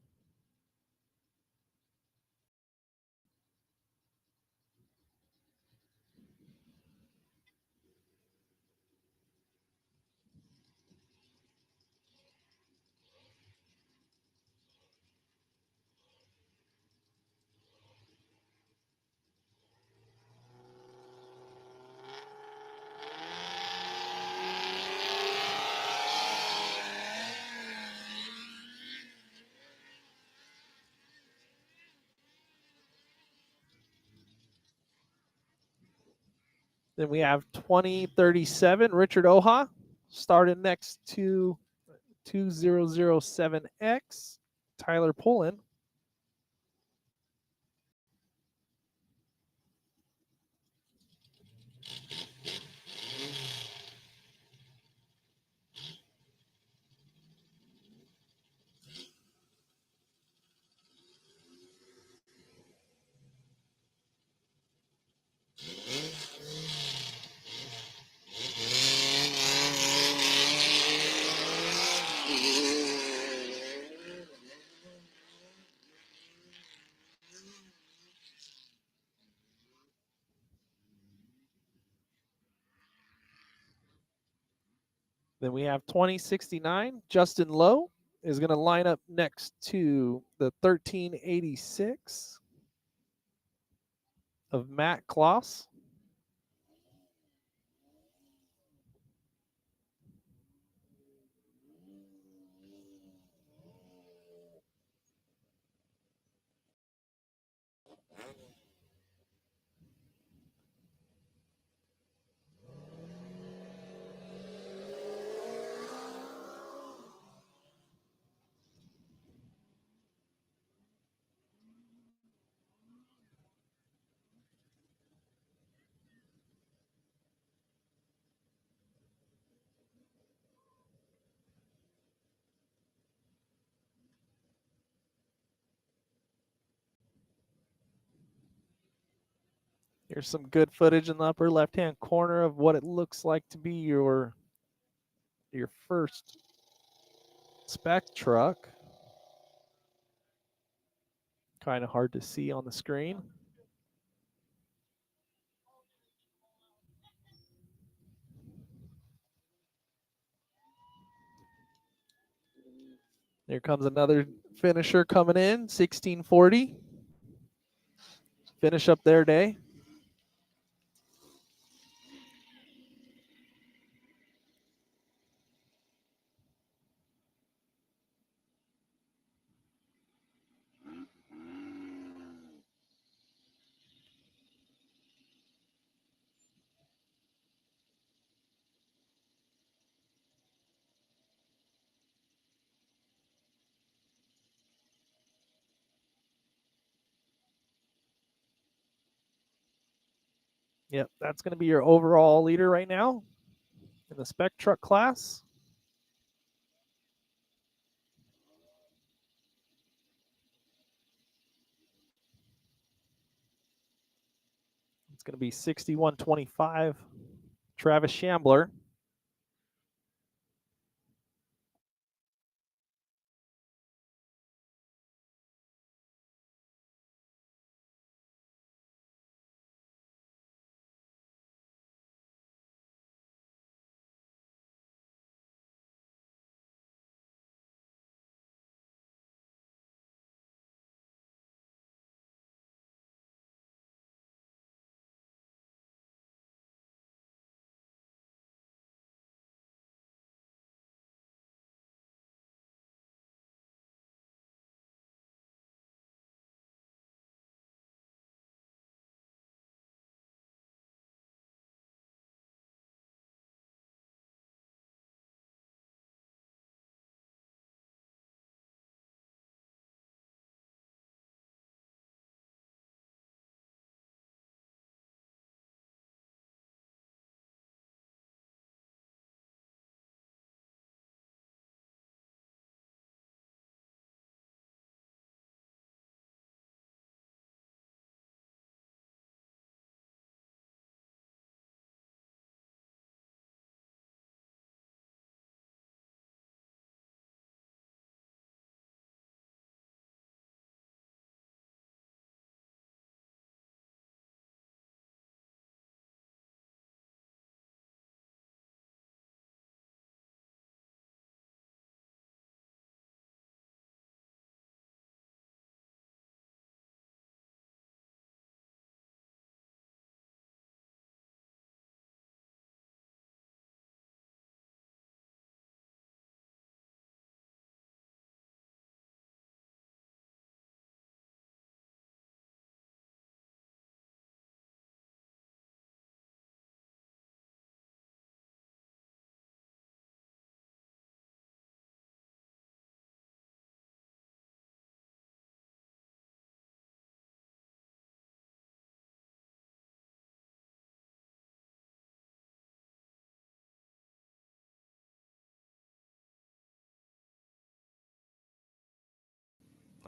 Then we have 2037, Richard Oha, started next to 2007X, Tyler Pullen. Then we have 2069, Justin Lowe is going to line up next to the 1386 of Matt Kloss. Here's some good footage in the upper left-hand corner of what it looks like to be your first spec truck. Kind of hard to see on the screen. Here comes another finisher coming in, 1640. Finish up their day. Yep, that's going to be your overall leader right now in the spec truck class. It's going to be 6125, Travis Shambler.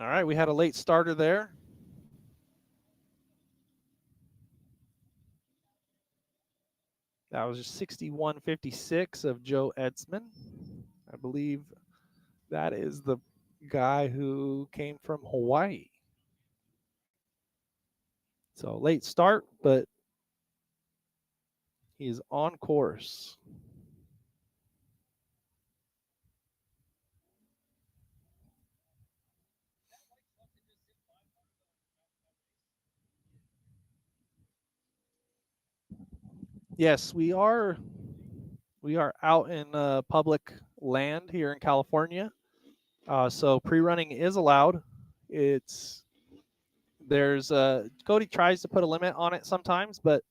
All right, we had a late starter there. That was just 61.56 of Joe Edsman. I believe that is the guy who came from Hawaii. So late start, but he's on course. Yes, we are out in public land here in California. So pre-running is allowed. There's Cody tries to put a limit on it sometimes, but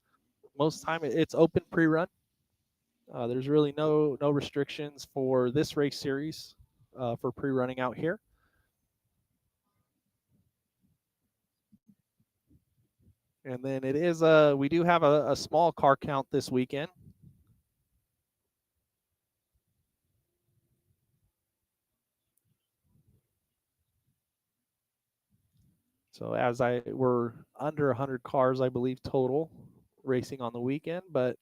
most time it's open pre-run. There's really no restrictions for this race series for pre-running out here. And then it is we do have a small car count this weekend. So we're under 100 cars, I believe, total racing on the weekend, but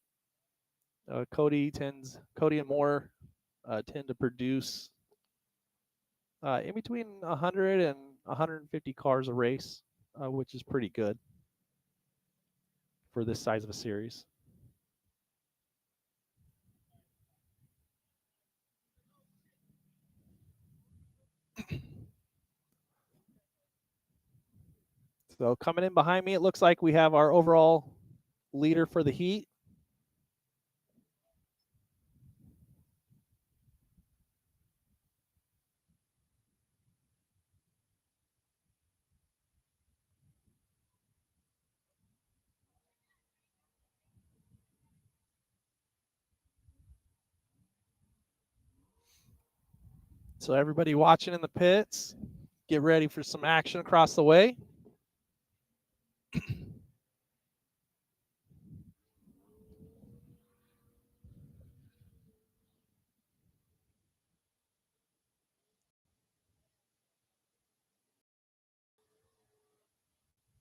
Cody and M.O.R.E tend to produce in between 100 and 150 cars a race, which is pretty good for this size of a series. So coming in behind me, it looks like we have our overall leader for the heat. So everybody watching in the pits, get ready for some action across the way.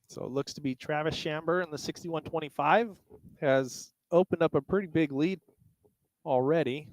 So it looks to be Travis Shamber in the 6125 has opened up a pretty big lead already.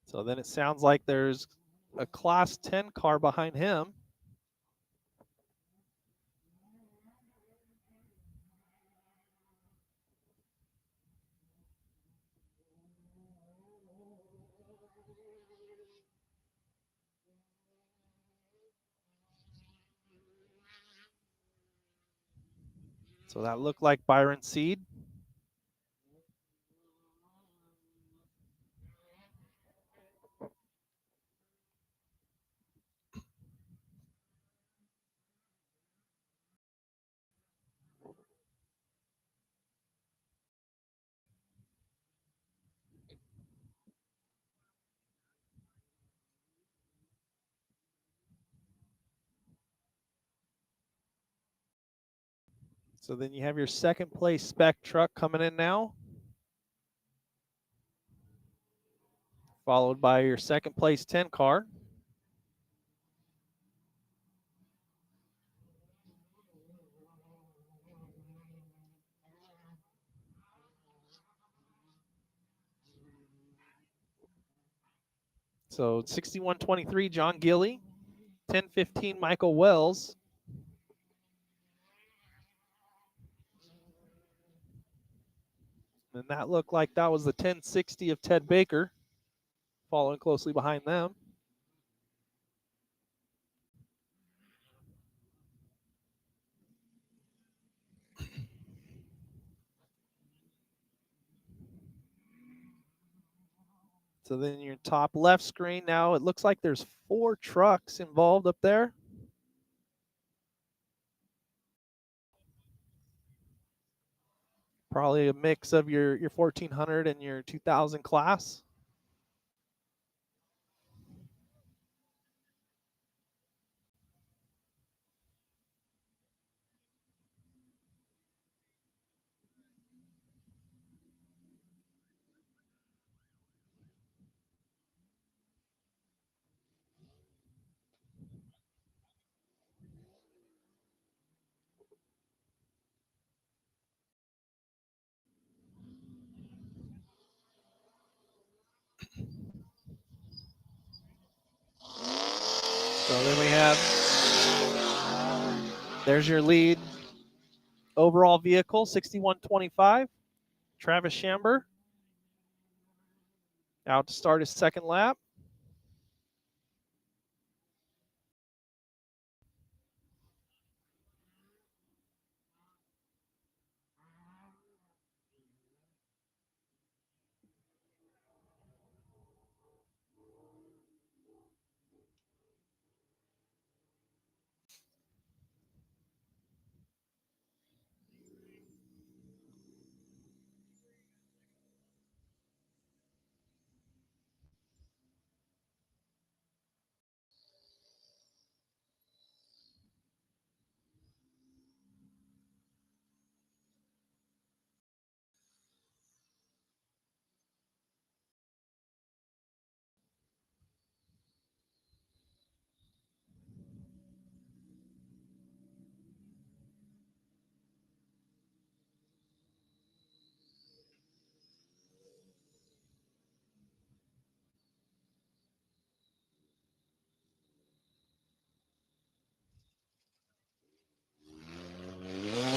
So then it sounds like there's a Class 10 car behind him. So that looked like Byron Seed. So then you have your second place spec truck coming in now, followed by your second place 10 car. So 6123 John Gilly, 1015 Michael Wells. And that looked like that was the 1060 of Ted Baker, following closely behind them. So then your top left screen, now it looks like there's 4 trucks involved up there. Probably a mix of your 1400 and your 2000 class. So then we have, there's your lead overall vehicle, 6125, Travis Shamber. Out to start his second lap.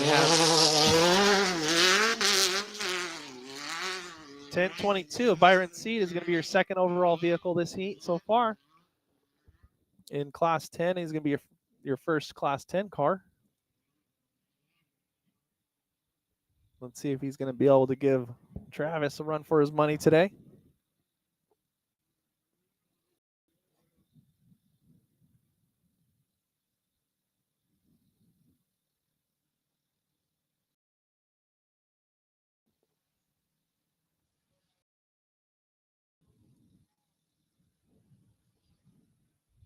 Yeah. 1022 of Byron Seed is going to be your second overall vehicle this heat so far. In Class 10, he's going to be your first Class 10 car. Let's see if he's going to be able to give Travis a run for his money today.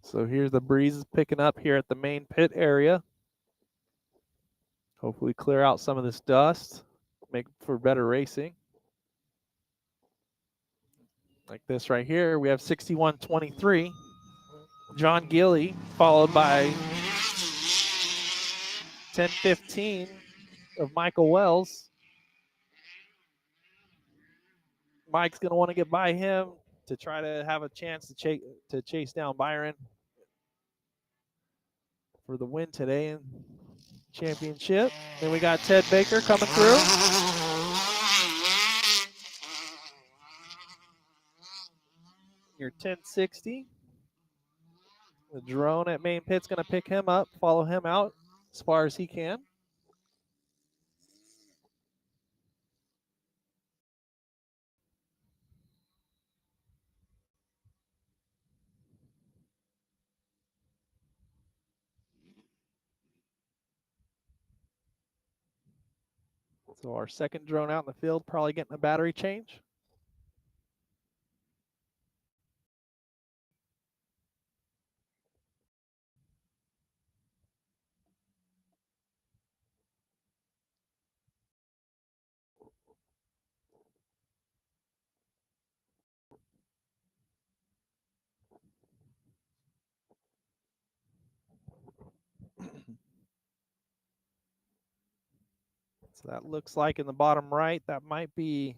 So here's the breeze picking up here at the main pit area. Hopefully clear out some of this dust, make for better racing. Like this right here, we have 6123, John Gilly, followed by 1015 of Michael Wells. Mike's going to want to get by him to try to have a chance to chase down Byron for the win today in championship. Then we got Ted Baker coming through. Your 1060. The drone at main pit's going to pick him up, follow him out as far as he can. So our second drone out in the field, probably getting a battery change. So that looks like in the bottom right, that might be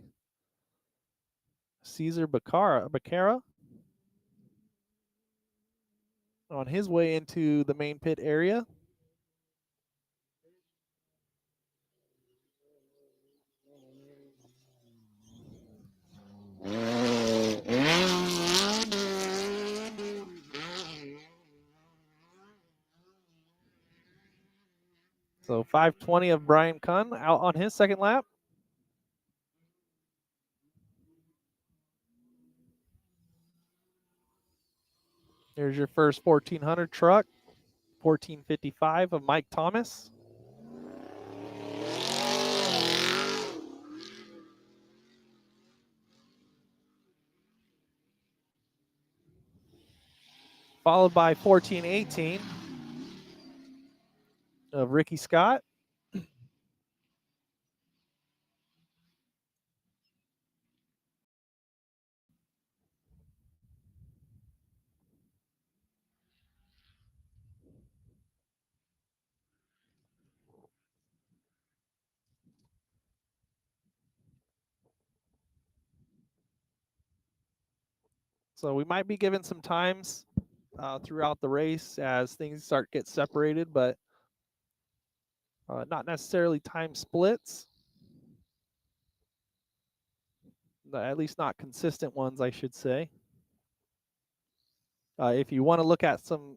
Cesar Becerra on his way into the main pit area. So 520 of Brian Kunn out on his second lap. Here's your first 1400 truck, 1455 of Mike Thomas. Followed by 1418 of Ricky Scott. So we might be given some times throughout the race as things start to get separated, but not necessarily time splits. At least not consistent ones, I should say. If you want to look at some,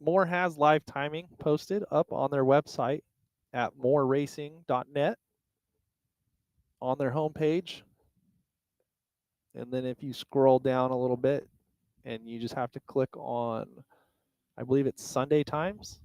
M.O.R.E has live timing posted up on their website at moreracing.net on their homepage. And then if you scroll down a little bit and you just have to click on, I believe it's Sunday times.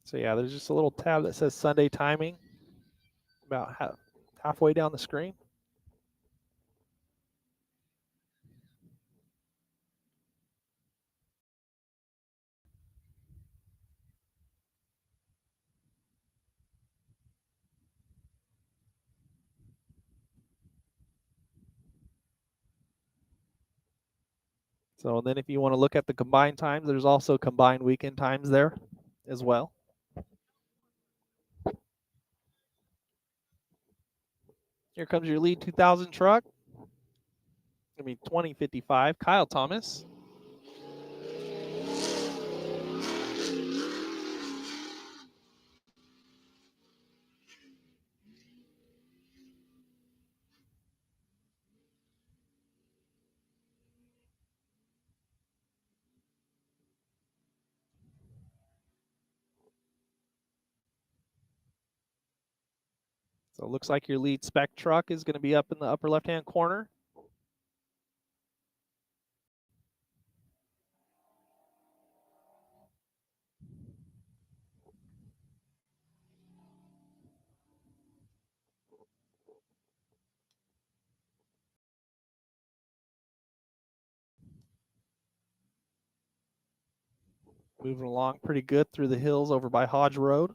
So yeah, there's just a little tab that says Sunday timing about halfway down the screen. So and then if you want to look at the combined times, there's also combined weekend times there as well. Here comes your lead 2000 truck. I mean 2055, Kyle Thomas. So it looks like your lead spec truck is going to be up in the upper left-hand corner. Moving along pretty good through the hills over by Hodge Road.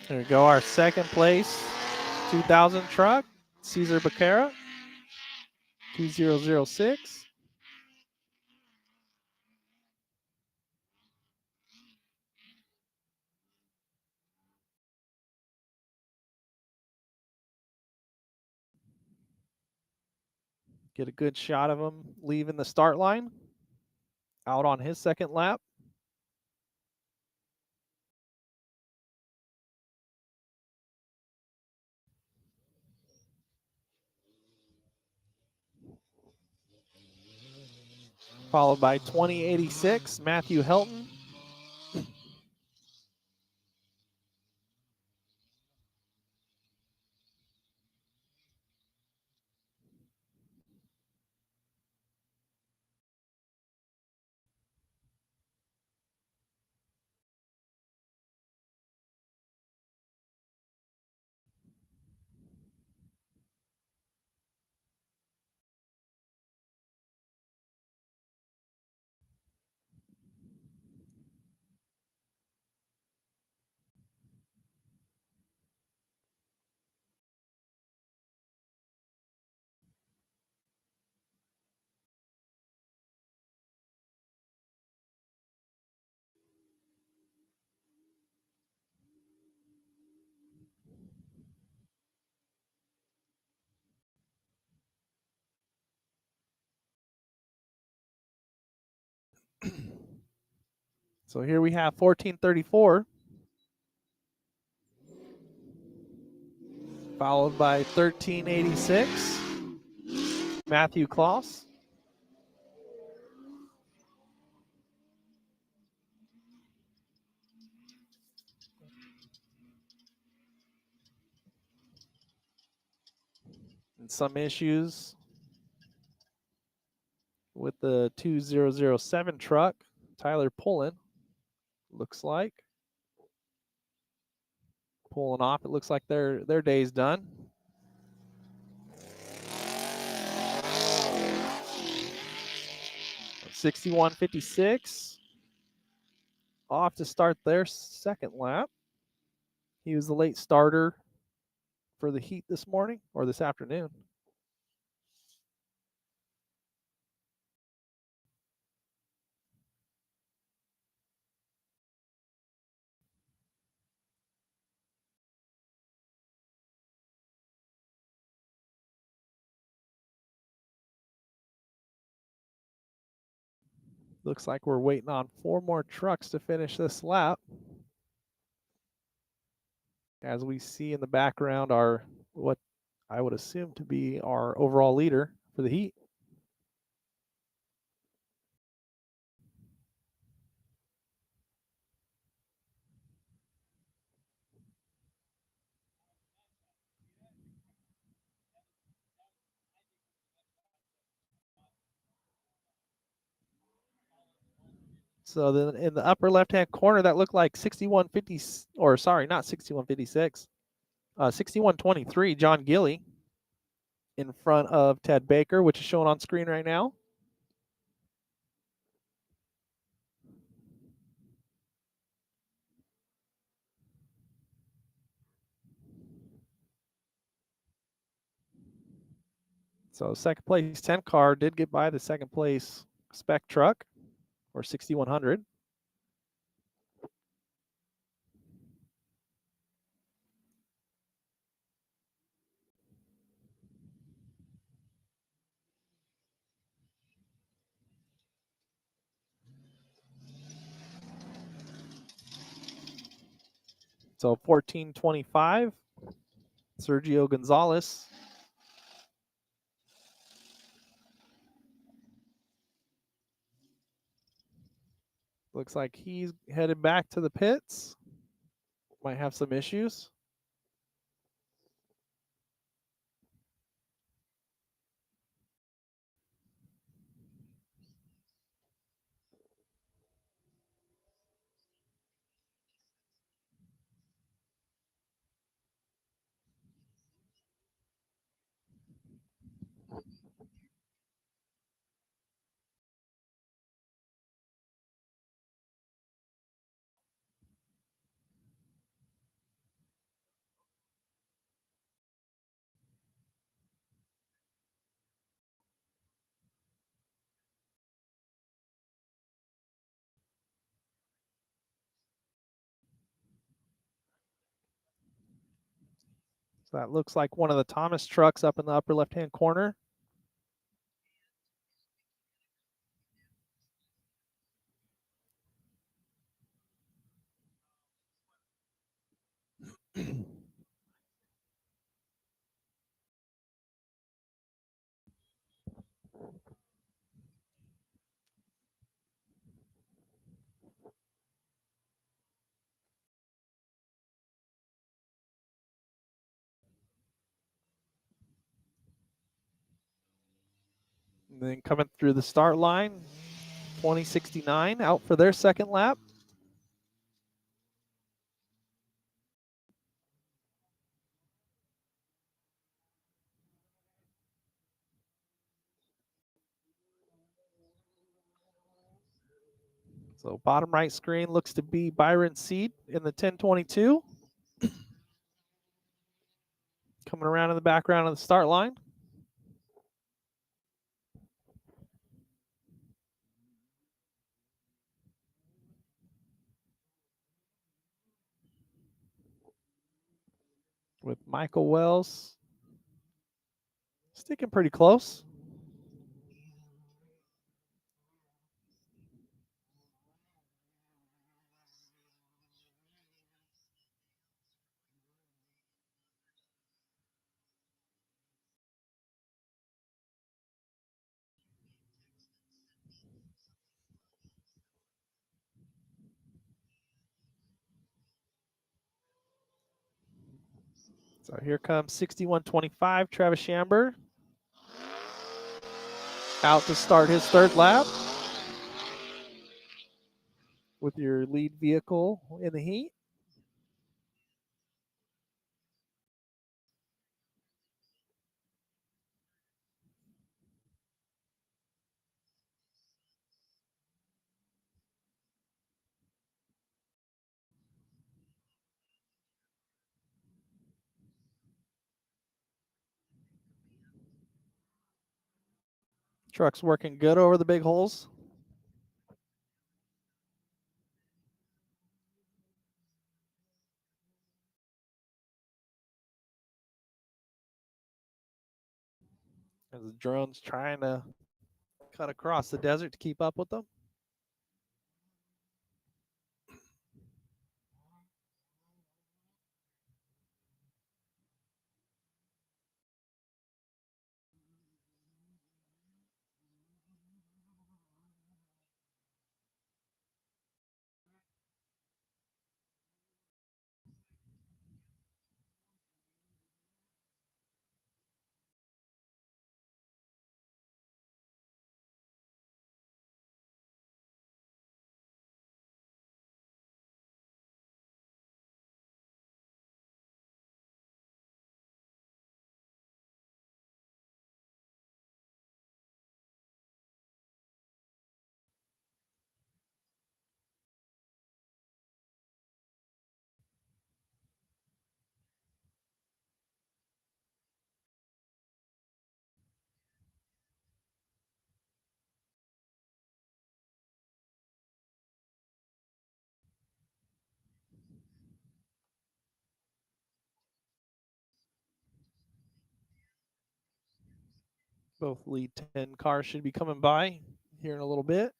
There we go, our second place 2000 truck, Cesar Becerra, 2006. Get a good shot of him leaving the start line, out on his second lap. Followed by 2086, Matthew Helton. So here we have 1434, followed by 1386, Matthew Kloss. And some issues with the 2007 truck, Tyler Pullen, looks like. Pulling off, it looks like their day's done. $61.56 off to start their second lap. He was the late starter for the heat this morning or this afternoon. Looks like we're waiting on 4 more trucks to finish this lap. As we see in the background are what I would assume to be our overall leader for the heat. So then in the upper left-hand corner, that looked like 6150, or sorry, not 6156, 6123, John Gilly in front of Ted Baker, which is shown on screen right now. So second place 10 car did get by the second place spec truck, or 6100. So 1425, Sergio Gonzalez. Looks like he's headed back to the pits. Might have some issues. So that looks like one of the Thomas trucks up in the upper left-hand corner. And then coming through the start line, 2069 out for their second lap. So bottom right screen looks to be Byron Seed in the 1022. Coming around in the background of the start line. With Michael Wells sticking pretty close. So here comes 6125, Travis Shamber. Out to start his third lap with your lead vehicle in the heat. Truck's working good over the big holes. As the drone's trying to cut across the desert to keep up with them. Both lead 10 cars should be coming by here in a little bit.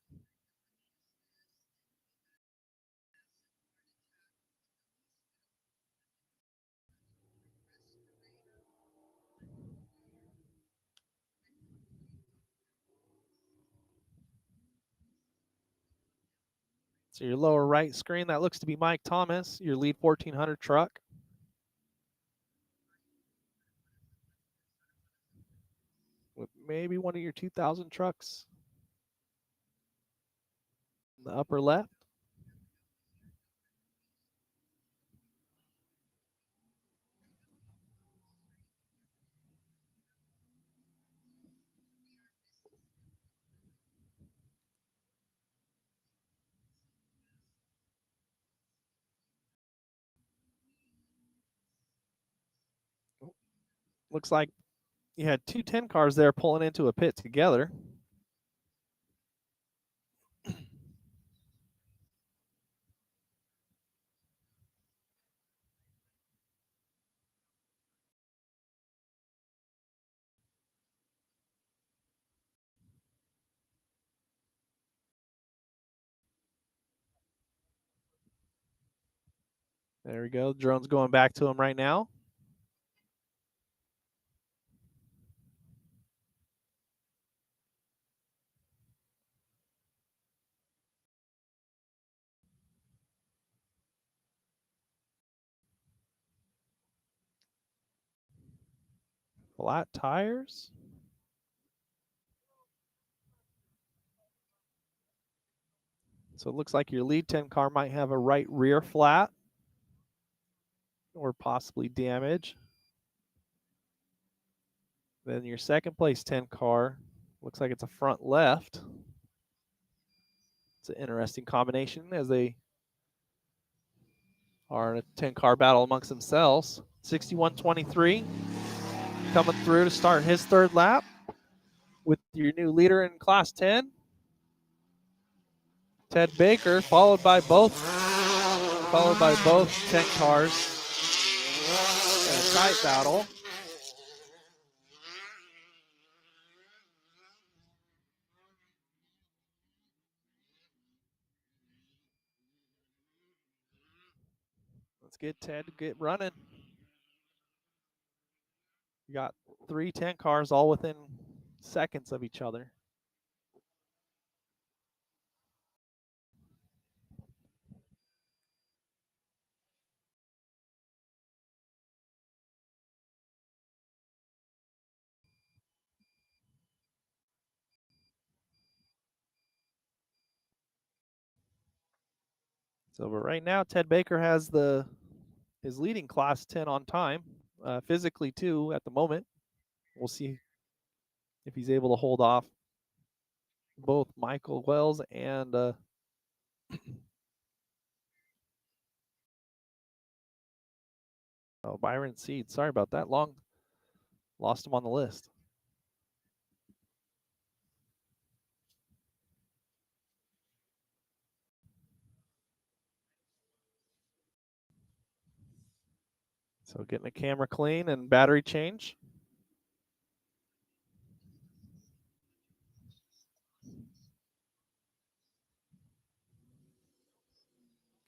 So your lower right screen, that looks to be Mike Thomas, your lead 1400 truck. With maybe one of your 2000 trucks in the upper left. Looks like you had two 10 cars there pulling into a pit together. There we go. Drone's going back to him right now. Flat tires. So it looks like your lead 10 car might have a right rear flat or possibly damage. Then your second place 10 car looks like it's a front left. It's an interesting combination as they are in a 10 car battle amongst themselves. 6123 coming through to start his third lap with your new leader in class 10, Ted Baker, followed by both 10 cars in a tight battle. Let's get Ted to get running. You got 3 10 cars all within seconds of each other. So, but right now, Ted Baker has his leading Class 10 on time, physically too at the moment. We'll see if he's able to hold off both Michael Wells and Byron Seed. Sorry about that. Lost him on the list. So getting the camera clean and battery change.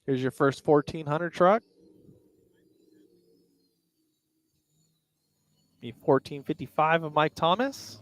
Here's your first 1400 truck. The 1455 of Mike Thomas.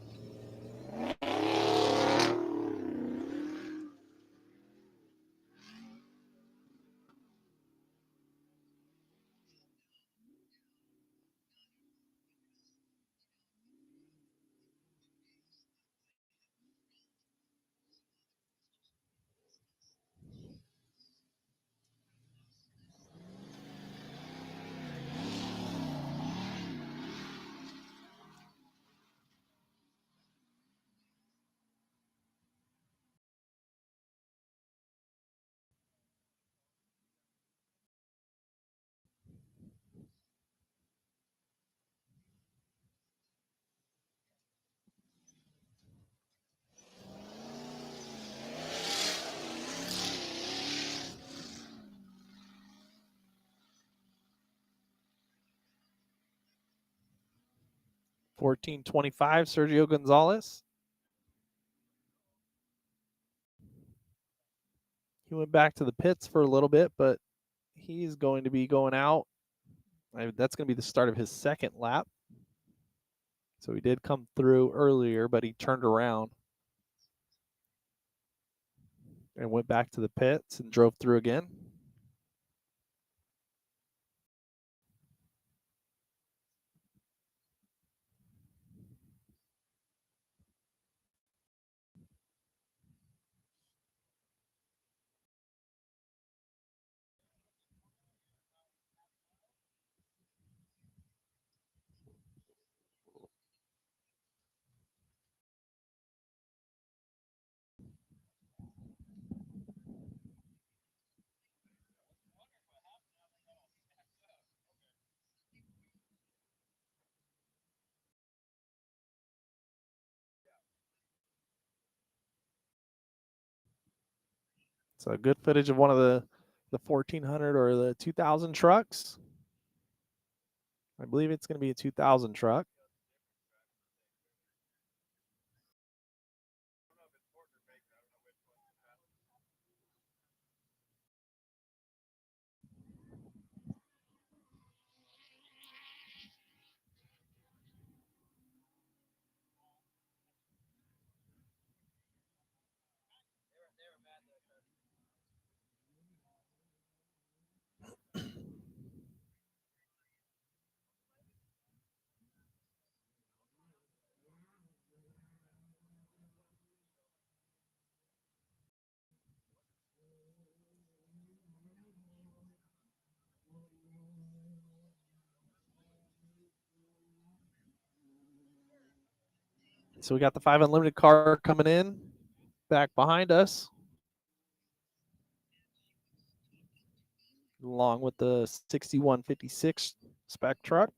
$14.25, Sergio Gonzalez. He went back to the pits for a little bit, but he's going to be going out. That's going to be the start of his second lap. So he did come through earlier, but he turned around and went back to the pits and drove through again. So good footage of one of the 1400 or the 2000 trucks. I believe it's going to be a 2000 truck. So we got the 5 Unlimited car coming in back behind us, along with the 6156 spec truck.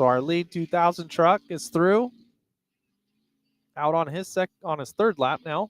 So our lead 2000 truck is through. Out on his third lap now.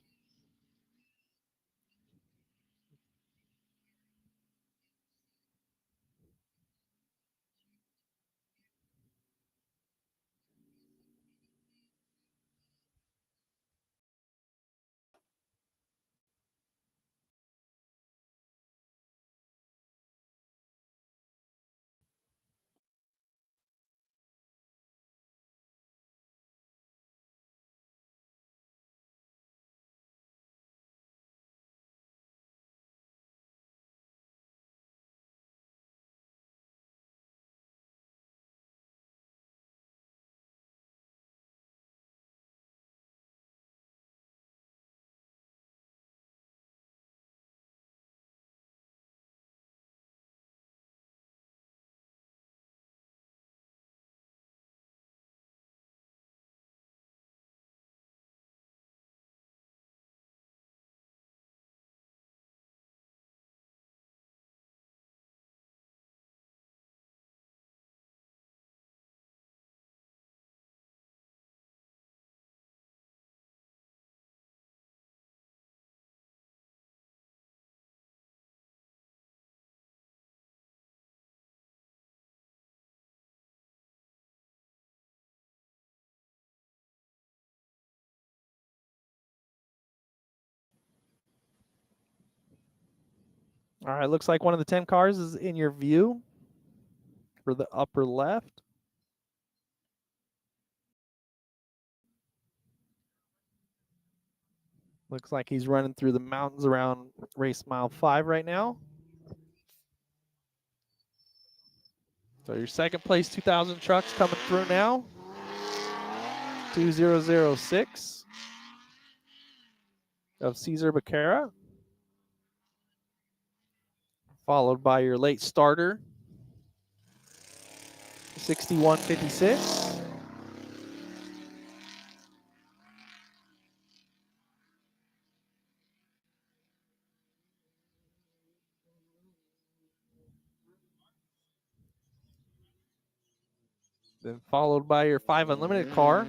All right, looks like one of the 10 cars is in your view for the upper left. Looks like he's running through the mountains around race mile 5 right now. So your second place 2000 truck's coming through now. 2006 of Cesar Becerra. Followed by your late starter, 6156. Then followed by your 5 Unlimited car.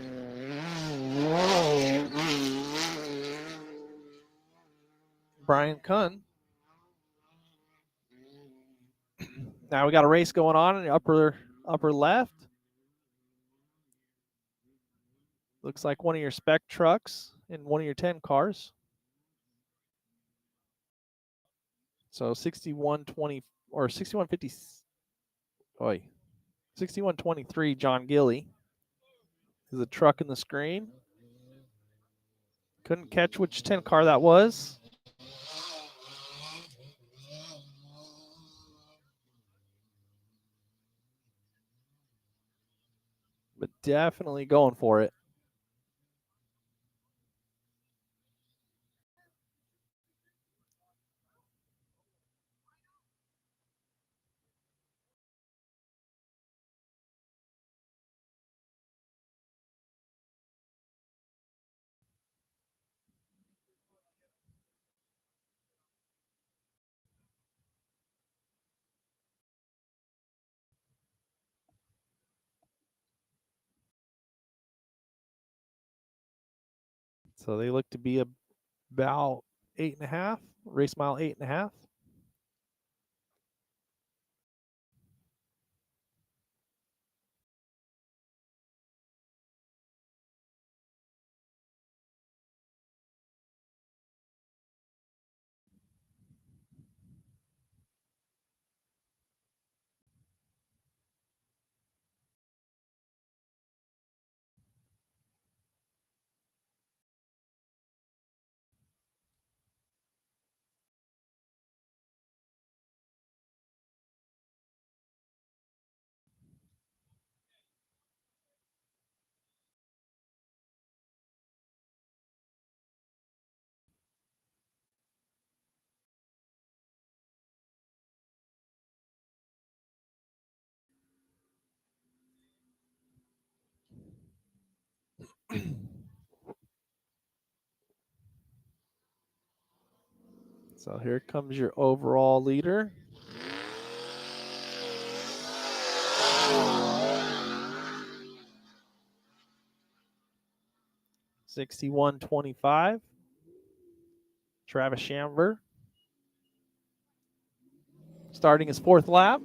Brian Kuhn. Now we got a race going on in the upper left. Looks like one of your spec trucks and one of your 10 cars. So 6120 or 6150. 6123 John Gilly is a truck in the screen. Couldn't catch which 10 car that was. But definitely going for it. So they look to be about 8.5, race mile 8.5. So here comes your overall leader. 61.25. Travis Shamber starting his 4th lap,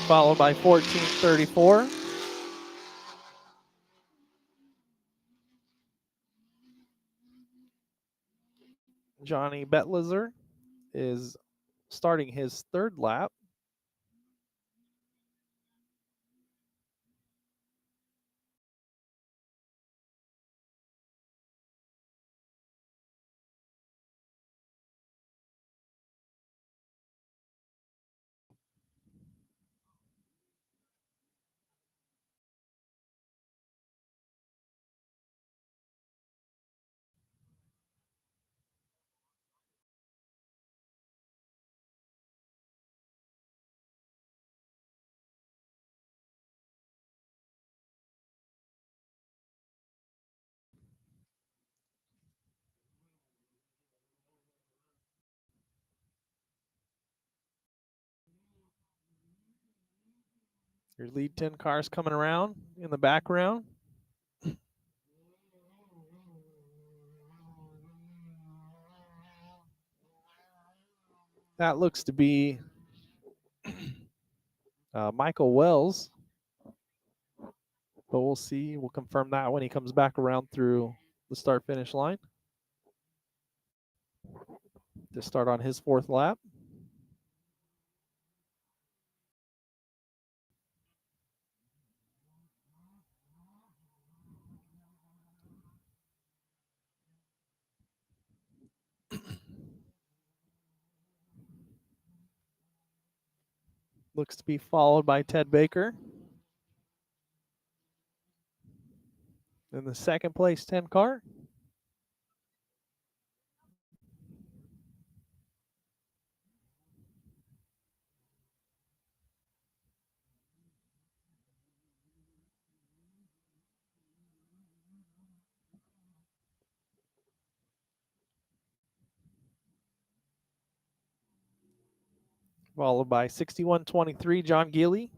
followed by 14.34. Johnny Betlizer is starting his 3rd lap. Your lead 10 cars coming around in the background. That looks to be Michael Wells, but we'll see. We'll confirm that when he comes back around through the start-finish line to start on his 4th lap. Looks to be followed by Ted Baker. In the 2nd place 10 car. Followed by 61.23 John Geely.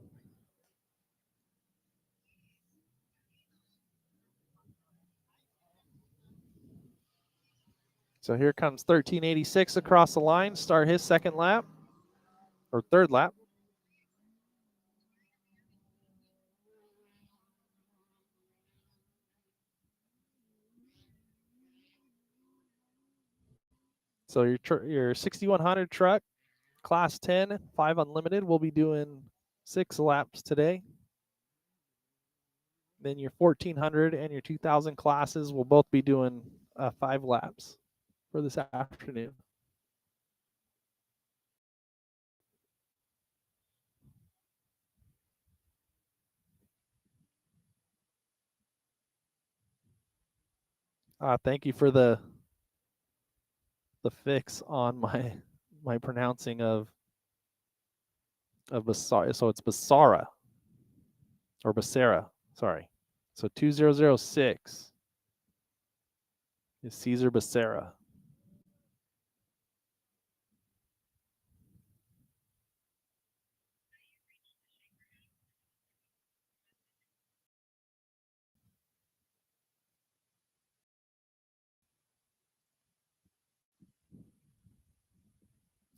So here comes 1386 across the line, start his 2nd lap, or 3rd lap. So your 6100 truck, class 10, 5 unlimited, will be doing 6 laps today. Then your 1400 and your 2000 classes will both be doing 5 laps for this afternoon. Thank you for the fix on my pronouncing of Basara. So it's Basara or Basara. Sorry. So 2006 is Cesar Becerra.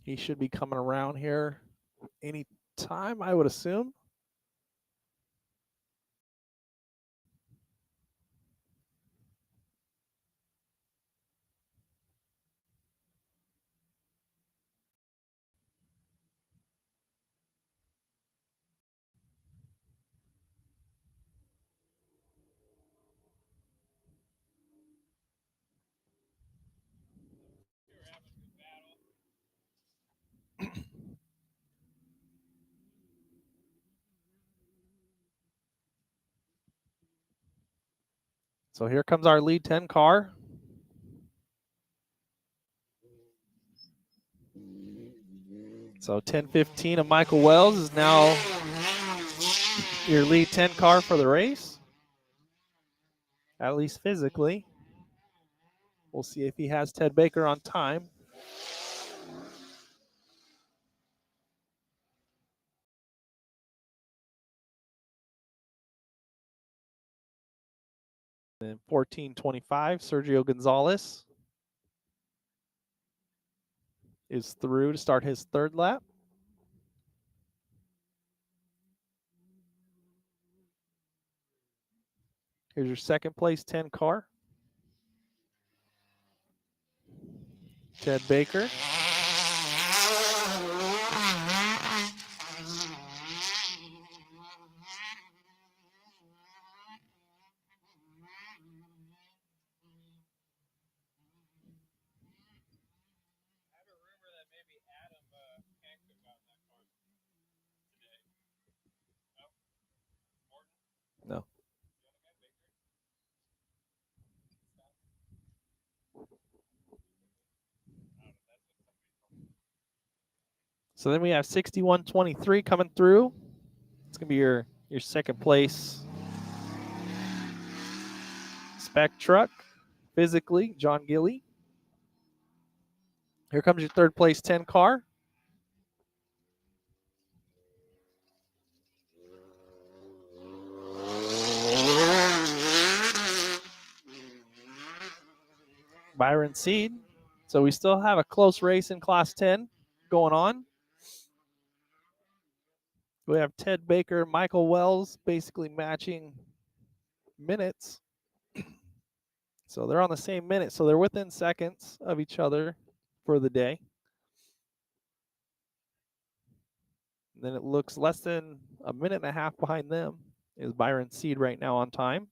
He should be coming around here any time, I would assume. So here comes our lead 10 car. So 1015 of Michael Wells is now your lead 10 car for the race, at least physically. We'll see if he has Ted Baker on time. Then 14:25. Sergio Gonzalez is through to start his third lap. Here's your second place 10 car. Ted Baker. No. So then we have 6123 coming through. It's gonna be your second place spec truck. Physically, John Gilly. Here comes your third place 10 car. Byron Seed. So we still have a close race in Class 10 going on. We have Ted Baker, Michael Wells basically matching minutes. So they're on the same minute. So they're within seconds of each other for the day. And then it looks less than a minute and a half behind them is Byron Seed right now on time.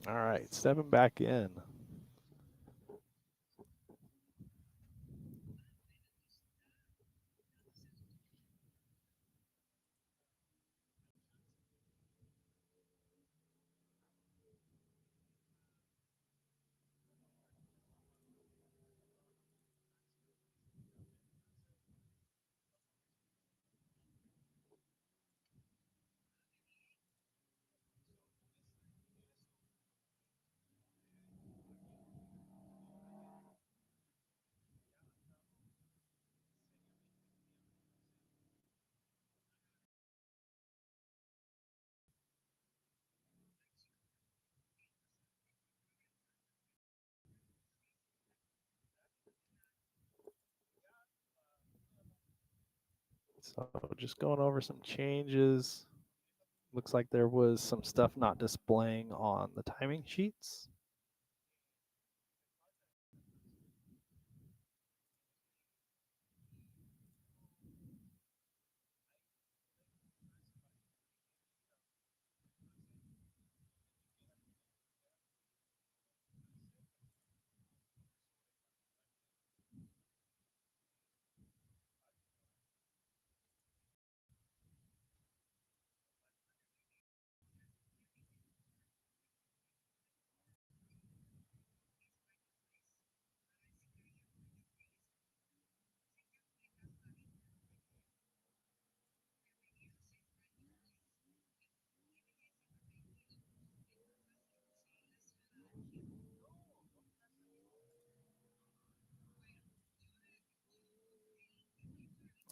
All right, stepping back in. So just going over some changes. Looks like there was some stuff not displaying on the timing sheets.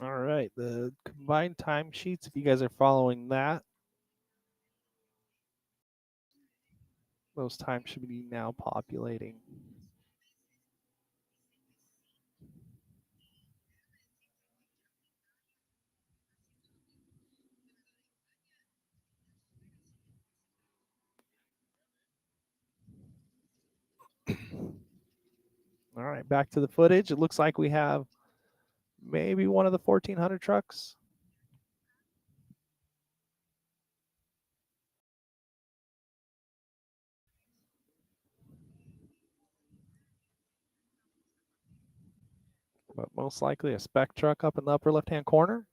All right, the combined timesheets, if you guys are following that, those times should be now populating. All right, back to the footage. It looks like we have maybe one of the 1400 trucks. But most likely a spec truck up in the upper left-hand corner.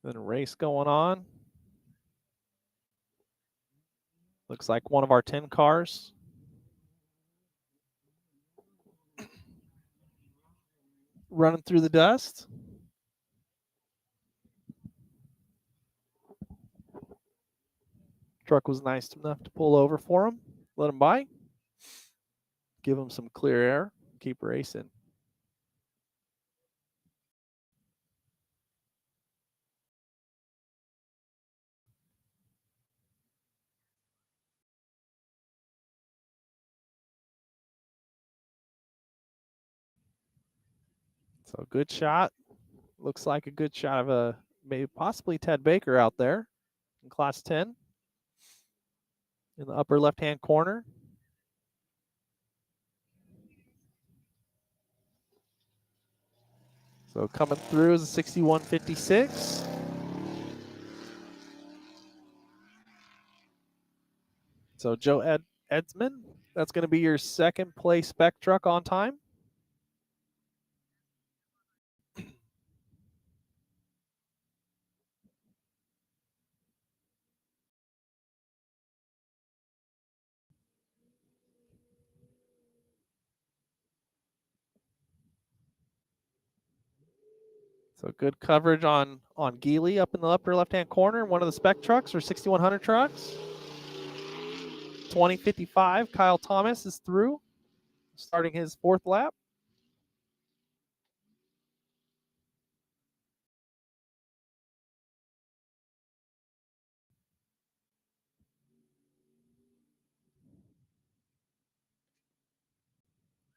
Then a race going on. Looks like one of our 10 cars. Running through the dust. Truck was nice enough to pull over for him. Let him by. Give him some clear air. Keep racing. So good shot. Looks like a good shot of a maybe possibly Ted Baker out there in class 10 in the upper left-hand corner. So coming through is a 6156. So Joe Edsman, that's going to be your second place spec truck on time. So good coverage on Geely up in the upper left-hand corner. One of the spec trucks or 6100 trucks. 2055, Kyle Thomas is through, starting his fourth lap.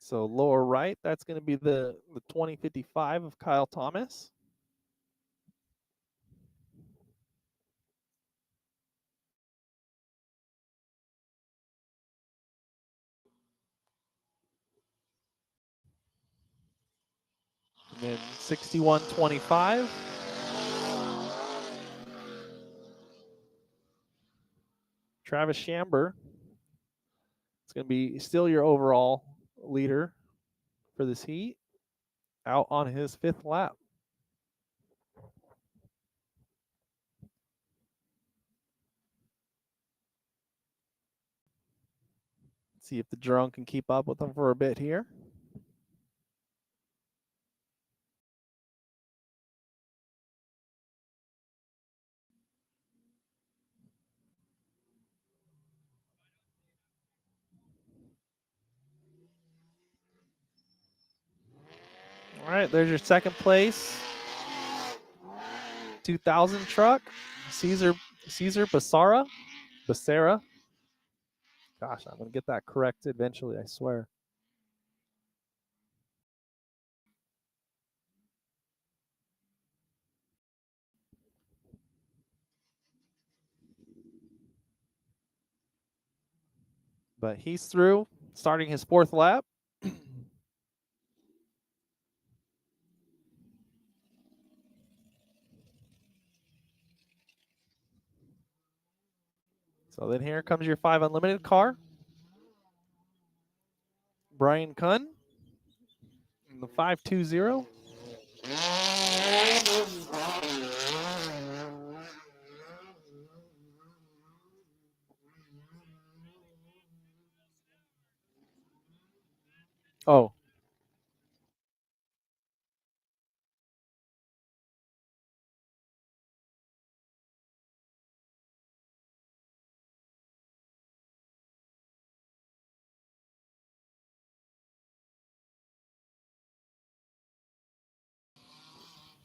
So lower right, that's going to be the 2055 of Kyle Thomas. And then 6125. Travis Shamber. It's going to be still your overall leader for this heat, out on his 5th lap. See if the drone can keep up with him for a bit here. All right, there's your second place. 2000 truck, Caesar Becerra. Gosh, I'm gonna get that corrected eventually, I swear. But he's through, starting his 4th lap. So then here comes your 5 Unlimited car. Brian Kunn in the 520. Oh.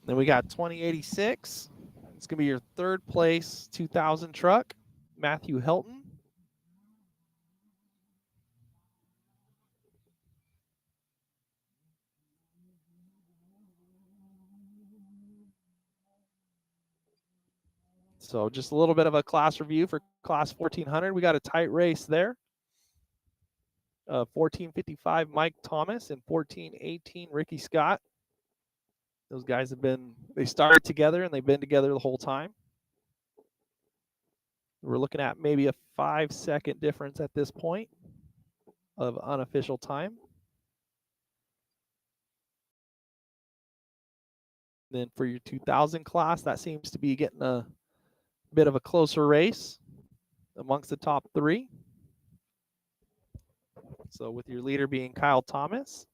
Then we got 2086. It's going to be your 3rd place 2000 truck, Matthew Helton. So just a little bit of a class review for class 1400. We got a tight race there. 1455 Mike Thomas and 1418 Ricky Scott. Those guys they started together and they've been together the whole time. We're looking at maybe a 5-second difference at this point of unofficial time. Then for your 2000 class, that seems to be getting a bit of a closer race amongst the top 3. So with your leader being Kyle Thomas.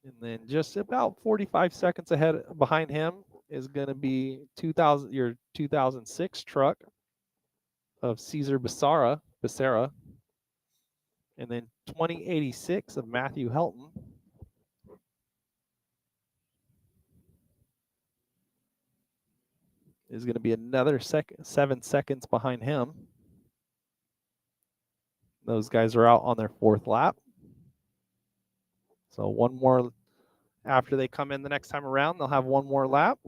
And then just about 45 seconds behind him is going to be your 2006 truck of Caesar Becerra. And then 2086 of Matthew Helton. Is going to be another 7 seconds behind him. Those guys are out on their 4th lap. So one more, after they come in the next time around, they'll have one more lap.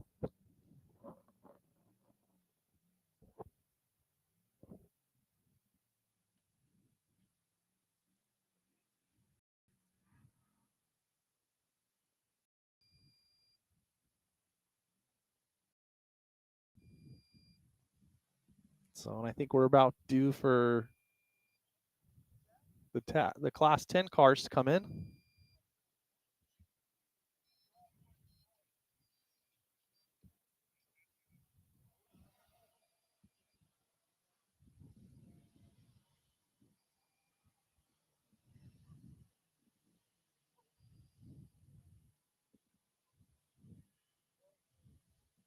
So, and I think we're about due for the class 10 cars to come in.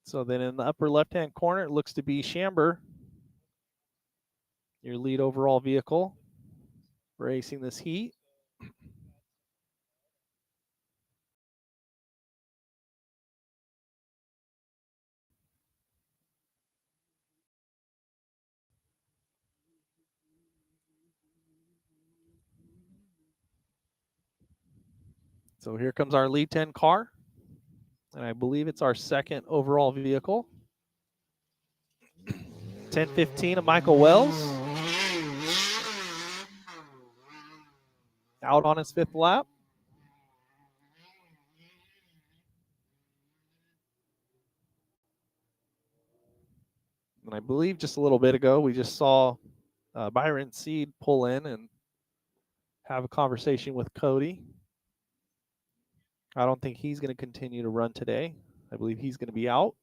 So then in the upper left-hand corner, it looks to be Shamber, your lead overall vehicle, racing this heat. So here comes our lead 10 car. And I believe it's our second overall vehicle. 10-15 of Michael Wells. Out on his 5th lap. And I believe just a little bit ago, we just saw Byron Seed pull in and have a conversation with Cody. I don't think he's going to continue to run today. I believe he's going to be out.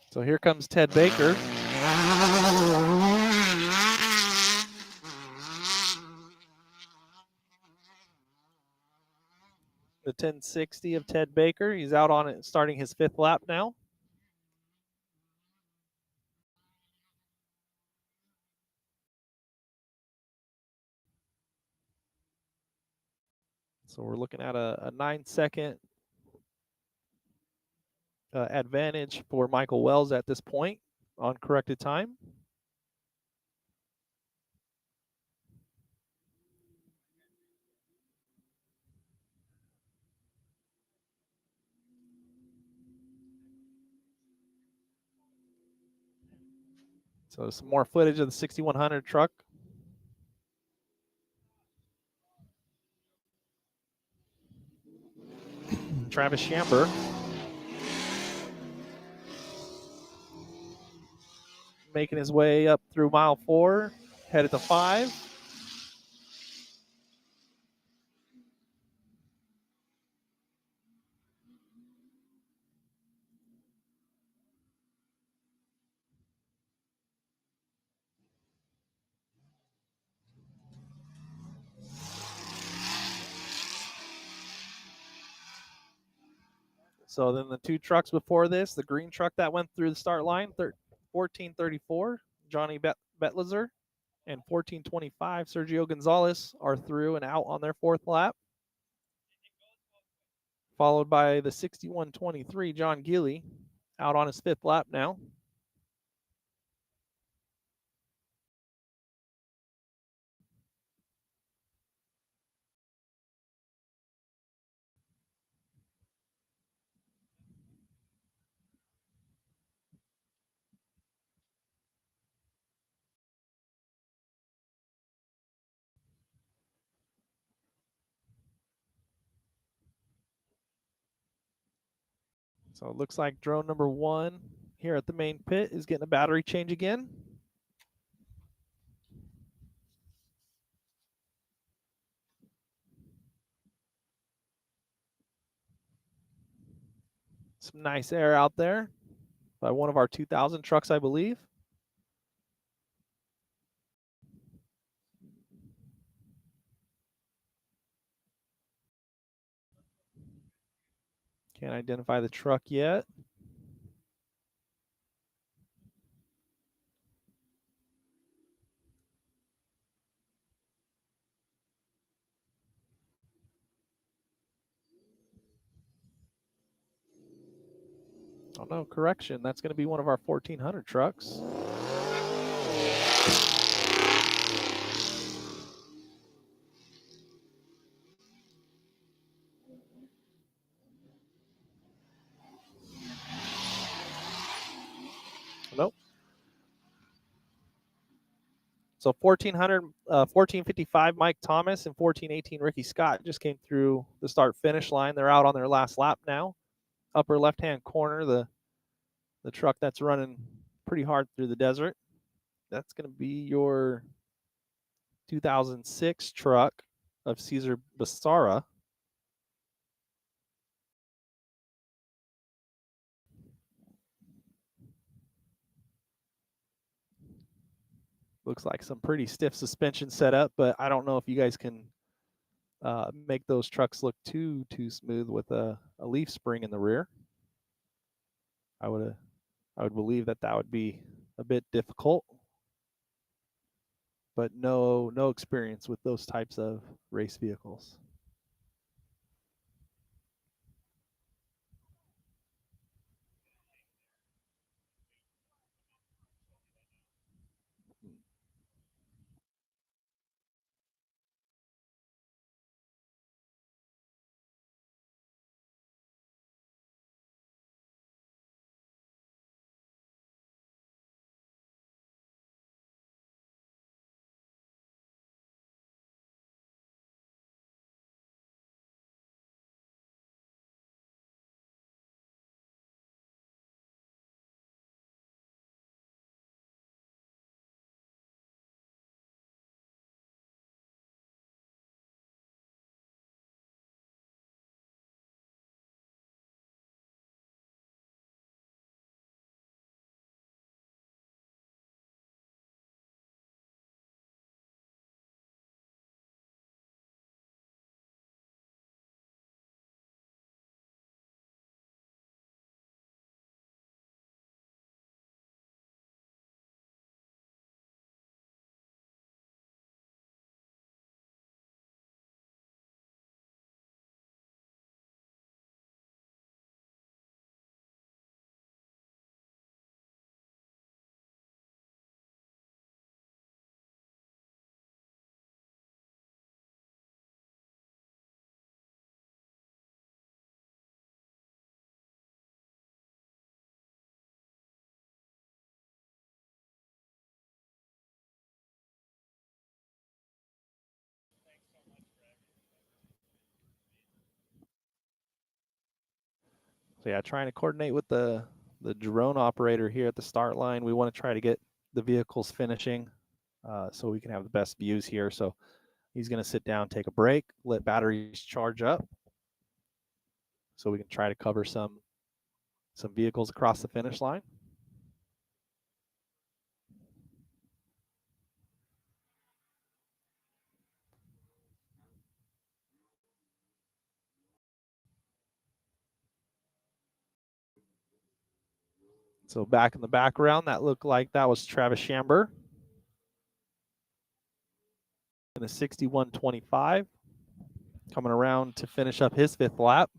So here comes Ted Baker. The 1060 of Ted Baker. He's out on it, starting his 5th lap now. So we're looking at a 9-second advantage for Michael Wells at this point on corrected time. So some more footage of the 6100 truck. Travis Shamber making his way up through mile 4, headed to 5. So then the 2 trucks before this, the green truck that went through the start line, 1434, Johnny Betlizer, and 1425, Sergio Gonzalez, are through and out on their 4th lap. Followed by the 6123, John Gilly, out on his 5th lap now. So it looks like drone number 1 here at the main pit is getting a battery change again. Some nice air out there by one of our 2000 trucks, I believe. Can't identify the truck yet. Oh no, correction. That's going to be one of our 1400 trucks. Nope. So 1455 Mike Thomas and 1418 Ricky Scott just came through the start finish line. They're out on their last lap now. Upper left hand corner, the truck that's running pretty hard through the desert. That's going to be your 2006 truck of Cesar Basara. Looks like some pretty stiff suspension setup, but I don't know if you guys can make those trucks look too smooth with a leaf spring in the rear. I would believe that would be a bit difficult. but no experience with those types of race vehicles. So yeah, trying to coordinate with the drone operator here at the start line. We want to try to get the vehicles finishing so we can have the best views here. So he's going to sit down, take a break, let batteries charge up so we can try to cover some vehicles across the finish line. So back in the background, that looked like that was Travis Chamber in a 61.25, coming around to finish up his 5th lap.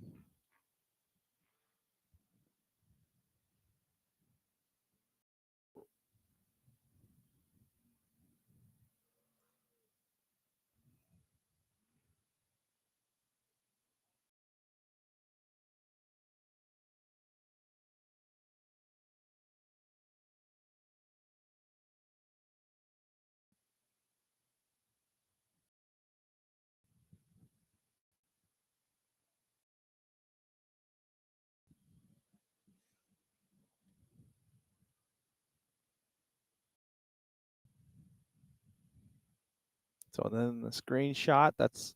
So then the screenshot, that's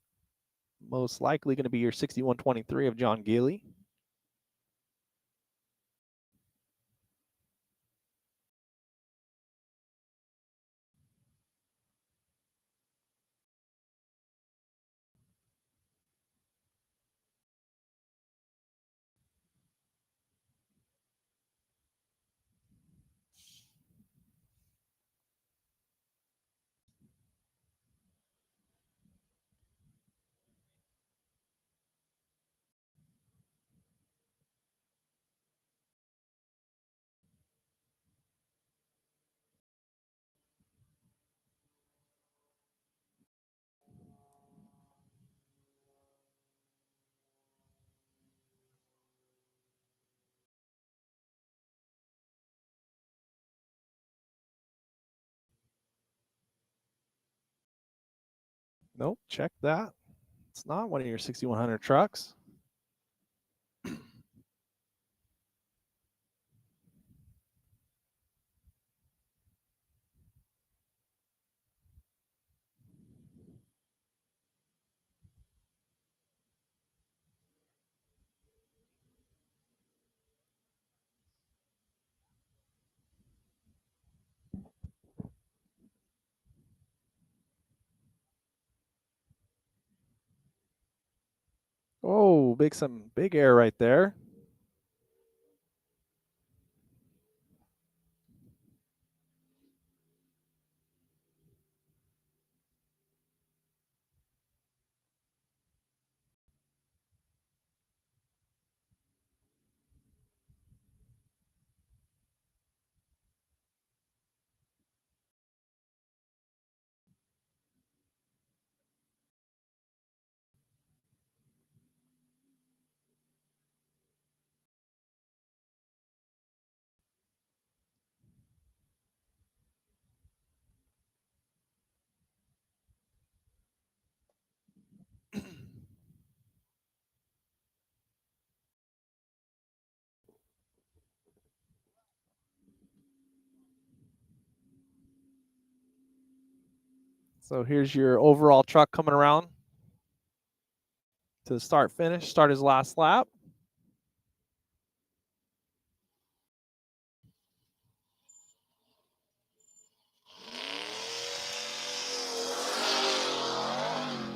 most likely going to be your 61.23 of John Geely. Nope, check that. It's not one of your 6100 trucks. Oh, some big air right there. So here's your overall truck coming around to start finish, start his last lap.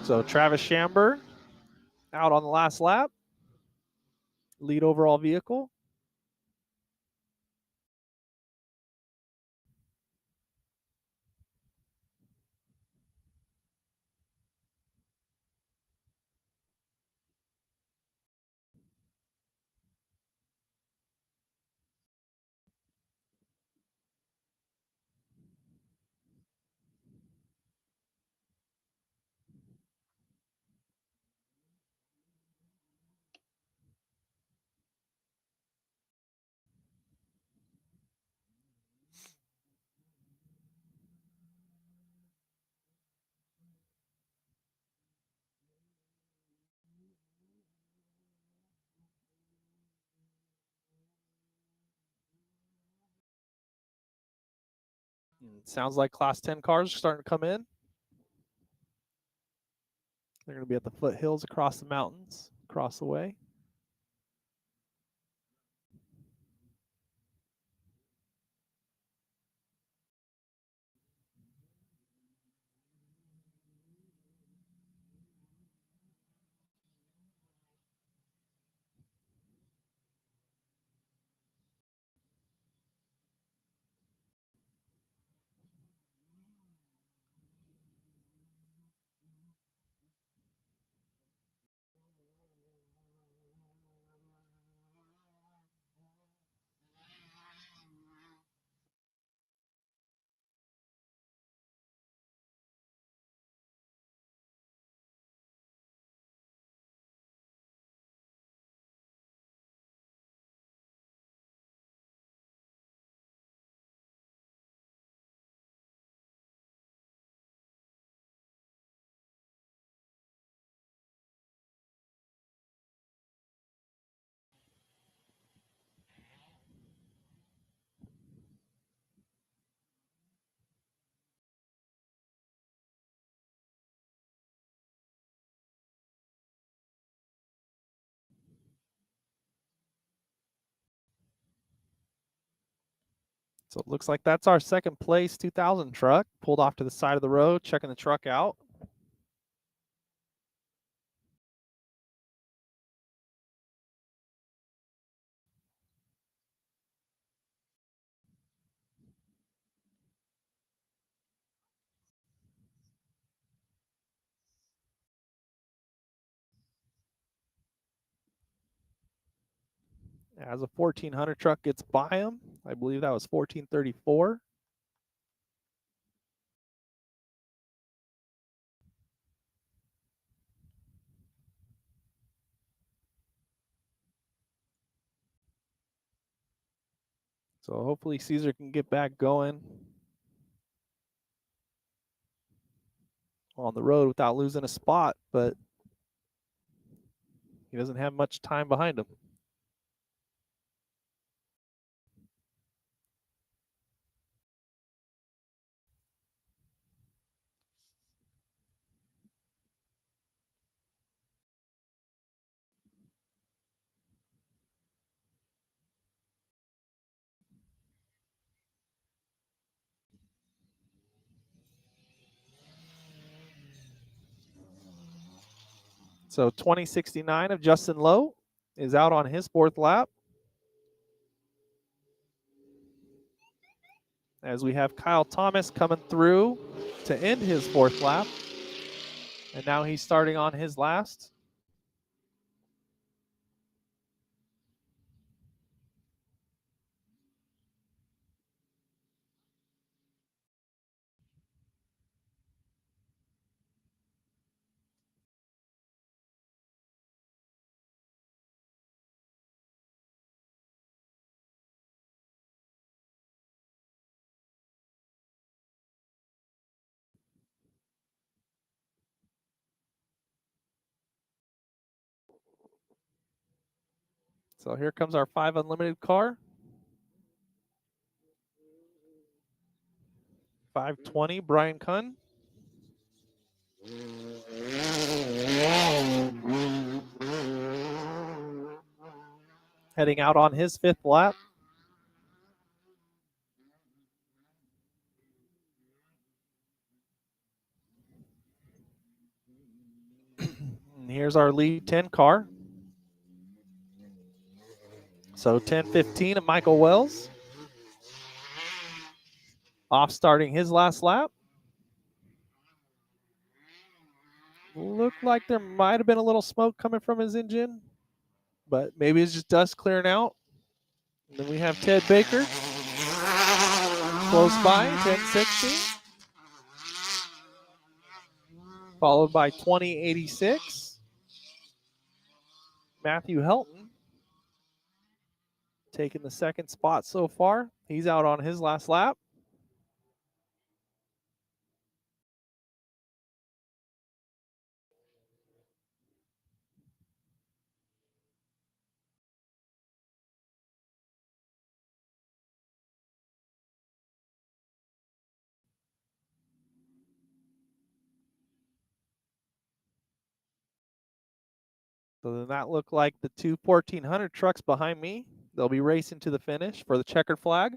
So Travis Shamber out on the last lap, lead overall vehicle. Sounds like Class 10 cars are starting to come in. They're going to be at the foothills across the mountains, across the way. So it looks like that's our second place 2000 truck, pulled off to the side of the road, checking the truck out. As a 1400 truck gets by him, I believe that was 1434. So hopefully Caesar can get back going on the road without losing a spot, but he doesn't have much time behind him. So 2069 of Justin Lowe is out on his fourth lap. As we have Kyle Thomas coming through to end his fourth lap. And now he's starting on his last. So here comes our 5 Unlimited car. 520, Brian Kunn. heading out on his 5th lap. And here's our lead 10 car. So 10-15 of Michael Wells. Off starting his last lap. Looked like there might have been a little smoke coming from his engine, but maybe it's just dust clearing out. And then we have Ted Baker close by, 10-16. Followed by 20-86. Matthew Helton taking the 2nd spot so far. He's out on his last lap. So then that looked like the two 1400 trucks behind me. They'll be racing to the finish for the checkered flag.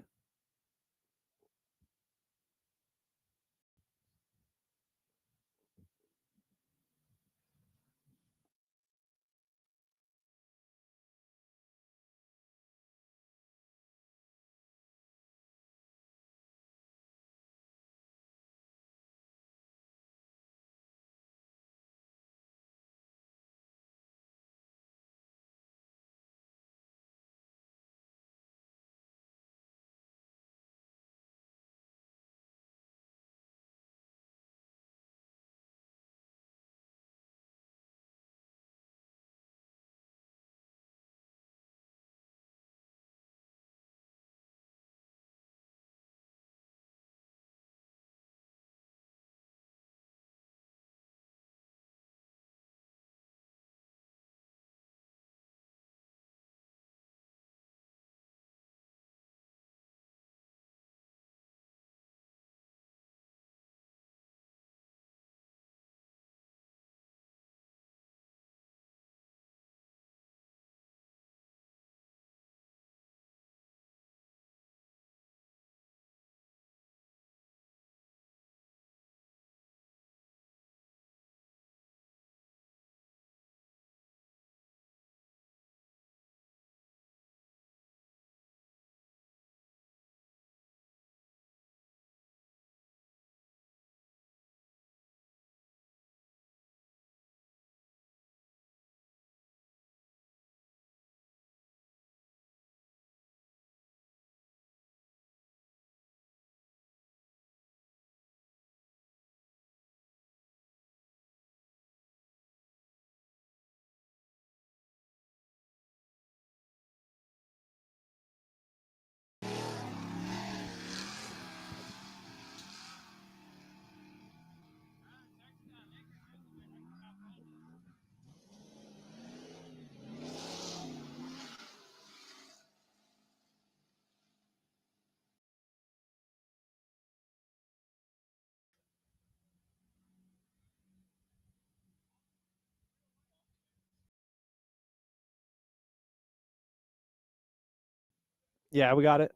Yeah, we got it.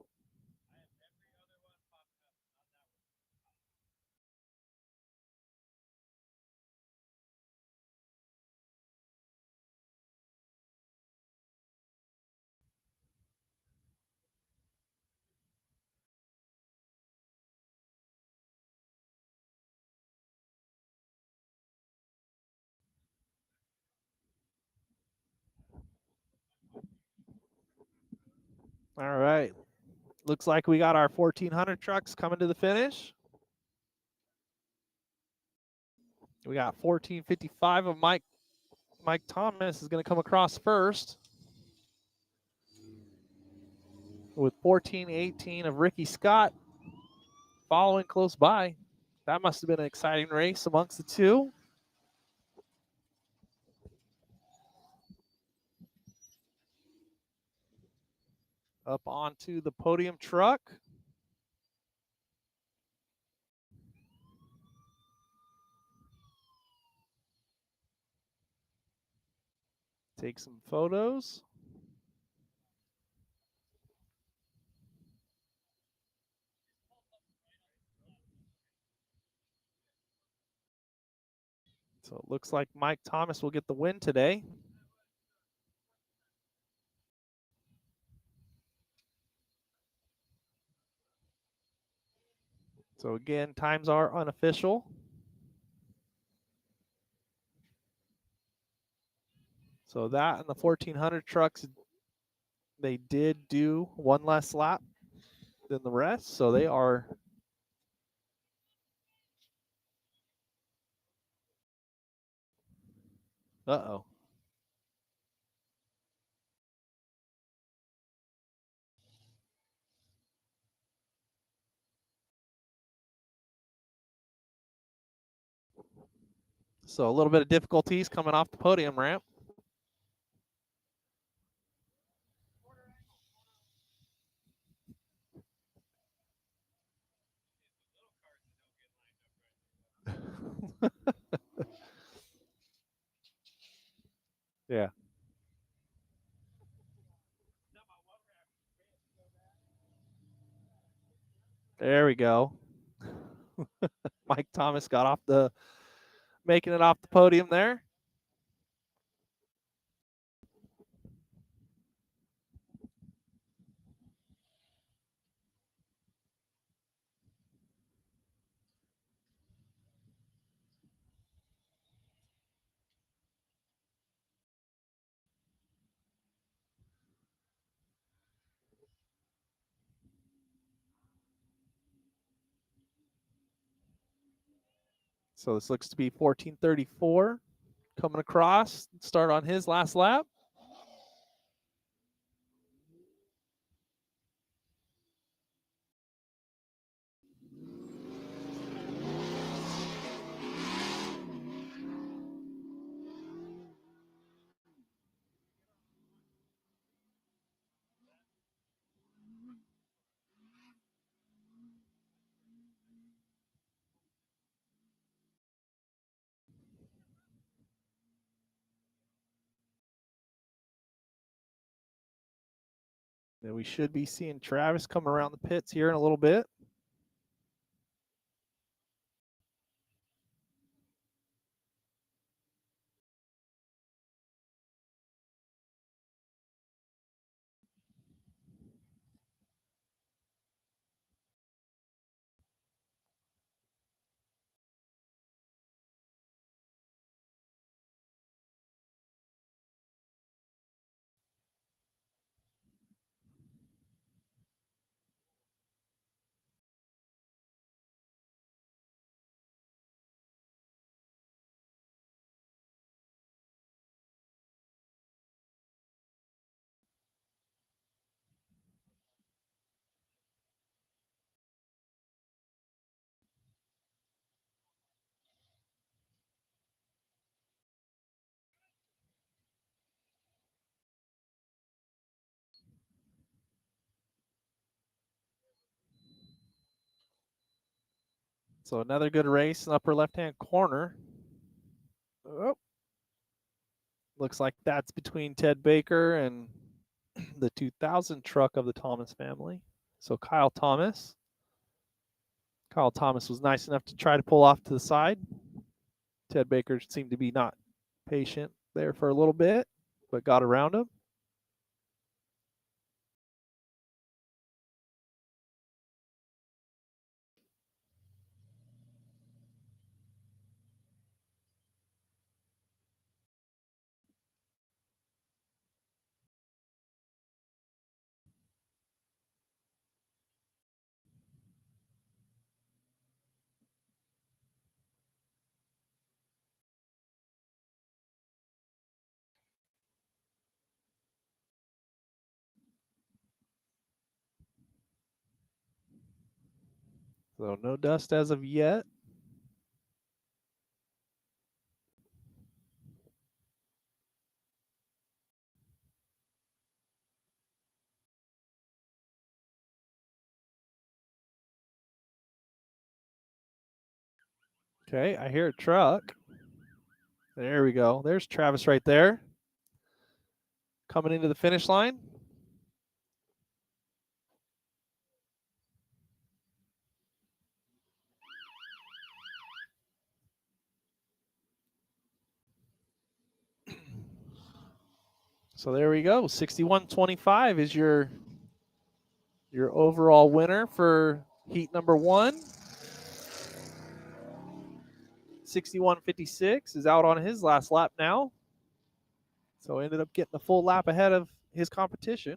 All right. Looks like we got our 1400 trucks coming to the finish. We got 1455 of Mike Thomas is going to come across first, with 1418 of Ricky Scott following close by. That must have been an exciting race amongst the two. Up onto the podium truck. Take some photos. So it looks like Mike Thomas will get the win today. So again, times are unofficial. So that and the 1400 trucks, they did do one less lap than the rest. So they are uh-oh. So a little bit of difficulties coming off the podium ramp. Yeah. There we go. Mike Thomas got off making it off the podium there. So this looks to be 1434 coming across, start on his last lap. And we should be seeing Travis come around the pits here in a little bit. So another good race in the upper left-hand corner. Oh. Looks like that's between Ted Baker and the 2000 truck of the Thomas family. So Kyle Thomas. Kyle Thomas was nice enough to try to pull off to the side. Ted Baker seemed to be not patient there for a little bit, but got around him. So no dust as of yet. Okay, I hear a truck. There we go. There's Travis right there. Coming into the finish line. So there we go. 61.25 is your overall winner for heat number 1. 61.56 is out on his last lap now. So ended up getting a full lap ahead of his competition.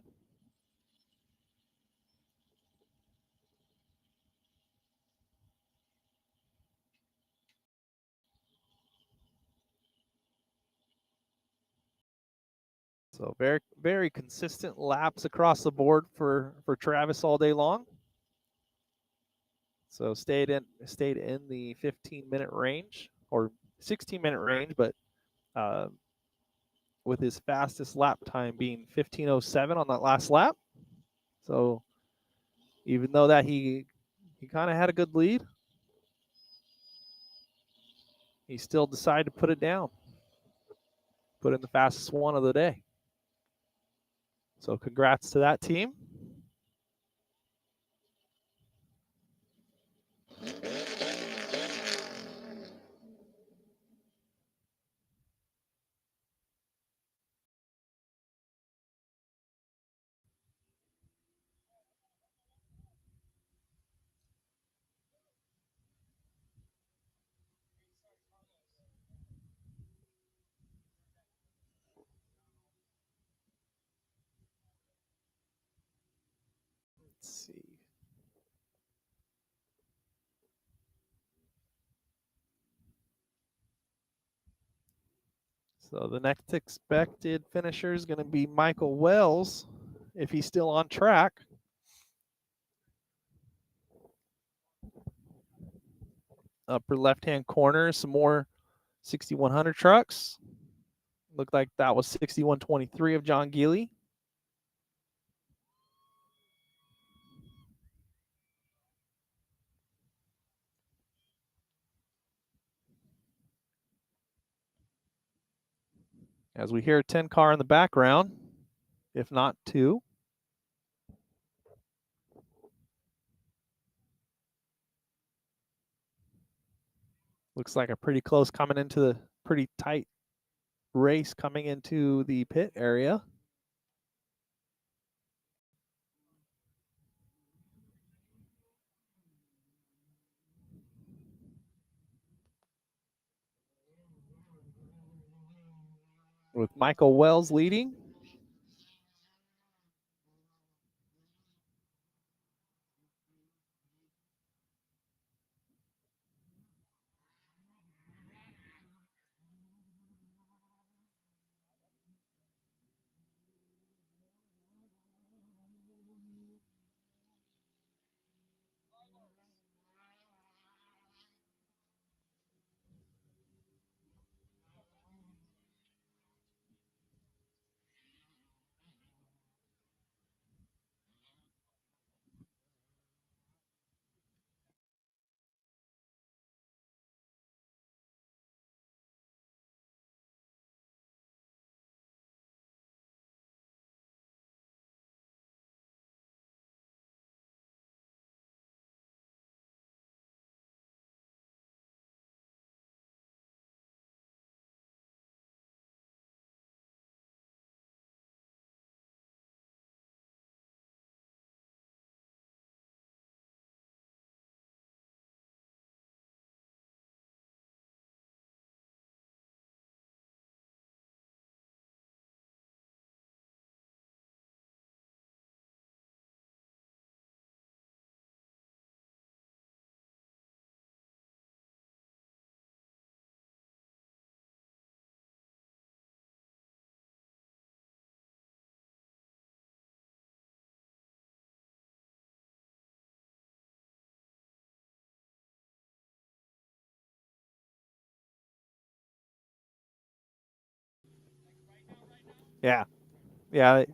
So very, very consistent laps across the board for Travis all day long. So stayed in the 15-minute range or 16-minute range, but with his fastest lap time being 15:07 on that last lap. So even though that he kind of had a good lead, he still decided to put it down. Put in the fastest one of the day. So congrats to that team. Let's see. So the next expected finisher is going to be Michael Wells, if he's still on track. Upper left-hand corner, some more 6100 trucks. Looked like that was 6123 of John Geely. As we hear a 10 car in the background, if not 2. Looks like a pretty close coming into the pretty tight race coming into the pit area. With Michael Wells leading. Yeah. Yeah.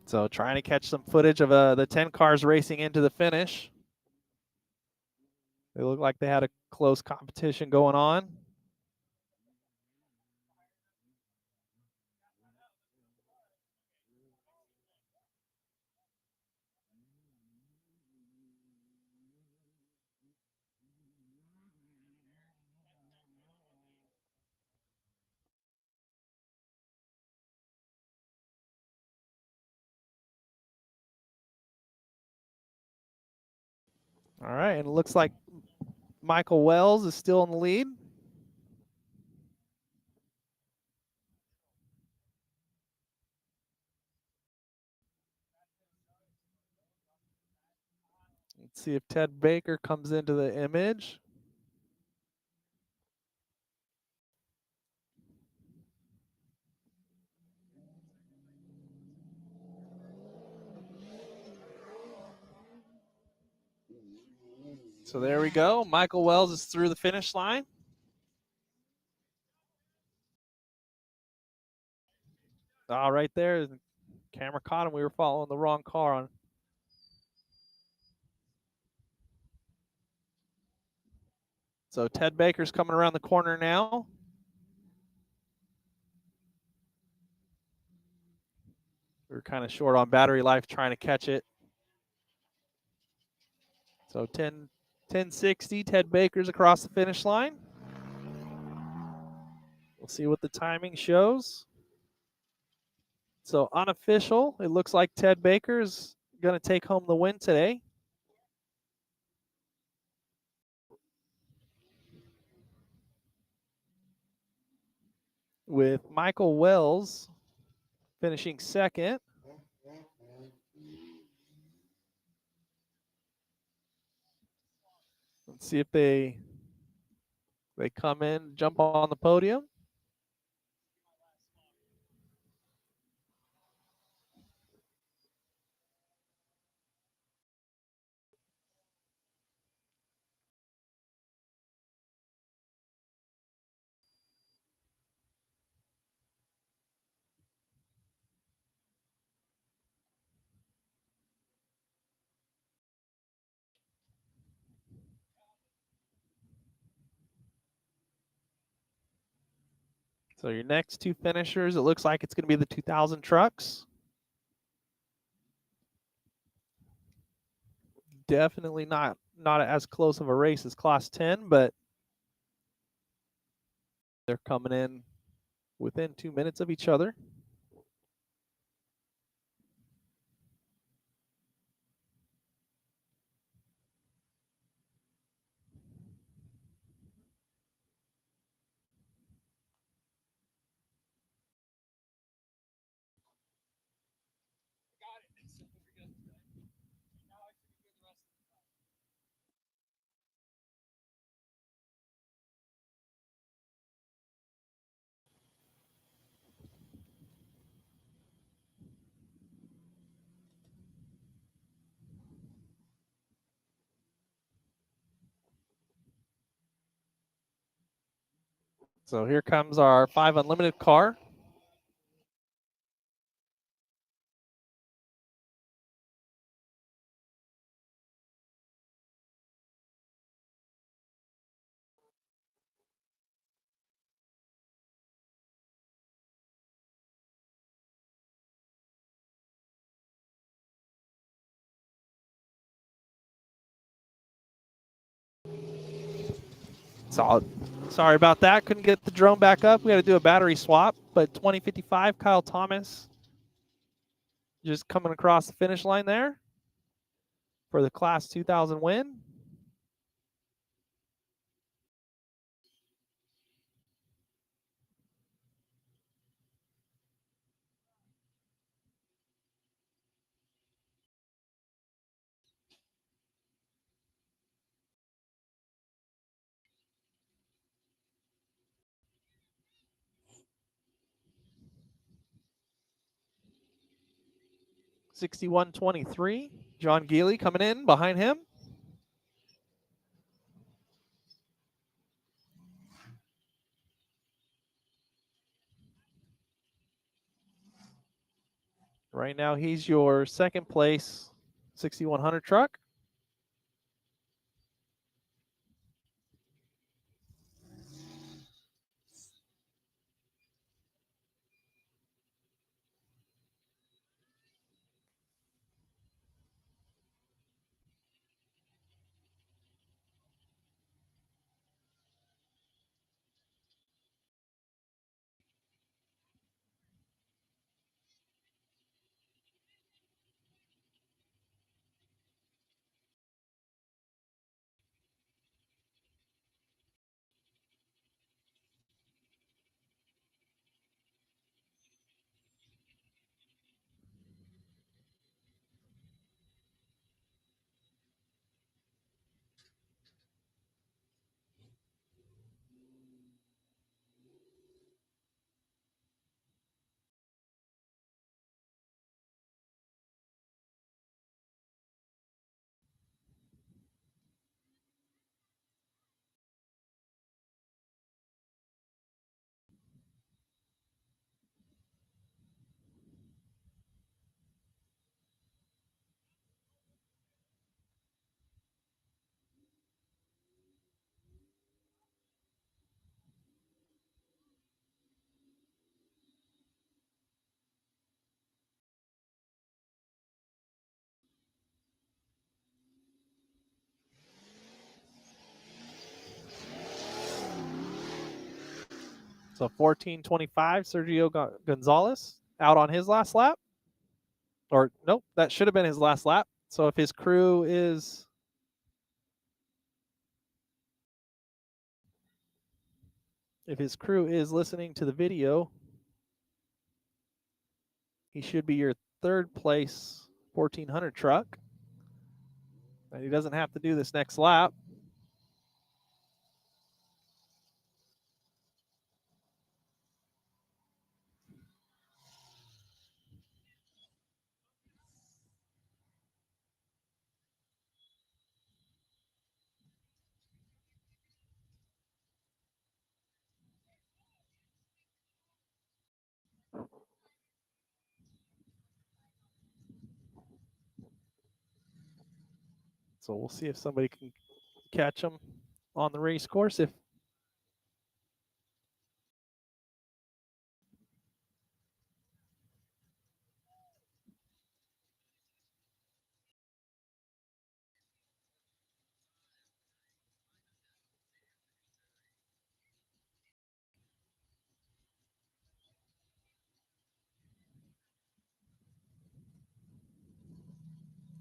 So trying to catch some footage of the 10 cars racing into the finish. They look like they had a close competition going on. All right, and it looks like Michael Wells is still in the lead. Let's see if Ted Baker comes into the image. So there we go. Michael Wells is through the finish line. Right there. The camera caught him. We were following the wrong car on. So Ted Baker's coming around the corner now. We were kind of short on battery life trying to catch it. So 1060, Ted Baker's across the finish line. We'll see what the timing shows. So unofficial, it looks like Ted Baker's going to take home the win today. With Michael Wells finishing second. Let's see if they come in, jump on the podium. So your next two finishers, it looks like it's going to be the 2000 trucks. Definitely not as close of a race as Class 10, but they're coming in within 2 minutes of each other. So here comes our 5 Unlimited car. Solid. Sorry about that. Couldn't get the drone back up. We had to do a battery swap. But 2055, Kyle Thomas just coming across the finish line there for the Class 2000 win. $61.23. John Geely coming in behind him. Right now, he's your second place 6100 truck. So 14:25, Sergio Gonzalez out on his last lap. Or nope, that should have been his last lap. So if his crew is listening to the video, he should be your third place 1400 truck. And he doesn't have to do this next lap. So we'll see if somebody can catch him on the race course.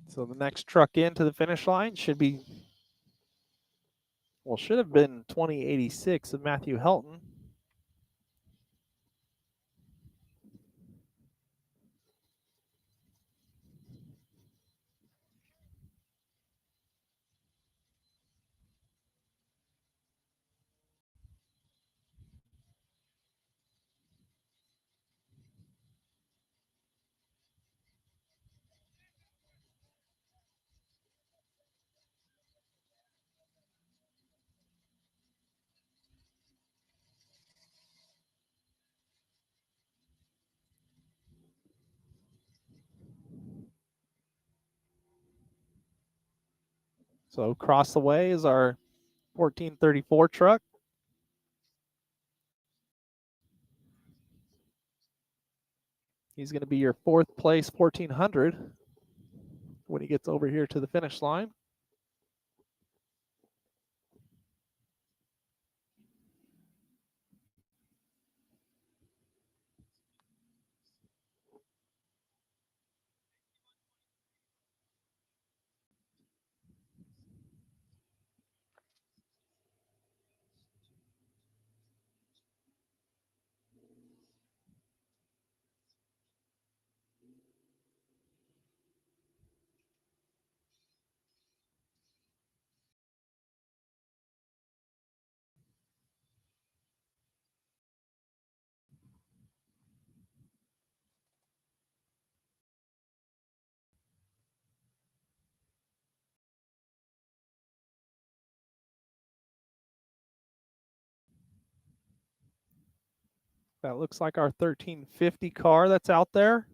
So the next truck into the finish line should have been 2086 of Matthew Helton. So across the way is our 1434 truck. He's going to be your fourth place 1400 when he gets over here to the finish line. That looks like our 1350 car that's out there.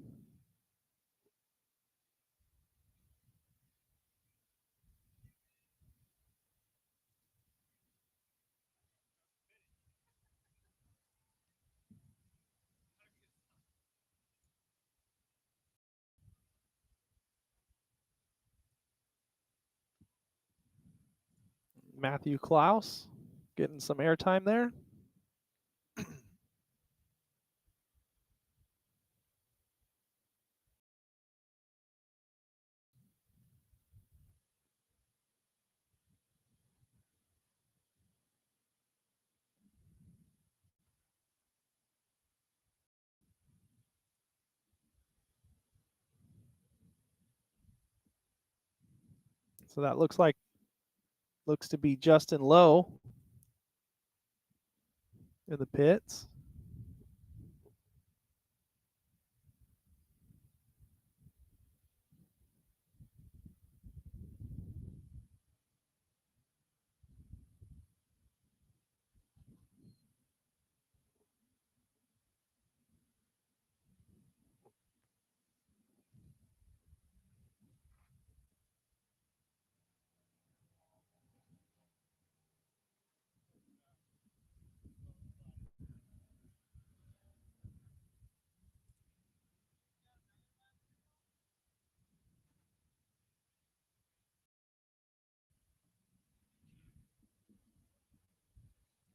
Matthew Klaus getting some airtime there. So that looks to be Justin Lowe in the pits.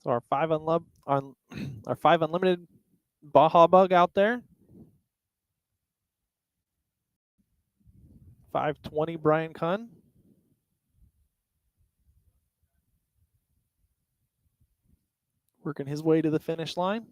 So our five our 5 Unlimited Baja Bug out there. 520 Brian Kunn. Working his way to the finish line.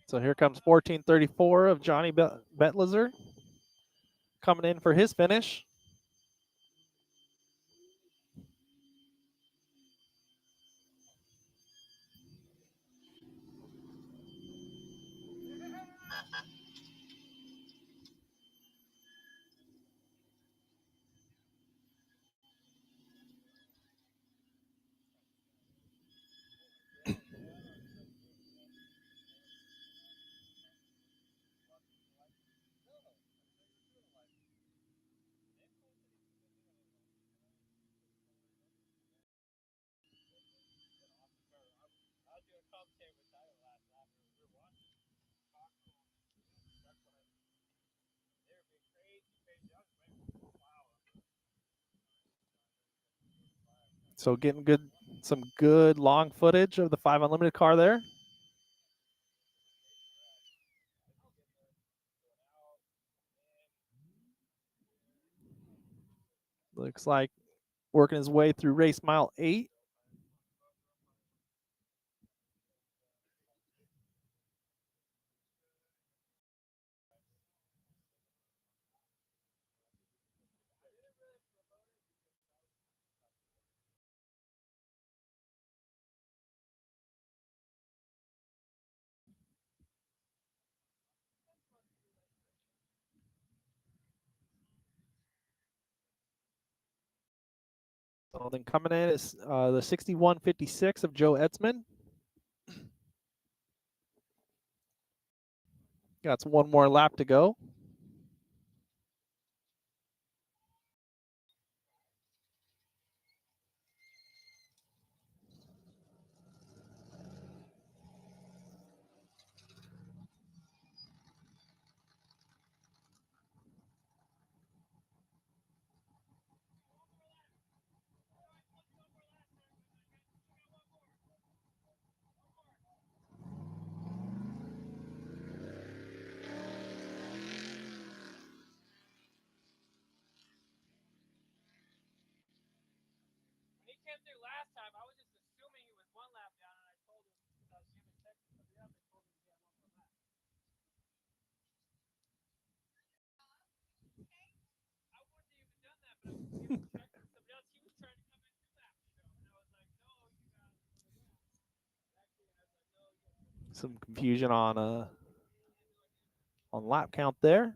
So here comes 1434 of Johnny Betlizer coming in for his finish. So getting some good long footage of the 5 Unlimited car there. Looks like working his way through race mile 8. So then coming in is the 6156 of Joe Etzman. Got one more lap to go. Some confusion on lap count there.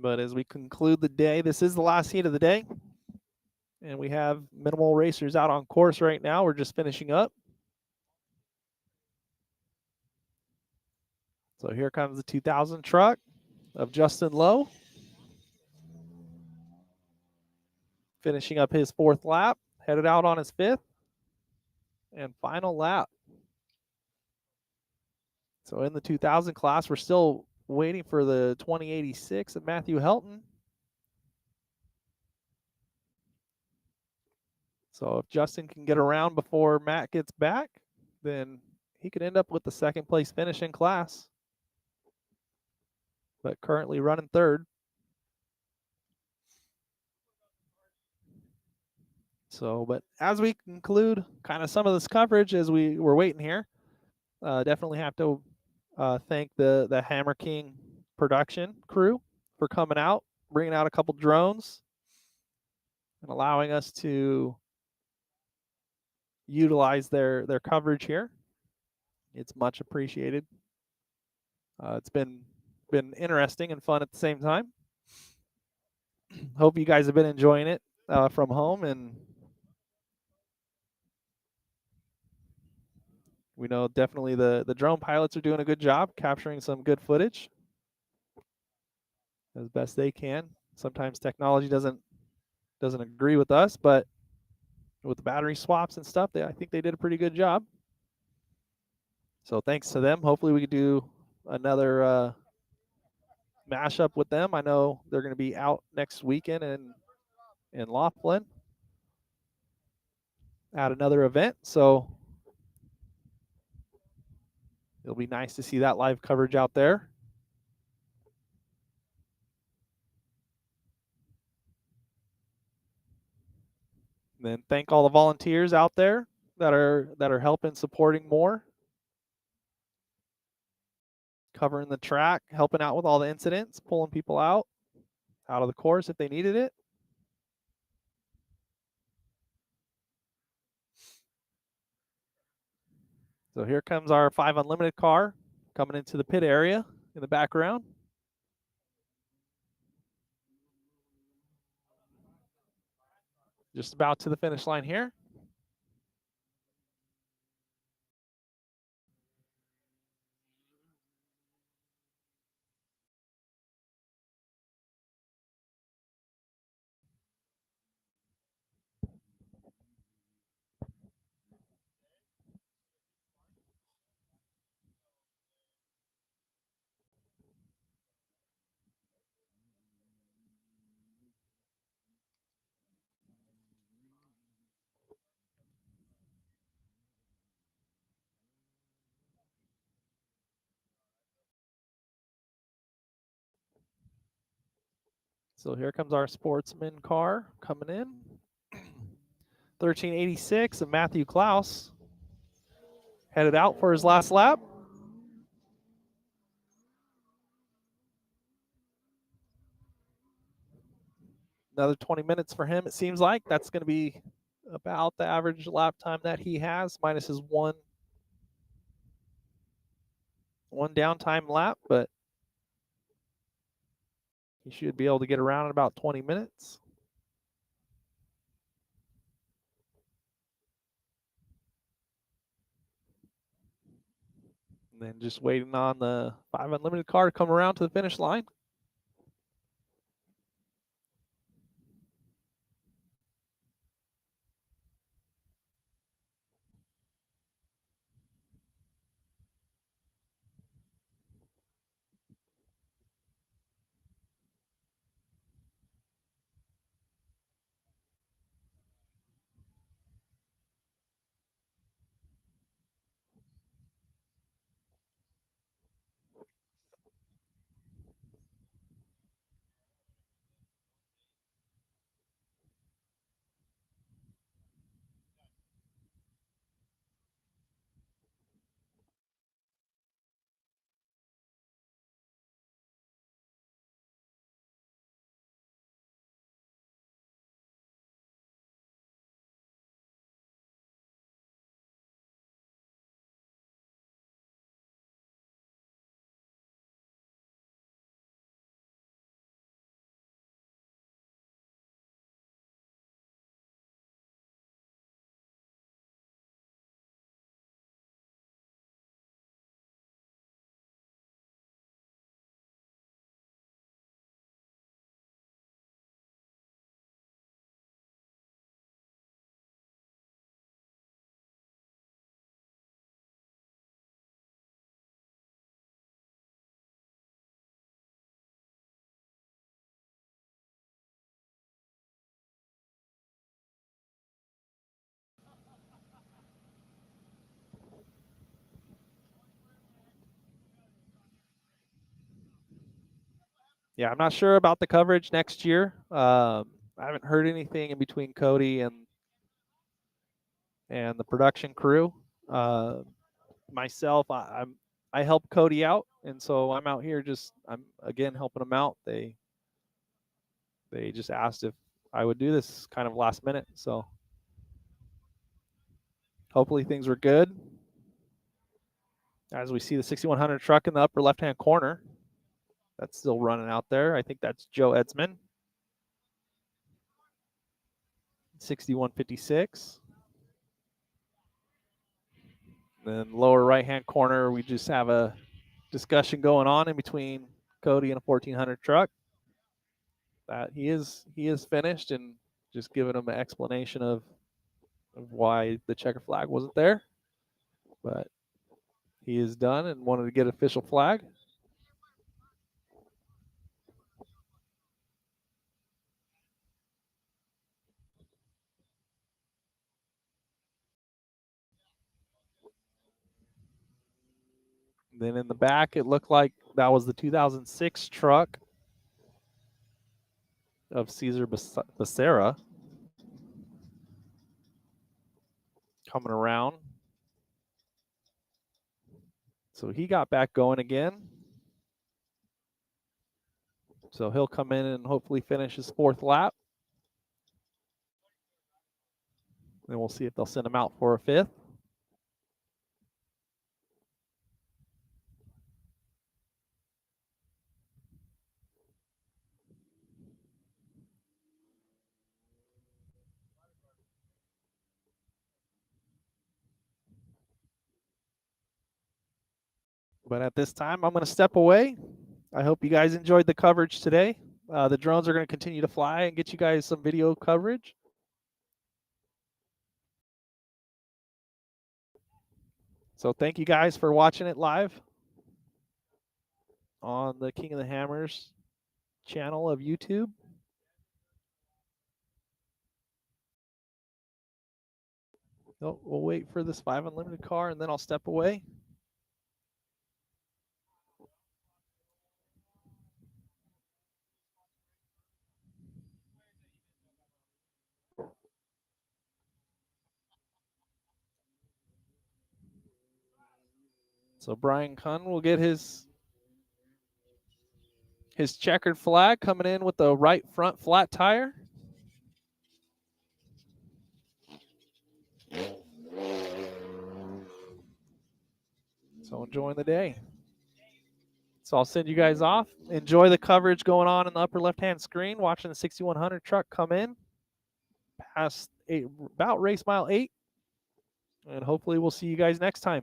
But as we conclude the day, this is the last heat of the day. And we have minimal racers out on course right now. We're just finishing up. So here comes the 2000 truck of Justin Lowe. finishing up his 4th lap, headed out on his 5th and final lap. So in the 2000 class, we're still waiting for the 2086 of Matthew Helton. So if Justin can get around before Matt gets back, then he could end up with the 2nd place finish in class. But currently running 3rd. So, but as we conclude kind of some of this coverage as we were waiting here, definitely have to thank the Hammer King production crew for coming out, bringing out a couple drones, and allowing us to utilize their coverage here. It's much appreciated. It's been interesting and fun at the same time. Hope you guys have been enjoying it from home, and we know definitely the drone pilots are doing a good job capturing some good footage as best they can. Sometimes technology doesn't agree with us, but with the battery swaps and stuff, I think they did a pretty good job. So thanks to them. Hopefully we could do another mashup with them. I know they're going to be out next weekend in Laughlin at another event. So it'll be nice to see that live coverage out there. And then thank all the volunteers out there that are helping, supporting M.O.R.E, covering the track, helping out with all the incidents, pulling people out of the course if they needed it. So here comes our 5 Unlimited car coming into the pit area in the background. Just about to the finish line here. So here comes our Sportsman car coming in. 1386 of Matthew Klaus headed out for his last lap. Another 20 minutes for him, it seems like. That's going to be about the average lap time that he has, minus his one downtime lap, but he should be able to get around in about 20 minutes. And then just waiting on the 5 Unlimited car to come around to the finish line. yeah, I'm not sure about the coverage next year. I haven't heard anything in between Cody and the production crew. Myself, I help Cody out, and so I'm out here I'm again helping them out. They just asked if I would do this kind of last minute, so hopefully things were good. As we see the 6100 truck in the upper left-hand corner, that's still running out there. I think that's Joe Edsman. 6156. Then lower right-hand corner, we just have a discussion going on in between Cody and a 1400 truck. That he is finished, and just giving him an explanation of why the checker flag wasn't there. But he is done and wanted to get official flag. Then in the back, it looked like that was the 2006 truck of Cesar Becerra coming around. So he got back going again. So he'll come in and hopefully finish his 4th lap. Then we'll see if they'll send him out for a 5th. But at this time, I'm going to step away. I hope you guys enjoyed the coverage today. The drones are going to continue to fly and get you guys some video coverage. So thank you guys for watching it live on the King of the Hammers channel of YouTube. We'll wait for this 5 Unlimited car, and then I'll step away. So Brian Kunn will get his checkered flag, coming in with the right front flat tire. So enjoying the day. So I'll send you guys off. Enjoy the coverage going on in the upper left-hand screen, watching the 6100 truck come in past about race mile 8. And hopefully we'll see you guys next time.